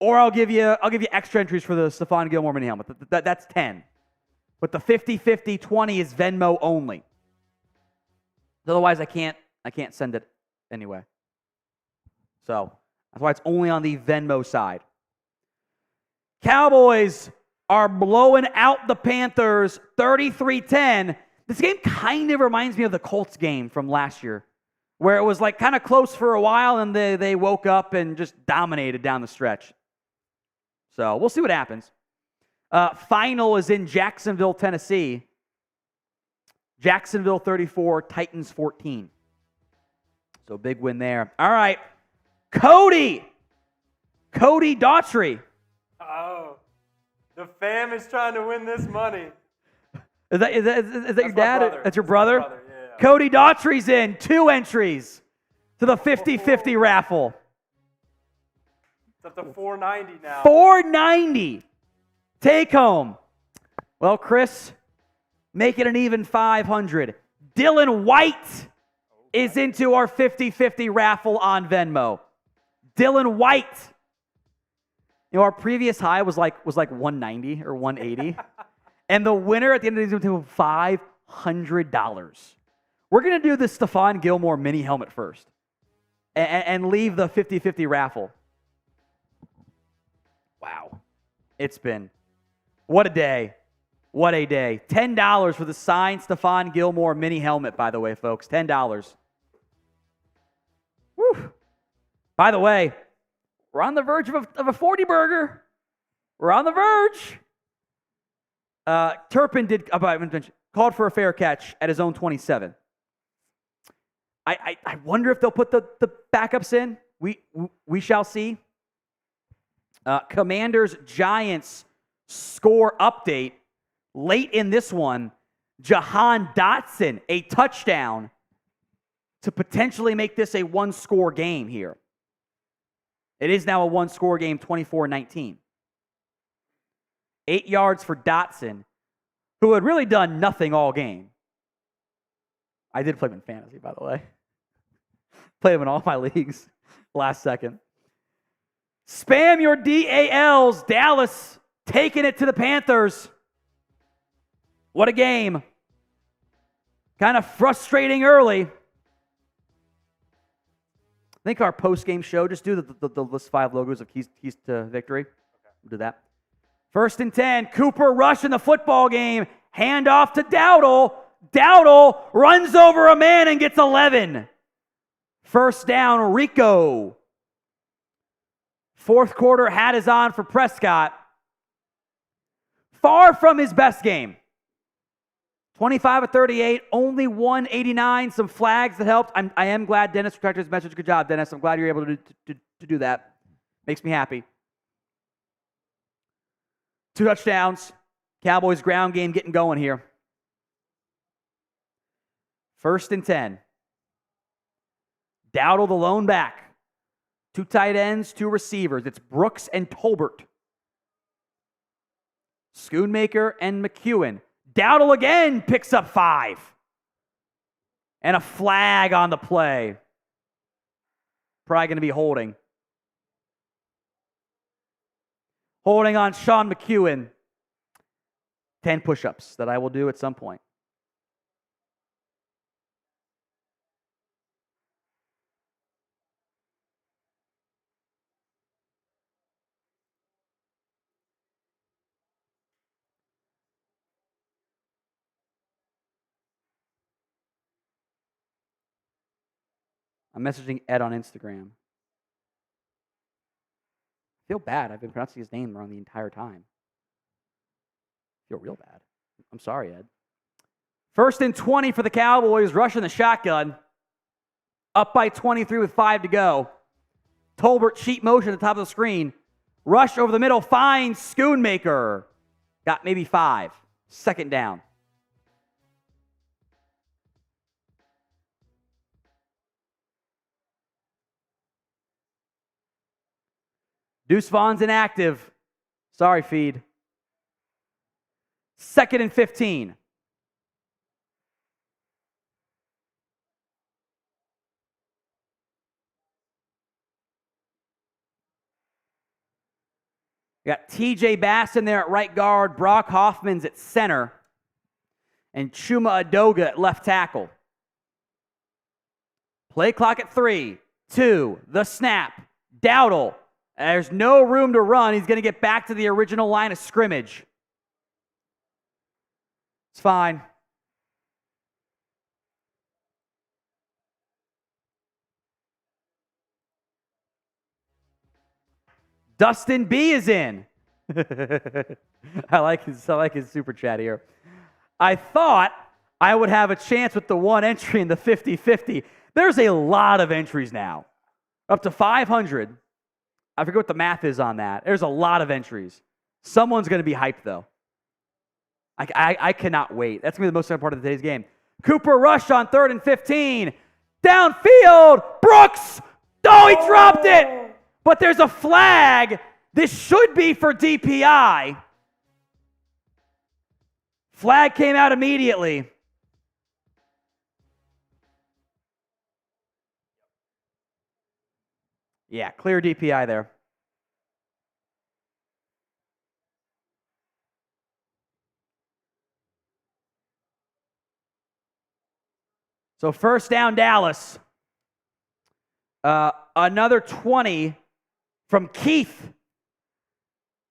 or I'll give you extra entries for the Stephon Gilmore mini helmet. That's 10. But the 50-50 20 is Venmo only. Otherwise, I can't send it anyway. So that's why it's only on the Venmo side. Cowboys are blowing out the Panthers 33-10. This game kind of reminds me of the Colts game from last year, where it was like kind of close for a while and they woke up and just dominated down the stretch. So we'll see what happens. Final is in Jacksonville, Tennessee. Jacksonville 34, Titans 14. So big win there. All right. Cody Daughtry. Oh. The fam is trying to win this money. Is that your dad? Brother. That's your brother? Yeah. Cody Daughtry's in. 2 entries to the 50-50 raffle. It's up to $490 now. $490. Take home. Well, Chris, make it an even 500. Dylan White is into our 50-50 raffle on Venmo. Dylan White. You know, our previous high was like 190 or 180. And the winner at the end of the day is $500. We're going to do the Stephon Gilmore mini helmet first and leave the 50-50 raffle. Wow. It's been, what a day. What a day. $10 for the signed Stephon Gilmore mini helmet, by the way, folks. $10. Woo. By the way, we're on the verge of a 40 burger. We're on the verge. Turpin called for a fair catch at his own 27. I wonder if they'll put the backups in. We shall see. Commanders Giants score update. Late in this one, Jahan Dotson, a touchdown to potentially make this a one-score game here. It is now a one-score game, 24-19. 8 yards for Dotson, who had really done nothing all game. I did play him in fantasy, by the way. Played him in all my leagues last second. Spam your DALs. Dallas taking it to the Panthers. What a game. Kind of frustrating early. I think our post-game show, just do the list 5 logos of keys to victory. Okay. We'll do that. 1st and 10. Cooper Rush in the football game. Hand off to Dowdle. Dowdle runs over a man and gets 11. 1st down, Rico. 4th quarter hat is on for Prescott. Far from his best game. 25 of 38, only 189. Some flags that helped. I am glad Dennis retracted his message. Good job, Dennis. I'm glad you're able to do that. Makes me happy. 2 touchdowns. Cowboys ground game getting going here. 1st and 10. Dowdle the lone back. 2 tight ends, 2 receivers. It's Brooks and Tolbert. Schoonmaker and McEwen. Dowdle again picks up 5. And a flag on the play. Probably going to be holding. Holding on Sean McEwen. 10 push-ups that I will do at some point. I'm messaging Ed on Instagram. I feel bad. I've been pronouncing his name wrong the entire time. I feel real bad. I'm sorry, Ed. 1st and 20 for the Cowboys, rushing the shotgun. Up by 23 with 5 to go. Tolbert cheat motion at the top of the screen. Rush over the middle, finds Schoonmaker. Got maybe 5. 2nd down. Deuce Vaughn's inactive. Sorry, feed. 2nd and 15. We got TJ Bass in there at right guard. Brock Hoffman's at center. And Chuma Adoga at left tackle. Play clock at 3, 2, the snap. Dowdle. There's no room to run. He's going to get back to the original line of scrimmage. It's fine. Dustin B is in. I like his super chat here. I thought I would have a chance with the 1 entry in the 50-50. There's a lot of entries now. Up to 500. I forget what the math is on that. There's a lot of entries. Someone's going to be hyped, though. I cannot wait. That's going to be the most important part of today's game. Cooper Rush on 3rd and 15. Downfield. Brooks. Oh, he dropped it. But there's a flag. This should be for DPI. Flag came out immediately. Yeah, clear DPI there. So first down, Dallas. Another 20 from Keith.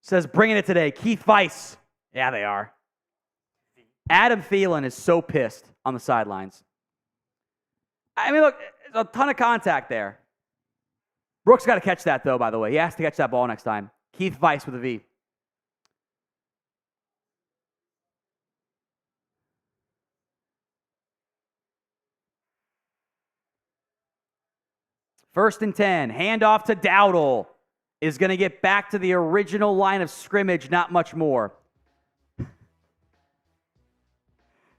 Says bringing it today. Keith Weiss. Yeah, they are. Adam Thielen is so pissed on the sidelines. I mean, look, there's a ton of contact there. Brooks got to catch that, though, by the way. He has to catch that ball next time. Keith Weiss with a V. First and 10. Handoff to Dowdle. Is going to get back to the original line of scrimmage, not much more.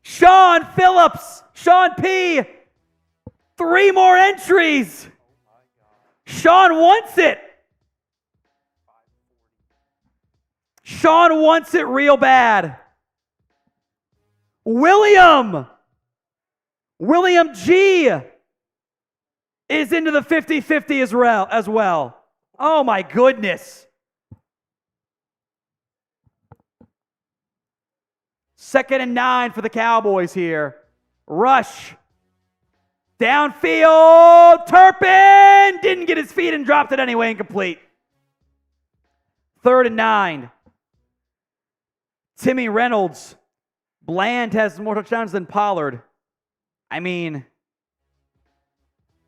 Sean Phillips. Sean P. 3 more entries. Sean wants it. Sean wants it real bad. William G. is into the 50-50 as well. Oh, my goodness. Second and 9 for the Cowboys here. Rush. Downfield. Turpin didn't get his feet and dropped it anyway, incomplete. 3rd and 9. Timmy Reynolds. Bland has more touchdowns than Pollard. I mean,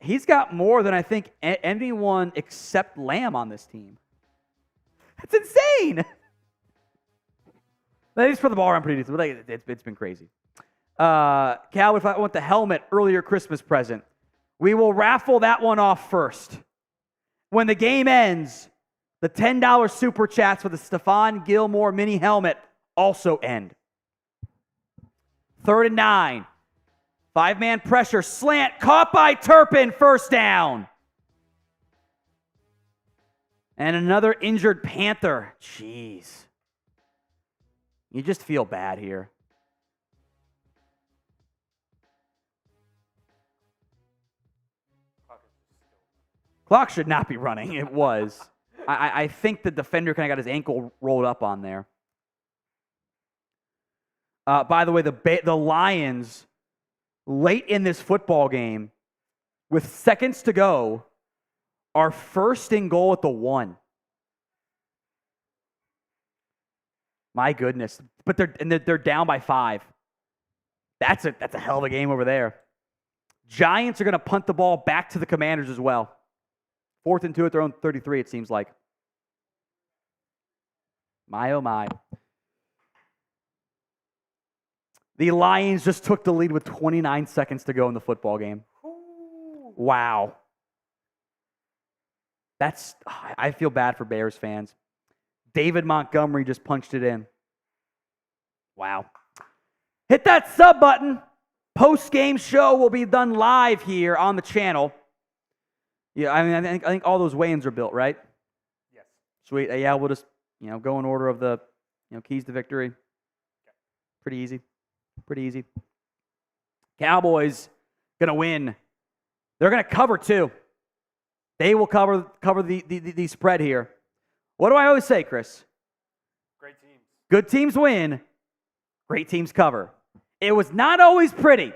he's got more than I think anyone except Lamb on this team. That's insane. They just put the ball around pretty decent, but it's been crazy. Cal, if I want the helmet earlier Christmas present, we will raffle that one off first. When the game ends, the $10 super chats for the Stephon Gilmore mini helmet also end. 3rd and 9. 5-man pressure, slant, caught by Turpin, first down. And another injured Panther. Jeez. You just feel bad here. Clock should not be running. It was. I think the defender kind of got his ankle rolled up on there. By the way, the Lions, late in this football game, with seconds to go, are first and goal at the 1. My goodness. But they're down by 5. That's a hell of a game over there. Giants are going to punt the ball back to the Commanders as well. 4th and 2 at their own 33, it seems like. My, oh my. The Lions just took the lead with 29 seconds to go in the football game. Wow. I feel bad for Bears fans. David Montgomery just punched it in. Wow. Hit that sub button. Post-game show will be done live here on the channel. Yeah, I think all those weigh-ins are built, right? Yes. Sweet. Yeah, we'll just go in order of the keys to victory. Okay. Pretty easy. Cowboys gonna win. They're gonna cover too. They will cover the spread here. What do I always say, Chris? Great teams. Good teams win. Great teams cover. It was not always pretty.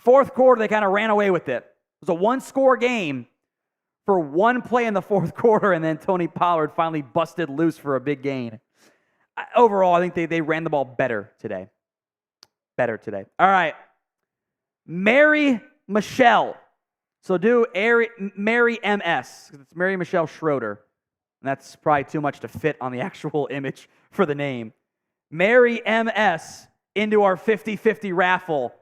4th quarter, they kind of ran away with it. It was a 1-score game for one play in the 4th quarter, and then Tony Pollard finally busted loose for a big gain. Overall, I think they ran the ball better today. All right. Mary Michelle. So do Mary MS. It's Mary Michelle Schroeder. And that's probably too much to fit on the actual image for the name. Mary MS into our 50-50 raffle.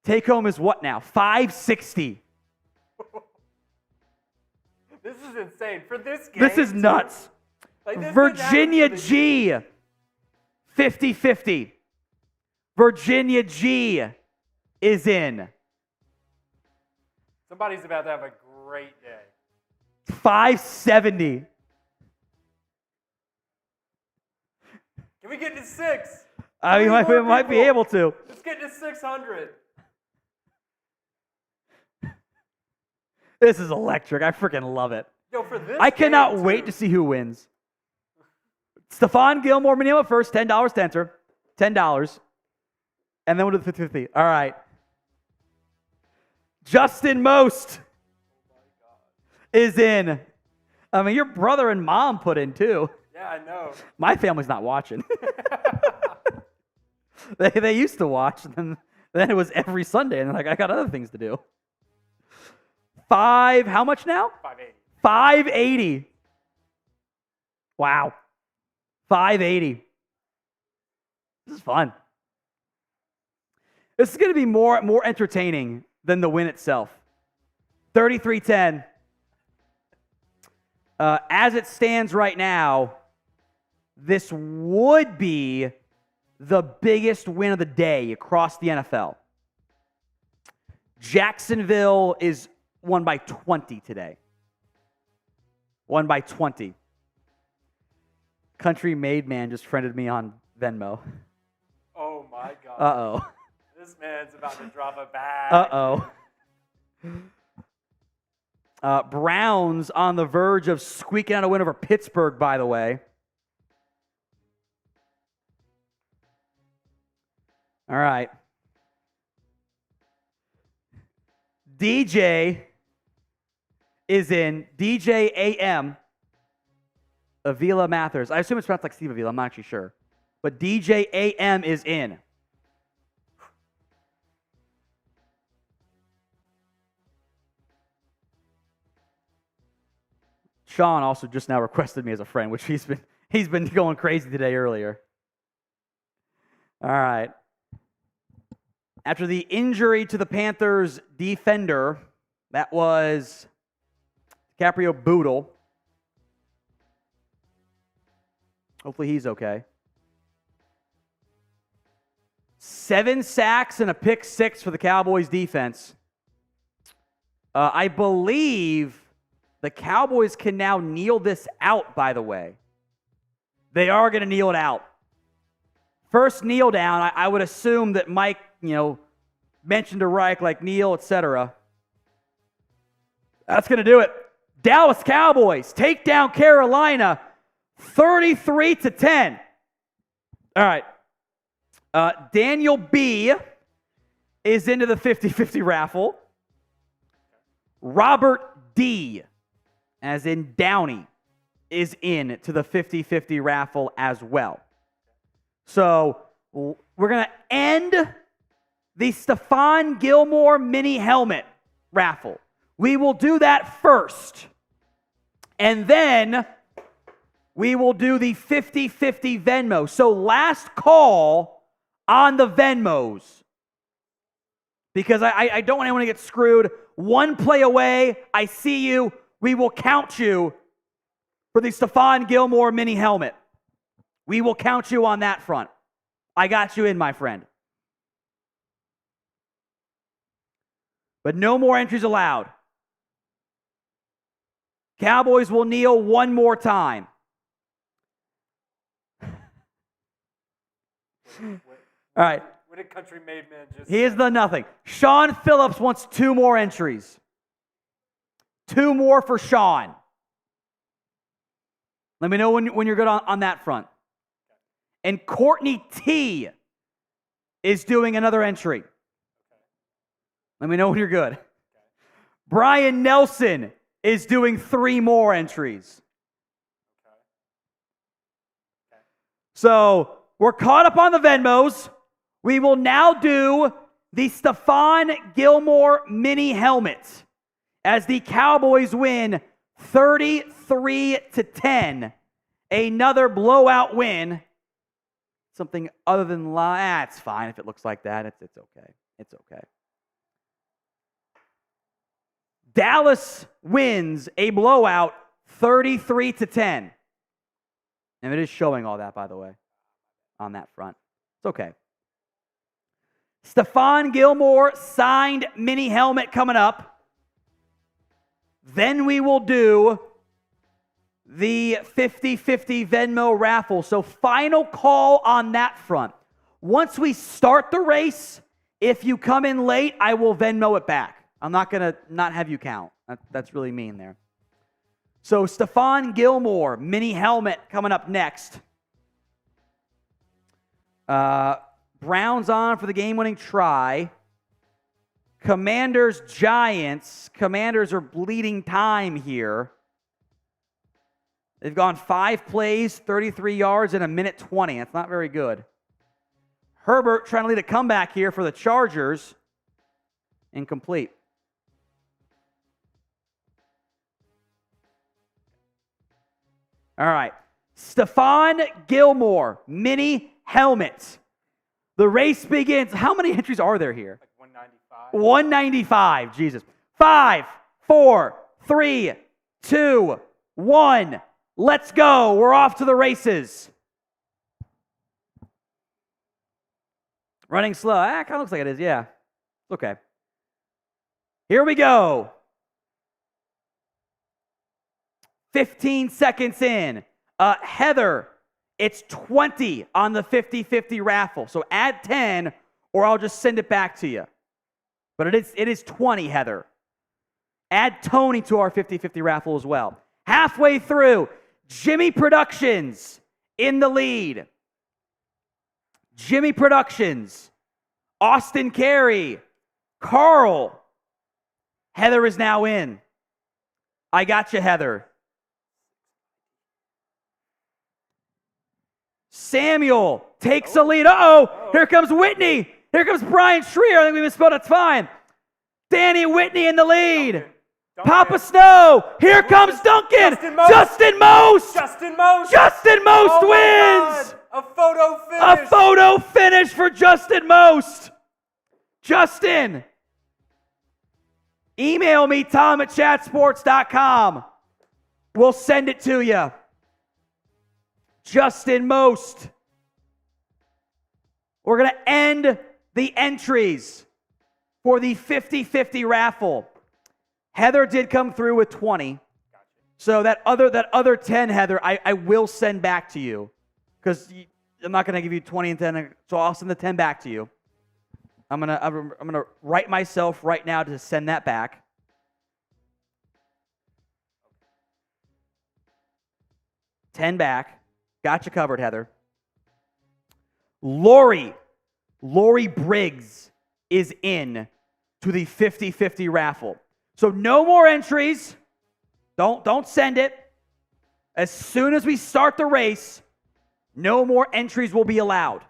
Take home is what now? $560. This is insane. For this game. This is nuts. Like, this Virginia didn't happen to the G, 50-50. Virginia G is in. Somebody's about to have a great day. 570. Can we get to 6? I mean, we might be able to. Let's get to 600. This is electric. I freaking love it. Yo, for this I cannot game, wait too. to see who wins. Stephon Gilmore, Minima first, $10 to enter. $10. And then we'll do the 50-50. All right. Justin Most is in. I mean, your brother and mom put in too. Yeah, I know. My family's not watching. They used to watch, and then it was every Sunday, and like, I got other things to do. How much now? 580. 580. Wow. 580. This is fun. This is going to be more entertaining than the win itself. 33-10. As it stands right now, this would be the biggest win of the day across the NFL. Jacksonville is won by 20 today. Won by 20. Country Made Man just friended me on Venmo. Oh, my God. Uh-oh. This man's about to drop a bag. Uh-oh. Browns on the verge of squeaking out a win over Pittsburgh, by the way. All right. DJ is in. DJ AM. Avila Mathers. I assume it's pronounced like Steve Avila. I'm not actually sure. But DJ AM is in. Sean also just now requested me as a friend, which he's been going crazy today earlier. All right. After the injury to the Panthers defender, that was Caprio Boodle. Hopefully he's okay. 7 sacks and a pick 6 for the Cowboys defense. I believe the Cowboys can now kneel this out, by the way. They are going to kneel it out. First kneel down, I would assume that Mike, mentioned to Reich, like kneel, etc. That's going to do it. Dallas Cowboys take down Carolina 33-10. All right. Daniel B is into the 50-50 raffle. Robert D, as in Downey, is in to the 50-50 raffle as well. So we're going to end the Stephon Gilmore mini helmet raffle. We will do that first. And then we will do the 50-50 Venmo. So last call on the Venmos. Because I don't want anyone to get screwed. One play away, I see you. We will count you for the Stephon Gilmore mini helmet. We will count you on that front. I got you in, my friend. But no more entries allowed. Cowboys will kneel one more time. All right. What did Country Made Man just He has say? done nothing. Sean Phillips wants 2 more entries. 2 more for Sean. Let me know when you're good on that front. And Courtney T is doing another entry. Let me know when you're good. Brian Nelson is doing 3 more entries. So we're caught up on the Venmos. We will now do the Stephon Gilmore mini helmet as the Cowboys win 33-10. Another blowout win. Something other than it's fine if it looks like that. It's okay. It's okay. Dallas wins a blowout 33-10. And it is showing all that, by the way, on that front. It's okay. Stephon Gilmore signed mini helmet coming up. Then we will do the 50-50 Venmo raffle. So final call on that front. Once we start the race, if you come in late, I will Venmo it back. I'm not going to not have you count. That's really mean there. So Stephon Gilmore, mini helmet coming up next. Browns on for the game-winning try. Commanders, Giants. Commanders are bleeding time here. They've gone 5 plays, 33 yards in a minute 20. That's not very good. Herbert trying to lead a comeback here for the Chargers. Incomplete. All right. Stephon Gilmore, mini helmet. The race begins. How many entries are there here? Like 195. 195. Jesus. 5, 4, 3, 2, 1. Let's go. We're off to the races. Running slow. Kind of looks like it is, yeah. Okay. Here we go. 15 seconds in. Heather, it's 20 on the 50-50 raffle. So add 10 or I'll just send it back to you. But it is 20, Heather. Add Tony to our 50-50 raffle as well. Halfway through, Jimmy Productions in the lead. Jimmy Productions, Austin Carey, Carl. Heather is now in. I got you, Heather. Samuel takes the lead. Uh-oh. Here comes Whitney. Here comes Brian Schreier. I think we misspelled it. It's fine. Danny Whitney in the lead. Duncan. Papa Snow. Here comes Duncan. Justin Most. Justin Most wins. A photo finish. A photo finish for Justin Most. Justin. Email me, tom@chatsports.com. We'll send it to you. Justin Most. We're going to end the entries for the 50-50 raffle. Heather did come through with 20. So that other 10, Heather, I will send back to you. Because I'm not going to give you 20 and 10, so I'll send the 10 back to you. I'm gonna write myself right now to send that back. $10 back. Got you covered, Heather. Lori Briggs is in to the 50-50 raffle. So no more entries. Don't send it. As soon as we start the race, no more entries will be allowed.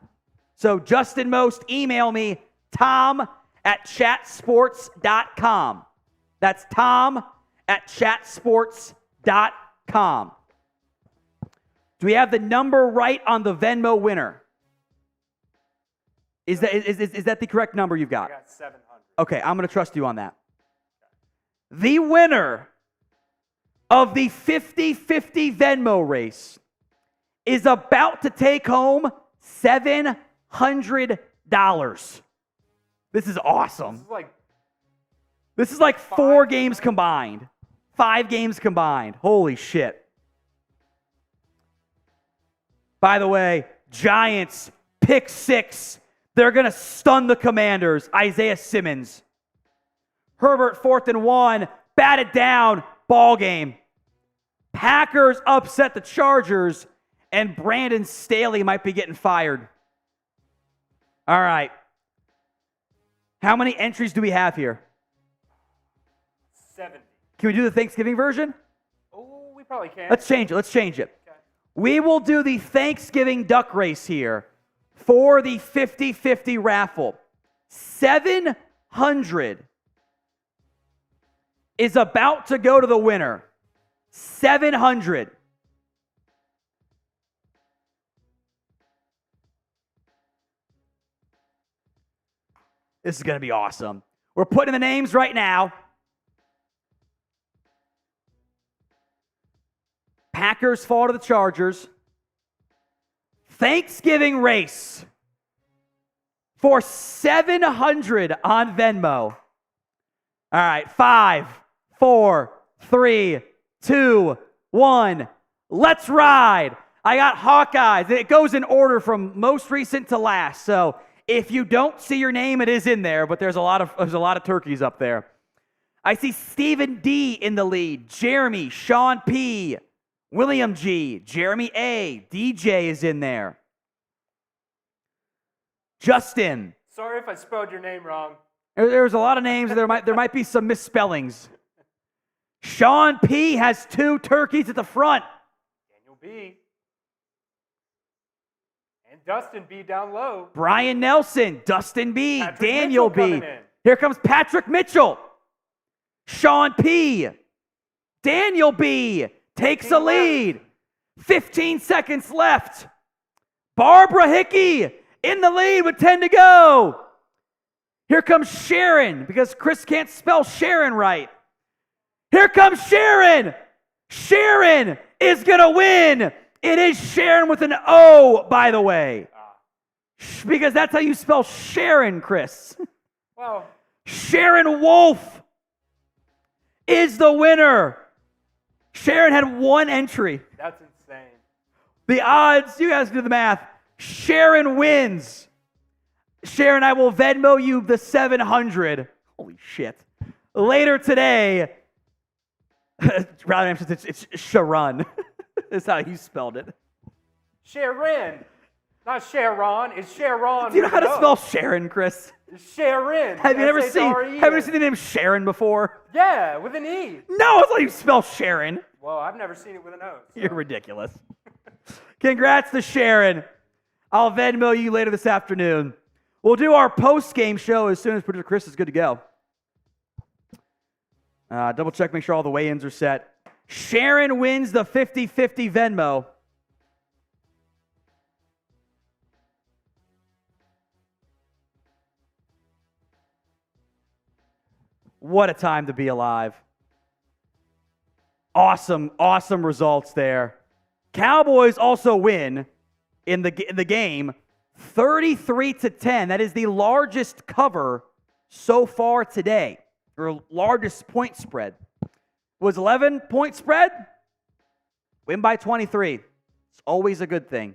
So Justin Most, email me, tom@chatsports.com. That's tom@chatsports.com. Do we have the number right on the Venmo winner? Is that the correct number you've got? I got 700. Okay, I'm going to trust you on that. The winner of the 50-50 Venmo race is about to take home $700. This is awesome. This is like 4 games combined. 5 games combined. Holy shit. By the way, Giants, pick 6. They're going to stun the Commanders. Isaiah Simmons. Herbert, 4th and 1. Batted down. Ball game. Packers upset the Chargers, and Brandon Staley might be getting fired. All right. How many entries do we have here? 70. Can we do the Thanksgiving version? Oh, we probably can. Let's change it. Okay. We will do the Thanksgiving duck race here for the 50-50 raffle. 700 is about to go to the winner. 700. This is going to be awesome. We're putting the names right now. Packers fall to the Chargers. Thanksgiving race for 700 on Venmo. All right, 5, 4, 3, 2, 1. Let's ride. I got Hawkeyes. It goes in order from most recent to last. So if you don't see your name, it is in there, but there's a lot of turkeys up there. I see Stephen D in the lead. Jeremy, Sean P, William G, Jeremy A, DJ is in there. Justin. Sorry if I spelled your name wrong. There's a lot of names. There might be some misspellings. Sean P has 2 turkeys at the front. Daniel B. And Dustin B down low. Brian Nelson, Dustin B, Patrick Daniel Mitchell B. Here comes Patrick Mitchell. Sean P. Daniel B. takes a lead. 15 seconds left. Barbara Hickey in the lead with 10 to go. Here comes Sharon, because Chris can't spell Sharon right. Here comes Sharon. Sharon is going to win. It is Sharon with an O, by the way. Because that's how you spell Sharon, Chris. Well, Sharon Wolf is the winner. Sharon had 1 entry. that's insane. The odds, you guys do the math. Sharon wins. Sharon, I will Venmo you the 700. Holy shit. Later today, rather than it's Sharon. That's how you spelled it. Sharon. Not Sharon. It's Sharon. Do you know how to spell Sharon, Chris? It's Sharon. Have you S-H-R-E-N. ever seen the name Sharon before? Yeah, with an E. No, that's how you spell Sharon. Well, I've never seen it with an O. So. You're ridiculous. Congrats to Sharon. I'll Venmo you later this afternoon. We'll do our post-game show as soon as producer Chris is good to go. Double check, make sure all the weigh-ins are set. Sharon wins the 50-50 Venmo. What a time to be alive. Awesome results there. Cowboys also win in the game 33-10. That is the largest cover so far today, or largest point spread. Was 11-point spread? Win by 23. It's always a good thing.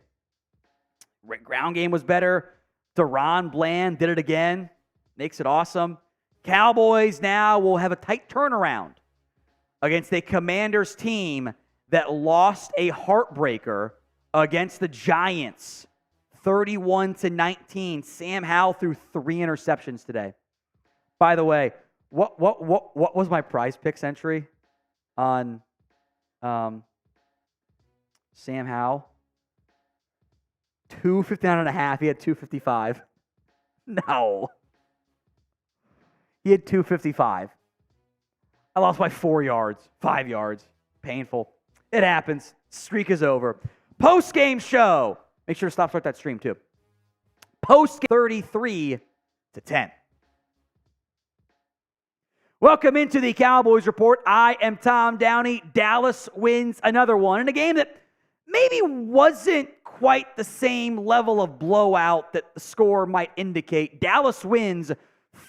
Ground game was better. Deron Bland did it again. Makes it awesome. Cowboys now will have a tight turnaround against a Commanders team that lost a heartbreaker against the Giants, 31-19. Sam Howell threw 3 interceptions today. By the way, what was my Prize Picks entry on Sam Howell? 259.5. He had 255. No. He had 255. I lost by 4 yards, 5 yards. Painful. It happens. Streak is over. Post-game show. Make sure to start that stream too. Post-game 33-10. Welcome into the Cowboys Report. I am Tom Downey. Dallas wins another one in a game that maybe wasn't quite the same level of blowout that the score might indicate. Dallas wins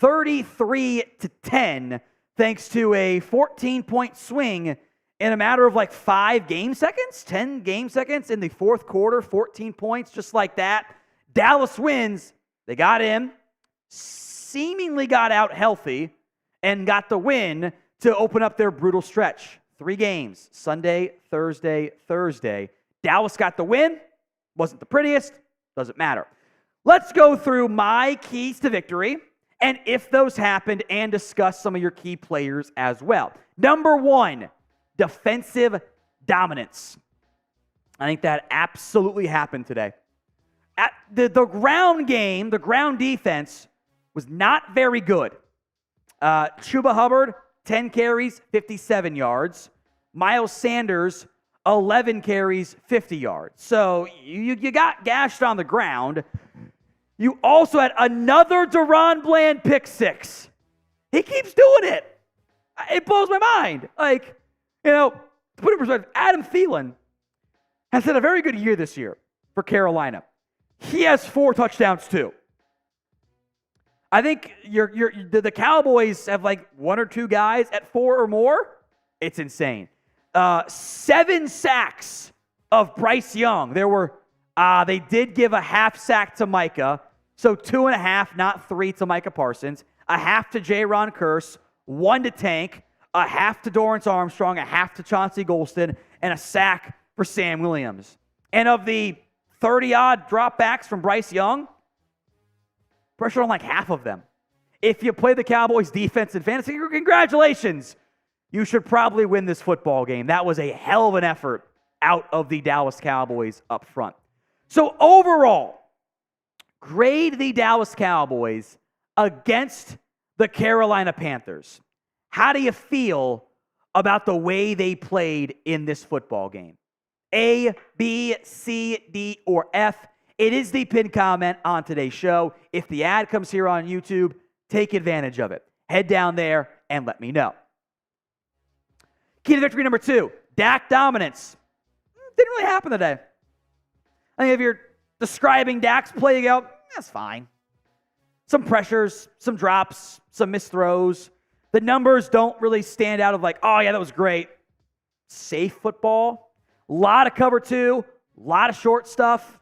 33-10 thanks to a 14-point swing in a matter of like 5 game seconds, 10 game seconds in the fourth quarter, 14 points, just like that. Dallas wins. They got in, seemingly got out healthy, and got the win to open up their brutal stretch. 3 games, Sunday, Thursday, Thursday. Dallas got the win. Wasn't the prettiest. Doesn't matter. Let's go through my keys to victory, and if those happened, and discuss some of your key players as well. Number 1, defensive dominance. I think that absolutely happened today. At the ground game, the ground defense was not very good. Chuba Hubbard, 10 carries, 57 yards. Miles Sanders, 11 carries, 50 yards. So you got gashed on the ground. You also had another Deron Bland pick 6. He keeps doing it. It blows my mind. To put it in perspective, Adam Thielen has had a very good year this year. for Carolina. He has 4 touchdowns too. I think the Cowboys have like 1 or 2 guys at 4 or more. It's insane. 7 sacks of Bryce Young. They did give a half sack to Micah, so 2.5, not 3 to Micah Parsons, a half to Jaron Kearse, 1 to Tank, a half to Dorrance Armstrong, a half to Chauncey Golston, and a sack for Sam Williams. And of the 30-odd dropbacks from Bryce Young, pressure on like half of them. If you play the Cowboys defense in fantasy, congratulations. You should probably win this football game. That was a hell of an effort out of the Dallas Cowboys up front. So overall, grade the Dallas Cowboys against the Carolina Panthers. How do you feel about the way they played in this football game? A, B, C, D, or F? It is the pinned comment on today's show. If the ad comes here on YouTube, take advantage of it. Head down there and let me know. Key to victory number 2, Dak dominance. Didn't really happen today. I think if you're describing Dak's play, you go, that's fine. Some pressures, some drops, some missed throws. The numbers don't really stand out of like, oh yeah, that was great. Safe football. A lot of cover 2, a lot of short stuff.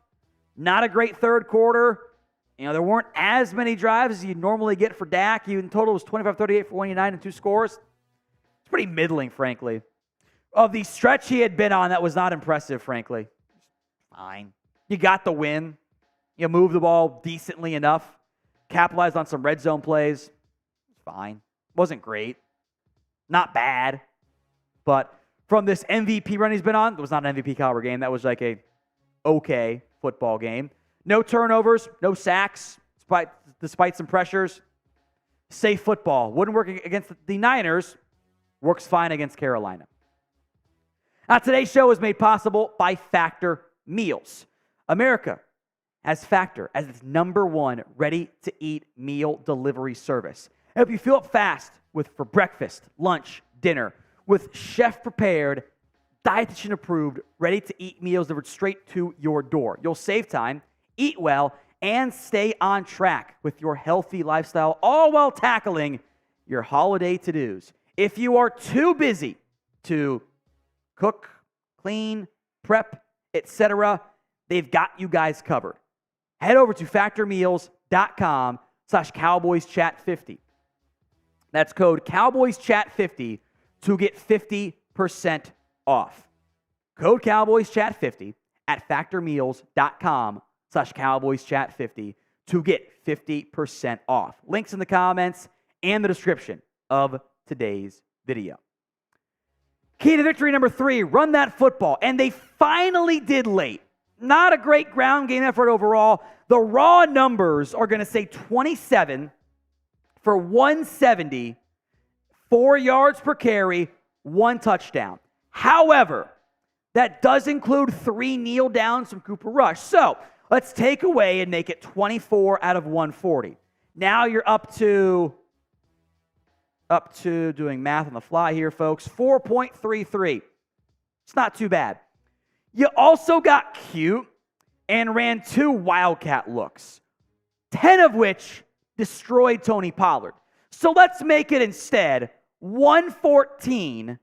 Not a great third quarter. There weren't as many drives as you'd normally get for Dak. In total, it was 25-38 for 189 and 2 scores. It's pretty middling, frankly. Of the stretch he had been on, that was not impressive, frankly. Fine. You got the win. You moved the ball decently enough. Capitalized on some red zone plays. Fine. Wasn't great. Not bad. But from this MVP run he's been on, it was not an MVP caliber game. That was like a okay football game. No turnovers, no sacks, despite some pressures. Safe football. Wouldn't work against the Niners. Works fine against Carolina. Now, today's show is made possible by Factor Meals. America has Factor as its #1 ready-to-eat meal delivery service. Help you fill up fast for breakfast, lunch, dinner, with chef-prepared, dietitian-approved, ready-to-eat meals delivered straight to your door. You'll save time, eat well, and stay on track with your healthy lifestyle, all while tackling your holiday to-dos. If you are too busy to cook, clean, prep, etc., they've got you guys covered. Head over to factormeals.com/CowboysChat50. That's code CowboysChat50 to get 50% off. Code CowboysChat50 at factormeals.com/CowboysChat50 to get 50% off. Links in the comments and the description of today's video. Key to victory number 3, run that football. And they finally did late. Not a great ground game effort overall. The raw numbers are going to say 27 for 170, 4 yards per carry, 1 touchdown. However, that does include 3 kneel downs from Cooper Rush. So let's take away and make it 24 out of 140. Now you're up to doing math on the fly here, folks, 4.33. It's not too bad. You also got cute and ran 2 wildcat looks, 10 of which destroyed Tony Pollard. So let's make it instead 114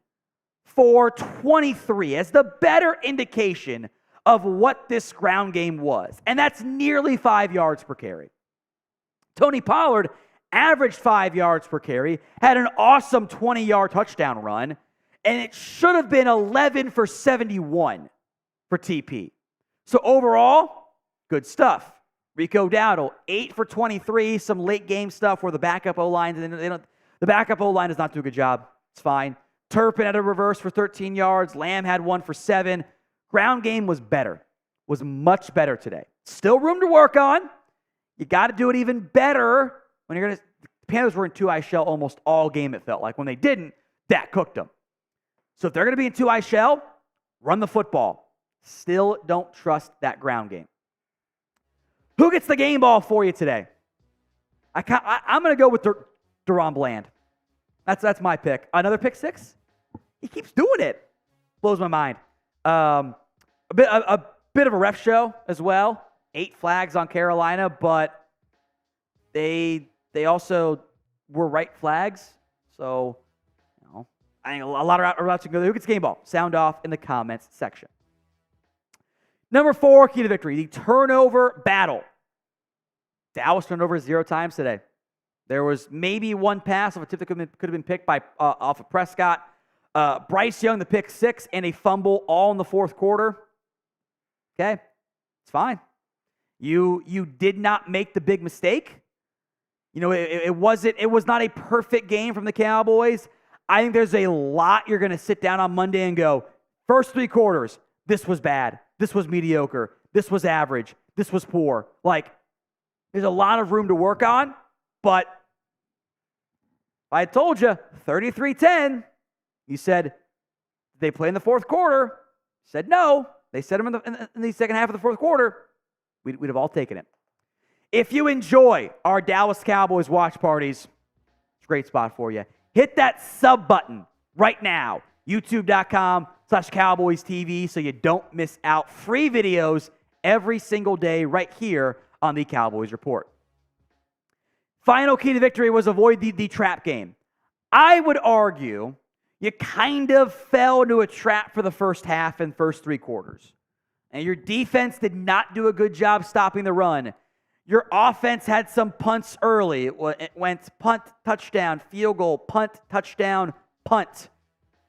for 23 as the better indication of what this ground game was. And that's nearly 5 yards per carry. Tony Pollard averaged 5 yards per carry, had an awesome 20-yard touchdown run, and it should have been 11 for 71 for TP. So overall, good stuff. Rico Dowdle, 8 for 23, some late game stuff where the backup O-line, the backup O-line does not do a good job. It's fine. Turpin had a reverse for 13 yards. Lamb had 1 for 7. Ground game was better, was much better today. Still room to work on. You got to do it even better when the Panthers were in 2-eye shell almost all game, it felt like. When they didn't, Dak cooked them. So if they're going to be in 2-eye shell, run the football. Still don't trust that ground game. Who gets the game ball for you today? I'm going to go with Deron Bland. That's my pick. Another pick 6? He keeps doing it. Blows my mind. A bit Bit of a ref show as well. 8 flags on Carolina, but they also were right flags. So, I think a lot of routes can go there. Who gets game ball? Sound off in the comments section. Number 4, key to victory, the turnover battle. Dallas turned over 0 times today. There was maybe one pass of a tip that could have been picked by off of Prescott. Bryce Young, the pick 6, and a fumble all in the fourth quarter. Okay, it's fine. You did not make the big mistake. It was not a perfect game from the Cowboys. I think there's a lot you're going to sit down on Monday and go, first 3 quarters, this was bad. This was mediocre. This was average. This was poor. There's a lot of room to work on, but I told you, 33-10. You said, did they play in the fourth quarter? You said no. They set them in the second half of the fourth quarter. We'd have all taken it. If you enjoy our Dallas Cowboys watch parties, it's a great spot for you. Hit that sub button right now. YouTube.com/CowboysTV so you don't miss out. Free videos every single day right here on the Cowboys Report. Final key to victory was avoid the trap game. I would argue you kind of fell into a trap for the first half and first 3 quarters. And your defense did not do a good job stopping the run. Your offense had some punts early. It went punt, touchdown, field goal, punt, touchdown, punt.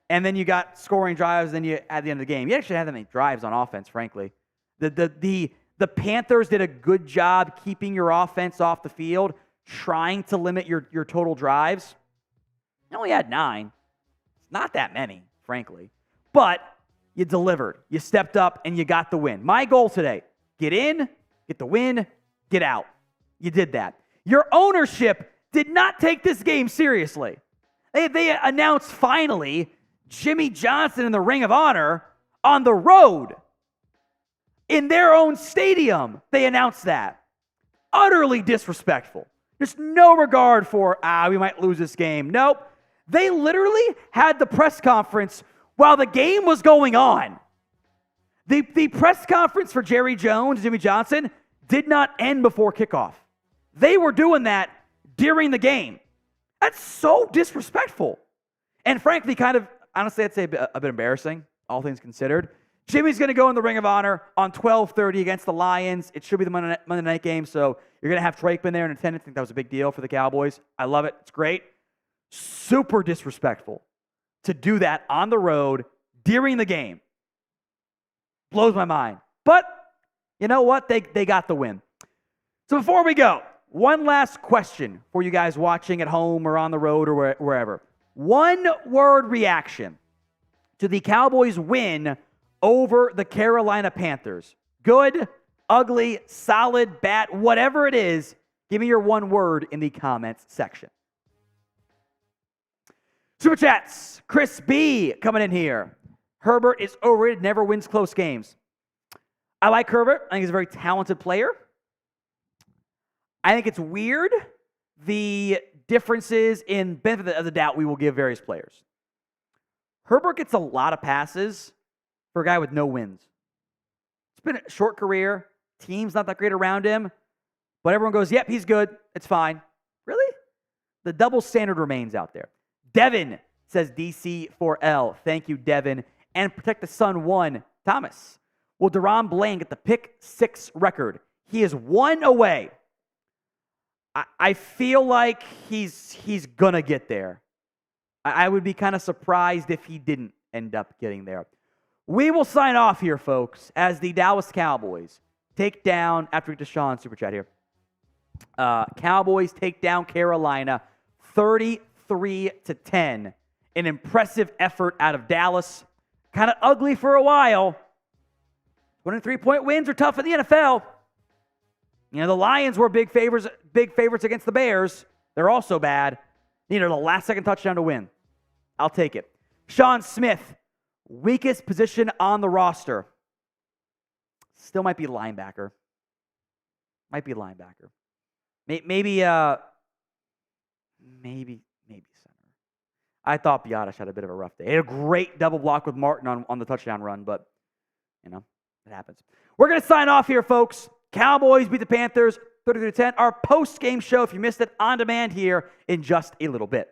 And then you got scoring drives, then you at the end of the game. You actually had that many drives on offense, frankly. The Panthers did a good job keeping your offense off the field, trying to limit your total drives. You only had 9. It's not that many, frankly. But you delivered. You stepped up, and you got the win. My goal today, get in, get the win, get out. You did that. Your ownership did not take this game seriously. They announced finally Jimmy Johnson in the Ring of Honor on the road. In their own stadium, they announced that. Utterly disrespectful. There's no regard for, we might lose this game. Nope. They literally had the press conference while the game was going on. The press conference for Jerry Jones, Jimmy Johnson, did not end before kickoff. They were doing that during the game. That's so disrespectful. And frankly, honestly, I'd say a bit embarrassing, all things considered. Jimmy's going to go in the Ring of Honor on 12:30 against the Lions. It should be the Monday night game, so you're going to have Trakeman there in attendance. I think that was a big deal for the Cowboys. I love it. It's great. Super disrespectful to do that on the road during the game. Blows my mind. But you know what? They got the win. So before we go, one last question for you guys watching at home or on the road or wherever. One-word reaction to the Cowboys' win over the Carolina Panthers. Good, ugly, solid, bad, whatever it is, give me your one word in the comments section. Super Chats. Chris B. coming in here. Herbert is overrated, never wins close games. I like Herbert. I think he's a very talented player. I think it's weird the differences in benefit of the doubt we will give various players. Herbert gets a lot of passes for a guy with no wins. It's been a short career. Team's not that great around him. But everyone goes, yep, he's good. It's fine. Really? The double standard remains out there. Devin says DC4L. Thank you, Devin. And Protect the Sun 1. Thomas. Will Deron Bland get the pick 6 record? He is 1 away. I feel like he's going to get there. I would be kind of surprised if he didn't end up getting there. We will sign off here, folks, as the Dallas Cowboys take down, after we get to Sean Super Chat here, Cowboys take down Carolina 33-10. An impressive effort out of Dallas. Kind of ugly for a while. 23-point wins are tough in the NFL. You know, the Lions were big favorites against the Bears. They're also bad. You know, the last-second touchdown to win. I'll take it. Sean Smith, weakest position on the roster. Still might be linebacker. Maybe center. I thought Biotish had a bit of a rough day. He had a great double block with Martin on the touchdown run, but, you know, It happens. We're going to sign off here, folks. Cowboys beat the Panthers 33-10. Our post-game show, if you missed it, on demand here in just a little bit.